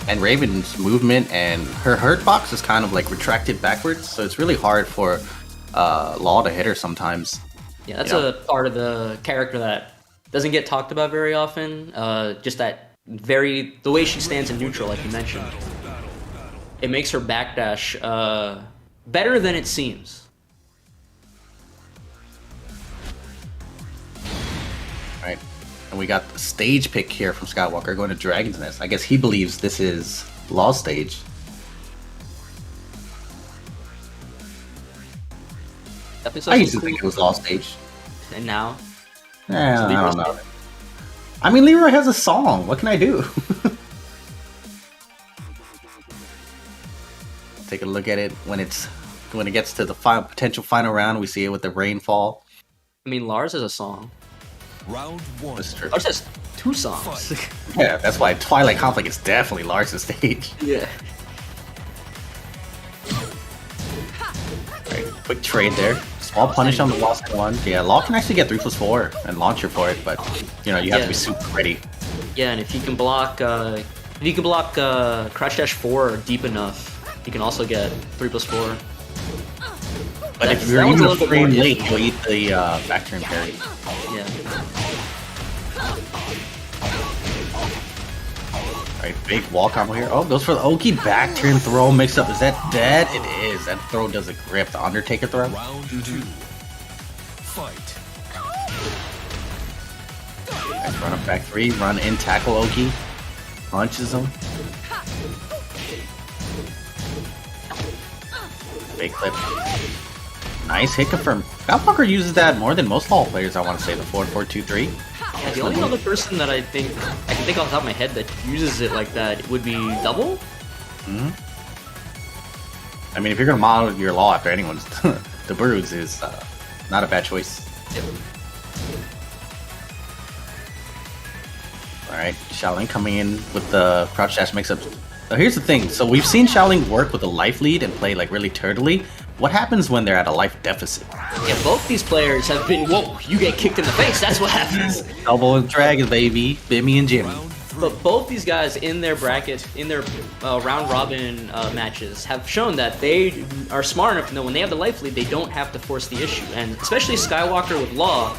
And Raven's movement and her hurt box is kind of like retracted backwards, so it's really hard for Law to hit her sometimes. Yeah, that's a part of the character that doesn't get talked about very often. Just the way she stands in neutral, like you mentioned. It makes her backdash better than it seems. Right. And we got the stage pick here from Skywalker going to Dragon's Nest. I guess he believes this is Law's stage. I used to think it was Law's stage. And now? Yeah, I don't know. I mean, Leroy has a song. What can I do? Take a look at it when it gets to the potential final round. We see it with the rainfall. I mean, Lars has a song. Round 1. Lars has 2 songs. Yeah, that's why Twilight Conflict is definitely Lars' stage. Yeah. Right, quick trade there. Small punish on the last one. Yeah, Law can actually get 3+4 and launcher for it, but you know you have to be super ready. Yeah, and if you can block, crouch dash 4 deep enough, you can also get 3+4. But if you're in the frame late, you'll eat the back turn parry. Yeah. Alright, big wall combo here. Oh, goes for the Ongee back turn throw mix up. Is that dead? It is. That throw does a grip. The Undertaker throw. Round 2. Fight. Nice run up back 3. Run in, tackle Ongee. Punches him. Big clip. Nice hit confirm. Skywalker uses that more than most Hall players, I want to say. The 4-4-2-3. Yeah, the only other person that I can think off the top of my head that uses it like that would be Double. Mm-hmm. I mean, if you're gonna model your Law after anyone's, the Bruise is not a bad choice. Yep. All right, Shaoling coming in with the crouch dash mix up. Now here's the thing. So we've seen Shaoling work with a life lead and play like really turtily. What happens when they're at a life deficit? Yeah, both these players have been, whoa, you get kicked in the face, that's what happens. Double and Dragon, baby. Bimmy and Jimmy. But both these guys in their bracket, in their round robin matches, have shown that they are smart enough to know when they have the life lead, they don't have to force the issue. And especially Skywalker with Law,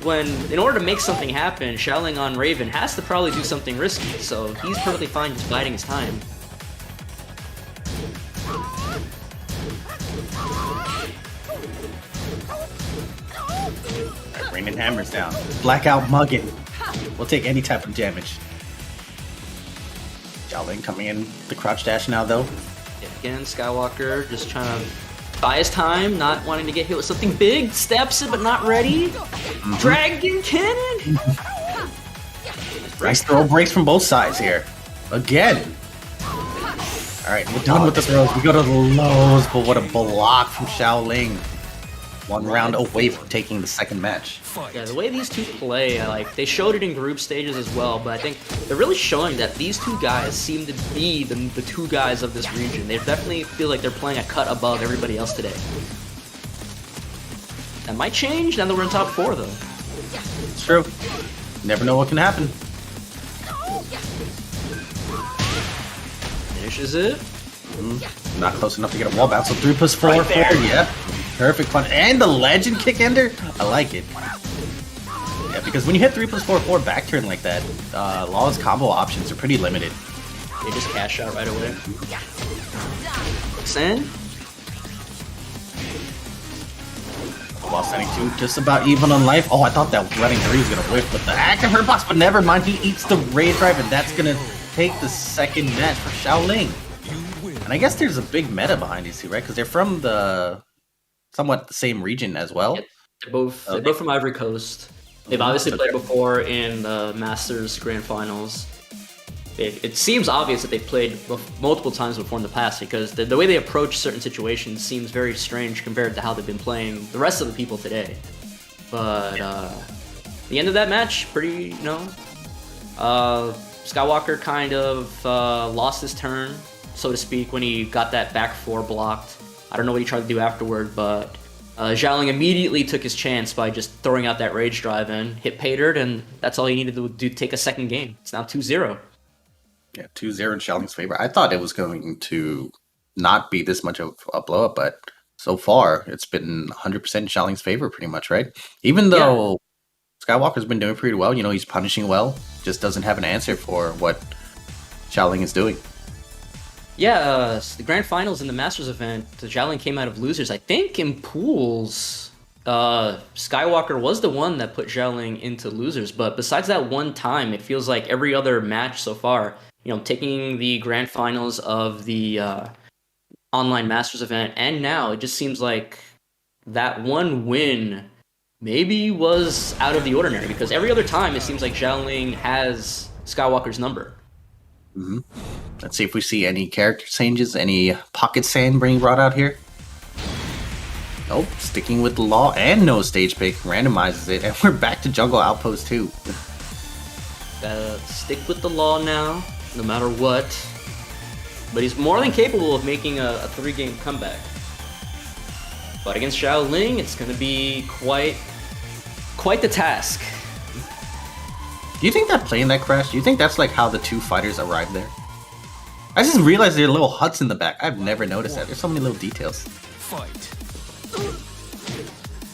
when, in order to make something happen, Shaoling on Raven has to probably do something risky. So he's perfectly fine just biding his time. Raining hammers down. Blackout mugging. We'll take any type of damage. Shaoling coming in the crouch dash now though. Yeah, again, Skywalker just trying to buy his time, not wanting to get hit with something big. Steps it, but not ready. Dragon Cannon! Nice throw breaks from both sides here. Again. Alright, we're done with the throws. We go to the lows, but what a block from Shaoling. One round away from taking the second match. Yeah, the way these two play, like they showed it in group stages as well, but I think they're really showing that these two guys seem to be the two guys of this region. They definitely feel like they're playing a cut above everybody else today. That might change now that we're in top 4, though. It's true. Never know what can happen. Finishes it. Not close enough to get a wall bounce, so 3+4, Right there. 4, yep. Perfect punch. And the legend kick ender? I like it. Yeah, because when you hit 3+4, 4 back turn like that, Law's combo options are pretty limited. They just cash out right away. Send. While sending 2 just about even on life. Oh, I thought that running 3 was going to whiff with the active hurt box, but never mind. He eats the raid drive, and that's going to take the second match for Shaoling. And I guess there's a big meta behind these two, right? Because they're from the somewhat the same region as well. Yep. They're both from Ivory Coast. They've obviously played before in the Masters Grand Finals. It seems obvious that they've played multiple times before in the past because the way they approach certain situations seems very strange compared to how they've been playing the rest of the people today. But the end of that match, pretty, you know, Skywalker kind of lost his turn, so to speak, when he got that back 4 blocked. I don't know what he tried to do afterward, but Shaoling immediately took his chance by just throwing out that rage drive and hit paydirt, and that's all he needed to do to take a second game. It's now 2-0. Yeah, 2-0 in Shaoling's favor. I thought it was going to not be this much of a blow up, but so far it's been 100% Shaoling's favor pretty much, right? Even though Skywalker's been doing pretty well, you know, he's punishing well, just doesn't have an answer for what Shaoling is doing. Yeah, the Grand Finals in the Masters event, the Shaoling came out of losers. I think in pools, Skywalker was the one that put Shaoling into losers. But besides that one time, it feels like every other match so far, you know, taking the Grand Finals of the online Masters event, and now it just seems like that one win maybe was out of the ordinary because every other time it seems like Shaoling has Skywalker's number. Mm-hmm. Let's see if we see any character changes, any pocket sand being brought out here. Nope, sticking with the Law and no stage pick, randomizes it, and we're back to Jungle Outpost 2. Gotta stick with the Law now, no matter what. But he's more than capable of making a 3-game comeback. But against Shaoling, it's going to be quite the task. Do you think that plane that crashed, do you think that's like how the two fighters arrived there? I just realized there are little huts in the back. I've never noticed that. There's so many little details. Fight.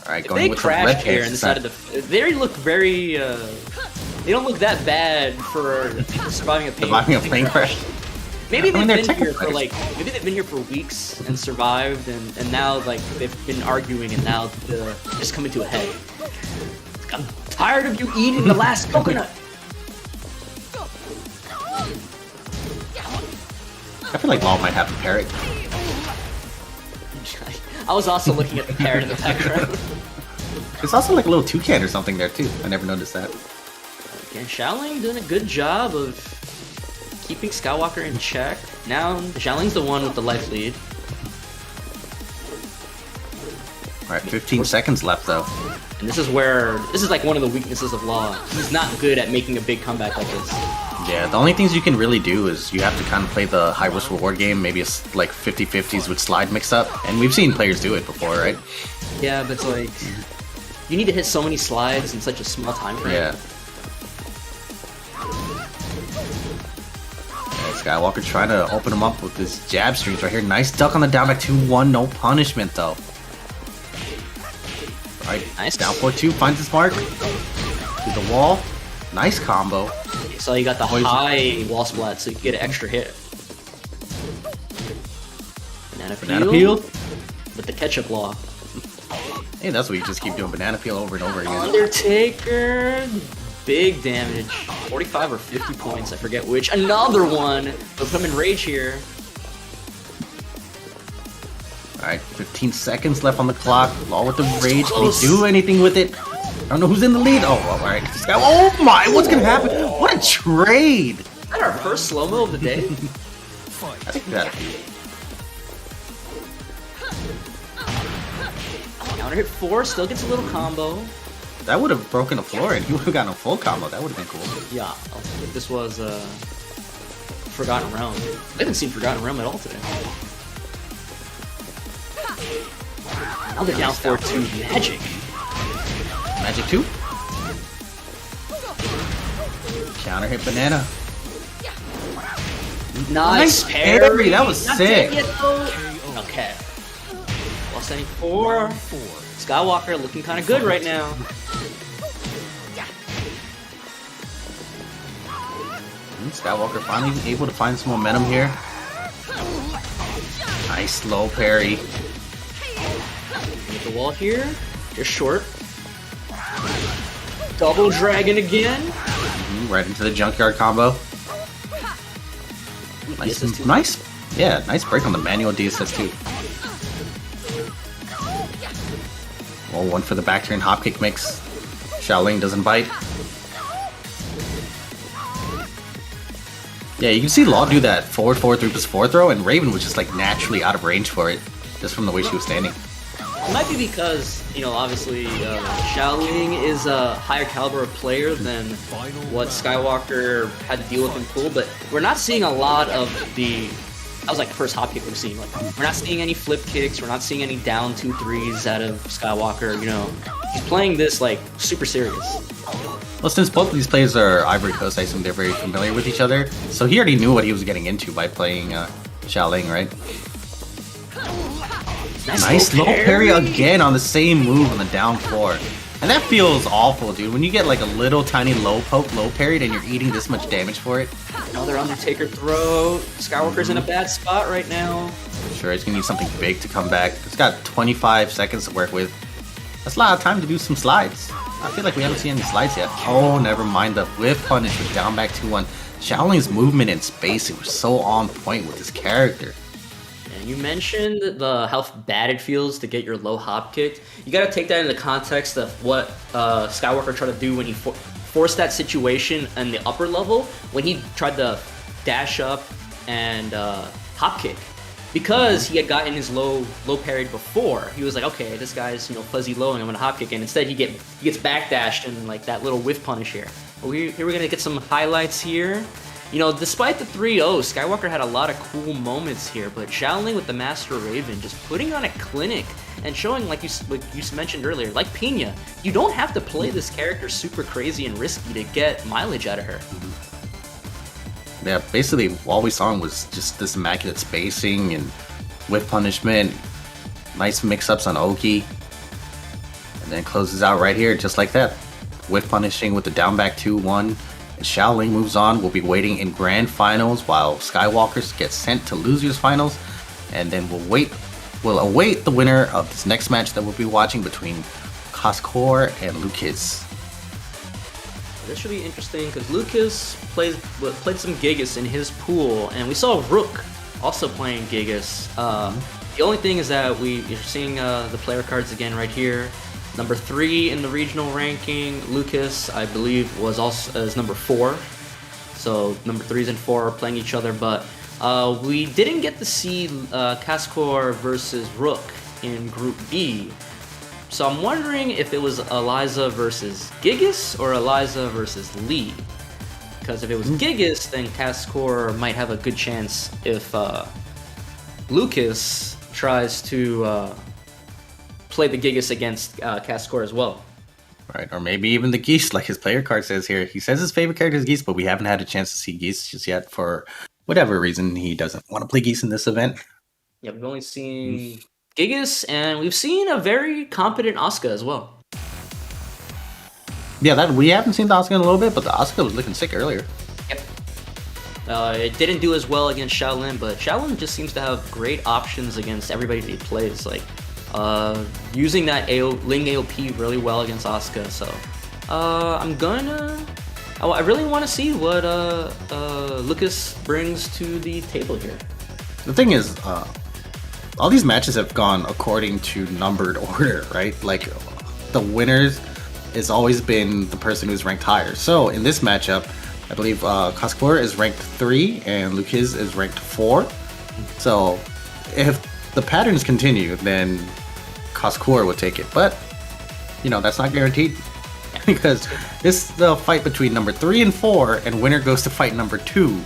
Alright, going They with the red crashed here pants inside of the... They look very... they don't look that bad for surviving a plane. Surviving a plane crash? Maybe I mean, they've they're been here Tekken for like... Maybe they've been here for weeks and survived, and now like they've been arguing, and now it's coming to a head. I'm tired of you eating the last coconut. I feel like Law might have a parrot. I was also looking at the parrot in the background. There's also like a little toucan or something there too. I never noticed that. Again, Shaoling doing a good job of keeping Skywalker in check. Now, Shaoling's the one with the life lead. Alright, 15 seconds left though. And this is like one of the weaknesses of Law. He's not good at making a big comeback like this. Yeah, the only things you can really do is you have to kind of play the high risk reward game. Maybe it's like 50-50s with slide mix up. And we've seen players do it before, right? Yeah, but it's like, you need to hit so many slides in such a small time frame. Yeah. Skywalker trying to open him up with his jab streams right here. Nice duck on the down back 2-1. No punishment though. Alright, nice. Down 4-2, finds his mark. To the wall. Nice combo. So you got the high wall splat, so you can get an extra hit. Banana peel. With the ketchup Law. Hey, that's what you just keep doing. Banana peel over and over again. Undertaker. Big damage. 45 or 50 points, I forget which. Another one. They'll put him in rage here. Alright, 15 seconds left on the clock. Law with the rage. Can he do anything with it? I don't know who's in the lead. Oh, alright. Oh my, what's gonna happen? What a trade! Is that our first slow-mo of the day? I think that. Counter hit 4, still gets a little combo. That would have broken the floor and he would have gotten a full combo. That would have been cool. Yeah, this was Forgotten Realm. I haven't seen Forgotten Realm at all today. Now they're down 4-2. Magic. Magic 2. Counter hit banana. Nice parry. That was sick. Okay. Plus 94. Skywalker looking kind of good right now. Skywalker finally able to find some momentum here. Nice low parry. Get the wall here. Just short. Double dragon again. Right into the junkyard combo. Nice. Yeah, nice break on the manual DSS2. Well, one for the back turn hop kick mix. Shaoling doesn't bite. Yeah, you can see Law do that forward 3+4 throw, and Raven was just like naturally out of range for it, just from the way she was standing. It might be because, you know, obviously Shaoling is a higher caliber of player than what Skywalker had to deal with in pool, but we're not seeing a lot of the... That was like the first hop kick we've seen. Like, we're not seeing any flip kicks, we're not seeing any down 2-3s out of Skywalker, you know. He's playing this like super serious. Well, since both of these players are Ivory Coast, I assume they're very familiar with each other, so he already knew what he was getting into by playing Shaoling, right? Nice low parry again on the same move on the down 4. And that feels awful, dude. When you get like a little tiny low poke, low parried, and you're eating this much damage for it. Another Undertaker throw. Skywalker's in a bad spot right now. Sure, he's gonna need something big to come back. He's got 25 seconds to work with. That's a lot of time to do some slides. I feel like we haven't seen any slides yet. Oh, never mind. The whiff punish with down back 2-1. Shaoling's movement and spacing were so on point with his character. And you mentioned how bad it feels to get your low hop kicked. You gotta take that in the context of what Skywalker tried to do when he forced that situation in the upper level, when he tried to dash up and hop kick. Because he had gotten his low parried before, he was like, okay, this guy's, you know, fuzzy low and I'm gonna hop kick, and instead he gets backdashed and like that little whiff punish here. But here we're gonna get some highlights here. You know, despite the 3-0, Skywalker had a lot of cool moments here, but Shaoling with the Master Raven just putting on a clinic and showing, like you mentioned earlier, like Pina, you don't have to play this character super crazy and risky to get mileage out of her. Yeah, basically all we saw was just this immaculate spacing and whiff punishment, nice mix-ups on Ongee, and then closes out right here just like that. Whiff punishing with the down back 2-1. Shaoling moves on. We'll be waiting in grand finals while Skywalkers get sent to losers finals, and then we'll await the winner of this next match that we'll be watching between CasseCoeur and LooKiz. This should be interesting because LooKiz played some Gigas in his pool, and we saw ROOCK also playing Gigas. The only thing is that you're seeing the player cards again right here. Number 3 in the regional ranking, LooKiz, I believe, was also as number 4. So number 3s and 4 are playing each other, but we didn't get to see CasseCoeur versus ROOCK in Group B. So I'm wondering if it was Eliza versus Gigas or Eliza versus Lee. Because if it was Gigas, then CasseCoeur might have a good chance if LooKiz tries to play the Gigas against CasseCoeur as well. Right, or maybe even the Geese, like his player card says here. He says his favorite character is Geese, but we haven't had a chance to see Geese just yet for whatever reason. He doesn't want to play Geese in this event. Yeah, we've only seen Gigas, and we've seen a very competent Asuka as well. Yeah, that we haven't seen the Asuka in a little bit, but the Asuka was looking sick earlier. Yep. It didn't do as well against Shaolin, but Shaolin just seems to have great options against everybody that he plays. Like, using that Ling AOP really well against Asuka, so I really want to see what LooKiz brings to the table here. The thing is, all these matches have gone according to numbered order, right? Like, the winners has always been the person who's ranked higher. So in this matchup, I believe CasseCoeur is ranked 3 and LooKiz is ranked 4. So if the patterns continue, then CasseCoeur would take it, but you know, that's not guaranteed because this is the fight between number 3 and 4, and winner goes to fight number 2,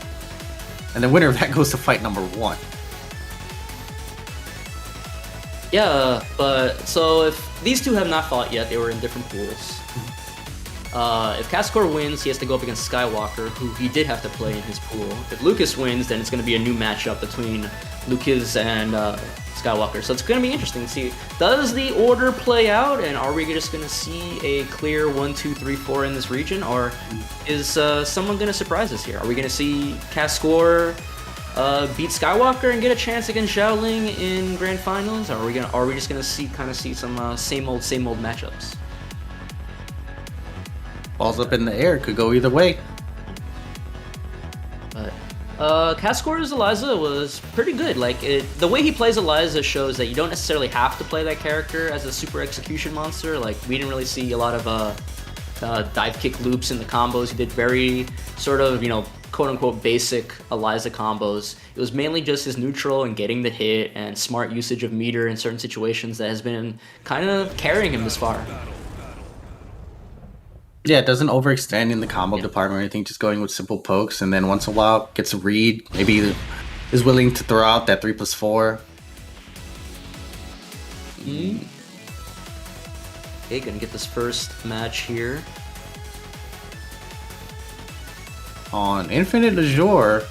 and the winner of that goes to fight number 1. Yeah, but so if these two have not fought yet, they were in different pools. If CasseCoeur wins, he has to go up against Skywalker, who he did have to play in his pool. If LooKiz wins, then it's going to be a new matchup between LooKiz and Skywalker. So it's going to be interesting to see, does the order play out, and are we just going to see a clear 1, 2, 3, 4 in this region, or is someone going to surprise us here? Are we going to see CasseCoeur beat Skywalker and get a chance against Shaoling in grand finals, or are we just going to see some same old matchups? Balls up in the air, could go either way. But CasseCoeur's Eliza was pretty good. Like, the way he plays Eliza shows that you don't necessarily have to play that character as a super execution monster. Like, we didn't really see a lot of dive kick loops in the combos. He did very sort of, you know, quote-unquote basic Eliza combos. It was mainly just his neutral and getting the hit and smart usage of meter in certain situations that has been kind of carrying him this far. Yeah, it doesn't overextend in the combo department or anything, just going with simple pokes, and then once in a while gets a read, maybe is willing to throw out that 3+4. Okay, gonna get this first match here. On Infinite Azure,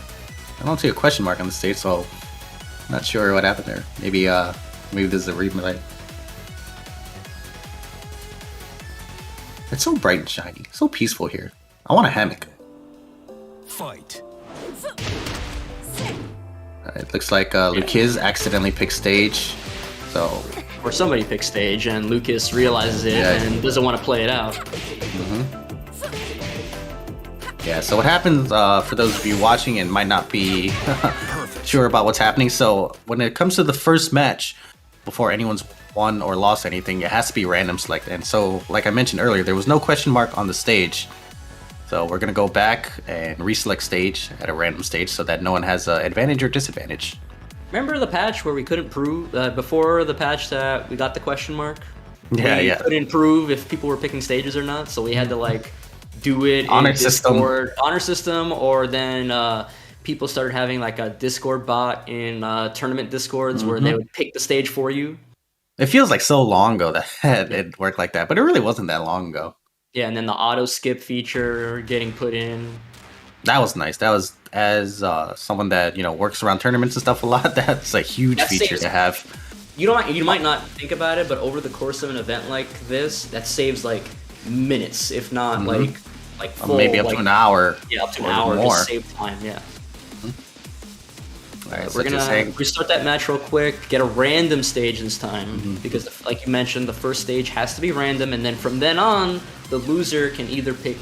I don't see a question mark on the stage, so I'm not sure what happened there. Maybe this is a replay. It's so bright and shiny, so peaceful here. I want a hammock. Fight. It looks like LooKiz accidentally picked stage, so... Or somebody picks stage and LooKiz realizes it and doesn't want to play it out. Yeah, so what happens, for those of you watching and might not be sure about what's happening, so when it comes to the first match, before anyone's won or lost anything, it has to be random select. And so, like I mentioned earlier, there was no question mark on the stage. So we're going to go back and reselect stage at a random stage so that no one has an advantage or disadvantage. Remember the patch where we couldn't prove, before the patch that we got the question mark? Yeah, we couldn't prove if people were picking stages or not, so we had to like do it Honor in system. Discord, honor system, or then people started having like a Discord bot in tournament Discords where they would pick the stage for you. It feels like so long ago that it worked like that, but it really wasn't that long ago. Yeah, and then the auto skip feature getting put in. That was nice. That was, as someone that works around tournaments and stuff a lot, that's a huge feature to have. You might not think about it, but over the course of an event like this, that saves like minutes, if not like full, maybe up to an hour. Yeah, up to an hour. More. Just save time. Yeah. All right, We're gonna restart that match real quick. Get a random stage this time because, like you mentioned, the first stage has to be random, and then from then on, the loser can either pick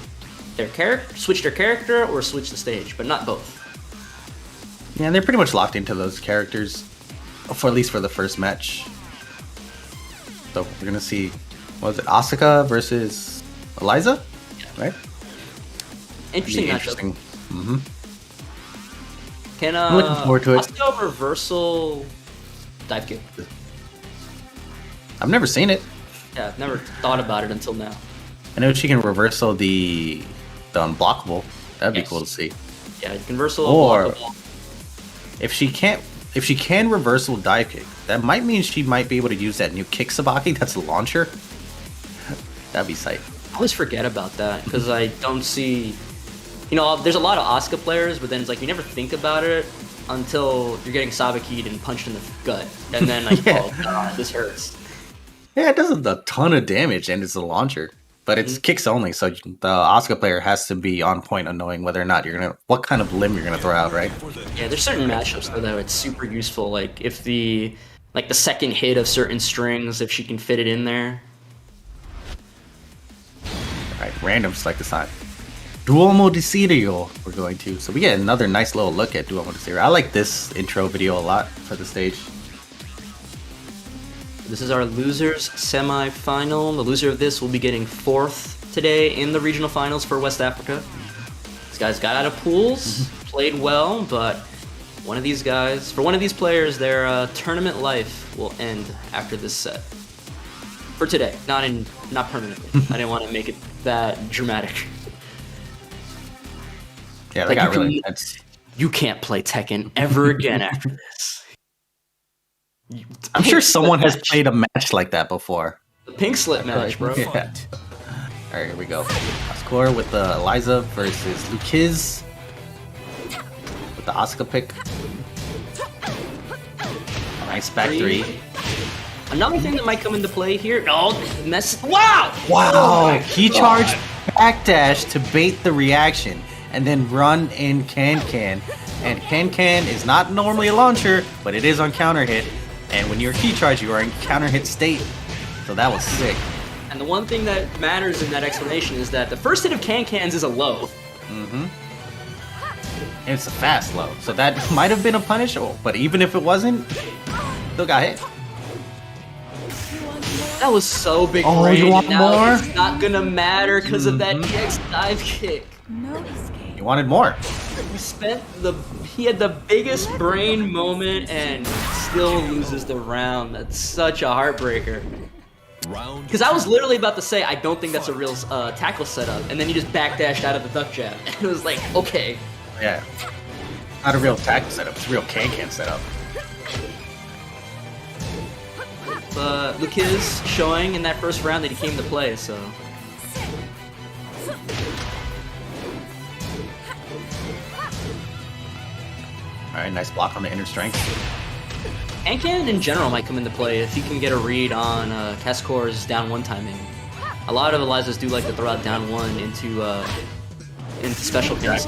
their character, switch their character, or switch the stage, but not both. Yeah, and they're pretty much locked into those characters, for at least for the first match. So we're gonna see, what was it, Asuka versus Eliza, right? Interesting matchup. Mm-hmm. Can I'm looking forward to it. Asuka reversal dive kick? I've never seen it. Yeah, I've never thought about it until now. I know she can reversal the unblockable. That'd be cool to see. Yeah, you can reversal or unblockable. if she can reversal dive kick, that might mean she might be able to use that new kick sabaki that's a launcher. That'd be sight. I always forget about that because I don't see. There's a lot of Asuka players, but then it's like you never think about it until you're getting sabaki'd and punched in the gut, and then like, oh god, this hurts. Yeah, it does a ton of damage, and it's a launcher, but it's kicks only. So the Asuka player has to be on point on knowing whether or not what kind of limb you're gonna throw out, right? Yeah, there's certain matchups though that it's super useful. Like if the second hit of certain strings, if she can fit it in there. All right, random select the sign. Duomo di Sirio we're going to. So we get another nice little look at Duomo di Sirio. I like this intro video a lot for the stage. This is our losers semi-final. The loser of this will be getting 4th today in the regional finals for West Africa. These guys got out of pools, played well, but for one of these players, their tournament life will end after this set. For today, not permanently. I didn't want to make it that dramatic. Yeah, they got really intense. You can't play Tekken ever again after this. I'm sure someone has played a match like that before. The pink slip match, bro. Yeah. Alright, here we go. CasseCoeur with the Eliza versus LooKiz. With the Asuka pick. Nice back three. Another thing that might come into play here. Oh, wow! Wow! He charged backdash to bait the reaction and then run in can. And can is not normally a launcher, but it is on counter hit. And when you're key charge, you are in counter hit state. So that was sick. And the one thing that matters in that explanation is that the first hit of cans is a low. And it's a fast low. So that might have been a punish, but even if it wasn't, still got hit. That was so big. Oh, you want more? It's not gonna matter because of that EX dive kick. You wanted more. He had the biggest brain moment and still loses the round. That's such a heartbreaker. Because I was literally about to say, I don't think that's a real tackle setup, and then he just backdashed out of the duck jab. And it was like, okay. Yeah. Not a real tackle setup, it's a real can setup. But LooKiz showing in that first round that he came to play, so. Alright, nice block on the inner strength. Can in general might come into play if you can get a read on CasseCoeur's down 1 timing. A lot of Elizas do like to throw out down 1 into special pins.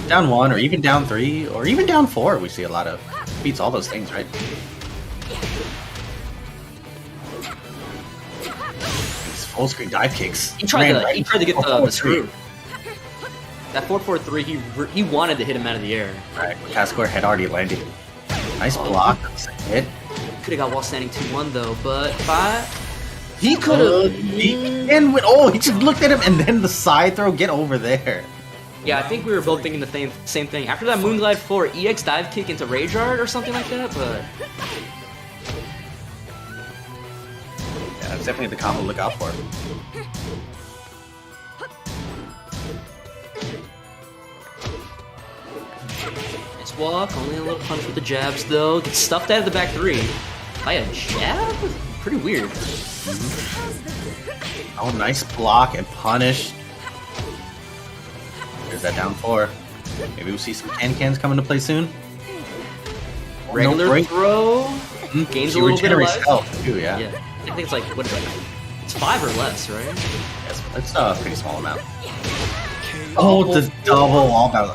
Down 1, or even down 3, or even down 4, we see a lot of. Beats all those things, right? These full screen dive kicks. He tried to get the screw. That 4-4-3, he wanted to hit him out of the air. Alright, CasseCoeur had already landed. Nice block. Hit. Could have got wall standing 2-1 though, but 5. He could have. He just looked at him and then the side throw. Get over there. Yeah, I think we were both thinking the same thing. After that Moonglide 4, EX dive kick into Rage Art or something like that, but. Yeah, that's definitely the combo to look out for. walk, only a little punch with the jabs though. Gets stuffed out of the back 3 by a jab? Pretty weird. Oh, nice block and punish. There's that down 4. Maybe we'll see some cans come into play soon. Regular throw. Gains a little bit of life. Health too, yeah. I think it's like, what is that? It's 5 or less, right? Yes, it's a pretty small amount. Oh, the double wall battle.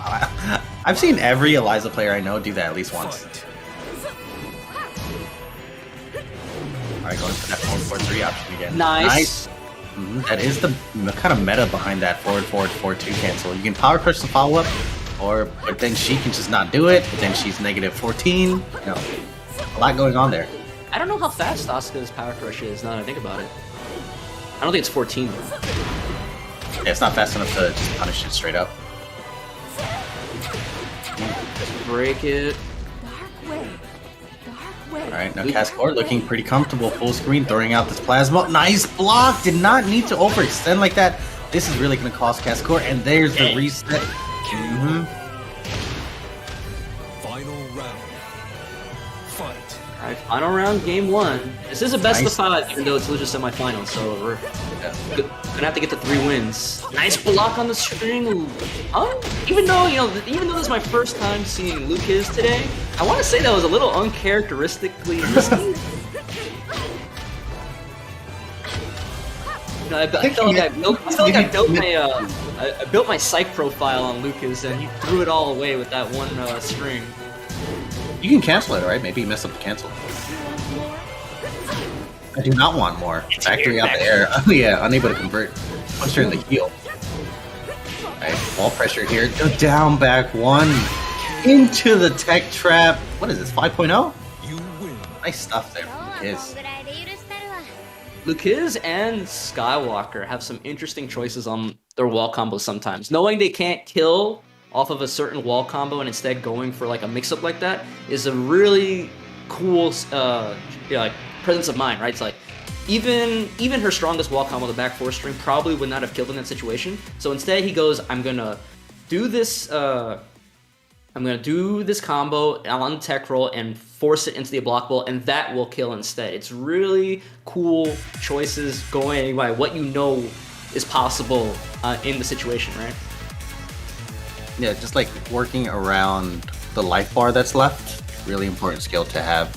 I've seen every Eliza player I know do that at least once. Alright, going for that 4-4-3 option again. Nice. That is the kind of meta behind that forward 4-2 cancel. You can power crush the follow up, but then she can just not do it. But then she's -14. You know, a lot going on there. I don't know how fast Asuka's power crush is now that I think about it. I don't think it's 14 though. Yeah, it's not fast enough to just punish it straight up. Just break it. Alright, now CasseCoeur looking pretty comfortable, full screen, throwing out this plasma. Nice block! Did not need to overextend like that. This is really going to cost CasseCoeur, and there's the reset. Final round. Fight. Alright, final round, game 1. This is a best of 5, even though it's literally semifinals, so we're gonna have to get to 3 wins. Nice block on the string. Even though this is my first time seeing LooKiz today, I want to say that was a little uncharacteristically risky. I felt like I built my psych profile on LooKiz, and he threw it all away with that one string. You can cancel it, right? Maybe you messed up the cancel. I do not want more. Factory out the air. Oh yeah, unable to convert. Punch her in the heel. Alright, wall pressure here. Go down back 1. Into the tech trap. What is this, 5.0? Nice stuff there from LooKiz. LooKiz and Skywalker have some interesting choices on their wall combos sometimes. Knowing they can't kill off of a certain wall combo and instead going for like a mix-up like that is a really cool like presence of mind, right? It's like even her strongest wall combo, the back 4 string, probably would not have killed in that situation. So instead he goes, I'm gonna do this combo on tech roll and force it into the blockable, and that will kill instead. It's really cool choices going by what you know is possible in the situation, right? Yeah, just like working around the life bar that's left. Really important skill to have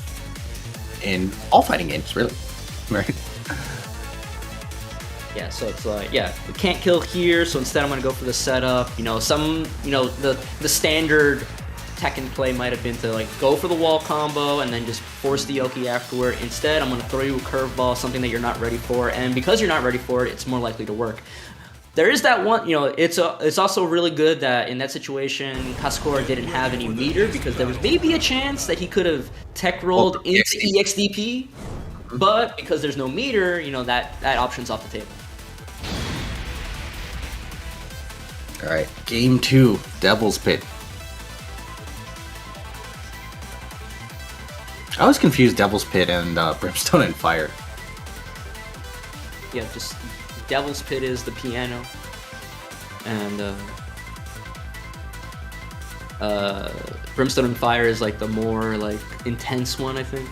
in all fighting games, really. Right? Yeah, so it's like, yeah, we can't kill here, so instead I'm gonna go for the setup. The standard Tekken play might have been to like go for the wall combo and then just force the Yoki afterward. Instead, I'm gonna throw you a curveball, something that you're not ready for, and because you're not ready for it, it's more likely to work. There is that one, it's also really good that in that situation, CasseCoeur didn't have any meter because there was maybe a chance that he could have tech rolled into EXDP, but because there's no meter, that option's off the table. All right, game 2, Devil's Pit. I always confuse Devil's Pit and Brimstone and Fire. Yeah, just Devil's Pit is the piano, and Brimstone and Fire is like the more like intense one, I think.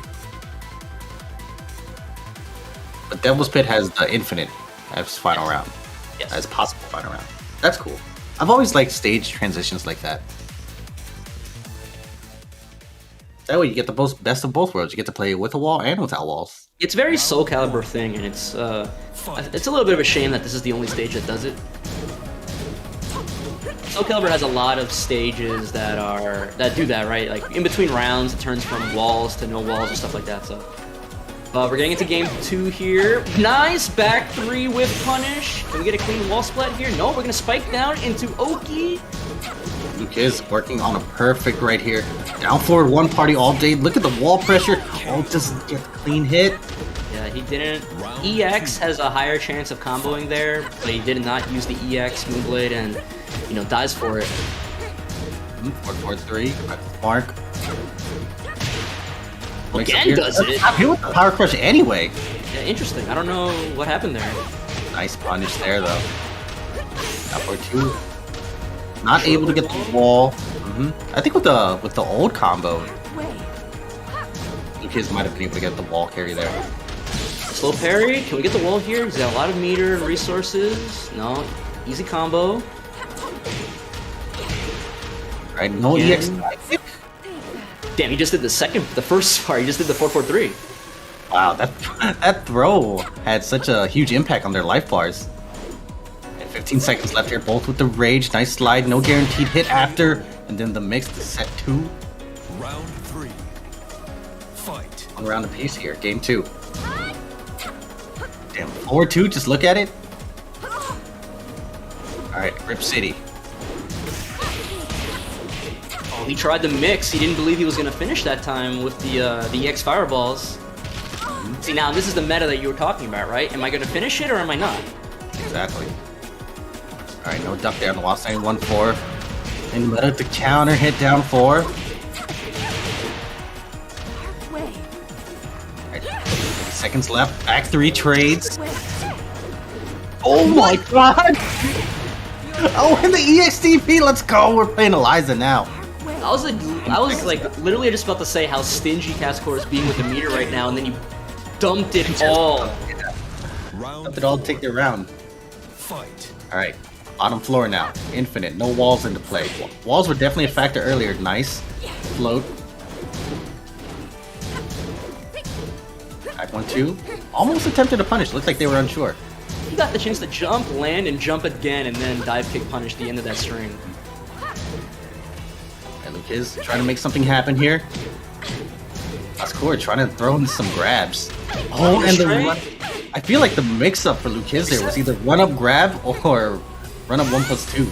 But Devil's Pit has the infinite as final round, as possible final round. That's cool. I've always liked stage transitions like that. That way you get the best of both worlds. You get to play with a wall and without walls. It's a very Soul Calibur thing, and it's a little bit of a shame that this is the only stage that does it. Soul Calibur has a lot of stages that do that, right? Like in between rounds, it turns from walls to no walls and stuff like that. So, we're getting into game 2 here. Nice back 3 with punish. Can we get a clean wall split here? No, we're gonna spike down into Ongee. LooKiz working on a perfect right here. Down forward 1 party all day. Look at the wall pressure. Oh, doesn't get the clean hit. Yeah, he didn't. EX has a higher chance of comboing there, but he did not use the EX Moonblade and, dies for it. 4-4-3. Mark. Again does it. Not hit with the power crush anyway. Yeah, interesting. I don't know what happened there. Nice punish there though. Up for 2. Not able to get the wall. I think with the old combo, LooKiz might have been able to get the wall carry there. Slow parry. Can we get the wall here? He's got a lot of meter and resources. No, easy combo. Right, no EX. Damn, he just did the first part. He just did the 443. Wow, that throw had such a huge impact on their life bars. And 15 seconds left here, both with the rage. Nice slide, no guaranteed hit after, and then the mix to set 2. Round 3. Fight. One round apiece here, game 2. Damn, 4-2, just look at it. Alright, Rip City. Oh, he tried the mix. He didn't believe he was going to finish that time with the EX fireballs. See, now this is the meta that you were talking about, right? Am I going to finish it or am I not? Exactly. Alright, no duck there on the wall standing 1-4. And let it the counter hit down 4. Right, seconds left. Back 3 trades. Oh my god! Oh, and the EXTP, let's go! We're playing Eliza now. I was like literally just about to say how stingy CasseCoeur is being with the meter right now, and then you dumped it all. Dumped it all to take their round. Fight. Alright, bottom floor now. Infinite, no walls into play. Walls were definitely a factor earlier. Nice. Float. Back 1-2. Almost attempted to punish. Looked like they were unsure. He got the chance to jump, land, and jump again, and then dive kick punish the end of that string. And LooKiz trying to make something happen here. CasseCoeur trying to throw in some grabs. Oh, and the run. I feel like the mix-up for LooKiz there was either run-up grab or run-up 1+2.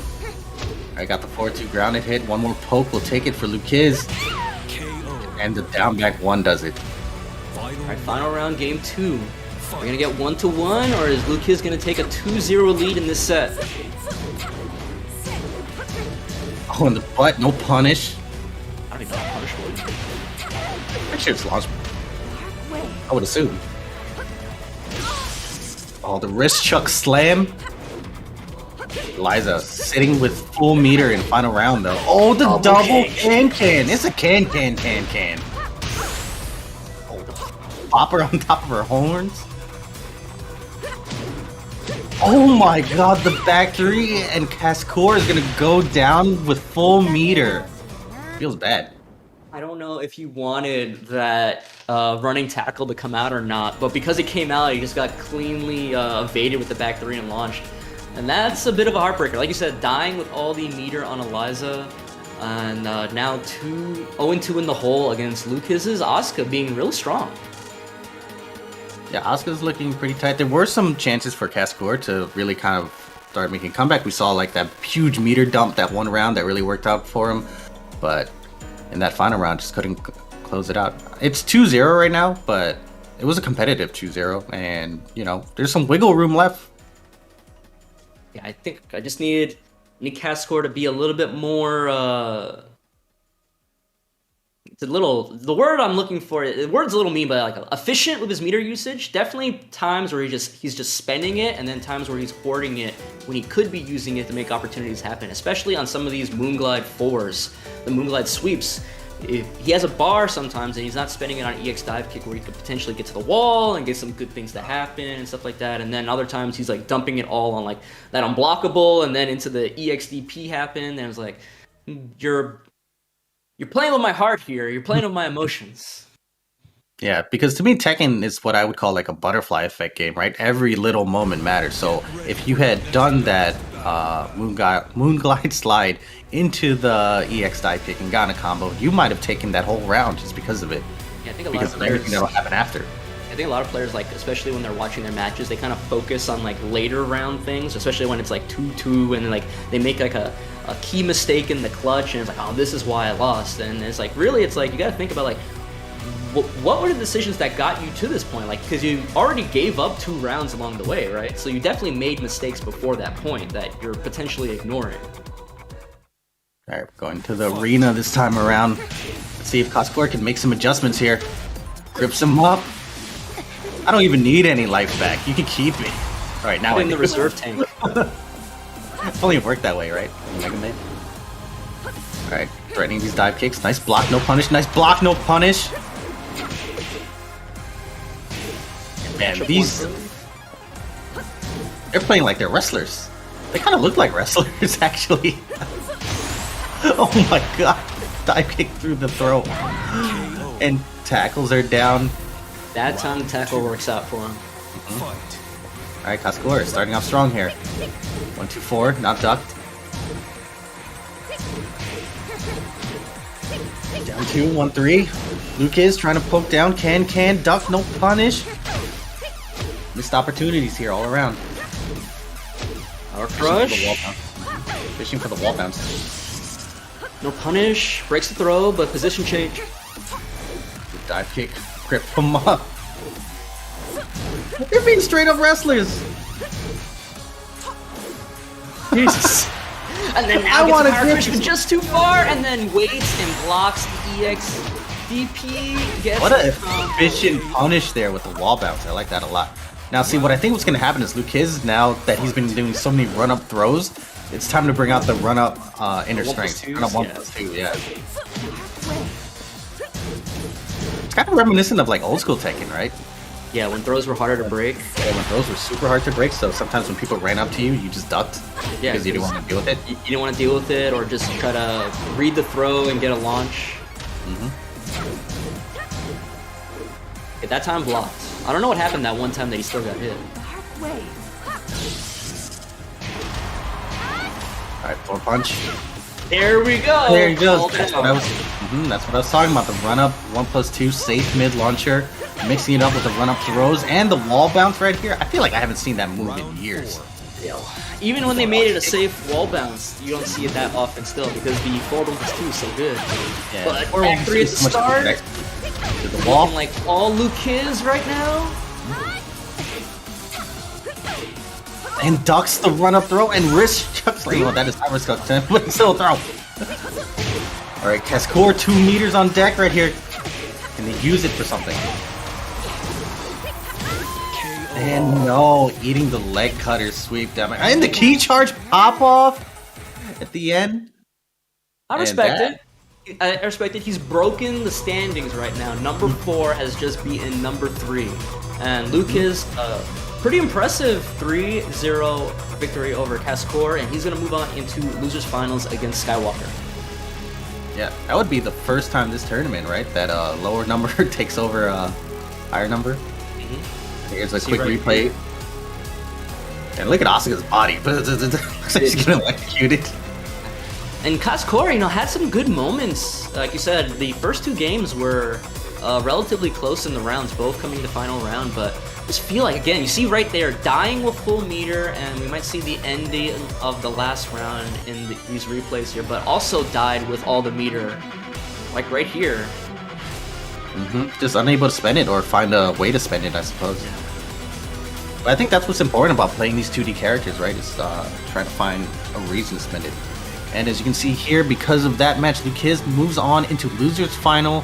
I got the 4-2 grounded hit. One more poke will take it for LooKiz. And the down back 1 does it. Alright, final round, game 2. We're gonna get 1-1, or is LooKiz gonna take a 2-0 lead in this set? Oh, in the butt, no punish. I don't even know how punish works. That shit's lost. I would assume. Oh, the wrist chuck slam. Eliza sitting with full meter in final round though. Oh, the double can. It's a can. Oh, pop her on top of her horns. Oh my god, the back 3 and CasseCoeur is gonna go down with full meter. Feels bad. I don't know if you wanted that running tackle to come out or not, but because it came out, he just got cleanly evaded with the back 3 and launched. And that's a bit of a heartbreaker. Like you said, dying with all the meter on Eliza, and now 0-2 in the hole against LooKiz's Asuka being real strong. Yeah, Asuka's looking pretty tight. There were some chances for CasseCoeur to really kind of start making a comeback. We saw like that huge meter dump that one round that really worked out for him, but in that final round just couldn't close it out. It's 2-0 right now, but it was a competitive 2-0, and you know, there's some wiggle room left. Yeah, I think I just need CasseCoeur to be a little bit more the word I'm looking for, the word's a little mean, but like efficient with his meter usage. Definitely times where he's just spending it, and then times where he's hoarding it when he could be using it to make opportunities happen, especially on some of these Moonglide 4s, the Moonglide sweeps. If he has a bar sometimes and he's not spending it on EX dive kick where he could potentially get to the wall and get some good things to happen and stuff like that, and then other times he's like dumping it all on like that unblockable and then into the EXDP happen, and it's like, you're playing with my heart here. You're playing with my emotions. Yeah, because to me, Tekken is what I would call like a butterfly effect game, right? Every little moment matters. So if you had done that Moonglide slide into the EX dive kick and gotten a combo, you might have taken that whole round just because of it. Yeah, I think a lot because of players, everything that'll happen after. I think a lot of players, like especially when they're watching their matches, they kind of focus on like later round things, especially when it's like 2-2 and like they make like a key mistake in the clutch and it's like, oh, this is why I lost. And it's like, really, it's like you got to think about like what were the decisions that got you to this point? Like, because you already gave up 2 rounds along the way, right? So you definitely made mistakes before that point that you're potentially ignoring. All right, going to the arena this time around. Let's see if CasseCoeur can make some adjustments here. Grips him up. I don't even need any life back. You can keep it. All right, now in the reserve tank. It's only worked that way, right? Mega Man. Alright, threatening these dive kicks. Nice block, no punish. Nice block, no punish. Man, these... They're playing like they're wrestlers. They kind of look like wrestlers, actually. Oh my god. Dive kick through the throat. And tackles are down. That time the tackle works out for him. Alright, CasseCoeur starting off strong here. 1-2-4, not ducked. Down 2, 1-3. LooKiz trying to poke down. Can, duck, no punish. Missed opportunities here all around. Our crush. Fishing for the wall bounce. No punish. Breaks the throw, but position change. Good dive kick. Grip him up. They're being straight up wrestlers. Jesus. And then now gets a power push just too far, and then waits and blocks the EX. DP gets what an efficient punish there with the wall bounce. I like that a lot. Now, see, what I think what's going to happen is LooKiz, now that he's been doing so many run-up throws, it's time to bring out the run-up inner strength. Run-up 1+2, yeah. It's kind of reminiscent of like old school Tekken, right? Yeah, when throws were harder to break. Yeah, when throws were super hard to break, so sometimes when people ran up to you, you just ducked. Yeah, because you didn't want to deal with it. You didn't want to deal with it, or just try to read the throw and get a launch. At that time, blocked. I don't know what happened that one time that he still got hit. Alright, 4 punch. There we go. There he goes. That's what I was talking about. The run up 1+2 safe mid launcher, mixing it up with the run up throws and the wall bounce right here. I feel like I haven't seen that move in years. Even when they made it a safe wall bounce, you don't see it that often still because the forward 1+2 is so good. Yeah, but back 3 at the start. The wall, like all LooKiz right now. And ducks the run up throw and wrist chucks. Like, that is not wrist chuck, but still throw. Alright, CasseCoeur 2 meters on deck right here. Can they use it for something? And no, eating the leg cutter sweep down. And the key charge pop off at the end. I respect it. I respect it. He's broken the standings right now. Number 4 has just beaten number 3. And LooKiz, pretty impressive 3-0 victory over CasseCoeur, and he's going to move on into losers finals against Skywalker. Yeah, that would be the first time this tournament, right? That lower number takes over higher number. Here's a quick replay. And look at Asuka's body. Looks like she's getting electrocuted. And CasseCoeur, had some good moments. Like you said, the first 2 games were relatively close in the rounds, both coming to final round, but just feel like, again, you see right there, dying with full meter, and we might see the ending of the last round in these replays here, but also died with all the meter, like right here. Just unable to spend it or find a way to spend it, I suppose. But I think that's what's important about playing these 2D characters, right? Is trying to find a reason to spend it. And as you can see here, because of that match, LooKiz moves on into losers final,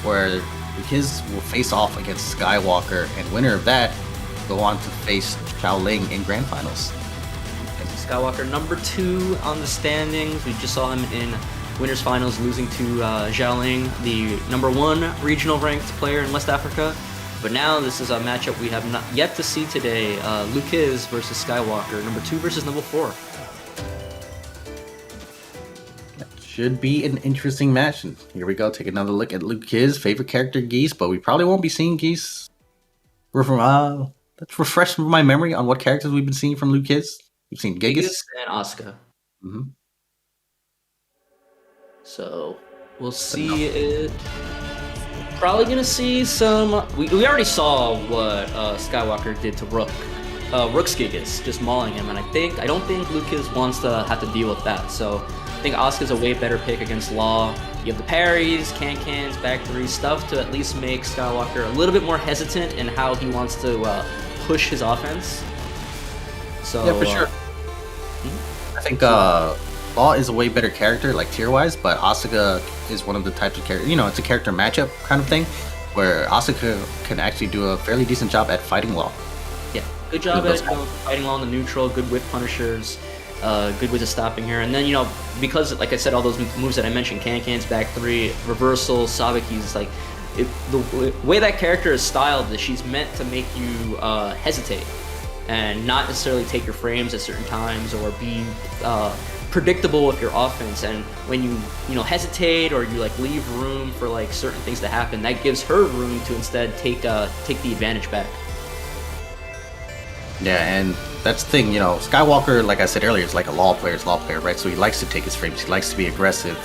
where LooKiz will face off against Skywalker, and winner of that go on to face Shaoling in grand finals. Skywalker number 2 on the standings. We just saw him in winners finals, losing to Shaoling, the number 1 regional ranked player in West Africa. But now this is a matchup we have not yet to see today. LooKiz versus Skywalker, number 2 versus number 4. Should be an interesting match. And here we go. Take another look at LooKiz, favorite character Geese, but we probably won't be seeing Geese. Let's refresh my memory on what characters we've been seeing from LooKiz. We've seen Gigas and Asuka. So we'll see it. Probably gonna see some. We already saw what Skywalker did to Rook. Rook's Gigas, just mauling him, and I don't think LooKiz wants to have to deal with that. So I think Asuka's a way better pick against Law. You have the parries, can-cans, back 3 stuff to at least make Skywalker a little bit more hesitant in how he wants to push his offense. So yeah, for sure. I think Law is a way better character, like tier-wise, but Asuka is one of the types of characters. It's a character matchup kind of thing, where Asuka can actually do a fairly decent job at fighting Law. Yeah, good job at fighting Law in the neutral, good whip punishers. good ways of stopping her. And then, you know, because, like I said, all those moves that I mentioned, Can-Can's back three, reversal, Sabaki's, like, the way that character is styled is she's meant to make you hesitate and not necessarily take your frames at certain times or be predictable with your offense. And when you hesitate or you like leave room for like certain things to happen, that gives her room to instead take the advantage back. Yeah, and that's the thing, you know, Skywalker, like I said earlier, is like a law player, right? So he likes to take his frames, he likes to be aggressive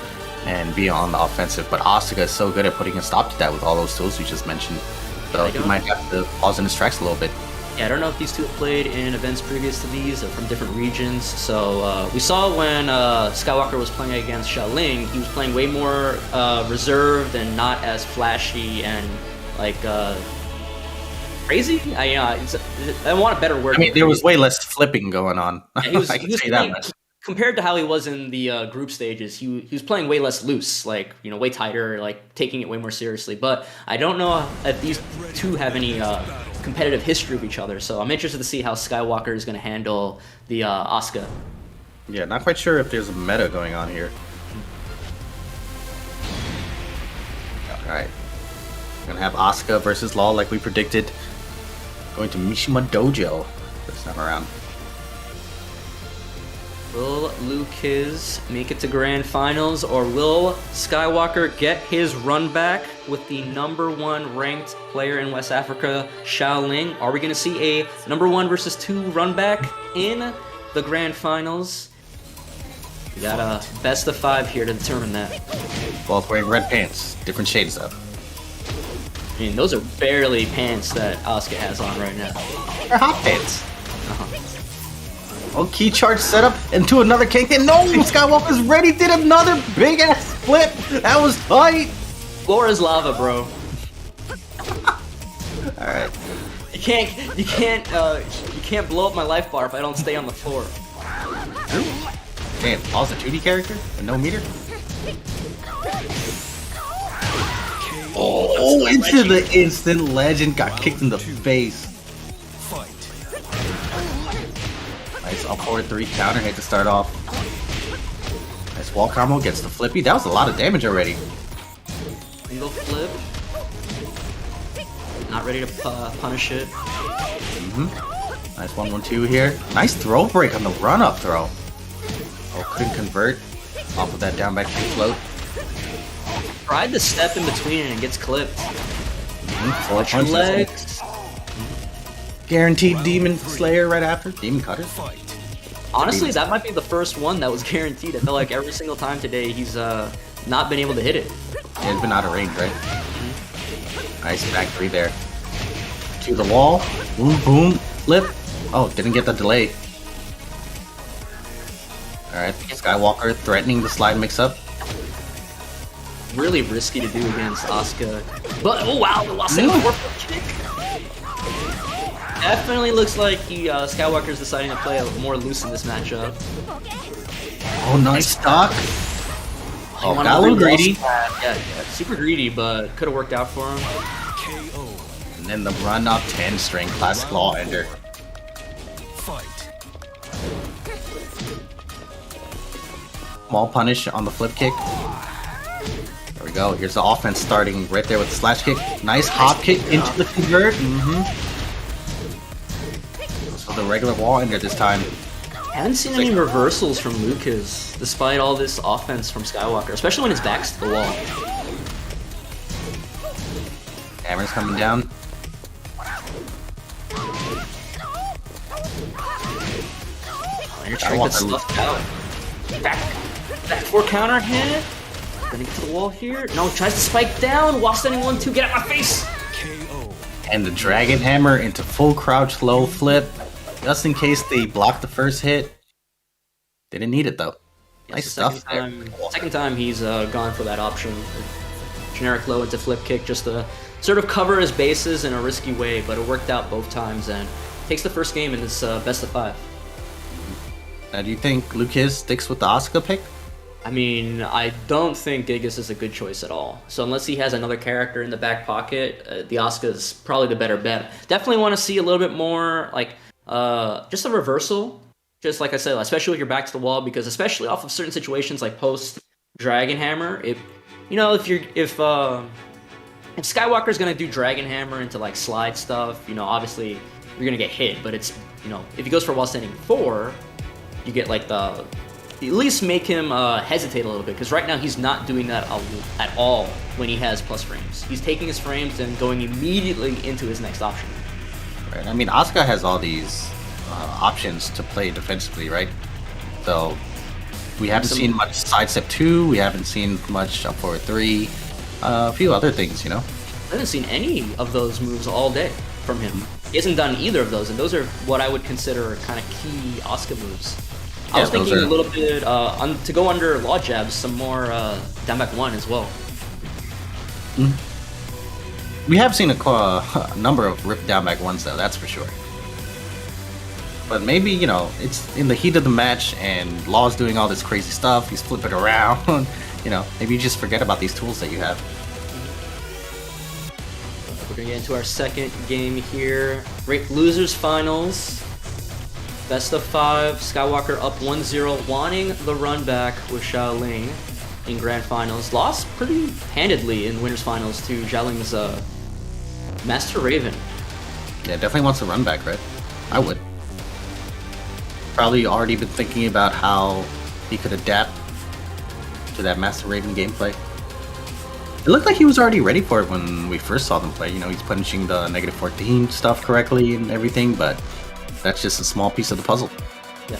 and be on the offensive, but Asuka is so good at putting a stop to that with all those tools we just mentioned. So he might have to pause in his tracks a little bit. Yeah, I don't know if these two have played in events previous to these or from different regions. So we saw when Skywalker was playing against Shaoling, he was playing way more reserved and not as flashy and like crazy. I want a better word. I mean, there was way less flipping going on. Yeah, he was, I can say that much. Compared to how he was in the group stages, he was playing way less loose, like, you know, way tighter, like taking it way more seriously. But I don't know if these two have any competitive history with each other, so I'm interested to see how Skywalker is going to handle the Asuka. Yeah, not quite sure if there's a meta going on here. Alright. We're going to have Asuka versus Law like we predicted. Going to Mishima Dojo this time around. Will LooKiz make it to Grand Finals, or will Skywalker get his run back with the #1 ranked player in West Africa, Shaoling? Are we going to see a #1 versus 2 run back in the Grand Finals? We got a best of 5 here to determine that. Both wearing red pants, different shades though. I mean, those are barely pants that Asuka has on right now. They're hot pants. Oh, key charge setup into another Can-Can. No, Skywalker's ready. Did another big ass flip. That was tight. Floor is lava, bro. All right. You can't blow up my life bar if I don't stay on the floor. Damn, Paul's a 2D character with no meter. Oh, into the instant legend. Got kicked in the face. Nice up forward 3 counter hit to start off. Nice wall combo, gets the flippy. That was a lot of damage already. Single flip. Not ready to punish it. Nice 1-1-2 here. Nice throw break on the run up throw. Oh, couldn't convert off of that down back kick float. Tried to step in between and gets clipped. Full punch legs. Guaranteed Demon Slayer right after. Demon Cutter. Honestly, that might be the first one that was guaranteed. I feel like every single time today he's not been able to hit it. Yeah, it's been out of range, right? Nice back 3 there. To the wall. Boom, boom. Flip. Oh, didn't get the delay. Alright, Skywalker threatening the slide mix-up. Really risky to do against Asuka. But, oh wow, the lost forward kick. Definitely looks like Skywalker's deciding to play more loose in this matchup. Oh, nice stock. Oh, got a little greedy. Yeah, super greedy, but could have worked out for him. And then the run up 10 string classic law ender. Small punish on the flip kick. There we go. Here's the offense starting right there with the slash kick. Nice hop kick into the convert. So the regular wall ender this time. I haven't seen any reversals from LooKiz, despite all this offense from Skywalker, especially when his back's to the wall. Hammer's coming down. Oh, your trick gets stuffed out. Back 4 counter hit. Gonna get to the wall here. No, tries to spike down while standing 1-2. Get out my face! And the Dragon Hammer into full crouch low flip. Just in case they blocked the first hit. Didn't need it though. Nice stuff there. Second time he's gone for that option. Generic low into flip kick just to sort of cover his bases in a risky way, but it worked out both times and takes the first game in this best of 5. Now do you think LooKiz sticks with the Asuka pick? I mean, I don't think Gigas is a good choice at all. So unless he has another character in the back pocket, the Asuka is probably the better bet. Definitely want to see a little bit more, like, just a reversal just like I said, especially with your back to the wall, because especially off of certain situations like post Dragon Hammer, if Skywalker's gonna do Dragon Hammer into like slide stuff, obviously you're gonna get hit. But it's if he goes for while standing 4, you get like at least make him hesitate a little bit, because right now he's not doing that at all when he has plus frames. He's taking his frames and going immediately into his next option. Right. I mean, Asuka has all these options to play defensively, right? So we haven't seen much sidestep 2. We haven't seen much up forward 3. A few other things, I haven't seen any of those moves all day from him. He hasn't done either of those, and those are what I would consider kind of key Asuka moves. I was thinking a little bit to go under law jabs, some more down back 1 as well. We have seen a number of ripped down back 1s though, that's for sure. But maybe, it's in the heat of the match and Law's doing all this crazy stuff, he's flipping around, maybe you just forget about these tools that you have. We're gonna get into our second game here. Losers finals. Best of 5, Skywalker up 1-0, wanting the run back with Shaoling in grand finals. Lost pretty handedly in winners finals to Xiaoling's Master Raven. Yeah, definitely wants a run back, right? I would. Probably already been thinking about how he could adapt to that Master Raven gameplay. It looked like he was already ready for it when we first saw them play. He's punishing the -14 stuff correctly and everything, but that's just a small piece of the puzzle. Yeah.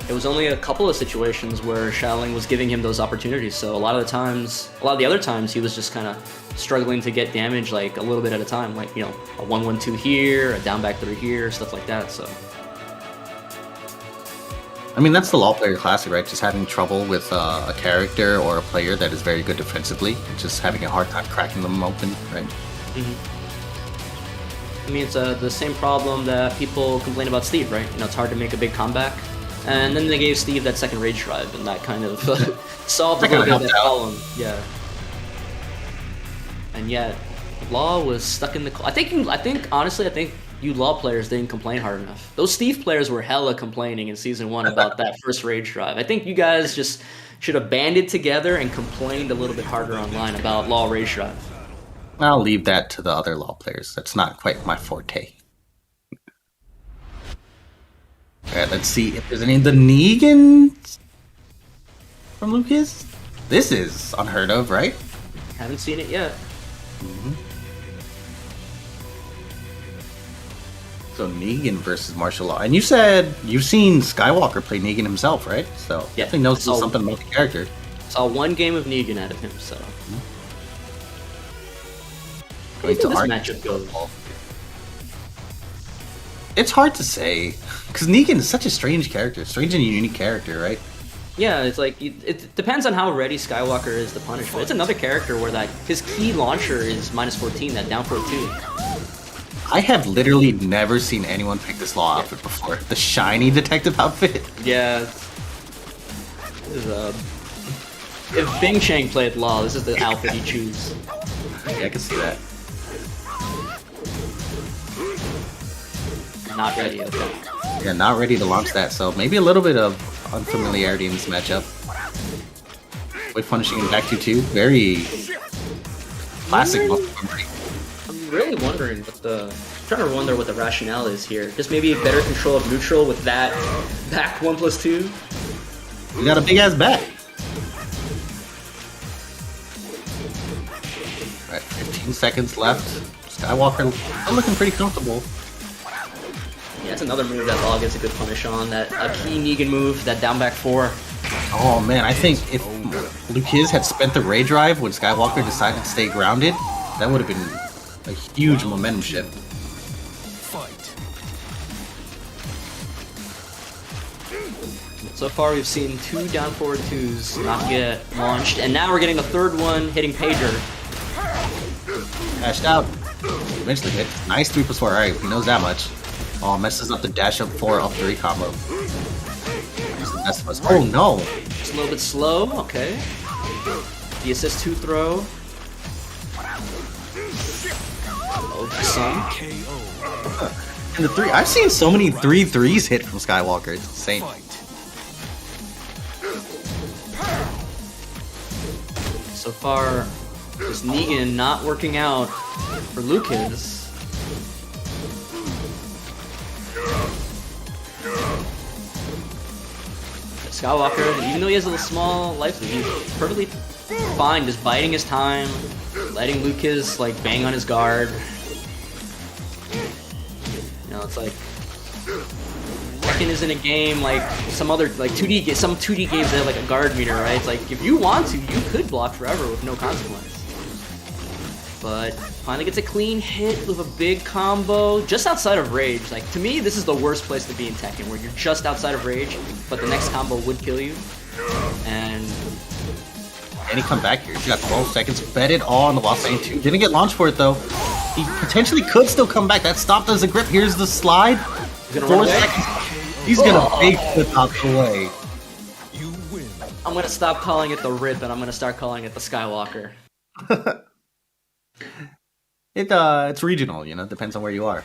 It was only a couple of situations where Shaoling was giving him those opportunities, so a lot of the other times he was just kind of struggling to get damage like a little bit at a time, like, a 1-1-2 here, a down back 3 here, stuff like that, so. I mean, that's the LoL player classic, right? Just having trouble with a character or a player that is very good defensively, just having a hard time cracking them open, right? I mean, it's the same problem that people complain about Steve, right? It's hard to make a big comeback. And then they gave Steve that second rage drive, and that kind of solved a little bit of that problem. Yeah. And yet, Law was stuck in the... I think honestly, you Law players didn't complain hard enough. Those Steve players were hella complaining in Season 1 about that first rage drive. I think you guys just should have banded together and complained a little bit harder online about Law rage drive. I'll leave that to the other LoL players. That's not quite my forte. Alright, let's see if there's any of the Negan from LooKiz. This is unheard of, right? Haven't seen it yet. So Negan versus martial law. And you said you've seen Skywalker play Negan himself, right? So definitely knows something about the character. Saw one game of Negan out of him, so... Going to this matchup goes. It's hard to say, because Negan is such a strange character, strange and unique character, right? Yeah, it's like, it depends on how ready Skywalker is to punish, but it's another character where his key launcher is -14, that down throw 2. I have literally never seen anyone pick this Law outfit before. The shiny detective outfit. Yeah. If Bing Chang played Law, this is the outfit he'd choose. Yeah, I can see that. Not ready, okay. Yeah, not ready to launch that, so maybe a little bit of unfamiliarity in this matchup. With punishing him back 2-2. Very classic. I'm really wondering trying to wonder what the rationale is here. Just maybe better control of neutral with that back 1+2. You got a big ass back. Alright, 15 seconds left. Skywalker looking pretty comfortable. Yeah, that's another move that Law gets a good punish on. That a key Negan move, that down back 4. Oh man, I think if LooKiz had spent the Ray Drive when Skywalker decided to stay grounded, that would have been a huge momentum shift. So far we've seen 2 down forward 2s not get launched, and now we're getting a third one hitting Pager. Dashed out. Eventually hit. Nice 3+4, alright, he knows that much. Oh, messes up the dash up 4 up 3 combo. He's the best of us. Oh no! Just a little bit slow, okay. The assist 2 throw. Oh, some. And the three, I've seen so many 3-3s hit from Skywalker. It's insane. So far, this Negan not working out for LooKiz. Skywalker, even though he has a small life lead, he's perfectly fine just biding his time, letting LooKiz like bang on his guard. You know, it's like Tekken isn't a game like some other like 2D games that have like a guard meter, right? It's like if you want to, you could block forever with no consequence. But finally gets a clean hit with a big combo just outside of rage. Like to me, this is the worst place to be in Tekken, where you're just outside of rage, but the next combo would kill you. And he come back here. He's got 12 seconds, bet it all on the while saying 2. Didn't get launched for it though. He potentially could still come back. That stop does a grip. Here's the slide. 4 seconds. He's gonna big flip out the way. I'm gonna stop calling it the rip and I'm gonna start calling it the Skywalker. It's regional, you know, depends on where you are.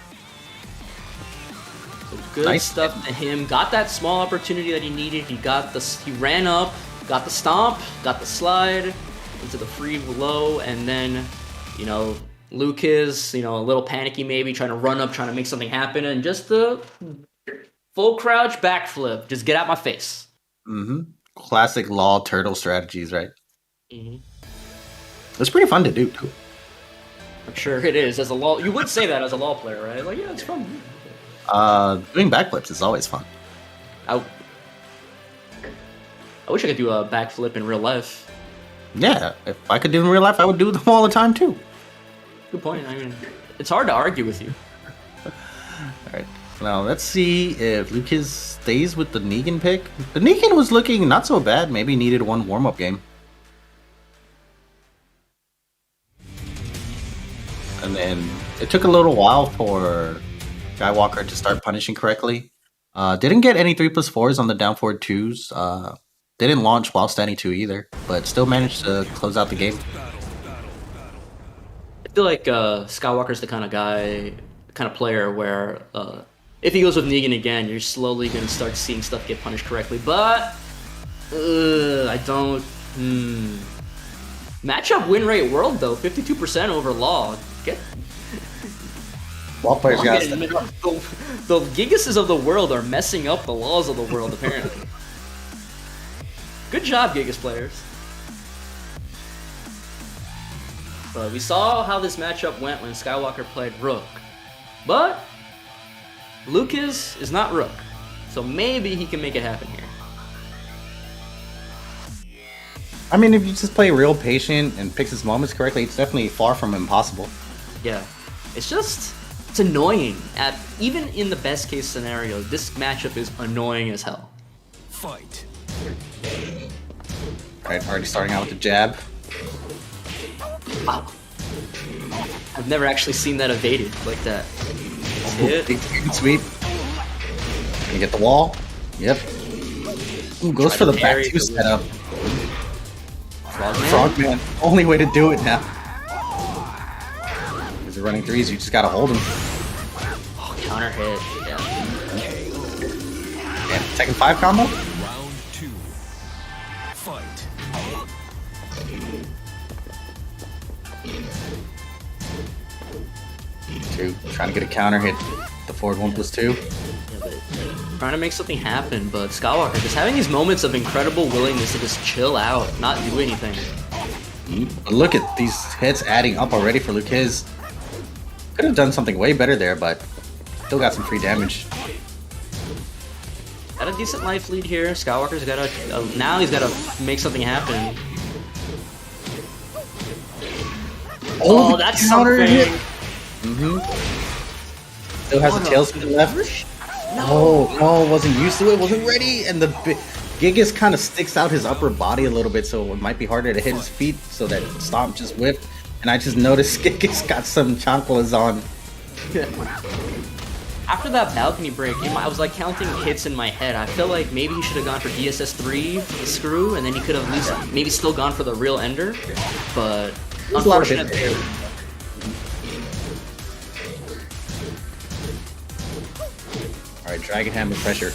So good stuff to him. Got that small opportunity that he needed. He ran up, got the stomp, got the slide into the free low, and then, you know, LooKiz, you know, a little panicky maybe, trying to run up, trying to make something happen, and just the full crouch backflip. Just get out my face. Classic law turtle strategies, right? It's pretty fun to do too. I'm sure it is. As a law, you would say that as a law player, right? Like, yeah, it's fun. Doing backflips is always fun. I wish I could do a backflip in real life. Yeah, if I could do them in real life, I would do them all the time too. Good point. I mean, it's hard to argue with you. Alright, now let's see if LooKiz stays with the Negan pick. The Negan was looking not so bad, maybe needed one warm-up game. And then it took a little while for Skywalker to start punishing correctly. Didn't get any 3+4s on the down forward 2s. Didn't launch while standing 2 either, but still managed to close out the game. I feel like Skywalker's the kind of player where if he goes with Negan again, you're slowly going to start seeing stuff get punished correctly. But I don't. Matchup win rate world though, 52% over law. Law players got the Gigases of the world are messing up the laws of the world apparently. Good job, Gigas players. But we saw how this matchup went when Skywalker played Rook. But LooKiz is not Rook, so maybe he can make it happen here. I mean, if you just play real patient and picks his moments correctly, it's definitely far from impossible. Yeah, it's annoying. Even in the best case scenario, this matchup is annoying as hell. Fight. Alright, already starting out with the jab. Wow. I've never actually seen that evaded like that. Big sweep. Gonna get the wall. Yep. Ooh, goes for the back 2 setup. Frogman. Only way to do it now. Because they're running 3s, you just gotta hold them. Oh, counter hit. Yeah. And Tekken 5 combo? Round 2. Fight. 2. Trying to get a counter hit. The forward 1+2. Trying to make something happen, but Skywalker just having these moments of incredible willingness to just chill out, not do anything. But look at these hits adding up already for LooKiz. Could have done something way better there, but still got some free damage. Got a decent life lead here. Skywalker's got to now he's got to make something happen. Oh, that's something. Still has a tailspin left. No, wasn't used to it, wasn't ready, and the Gigas kind of sticks out his upper body a little bit, so it might be harder to hit his feet, so that stomp just whipped. And I just noticed Gigas got some chanclas on. After that balcony break, I was like counting hits in my head. I feel like maybe he should have gone for DSS3 for the screw, and then he could have at least maybe still gone for the real ender. But unfortunately, Dragon Hammer pressure.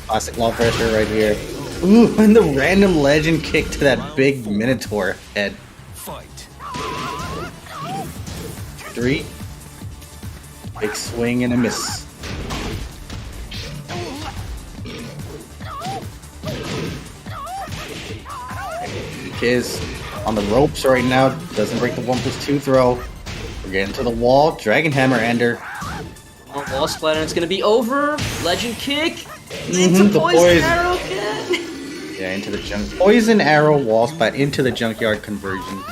Classic wall pressure right here. Ooh, and the random legend kick to that big Minotaur head. Fight. 3. Big swing and a miss. LooKiz on the ropes right now. Doesn't break the 1+2 throw. We're getting to the wall. Dragon Hammer ender. Wall splat, and it's gonna be over. Legend kick. The Poison arrow again. Yeah, into the junk. Poison arrow wall splat into the junkyard conversion.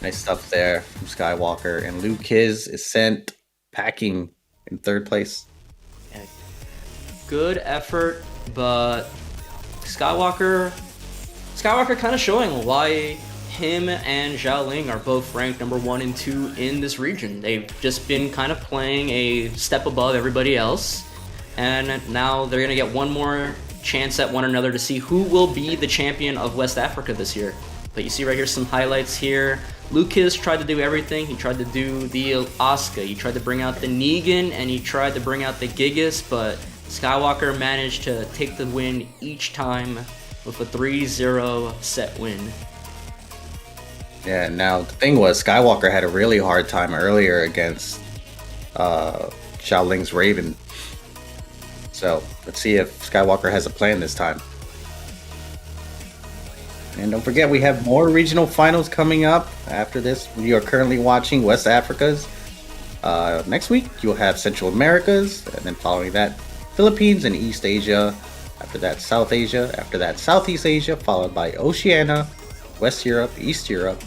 Nice stuff there from Skywalker. And LooKiz is sent packing in 3rd place. Good effort, but Skywalker kind of showing why him and Shaoling are both ranked number 1 and 2 in this region. They've just been kind of playing a step above everybody else, and now they're gonna get one more chance at one another to see who will be the champion of West Africa this year. But you see right here some highlights here. LooKiz tried to do everything. He tried to do the Asuka, he tried to bring out the Negan, and he tried to bring out the Gigas, but Skywalker managed to take the win each time with a 3-0 set win. Yeah, now the thing was, Skywalker had a really hard time earlier against Shaoling's Raven. So let's see if Skywalker has a plan this time. And don't forget, we have more regional finals coming up after this. We are currently watching West Africa's. Next week, you'll have Central America's, and then following that, Philippines and East Asia. After that, South Asia. After that, Southeast Asia, followed by Oceania, West Europe, East Europe,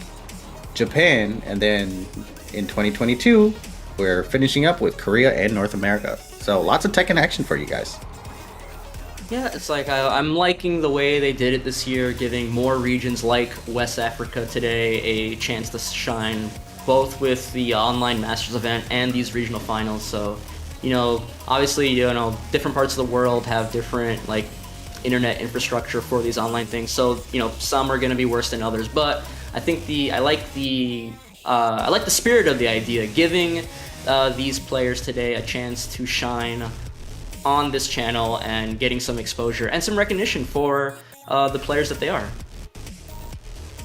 Japan, and then in 2022, we're finishing up with Korea and North America. So lots of Tekken action for you guys. Yeah, it's like I'm liking the way they did it this year, giving more regions like West Africa today a chance to shine, both with the online Masters event and these regional finals. So, you know, obviously, you know, different parts of the world have different like internet infrastructure for these online things. So, you know, some are going to be worse than others. But I think I like the spirit of the idea, giving these players today a chance to shine on this channel and getting some exposure and some recognition for the players that they are.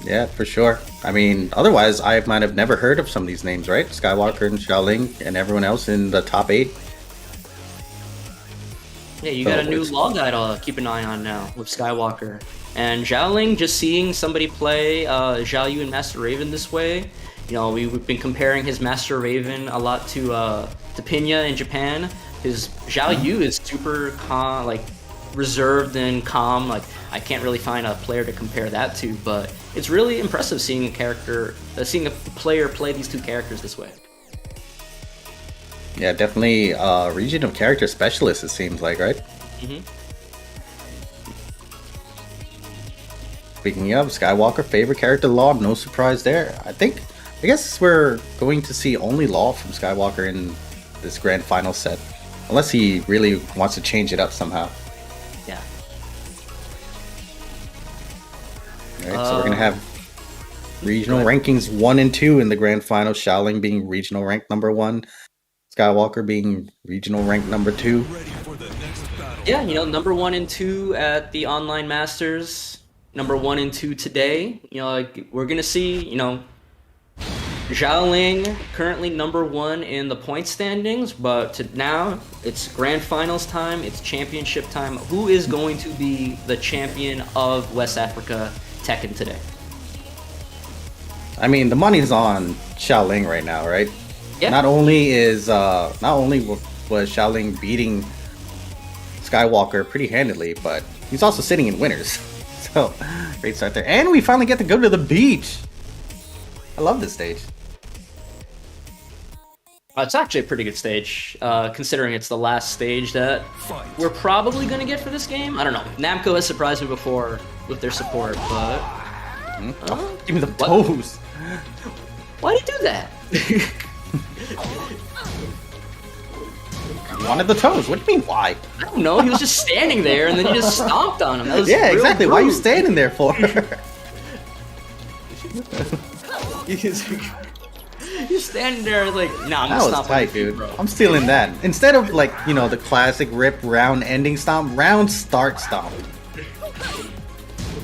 Yeah, for sure. I mean, otherwise, I might have never heard of some of these names, right? Skywalker and Shaoling and everyone else in the top 8. Yeah, you got a new law guy to keep an eye on now with Skywalker. And Shaoling, just seeing somebody play Xiaoyu and Master Raven this way, you know, we've been comparing his Master Raven a lot to Pinya in Japan. His Xiaoyu is super calm, like reserved and calm. Like I can't really find a player to compare that to, but it's really impressive seeing a player play these two characters this way. Yeah, definitely region of character specialist, it seems like, right? Mm-hmm. Speaking of Skywalker, favorite character Law, no surprise there. I guess we're going to see only Law from Skywalker in this grand final set. Unless he really wants to change it up somehow. Yeah. Alright, so we're gonna have regional rankings 1 and 2 in the grand final. Shaoling being regional rank number 1. Skywalker being regional rank number 2. Yeah, you know, number 1 and 2 at the Online Masters. Number 1 and 2 today. You know, like, we're gonna see, you know, Shaoling currently number 1 in the point standings, but now it's grand finals time, it's championship time. Who is going to be the champion of West Africa Tekken today? I mean, the money's on Shaoling right now, right? Yeah. Not only was Shaoling beating Skywalker pretty handedly, but he's also sitting in winners. So, great start there. And we finally get to go to the beach. I love this stage. It's actually a pretty good stage, considering it's the last stage that we're probably going to get for this game. I don't know. Namco has surprised me before with their support, but... Give me the toes! Why'd he do that? You wanted the toes. What do you mean, why? I don't know. He was just standing there, and then he just stomped on him. That was yeah, exactly. rude. Why are you standing there for? He's just standing there like, nah, I'm That gonna was stop tight, dude. I'm stealing that. Instead of like, you know, the classic rip round ending stomp, round start stomp.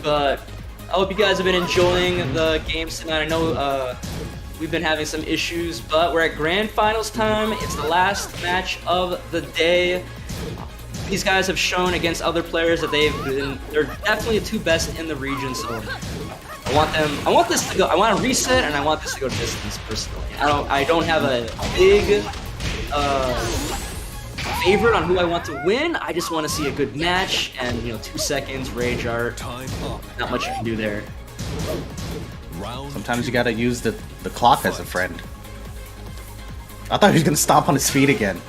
But I hope you guys have been enjoying the games tonight. I know we've been having some issues, but we're at grand finals time. It's the last match of the day. These guys have shown against other players that they're definitely the two best in the region, so I want this to go, I want to reset, and I want this to go distance, personally. I don't have a big favorite on who I want to win. I just want to see a good match, and 2 seconds, rage art. Not much you can do there. Sometimes you gotta use the clock as a friend. I thought he was gonna stomp on his feet again.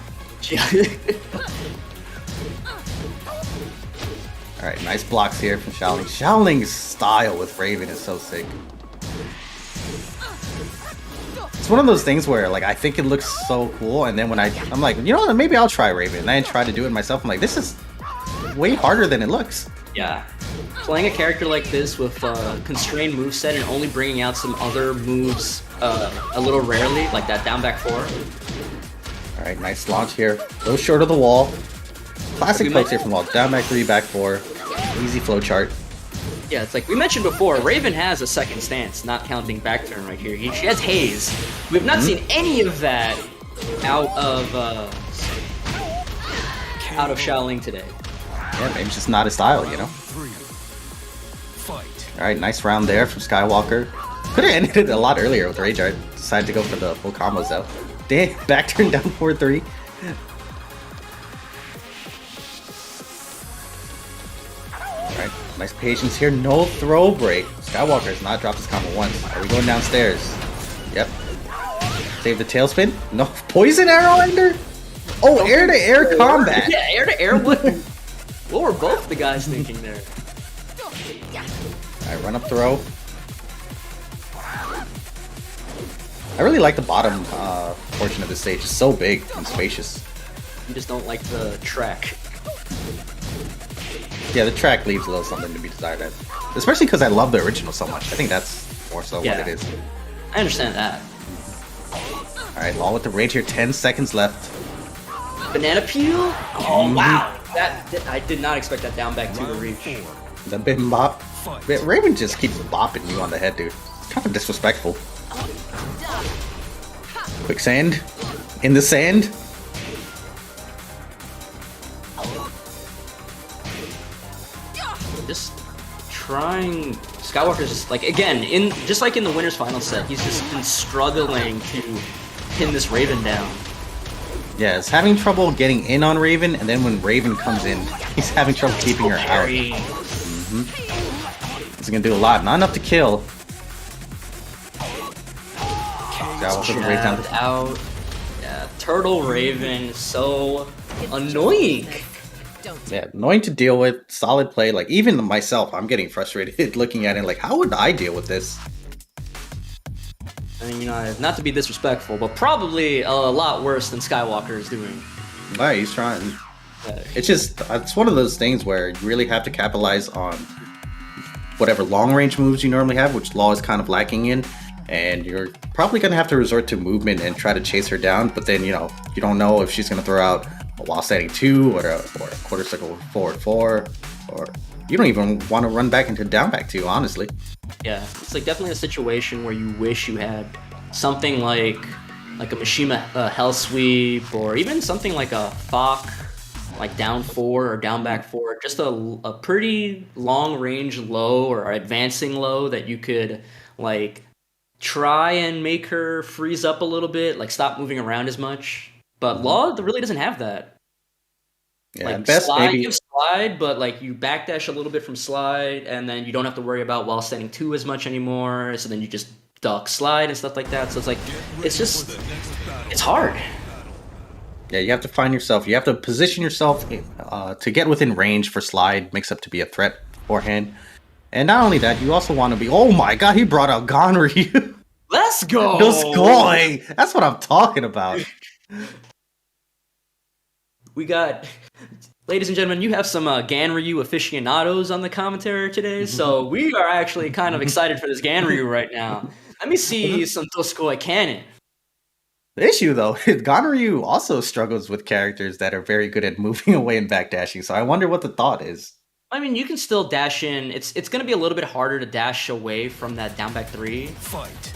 Alright, nice blocks here from Shaoling. Shaoling's style with Raven is so sick. It's one of those things where, like, I think it looks so cool, and then when I'm like, you know what, maybe I'll try Raven. And I try to do it myself. I'm like, this is way harder than it looks. Yeah. Playing a character like this with a constrained moveset and only bringing out some other moves a little rarely, like that down back 4. Alright, nice launch here. A little short of the wall. Classic pokes here from wall. Down back 3, back 4. Easy flow chart. Yeah, it's like we mentioned before, Raven has a second stance, not counting back turn right here. She has haze. We have not seen any of that out of Shaoling today. Yeah, maybe it's just not his style, you know? Alright, nice round there from Skywalker. Could have ended it a lot earlier with Rage Art. Decided to go for the full combos though. Damn, back turn down 4-3. Alright, nice patience here. No throw break. Skywalker has not dropped his combo once. Are we going downstairs? Yep. Save the tailspin. No poison arrow ender? Oh, air to air combat. Yeah, air to air. What were both the guys thinking there? Alright, run up throw. I really like the bottom portion of the stage. It's so big and spacious. You just don't like the track. Yeah, the track leaves a little something to be desired. Especially because I love the original so much. I think that's more so what it is. I understand that. Alright, Law with the rage here. 10 seconds left. Banana peel? Oh, wow. I did not expect that down back 2 to reach. The bim bop. Raven just keeps bopping you on the head, dude. It's kind of disrespectful. Quicksand. In the sand. Just trying. Skywalker's just like, again, just like in the winner's final set, he's just been struggling to pin this Raven down. Yeah, he's having trouble getting in on Raven, and then when Raven comes in, he's having trouble keeping her out. He's gonna do a lot, not enough to kill. Out. Yeah, Turtle Raven, so annoying. Yeah, annoying to deal with. Solid play. Like, even myself, I'm getting frustrated looking at it. Like, how would I deal with this? I mean, not to be disrespectful, but probably a lot worse than Skywalker is doing. Alright, he's trying. It's one of those things where you really have to capitalize on whatever long range moves you normally have, which Law is kind of lacking in. And you're probably going to have to resort to movement and try to chase her down, but then, you don't know if she's going to throw out a while standing 2 or a quarter circle forward 4, or you don't even want to run back into down back 2, honestly. Yeah, it's like definitely a situation where you wish you had something like a Mishima Hell Sweep, or even something like a Fok, like down 4 or down back 4, just a pretty long range low or advancing low that you could like try and make her freeze up a little bit, like stop moving around as much. But Law really doesn't have that. Yeah, like best slide, maybe you slide, but like you backdash a little bit from slide, and then you don't have to worry about while standing 2 as much anymore. So then you just duck slide and stuff like that. So it's like it's hard. Yeah, you have to find yourself. You have to position yourself to get within range for slide. Makes up to be a threat beforehand. And not only that, you also want to be... Oh my god, he brought out Gonryu. Let's go! Let's go! That's what I'm talking about. We got... Ladies and gentlemen, you have some Ganryu aficionados on the commentary today, so we are actually kind of excited for this Ganryu right now. Let me see some Doskoi cannon. The issue, though, is Ganryu also struggles with characters that are very good at moving away and backdashing, so I wonder what the thought is. I mean, you can still dash in. It's going to be a little bit harder to dash away from that down back 3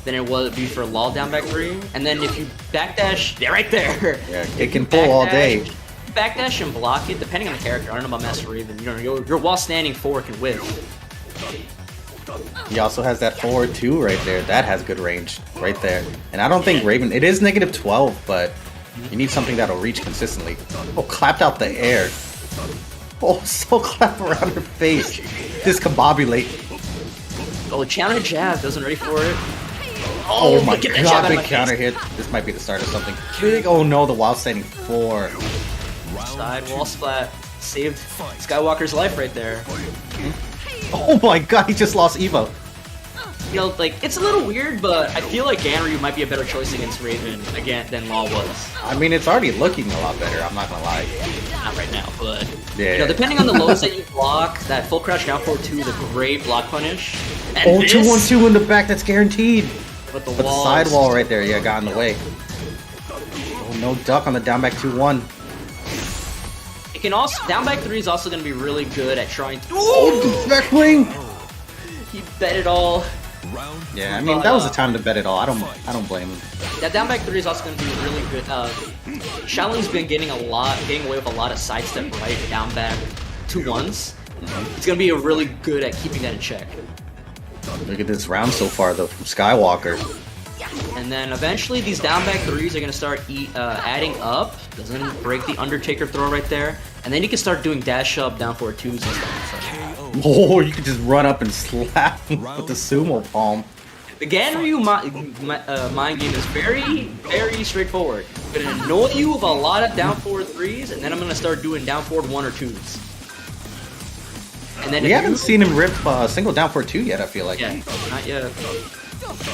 than it would be for Law down back 3. And then if you backdash, yeah, right there. Yeah, it can pull all day. Backdash and block it, depending on the character. I don't know about Master Raven. You know, your while standing 4 can whiff. He also has that forward 2 right there. That has good range right there. And I don't think Raven... It is negative 12, but you need something that'll reach consistently. Oh, clapped out the air. Oh, so clap around her face. Discombobulate. Oh, counter jab. Wasn't ready for it. Oh my god, big counter hit. This might be the start of something big. Oh no, the wild standing 4. Side wall splat. Saved Skywalker's life right there. Oh my god, he just lost Evo. You know, like, it's a little weird, but I feel like Ganryu might be a better choice against Raven again than Law was. I mean, it's already looking a lot better, I'm not gonna lie. Not right now, but... Yeah. You know, depending on the lows that you block, that full crouch down forward 2 is a great block punish. And oh, 2-1-2 in the back, that's guaranteed. But the side wall right there, yeah, got in the way. Oh, no duck on the down back 2-1. It can also... Down back 3 is also going to be really good at trying to... Oh, the back wing! He bet it all. Yeah, I mean, that was the time to bet it all. I don't blame him. That down back 3 is also going to be really good. Shaoling's been getting away with a lot of sidestep right down back 2-1s. It's going to be really good at keeping that in check. Look at this round so far, though, from Skywalker. And then eventually these down back 3s are going to start adding up. Doesn't break the Undertaker throw right there. And then you can start doing dash up, down forward 2s and stuff. Oh, you can just run up and slap him with the sumo palm. The Ganryu mind game is very, very straightforward. I'm going to annoy you with a lot of down forward 3s, and then I'm going to start doing down forward 1 or 2s. And then we haven't seen him rip single down forward 2 yet, I feel like. Yeah, not yet.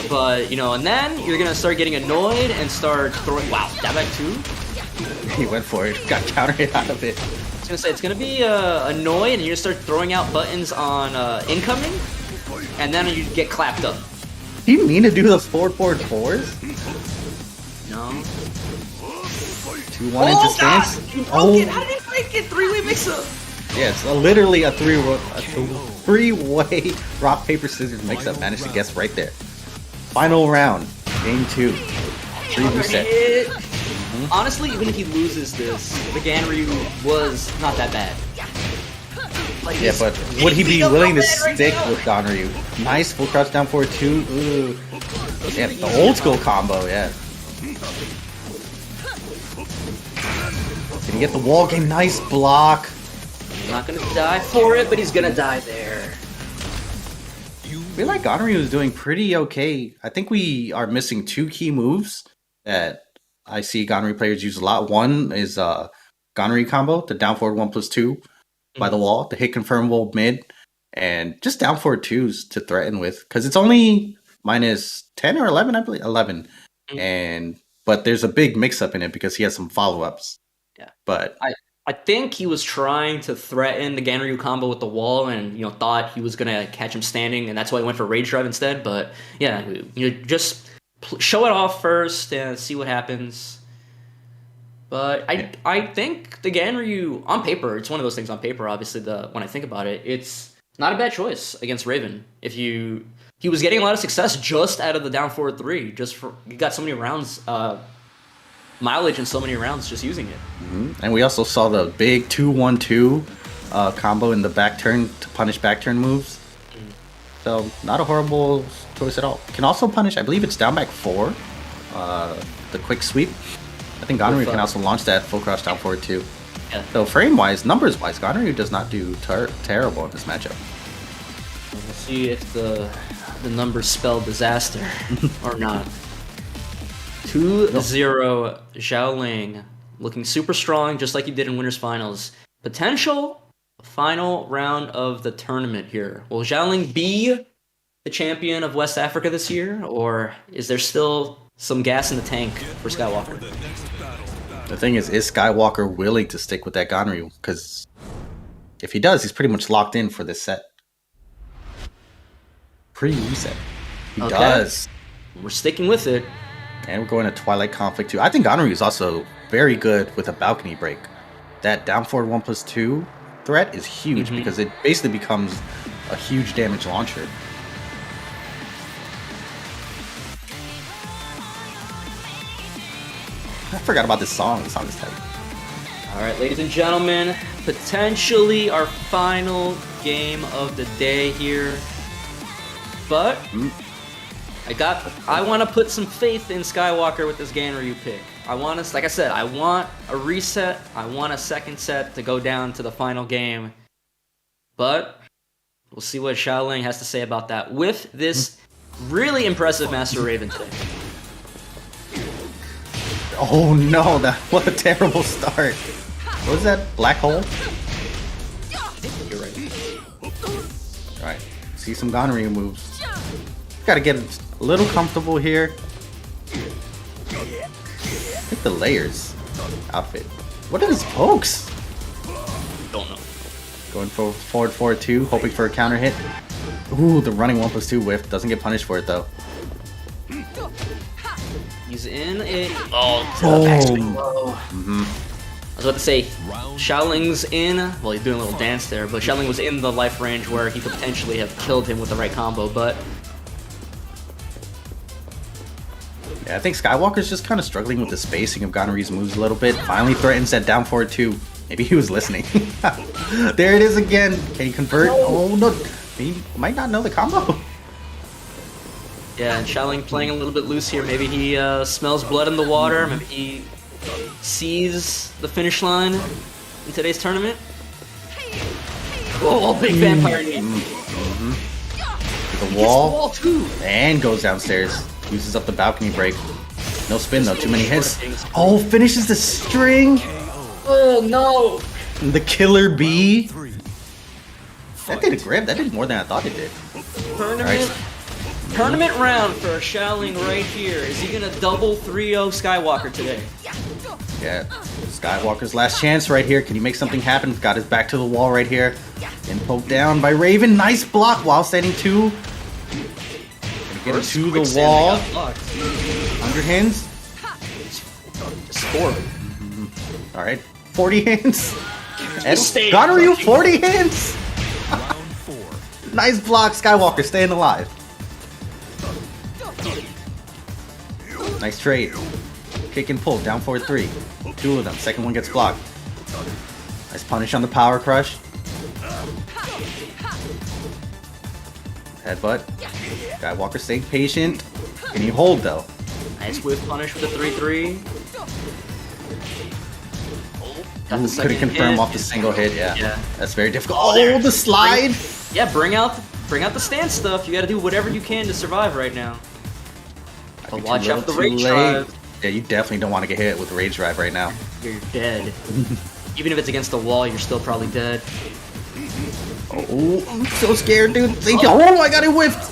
But, you know, and then you're going to start getting annoyed and start throwing... Wow, down back 2? He went for it. Got counter hit out of it. I was going to say, it's going to be annoyed, and you're going to start throwing out buttons on incoming, and then you get clapped up. Do you mean to do the forward 4s? No. 2-1 into stance. You broke it! How did it break it? 3-way mix-up! Yeah, it's literally a three-way rock, paper, scissors mix-up. Managed to guess right there. Final round. Game 2. 3 reset. Honestly, even if he loses this, the Ganryu was not that bad. Like, yeah, but would he be willing to stick with Ganryu? Nice full crouch down forward 2. Ooh. Yeah, the old school combo, yeah. Can he get the wall game? Nice block. He's not gonna die for it, but he's gonna die there. I feel like Ganryu is doing pretty okay. I think we are missing 2 key moves that I see Ganryu players use a lot. One is Ganryu combo, the down forward 1+2 by the wall, the hit confirmable mid, and just down forward 2s to threaten with, because it's only minus 10 or 11, I believe, 11. But there's a big mix-up in it because he has some follow-ups. Yeah, but I think he was trying to threaten the Ganryu combo with the wall, and thought he was gonna catch him standing, and that's why he went for Rage Drive instead. But yeah, just show it off first and see what happens. But I think the Ganryu on paper, it's one of those things on paper. Obviously, when I think about it, it's not a bad choice against Raven. He was getting a lot of success just out of the down forward 3. He got so many rounds. Mileage in so many rounds just using it. And we also saw the big 2-1-2 combo in the back turn to punish back turn moves. So not a horrible choice at all. Can also punish, I believe it's down back 4, the quick sweep. I think Ganryu can also launch that full crouch down forward too. Yeah. So frame wise, numbers wise, Ganryu does not do terrible in this matchup. We'll see if the numbers spell disaster or not. 2-0 Shaoling, looking super strong, just like he did in Winners Finals. Potential final round of the tournament here. Will Shaoling be the champion of West Africa this year, or is there still some gas in the tank for Skywalker? The thing is Skywalker willing to stick with that Ganryu? Because if he does, he's pretty much locked in for this set. Pre-reset. He does. We're sticking with it. And we're going to Twilight Conflict too. I think Ganryu is also very good with a balcony break. That down forward 1+2 threat is huge because it basically becomes a huge damage launcher. I forgot about this song. This song is tight. All right, ladies and gentlemen, potentially our final game of the day here. But I want to put some faith in Skywalker with this Ganryu pick. I want us, like I said, I want a reset. I want a second set to go down to the final game. But we'll see what Shaoling has to say about that with this really impressive Master Raven today. Oh no, what a terrible start. What is that? Black hole? You're right. Alright, see some Ganryu moves. Gotta get a little comfortable here. Look at the layers. Outfit. What are these pokes? Don't know. Going forward 4-2, hoping for a counter hit. Ooh, the running 1+2 whiff. Doesn't get punished for it though. He's in it. Backswing low. I was about to say, Shaoling's in. Well, he's doing a little dance there, but Shaoling was in the life range where he could potentially have killed him with the right combo, but... Yeah, I think Skywalker's just kind of struggling with the spacing of Ganryu's moves a little bit. Finally threatens that down forward 2. Maybe he was listening. There it is again. Can he convert? Oh no. He might not know the combo. Yeah, and Shaoling playing a little bit loose here. Maybe he smells blood in the water. Maybe he sees the finish line in today's tournament. Oh, big vampire knee. The wall too. And goes downstairs. Uses up the balcony break. No spin though, too many hits. Oh, finishes the string. Oh no. The killer bee. That did a grip. That did more than I thought it did. Tournament round for Shaoling right here. Is he gonna double 3-0 Skywalker today? Yeah, Skywalker's last chance right here. Can he make something happen? Got his back to the wall right here. And poked down by Raven. Nice block while standing 2. Gonna get to the wall. Underhands. Score. Alright, 40 hands. And Ganryu 40 hands. Nice block, Skywalker staying alive. Nice trade. Kick and pull, down forward 3. 2 of them, second one gets blocked. Nice punish on the power crush. Headbutt. Skywalker staying patient. Can he hold though? Nice whiff punish with the 3-3. Couldn't confirm off the single hit, yeah. That's very difficult. Oh, the slide! Bring out the stance stuff. You gotta do whatever you can to survive right now. But watch out for the rage drive. Yeah, you definitely don't want to get hit with the rage drive right now. You're dead. Even if it's against the wall, you're still probably dead. Oh, I'm so scared, dude. Oh, I got it whiffed.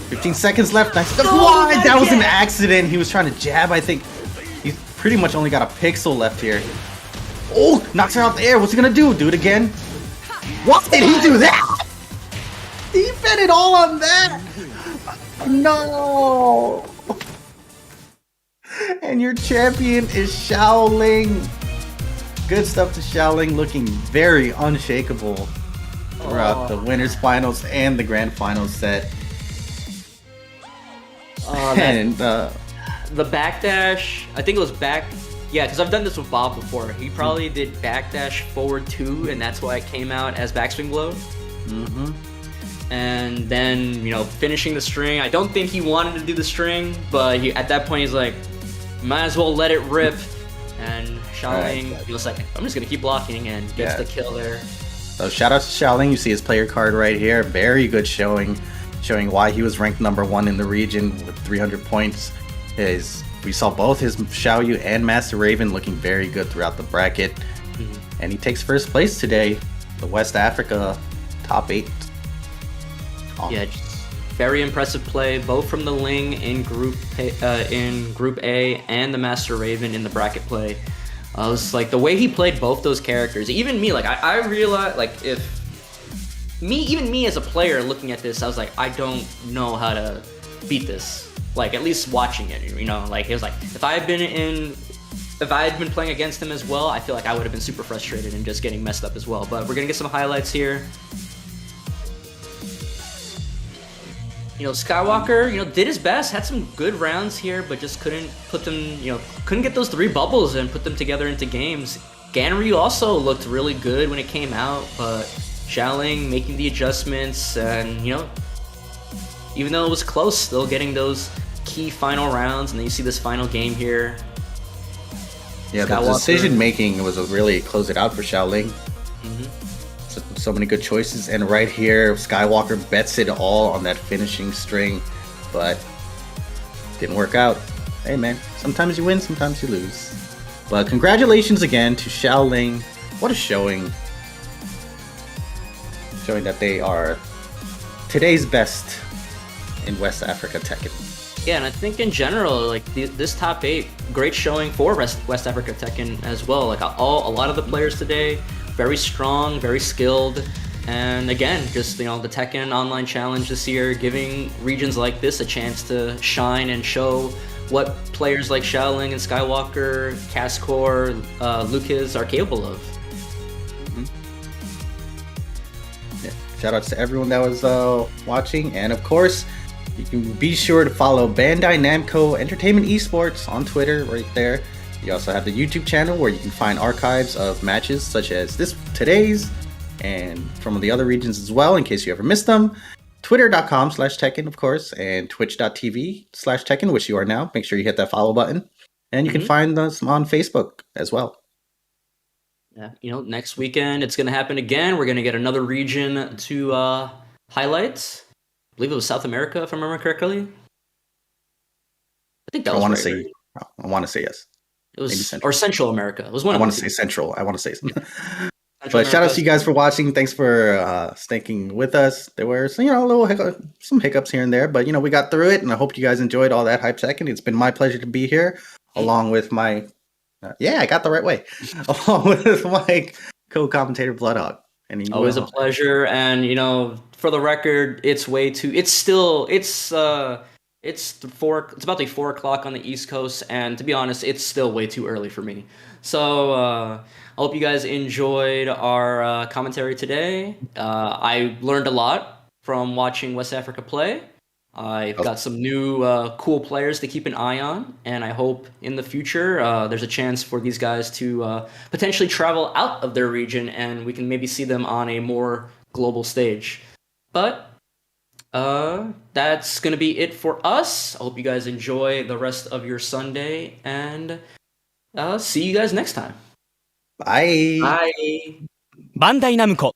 15 seconds left. Nice. Why? That was an accident. He was trying to jab, I think. He's pretty much only got a pixel left here. Oh, knocks her out the air. What's he gonna do? Do it again? What did he do that? He bet it all on that. No. And your champion is Shaoling. Good stuff to Shaoling, looking very unshakable throughout the winners finals and the grand finals set. And the backdash, I think it was back. Yeah, because I've done this with Bob before. He probably did backdash forward 2, and that's why it came out as backswing blow. And then, finishing the string. I don't think he wanted to do the string, but at that point he's like, might as well let it rip. And Shaoling, he was like, I'm just going to keep blocking, and gets the kill there. So shout out to Shaoling. You see his player card right here. Very good showing why he was ranked #1 in the region with 300 points. We saw both his Xiaoyu and Master Raven looking very good throughout the bracket. And he takes first place today, the West Africa top 8. Yeah, just very impressive play, both from the Ling in Group A and the Master Raven in the bracket play. I was like, the way he played both those characters, even me, like I realized, like even me as a player looking at this, I was like, I don't know how to beat this. Like, at least watching it, you know, like, it was like, if I had been playing against him as well, I feel like I would have been super frustrated and just getting messed up as well. But we're gonna get some highlights here. You know, Skywalker, you know, did his best, had some good rounds here, but just couldn't put them, you know, couldn't get those 3 bubbles and put them together into games. Ganryu also looked really good when it came out, but Shaoling making the adjustments and, you know, even though it was close, still getting those key final rounds, and then you see this final game here. Yeah, Skywalker. the decision making was really close it out for Shaoling. So many good choices, and right here, Skywalker bets it all on that finishing string, but didn't work out. Hey man, sometimes you win, sometimes you lose. But congratulations again to Shaoling. What a showing. Showing that they are today's best in West Africa Tekken. Yeah, and I think in general, like this top 8, great showing for West Africa Tekken as well. Like a lot of the players today, very strong, very skilled, and again, just, you know, the Tekken Online Challenge this year, giving regions like this a chance to shine and show what players like Shaoling and Skywalker, CasseCoeur, LooKiz are capable of. Yeah. Shout outs to everyone that was watching, and of course, you can be sure to follow Bandai Namco Entertainment Esports on Twitter right there. You also have the YouTube channel where you can find archives of matches such as today's and from the other regions as well in case you ever missed them. Twitter.com/Tekken, of course, and Twitch.tv/Tekken, which you are now. Make sure you hit that follow button. And you can find us on Facebook as well. Yeah, you know, next weekend it's going to happen again. We're going to get another region to highlight. I believe it was South America, if I remember correctly. I think that was I want to say yes. It was or Central America. It was one. I want to say Central. I want to say something. But shout out to you guys for watching. Thanks for sticking with us. There were some hiccups here and there, but you know, we got through it, and I hope you guys enjoyed all that hype second. It's been my pleasure to be here, along with my I got the right way, along with my co-commentator Bloodhog. And always a pleasure. And you know, for the record, it's about to be 4 o'clock on the East Coast, and to be honest, it's still way too early for me. So I hope you guys enjoyed our commentary today. I learned a lot from watching West Africa play. I've got some new cool players to keep an eye on, and I hope in the future there's a chance for these guys to potentially travel out of their region, and we can maybe see them on a more global stage. But that's gonna be it for us. I hope you guys enjoy the rest of your Sunday, and see you guys next time. Bye. Bye. バンダイナムコ